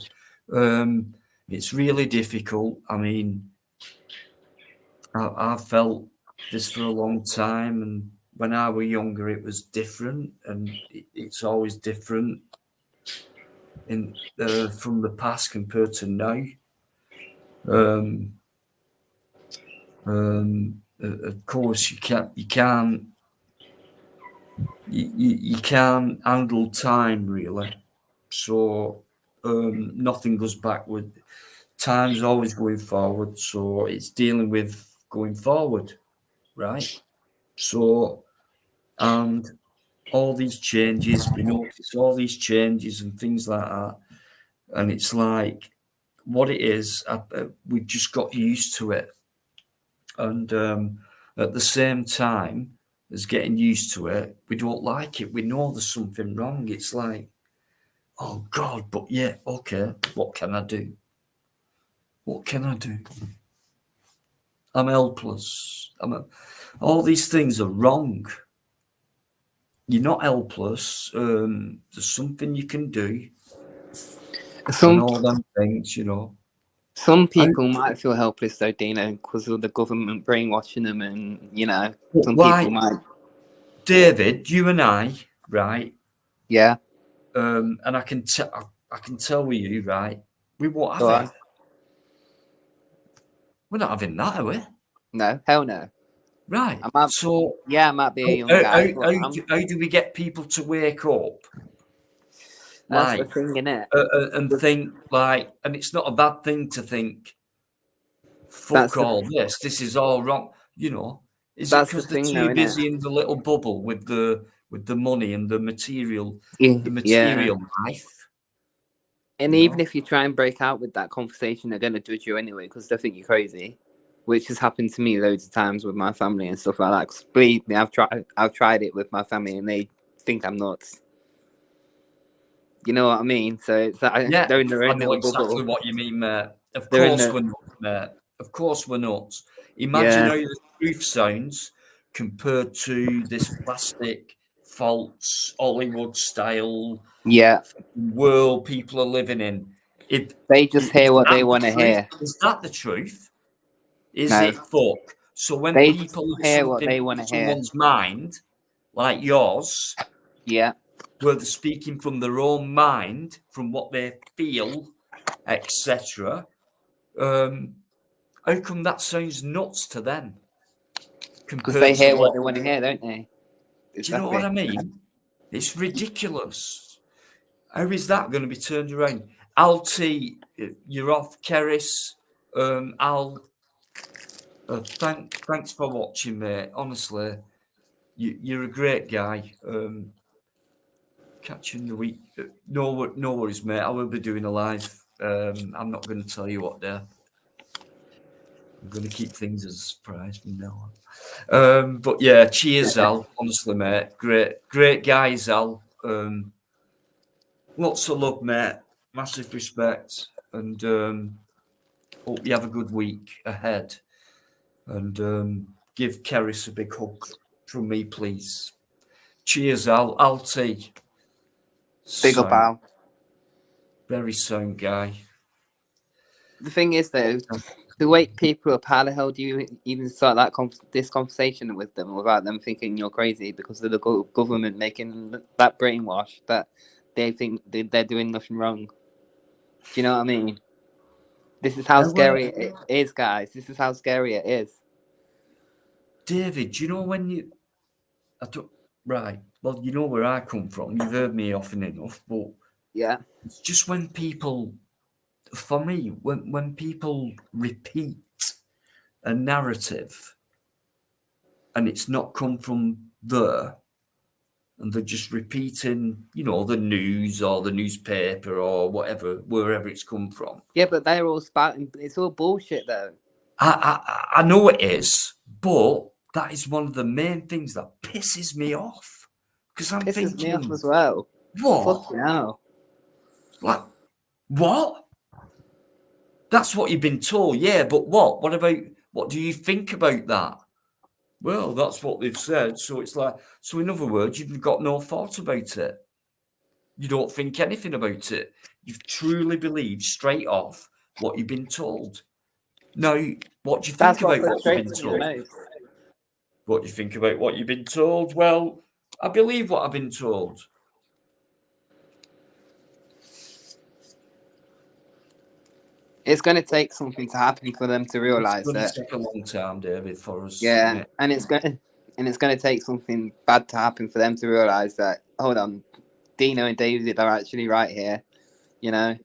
It's really difficult. I mean, I've felt this for a long time, and when I was younger, it was different, and it's always different in from the past compared to now. Of course, you can't handle time really. So nothing goes backward. Time's always going forward. So it's dealing with going forward, right? So, and all these changes, we notice all these changes and things like that. And it's like, what it is, we've just got used to it. And at the same time, as getting used to it. We don't like it. We know there's something wrong. It's like, oh God, but yeah, okay, what can I do? What can I do? I'm helpless. All these things are wrong. You're not helpless. There's something you can do. And Some all them things, you know. some people might feel helpless though, Dino, because of the government brainwashing them, and you know, some Why, people might. David, you and I, right? Yeah. And I can tell with you, right? We won't have Go it. on. We're not having that, are we? No, hell no. Right. I might, So yeah, I might be a young guy, but how do we get people to wake up? that's the Like, thing, innit? and think like, and it's not a bad thing to think, That's fuck all this. This is all wrong. You know, is it That's the because they're thing, too though, busy innit? in the little bubble with the money and the material Yeah. life? And You even know? if you try and break out with that conversation, they're going to judge you anyway because they think you're crazy, which has happened to me loads of times with my family and stuff like that. 'Cause believe me, I've tried it with my family and they think I'm nuts. You know what I mean? So it's like Yeah, they're in their I own know little exactly bubble. what you mean, mate. Of They're in course the we're nuts, mate. Of course we're nuts. Imagine how the truth sounds compared to this plastic, false, Hollywood style world people are living in. They just hear what they want to truth? hear. Is that the truth? Is No. it fuck? So when They people just have hear what something they in want to hear. someone's mind, like yours, Yeah. where they're speaking from their own mind, from what they feel, etc. How come that sounds nuts to them? Because they hear what what they want to hear, don't they? Do you know what I mean? It's ridiculous. How is that going to be turned around? Alti, you're off. Keris, Al, thanks for watching, mate. Honestly, you're a great guy. Catching the week. No worries, mate. I will be doing a live. I'm not going to tell you what day. I'm going to keep things as a surprise from now on. But yeah, cheers, Al. Honestly, mate. Great guy, Al. Lots of love, mate. Massive respect. And hope you have a good week ahead. And give Keris a big hug from me, please. Cheers, Al. Alti. Big up, Al. Very sound guy. The thing is, though, to wake people up, how the hell do you even start this conversation with them without them thinking you're crazy because of the government making that brainwash that they think they're doing nothing wrong? Do you know what I mean? This is how scary it is, guys. This is how scary it is. David, do you know when you... Right. Well, you know where I come from. You've heard me often enough, but... Yeah. It's just when people... For me, when people repeat a narrative and it's not come from there, and they're just repeating, you know, the news or the newspaper or whatever, wherever it's come from. Yeah, but they're all spouting. It's all bullshit, though. I know it is, but that is one of the main things that pisses me off. Because I'm thinking, me off as well. What? Fuck no. Like, what? That's what you've been told, yeah, but what? What do you think about that? Well, that's what they've said. So it's like, so in other words, you've got no thought about it. You don't think anything about it. You've truly believed straight off what you've been told. Now, what do you think about what you've been told? What do you think about what you've been told? Well, I believe what I've been told. It's going to take something to happen for them to realise that. It's going to take a long time, David, for us. Yeah, and it's going to take something bad to happen for them to realise that. Hold on, Dino and David are actually right here. You know.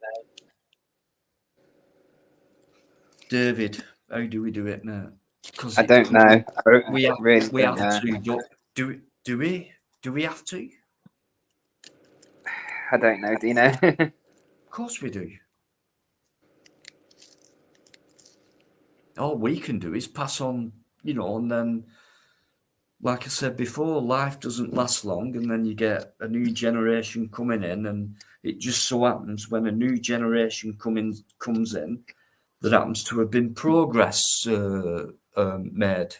David, how do we do it now? I don't know. We have to. Do we have to? I don't know, Dino. Of course we do. All we can do is pass on, you know, and then like I said before, life doesn't last long, and then you get a new generation coming in, and it just so happens when a new generation comes in, that happens to have been progress made.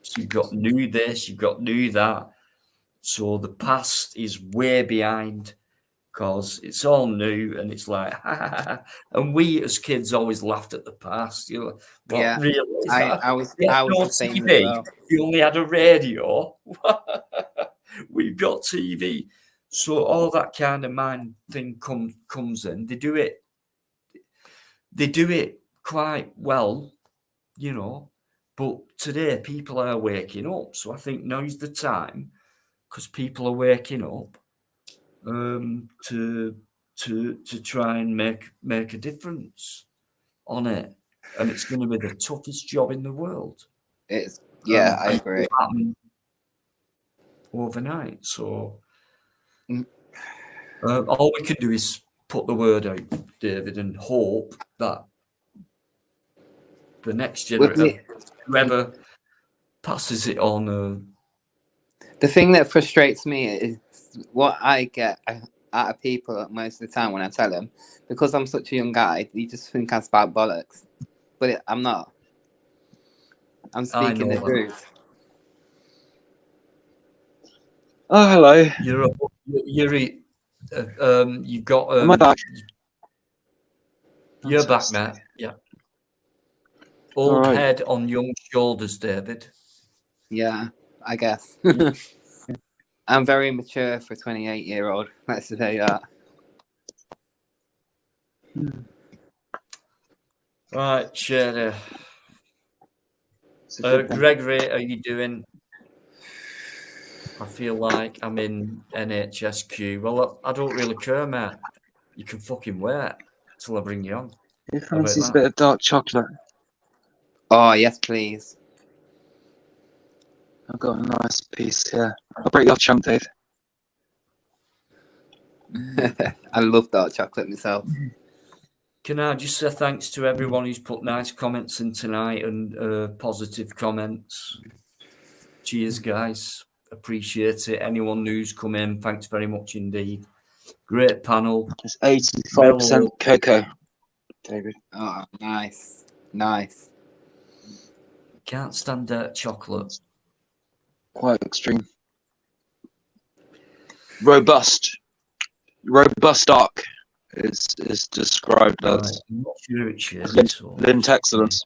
So you've got new this, you've got new that. So the past is way behind because it's all new, and it's like, and we as kids always laughed at the past. You know, but Yeah. really, I was we had no the same as TV. well. You only had a radio. We've got TV. So all that kind of mind thing comes in. They do it quite well, you know. But today people are waking up. So I think now's the time, because people are waking up, to try and make a difference on it. And it's going to be the toughest job in the world. It's I agree. Overnight. So all we can do is put the word out, David, and hope that the next generation, whoever passes it on. The thing that frustrates me is what I get out of people most of the time when I tell them, because I'm such a young guy, you just think I spout bollocks, but I'm not. I'm speaking the truth. Oh, hello. You've got. Am I back? You're back, Matt. Yeah. Old right. head on young shoulders, David. Yeah, I guess. I'm very mature for a 28-year-old. Let's say that. Right, Sherry. Gregory, how you doing? I feel like I'm in NHSQ. Well, I don't really care, mate. You can fucking wait till I bring you on. Who fancies a bit of dark chocolate? Oh, yes, please. I've got a nice piece here. I'll break your chunk, Dave. I love dark chocolate myself. Can I just say thanks to everyone who's put nice comments in tonight and positive comments. Cheers, guys. Appreciate it. Anyone who's come in, thanks very much indeed. Great panel. It's 85% cocoa, David. Oh, nice. Nice. Can't stand dark chocolate. Quite extreme. Robust dark is described as. I'm not sure it is. Lint excellence.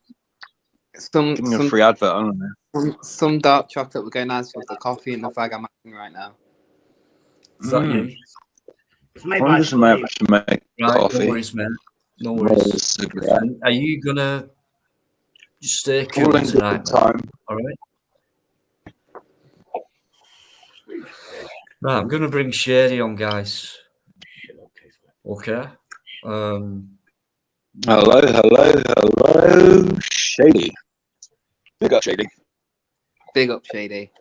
Give me a free advert, I don't know. Some dark chocolate would go nice with the coffee and the fag I'm having right now. Is that you? It's made by make coffee. No worries, man. No worries. Are you gonna just stay cool tonight? Time. All right. Right, I'm gonna bring Shady on, guys. Okay. Hello, Shady. Big up, Shady. Big up, Shady.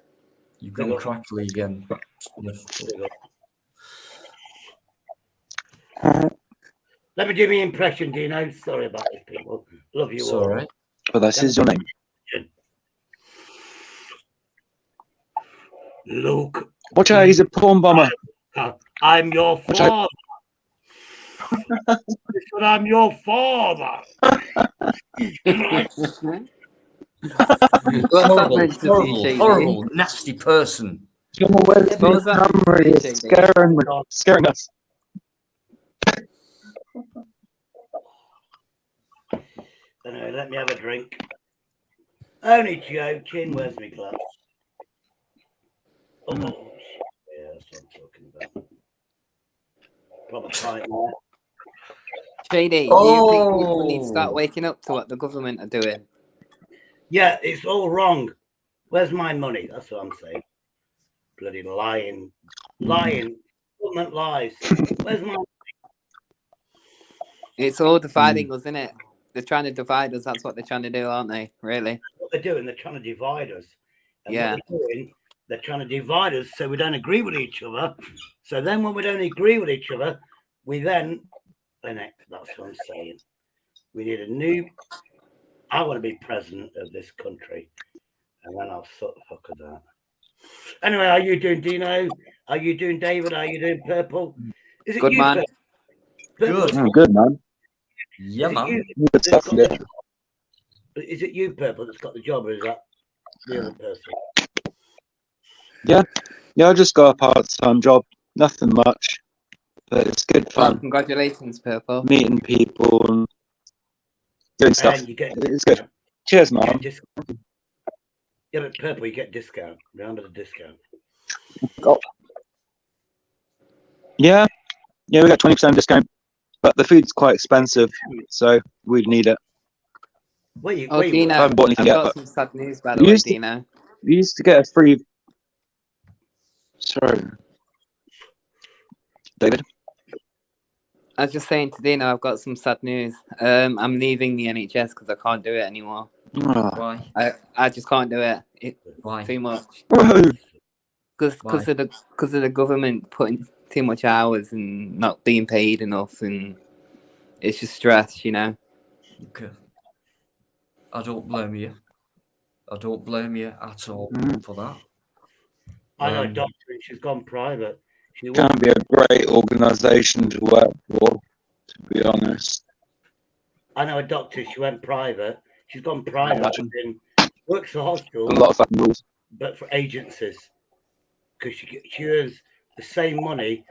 You've gone crackly again. Let me do my impression, Dino. Sorry about this, people. Love you all. Sorry. But this is your name. Luke. Watch out, he's a porn bomber. I'm your father. But I'm your father. horrible, nasty person. Scaring us. Anyway, let me have a drink. Only joking. Where's my glass? Oh, yeah, that's what I'm talking about. Proper tight there. Shady, do you think people need to start waking up to what the government are doing? Yeah, it's all wrong. Where's my money? That's what I'm saying. Bloody lying. Government lies. Where's my money? It's all dividing us, isn't it? They're trying to divide us. That's what they're trying to do, aren't they? Really? What they're doing, they're trying to divide us. And yeah. What they're doing, they're trying to divide us so we don't agree with each other. So then when we don't agree with each other, we then that's what I'm saying. We need a new. I want to be president of this country, and then I'll sort the fuck of that. Anyway, how you doing, Dino? How you doing, David? How you doing, Purple? Is it Good, you, man. Purple? Good. Oh, good, man. Yeah, Is it man. you Good that's stuff, got the yeah. job? Is it you, Purple, that's got the job, or is that the other person? Yeah, I just got a part-time job. Nothing much, but it's good Well, fun. congratulations, Purple. Meeting people and doing stuff. And you get It's good. Cheers, man. discount. Yeah, but Purple, you get discount. Remember the discount. Yeah, we got 20% discount, but the food's quite expensive, so we'd need it. Where you? Oh, Where you Dino, I haven't bought anything I've yet, got but some sad news, by the you way, used to- Dino. we used to get a free. Sorry, David. I was just saying to Dino, I've got some sad news. I'm leaving the NHS because I can't do it anymore. Oh. Why? I just can't do it. It's Why? too much. Why? Because of the government putting too much hours and not being paid enough, and it's just stress, you know. Okay. I don't blame you. I don't blame you at all for that. I know a doctor, and she's gone private. She Can't be a great organisation to work for, to be honest. I know a doctor. She went private. She's gone private. Imagine. And works for hospitals, A lot of fucking rules. but for agencies, because she earns the same money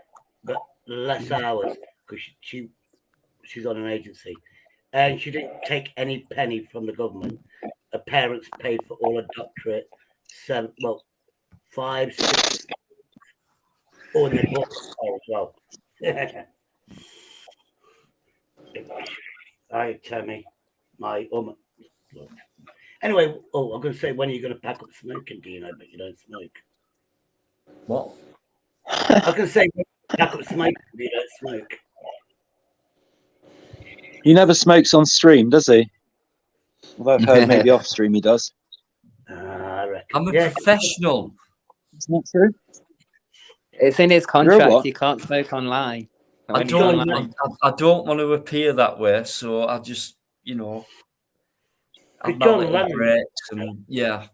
but less hours because she's on an agency, and she didn't take any penny from the government. Her parents paid for all her doctorate, 5, 6, all the books as well. Hi, Tammy. My Anyway, I'm going to say, when are you going to pack up smoking, Dino? But you don't smoke. What? I was going to say, pack up smoking, but you don't smoke. He never smokes on stream, does he? Although I've heard maybe off stream he does. I reckon. I'm a professional. It's not true. It's in his You're contract. what? He can't smoke online. I don't want to appear that way, so I just, I'm John not Lennon- great, and yeah.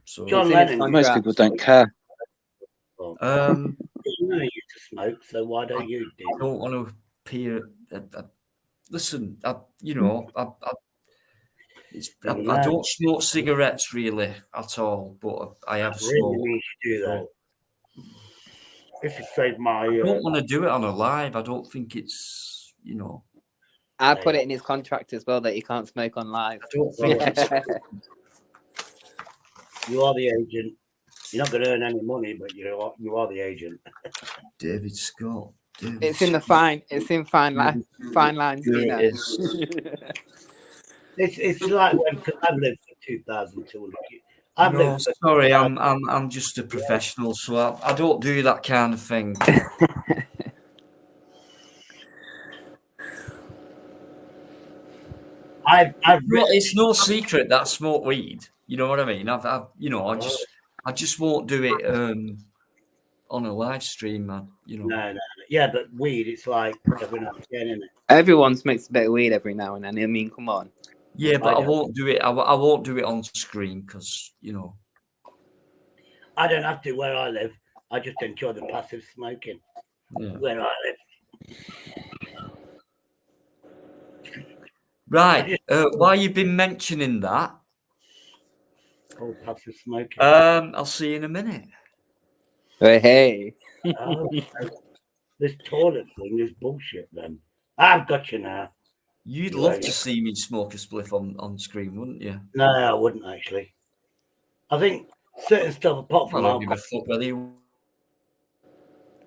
So John It's in his Lennon. Most contract. people don't care. You know you to smoke, so why don't you do? I don't want to appear. Listen, I don't smoke cigarettes really at all, but I have Really smoked. means you do that. This has saved my. I don't want to do it on a live. I don't think it's, I put it in his contract as well that he can't smoke on live. I don't think it's. You are the agent. You're not going to earn any money, but you are the agent. David Scott. It's in the fine. It's in fine lines. There You know. it is. It's like when I've lived for 2,200 years. I've No, lived for sorry, I'm just a professional, so I don't do that kind of thing. It's no secret that I smoke weed. You know what I mean? I just won't do it on a live stream, man. No. Yeah, but weed, it's like every now and again, isn't it? Everyone smokes a bit of weed every now and then. I mean, come on. Yeah, but I don't. won't do it. I won't do it on screen because I don't have to where I live. I just enjoy the passive smoking where I live. Right. Why you been mentioning that? Oh, passive smoking. I'll see you in a minute. Hey. Oh, this toilet thing is bullshit then. I've got you now. You'd love to see me smoke a spliff on screen, wouldn't you? No, I wouldn't actually. I think certain stuff apart from I don't give a alcohol. fuck whether you.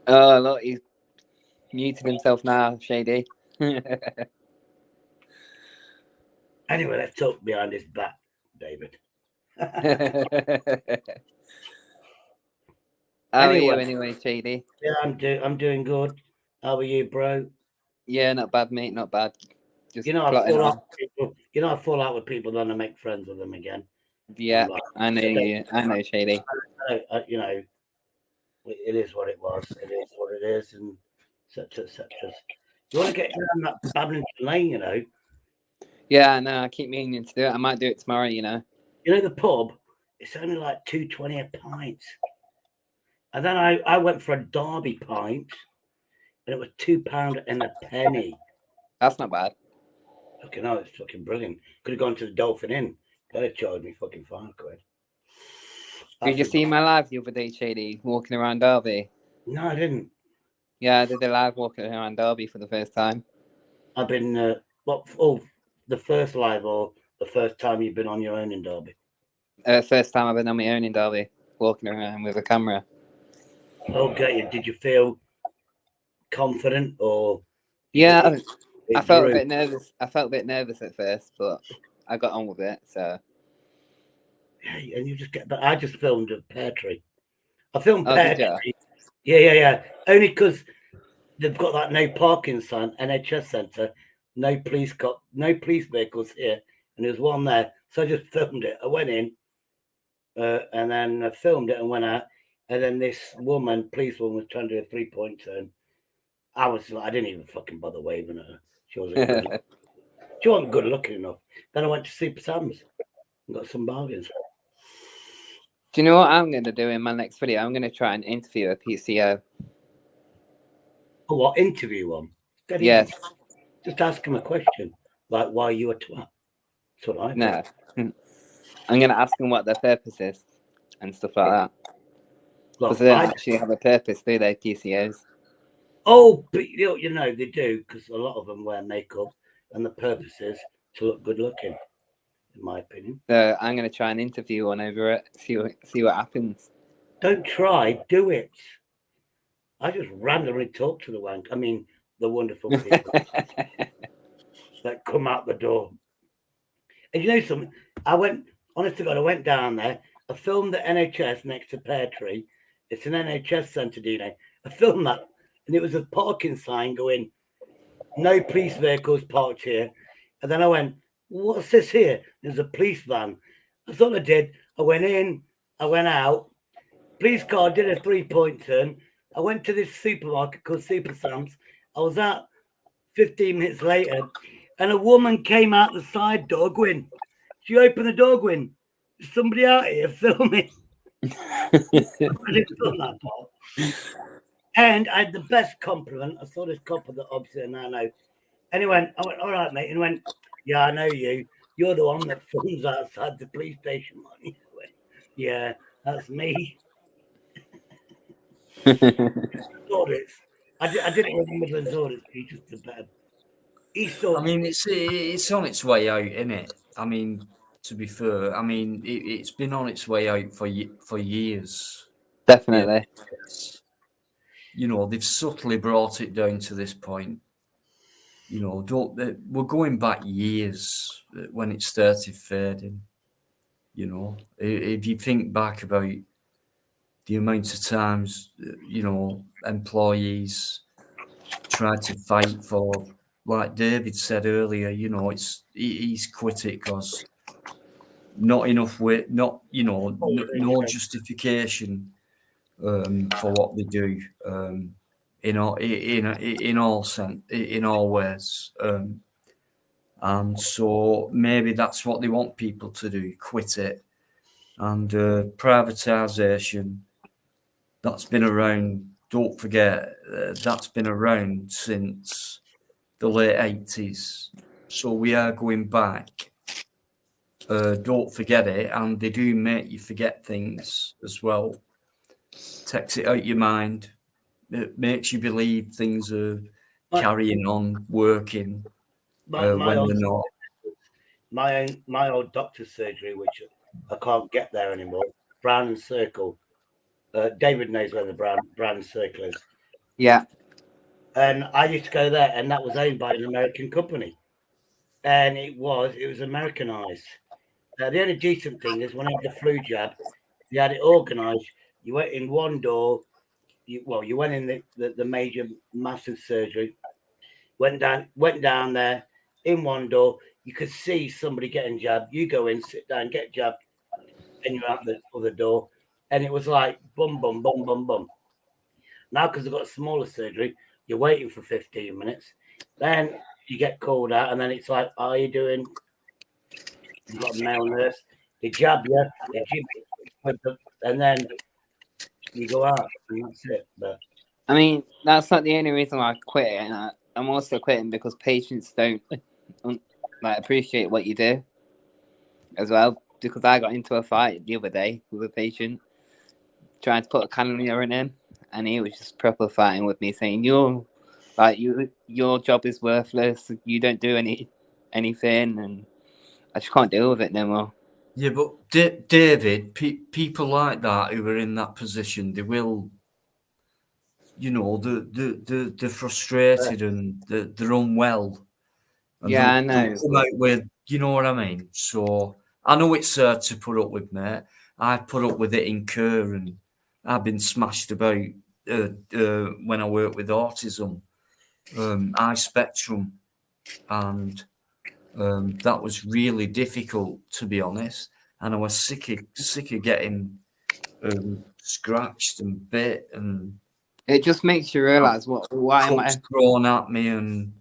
Oh, look, he's muted himself now, Shady. Anyway, let's talk behind his back, David. How are you anyway, Shady? Yeah, I'm doing good. How are you, bro? Yeah, not bad, mate. Not bad. Just I fall plotting out on. with people. I fall out with people, then I make friends with them again. Yeah, Like, I know you. I know, Shady. It is what it was. It is what it is, and such. You want to get around that Babington Lane, Yeah, I know. I keep meaning to do it. I might do it tomorrow, You know the pub it's only like $2.20 a pint. And then I went for a Derby pint, and it was £2 and a penny. That's not bad. Fucking hell, it's fucking brilliant. Could have gone to the Dolphin Inn. They'd have charged me fucking £5. Did you see my live the other day, Shady, walking around Derby? No, I didn't. Yeah, I did a live walking around Derby for the first time. I've been, the first live or the first time you've been on your own in Derby? First time I've been on my own in Derby, walking around with a camera. Okay, did you feel confident or? Yeah, I felt a bit nervous. I felt a bit nervous at first, but I got on with it. So. Yeah, and you just get. But I just filmed at Pear Tree. I filmed Oh, Pear did ya? Tree. Yeah. Only because they've got that no parking sign, NHS Centre, no police vehicles here, and there's one there. So I just filmed it. I went in, and then I filmed it and went out. And then this police woman, was trying to do a 3-point turn. I didn't even fucking bother waving at her. She wasn't good looking enough. Then I went to Super Sam's and got some bargains. Do you know what I'm going to do in my next video? I'm going to try and interview a PCO. Oh, what, interview one? Yes. Just ask him a question, like why you a twat. That's what I do. No. I'm going to ask them what their purpose is and stuff like that. Because they don't actually have a purpose, do they, PCOs? Oh, but you know they do, because a lot of them wear makeup, and the purpose is to look good looking, in my opinion. So I'm going to try and interview one over it, see what happens. Don't try, do it. I just randomly talk to the wonderful people that come out the door. And you know something? Honest to God, I went down there. I filmed the NHS next to Pear Tree. It's an NHS centre, do you know? I filmed that, and it was a parking sign going, no police vehicles parked here. And then I went, what's this here? There's a police van. That's all I did. I went in, I went out. Police car did a 3-point turn. I went to this supermarket called Super Sam's. I was out 15 minutes later, and a woman came out the side door going, she opened the door going, there's somebody out here filming. I didn't film that part. And I had the best compliment. I saw this couple that obviously I now know. And he went, I went, all right, mate. And he went, yeah, I know you. You're the one that films outside the police station. I went, yeah, that's me. Audits. I didn't know the Midlands audits. He's just a better. It's on its way out, isn't it? I mean, to be fair, it's been on its way out for years. Definitely. You know, they've subtly brought it down to this point. You know, we're going back years when it started fading. You know, if you think back about the amount of times, you know, employees tried to fight for, like David said earlier, you know, he's quit it because not enough weight, no justification for what they do in all ways, and so maybe that's what they want people to do: quit it. And privatization, that's been around. Don't forget, that's been around since the late 80s. So we are going back. Don't forget it, and they do make you forget things as well. Takes it out your mind. It makes you believe things are carrying on, working when they're not. My old doctor's surgery, which I can't get there anymore, Brown and Circle. David knows where the Brown and Circle is. Yeah. And I used to go there, and that was owned by an American company. And it was Americanized. The only decent thing is when I had the flu jab, you had it organized. You went in one door. You went in the major massive surgery. Went down there in one door. You could see somebody getting jabbed. You go in, sit down, get jabbed, and you're out the other door. And it was like bum, bum, bum, bum, bum. Now, because I've got a smaller surgery, you're waiting for 15 minutes. Then you get called out, and then it's like, how are you doing? You've got a male nurse. They jab you. and then you go out, and that's it. But I mean, that's not the only reason why I quit it. And I'm also quitting because patients don't like appreciate what you do as well. Because I got into a fight the other day with a patient trying to put a cannula in, and he was just proper fighting with me, saying, "Your job is worthless. You don't do anything," and I just can't deal with it no more. Yeah, but David, people like that who are in that position, they will, you know, they're frustrated and they're unwell. And Yeah, I they'll know. come out with, you know what I mean? So I know it's to put up with, mate. I've put up with it in Kerr, and I've been smashed about when I work with autism, eye spectrum, and that was really difficult, to be honest. And I was sick of getting scratched and bit, and it just makes you realise why am I thrown at me and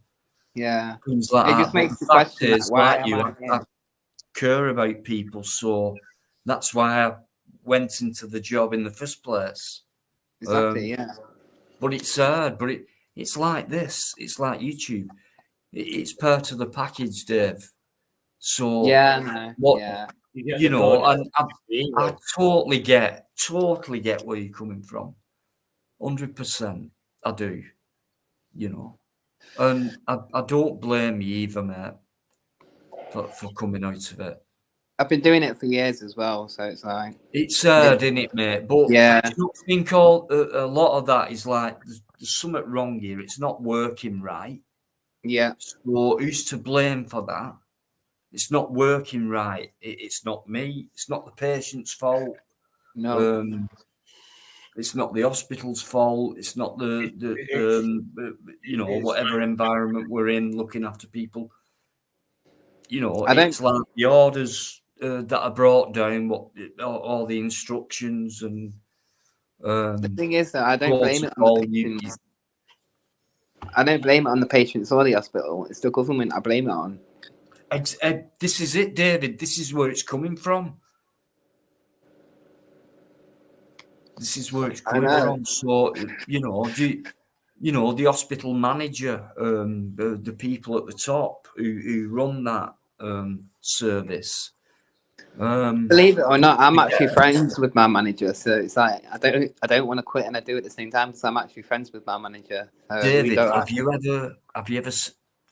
things like it that. just makes the you fact question is, why like am I care about people, so that's why I went into the job in the first place. Exactly, But it's hard. But it's like this. It's like YouTube. It's part of the package, Dave. So you know, and I totally get where you're coming from. 100%, I do. You know, and I don't blame you either, mate, for coming out of it. I've been doing it for years as well, so it's like it's hard, isn't it, mate? But do you not think a lot of that is like there's something wrong here? It's not working right. Yeah. So who's to blame for that? It's not working right. It's not me. It's not the patient's fault. No. It's not the hospital's fault. It's not the you know, whatever environment we're in, looking after people. You know, it's like the orders that are brought down, all the instructions and the thing is that I don't blame it on the patients. I don't blame it on the patients or the hospital. It's the government I blame it on. This is it, David. This is where it's coming from. This is where it's coming from. So you know, the hospital manager, the people at the top who run that service. Believe it or not, I'm actually friends with my manager, so it's like I don't want to quit and I do it at the same time because I'm actually friends with my manager. David, have you ever?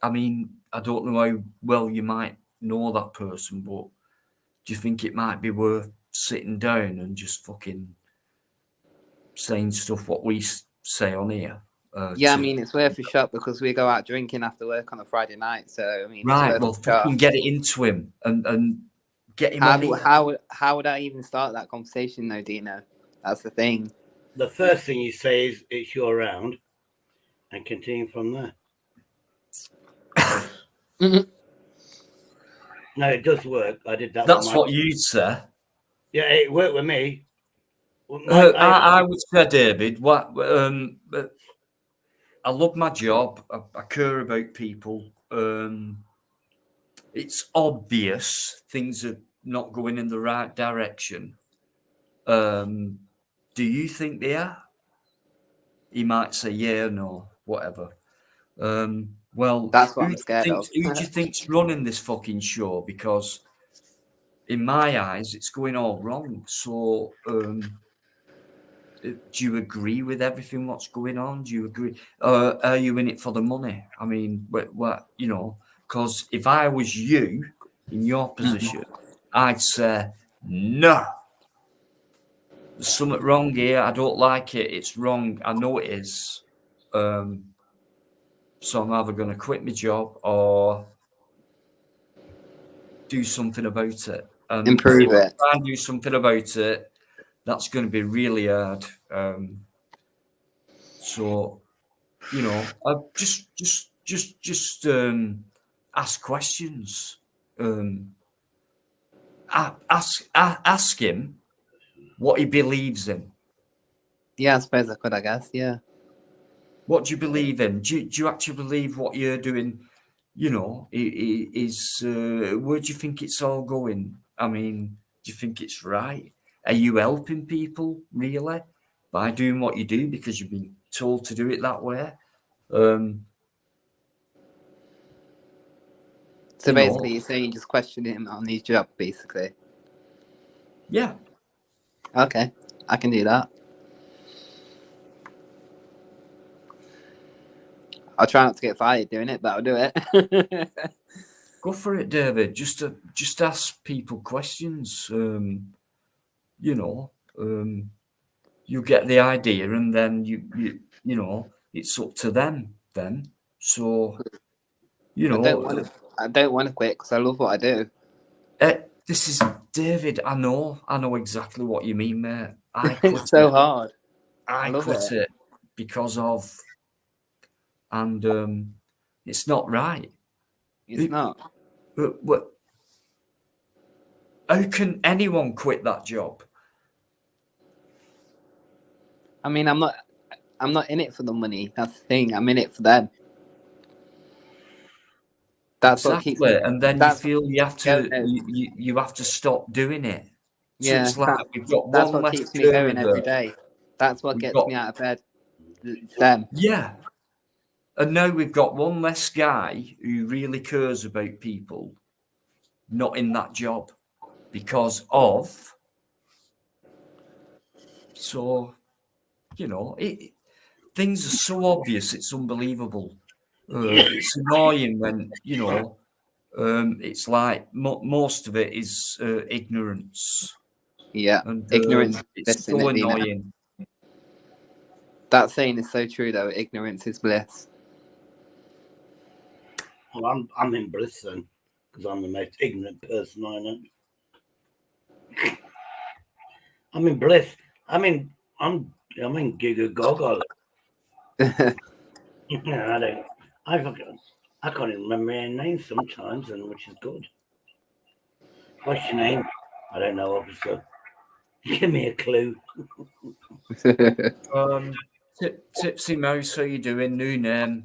I mean, I don't know how well you might know that person, but do you think it might be worth sitting down and just fucking saying stuff what we say on here? I mean, it's worth a shot because we go out drinking after work on a Friday night. So I mean, right, well, fucking get it into him and get him. How would I even start that conversation, though, Dino? That's the thing. The first thing you say is it's your round, and continue from there. No, it does work. I did that. That's what you'd say. Yeah, it worked with me. I would say, David, I love my job. I care about people. It's obvious things are not going in the right direction. Do you think they are? He might say yeah, no, whatever. Well, that's what I'm scared of. Who do you think's running this fucking show? Because in my eyes, it's going all wrong. So, do you agree with everything what's going on? Do you agree? Are you in it for the money? I mean, what you know? Because if I was you in your position, I'd say no. There's something wrong here. I don't like it. It's wrong. I know it is. So I'm either going to quit my job or do something about it. And improve it. Try and do something about it. That's going to be really hard. So, you know, just ask questions. Ask him what he believes in. Yeah, I suppose I could. I guess. Yeah. What do you believe in? Do you actually believe what you're doing? You know, is where do you think it's all going? I mean, do you think it's right? are you helping people really by doing what you do because you've been told to do it that way? So you basically, know, you're saying just question him on his job, basically. yeah. Okay, I can do that. I'll try not to get fired doing it, but I'll do it. Go for it, David. Just ask people questions. You know, you get the idea, and then you know, it's up to them then. So, you know, I don't want to quit because I love what I do. This is David. I know exactly what you mean, mate. I quit It's so hard. I love quit it because of, and it's not right. It's not. How can anyone quit that job? I mean, I'm not in it for the money. That's the thing. I'm in it for them. That's exactly. What keeps me, and then you feel you have to you have to stop doing it. So yeah, it's like we've got that's one what less keeps me going further. every day. That's what gets me out of bed. It's them. Yeah. And now we've got one less guy who really cares about people not in that job because of. So, you know, things are so obvious, it's unbelievable. It's annoying when, you know, it's like most of it is ignorance. Yeah, and ignorance. It's so annoying. That saying is so true, though. Ignorance is bliss. Well, I'm in bliss then, because I'm the most ignorant person I know. I'm in bliss. I'm in Giga Goggle. Yeah, I can't even remember my own name sometimes, and which is good. What's your name? I don't know, officer. Give me a clue. Tipsy Mouse, how you doing? New name.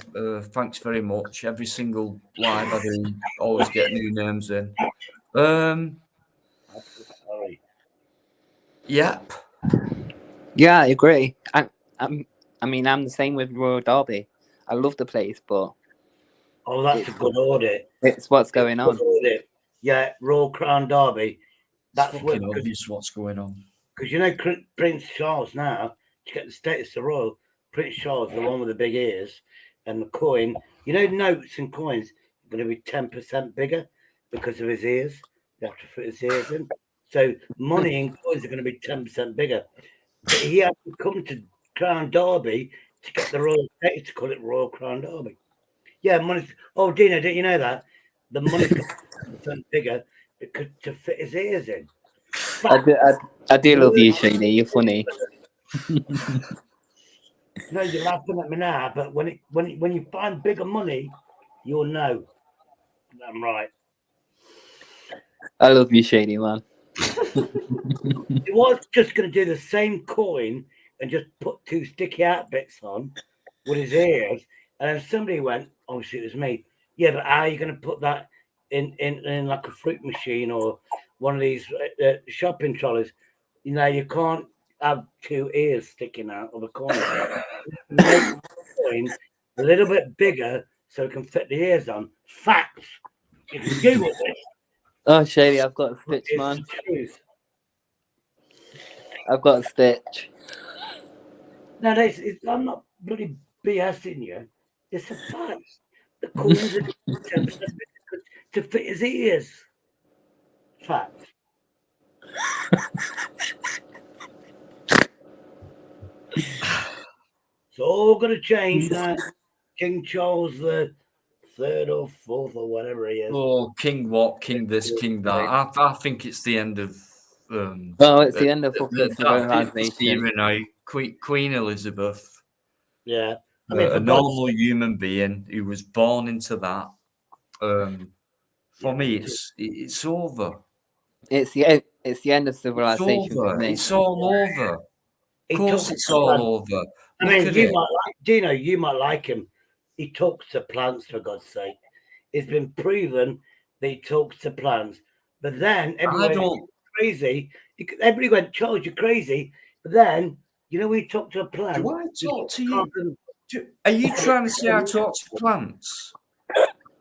Thanks very much. Every single live I do, always get new names in. Sorry. Yep. Yeah, I agree. I mean, I'm the same with Royal Derby. I love the place, but that's a good audit. It's what's going on. Yeah, Royal Crown Derby. That's fucking obvious what's going on. Because you know Prince Charles now, to get the status of royal, Prince Charles, the one with the big ears, and the coin. You know, notes and coins are going to be 10% bigger because of his ears. They have to fit his ears in. So money and coins are going to be 10% bigger. But he had to come to Crown Derby to get the royal status to call it Royal Crown Derby. Yeah, money. Oh, Dino, didn't you know that? The money's got 10% bigger to fit his ears in. I do love you, Shady. You're funny. No, you're laughing at me now, but when you find bigger money, you'll know. I'm right. I love you, Shady, man. He was just going to do the same coin and just put two sticky out bits on with his ears, and then somebody went, obviously it was me. Yeah, but how are you going to put that in like a fruit machine or one of these shopping trolleys? You know, you can't have two ears sticking out of a coin. Make the coin a little bit bigger so it can fit the ears on. Facts. If you Google this. Oh, Shady, I've got a stitch, man. I've got a stitch. No, I'm not bloody BSing you. It's a fact. The coins are 10% to fit his ears. Fact. It's all going to change now. King Charles the third or fourth or whatever he is. Oh, King what? King this, King that. I think it's the end of. It's the end of civilization. Queen Elizabeth. Yeah, I mean, a normal human being who was born into that. For me, it's over. It's the end of civilization. It's all over. Of course, it's all over. I mean, you might like him. He talks to plants, for God's sake. It's been proven that he talks to plants. But then I don't crazy. Everybody went, Charles, you're crazy. But then, you know, we talked to a plant. Do I talk to you? Are you trying to say I talk to plants?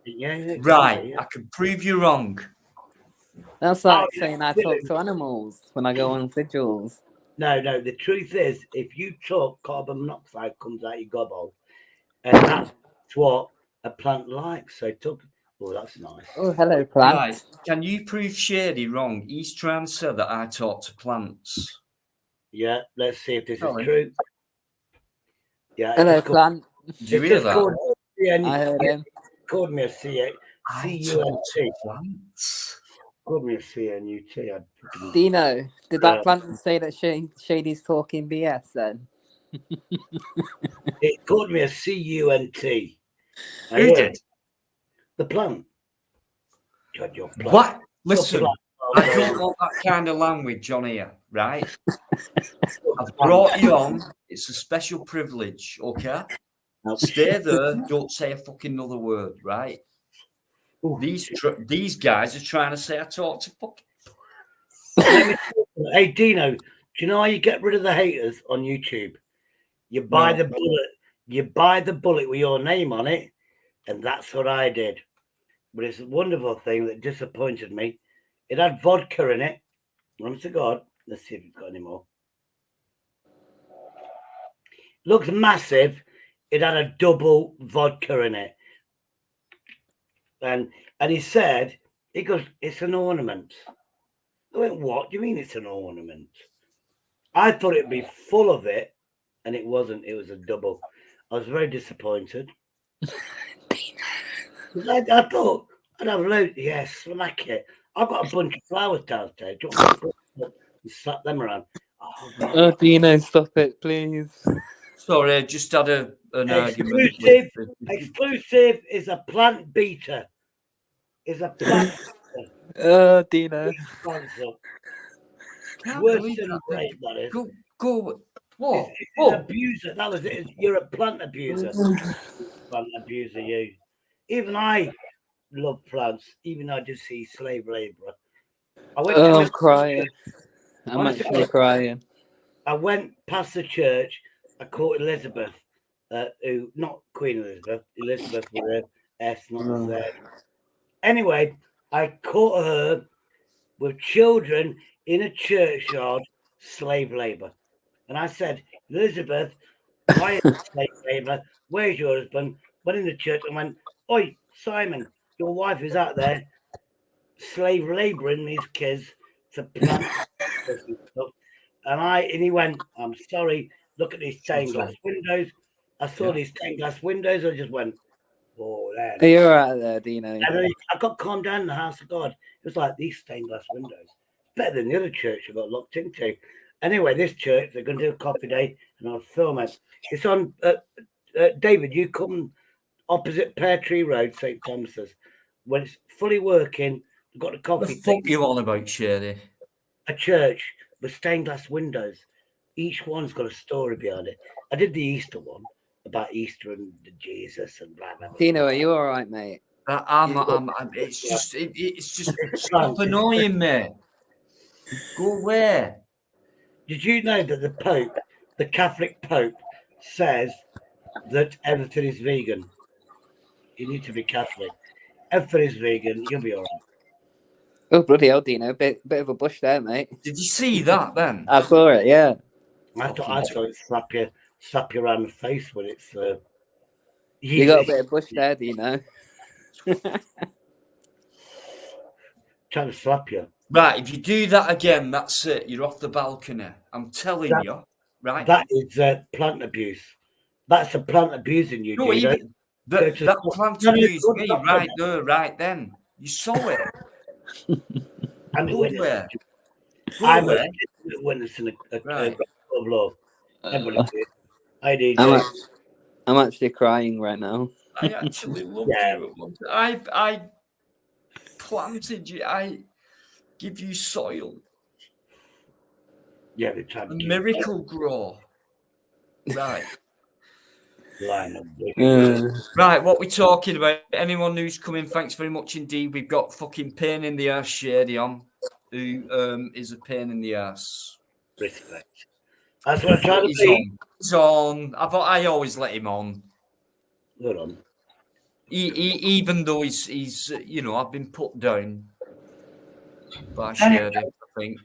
Yeah, Right, yeah. I can prove you wrong. That's like saying I talk to animals when I go on vigils. No. The truth is, if you talk, carbon monoxide comes out your gobble, and that's what a plant likes. So talk. Oh, that's nice. Oh, hello, plant. Right, can you prove Shady wrong? He's trying to say that I talk to plants. Yeah, let's see if this is true. Yeah. Hello, plant. Did you hear that? I heard him. Called me a C-U-N-T. Plants. Called me a C-N-U-T. Dino, did that plant say that Shady's talking BS then? It called me a C-U-N-T. Who did? The plant. God, your plant. What? Listen, I don't want that kind of language on here, right? I've brought you on. It's a special privilege, okay? Stay there. Don't say a fucking another word, right? These guys are trying to say I talk to fucking. Hey, Dino, do you know how you get rid of the haters on YouTube? You buy the bullet. You buy the bullet with your name on it, and that's what I did. But it's a wonderful thing that disappointed me. It had vodka in it. Honest to God. Let's see if it's got any more. Looks massive. It had a double vodka in it. And he said, he goes, it's an ornament. I went, what do you mean it's an ornament? I thought it'd be full of it, and it wasn't. It was a double. I was very disappointed. I thought I'd have loads. Yes, smack it. I've got a bunch of flowers downstairs. Do you want me to slap them around? Oh, Dino, stop it, please. Sorry, I just had an argument. Exclusive is a plant beater. Is a plant beater. Oh, Dino. Worse than a rape, that is. Go. What? It's an abuser. That was it. You're a plant abuser. Plant abuser, you. Even I love plants, even though I just see slave labourer. I'm crying. I'm actually crying. I went past the church. I caught Elizabeth, who, not Queen Elizabeth with an S, not a Z. Anyway, I caught her with children in a churchyard, slave labour. And I said, Elizabeth, why is slave labour? Where's your husband? Went in the church and went, oi, Simon, your wife is out there slave labouring these kids to plant and stuff. And he went, I'm sorry, look at these stained glass windows. I saw these stained glass windows. I just went, oh, there. Are you all right there, Dino? And I got calmed down in the house of God. It was like these stained glass windows. Better than the other church I got locked into. Anyway, this church, they're going to do a coffee day and I'll film it. It's on, David, you come opposite Pear Tree Road, St. Thomas's. When it's fully working, we've got a coffee. The fuck you on about, Shady? A church with stained glass windows. Each one's got a story behind it. I did the Easter one about Easter and Jesus and blah blah blah. Dino, are you all right, mate? It's just stop annoying me. Go where? Did you know that the Pope, the Catholic Pope, says that everything is vegan? You need to be Catholic. Everything is vegan. You'll be all right. Oh, bloody hell, Dino. Bit of a bush there, mate. Did you see that then? I saw it, yeah. I thought it'd slap you around the face when it's. You got a bit of bush there, Dino. Trying to slap you. Right, if you do that again, that's it. You're off the balcony. I'm telling you. Right. That is plant abuse. That's a plant abusing you, no, Dino. That plant abused me right there, right then. You saw it. I'm a witness. I'm a witness in a court of law. I did. I'm actually crying right now. I actually love you. I planted you. I give you soil. Yeah, the time. Miracle grow. Right. Right, what we're talking about. Anyone who's coming, thanks very much indeed. We've got fucking pain in the ass Shady on. who is a pain in the ass. Respect. That's what I'm trying to He's be. on. He's on. I always let him on. Good on. Even though he's I've been put down by Anyway, Shady, I think.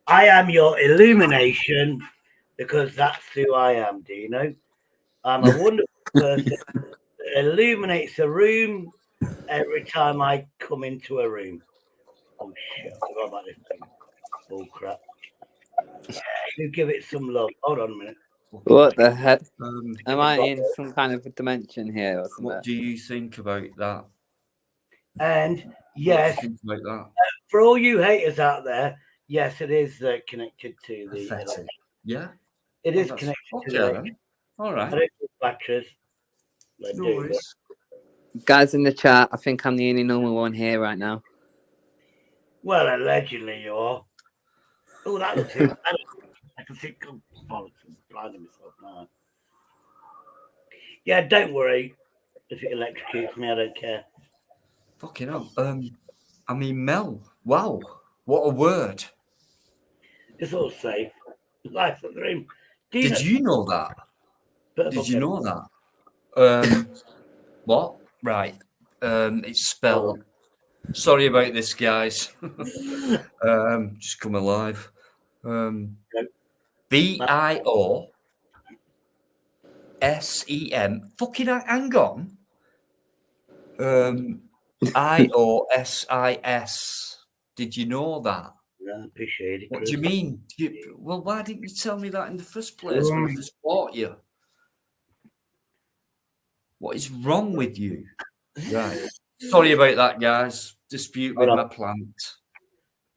I am your illumination because that's who I am, Dino. I'm a wonderful person that illuminates a room every time I come into a room. Oh shit, I forgot about this thing. Oh crap. You give it some love. Hold on a minute. What the heck? Am I in some kind of dimension here or something? What do you think about that? And yes, like that? For all you haters out there, yes, it is connected to the. Pathetic. Yeah, it is connected to the. All right. I don't do batteries. No worries. Guys in the chat, I think I'm the only normal one here right now. Well, allegedly you are. Oh, that looks it. I can see bollocks and blinding myself now. Yeah, don't worry. If it electrocutes me, I don't care. Fucking hell. I mean, Mel. Wow, what a word. It's all safe. Life of the dream. Did you know that? Did you know that? What? Right. It's spelled. Sorry about this, guys. Just come alive. BIOSEM. Fucking hang on. IOSIS. Did you know that? Yeah, appreciate it. What do you mean? Well, why didn't you tell me that in the first place when I first bought you? What is wrong with you? Right. Sorry about that, guys. Dispute with my plant.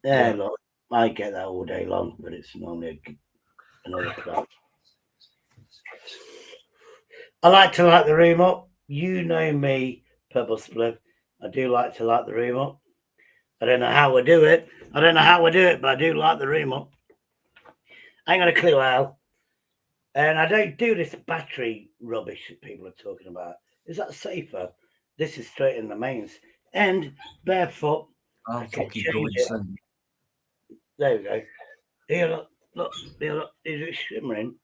Yeah, look, I get that all day long, but it's normally another plant. I like to light the room up. You know me, Purple Spliff. I do like to light the room up. I don't know how we do it. But I do light the room up. I ain't got a clue how. And I don't do this battery rubbish that people are talking about. Is that safer? This is straight in the mains. And barefoot. I'll fucking go insane. There we go. Here, look. Is it shimmering?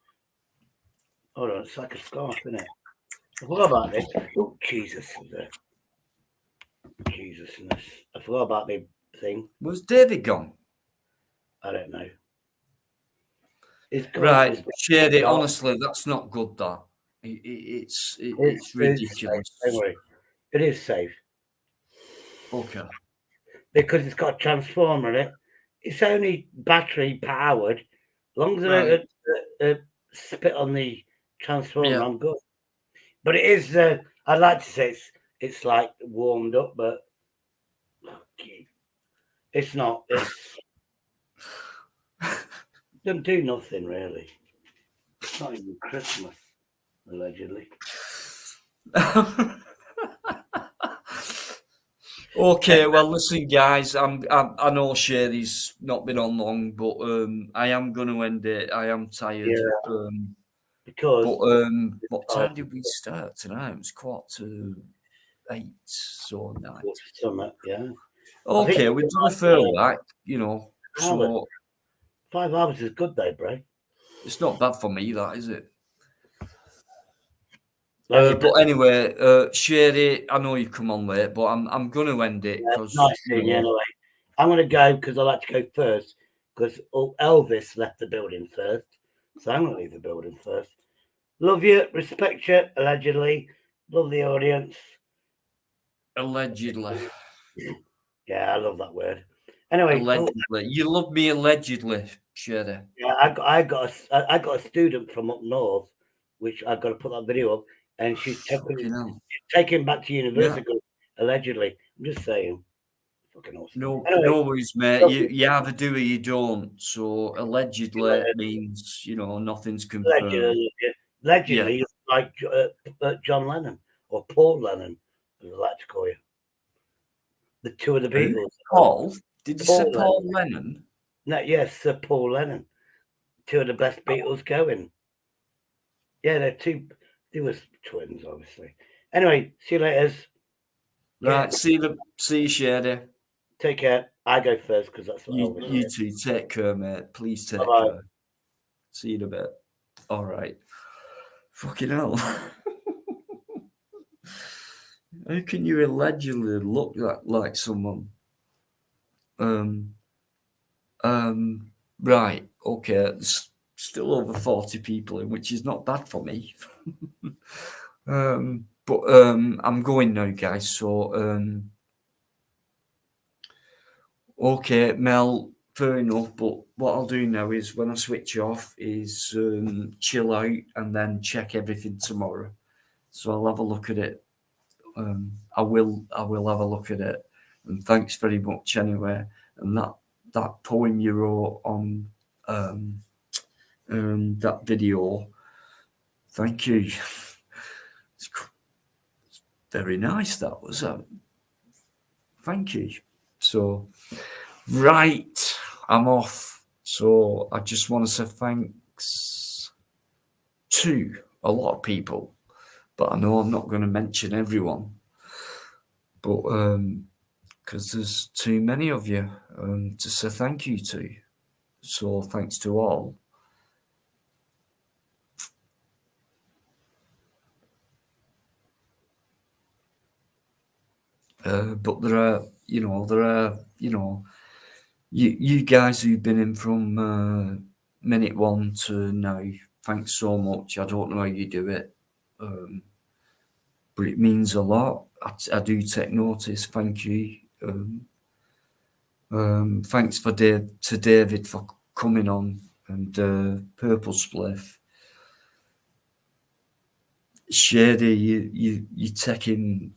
Hold on, it's like a scarf, isn't it? I forgot about this. Oh, Jesus. Jesusness. I forgot about the thing. Was David gone? I don't know. Right, shared it. Honestly, that's not good. That it's ridiculous. Don't worry, it is safe. Okay. Because it's got a transformer in it. It's only battery powered. As long as I don't spit on the transformer, I'm good. But it is. I'd like to say it's like warmed up, but it's not. It's doesn't do nothing really. It's not even Christmas, allegedly. Okay, well, listen, guys. I know Shady's not been on long, but I am going to end it. I am tired. Yeah. Because. What time did we start tonight? It was 7:45, so 9. Yeah. Okay, we've done a fair whack, So 5 hours is good though, bro. It's not bad for me, that is it? But anyway, Shady, I know you come on late, but I'm going to end it. Nice seeing you anyway. I'm going to go because I like to go first because Elvis left the building first. So I'm going to leave the building first. Love you, respect you, allegedly. Love the audience. Allegedly. Yeah, I love that word. Anyway, allegedly. You love me allegedly, Shady. Yeah, I got a student from up north, which I've got to put that video up, and she's taken back to university allegedly. I'm just saying. Fucking awesome. No worries, mate. You either do or you don't. So allegedly means nothing's confirmed. Allegedly, like John Lennon or Paul Lennon, as I like to call you. The two of the Beatles. Paul? Did you say Paul Lennon? No, yes, Sir Paul Lennon. Two of the best Beatles going. Yeah, they were twins, obviously. Anyway, see you later. Right, see you, Shady. Take care. I go first because that's what I You, always you do. two take care, mate. Please take Bye-bye. care. See you in a bit. All right. Fucking hell. How can you allegedly look like someone? Right. Okay. There's still over 40 people in, which is not bad for me. But I'm going now, guys. So okay, Mel, fair enough. But what I'll do now is when I switch off is chill out and then check everything tomorrow. So I'll have a look at it. I will have a look at it. And thanks very much anyway. And that poem you wrote on that video, thank you. It's very nice. That was thank you. So right, I'm off. So I just want to say thanks to a lot of people, but I know I'm not going to mention everyone. But because there's too many of you to say thank you to. So thanks to all. But there are you guys who've been in from minute one to now. Thanks so much. I don't know how you do it, but it means a lot. I do take notice. Thank you. Thanks to David for coming on, and Purple Spliff. Shady, you take him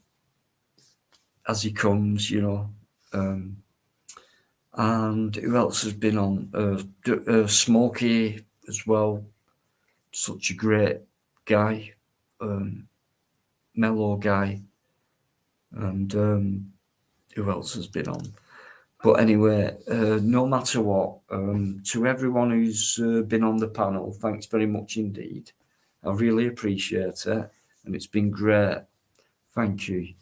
as he comes, and who else has been on? Smokey as well, such a great guy, mellow guy, and who else has been on? But anyway, no matter what, to everyone who's been on the panel, thanks very much indeed. I really appreciate it, and it's been great. Thank you.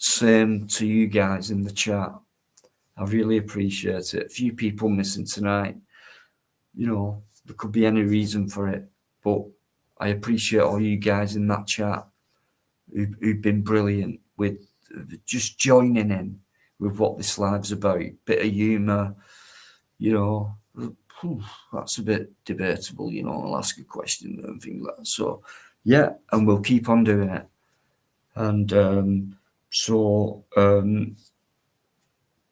Same to you guys in the chat. I really appreciate it. A few people missing tonight. There could be any reason for it, but I appreciate all you guys in that chat who've been brilliant with just joining in with what this live's about. Bit of humour, that's a bit debatable, I'll ask a question and things like that. So, yeah, and we'll keep on doing it. And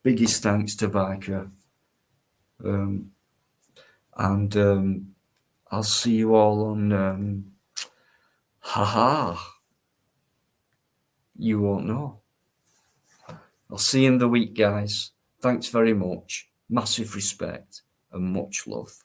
biggest thanks to Viker. And I'll see you all on you won't know. I'll see you in the week, guys. Thanks very much. Massive respect and much love.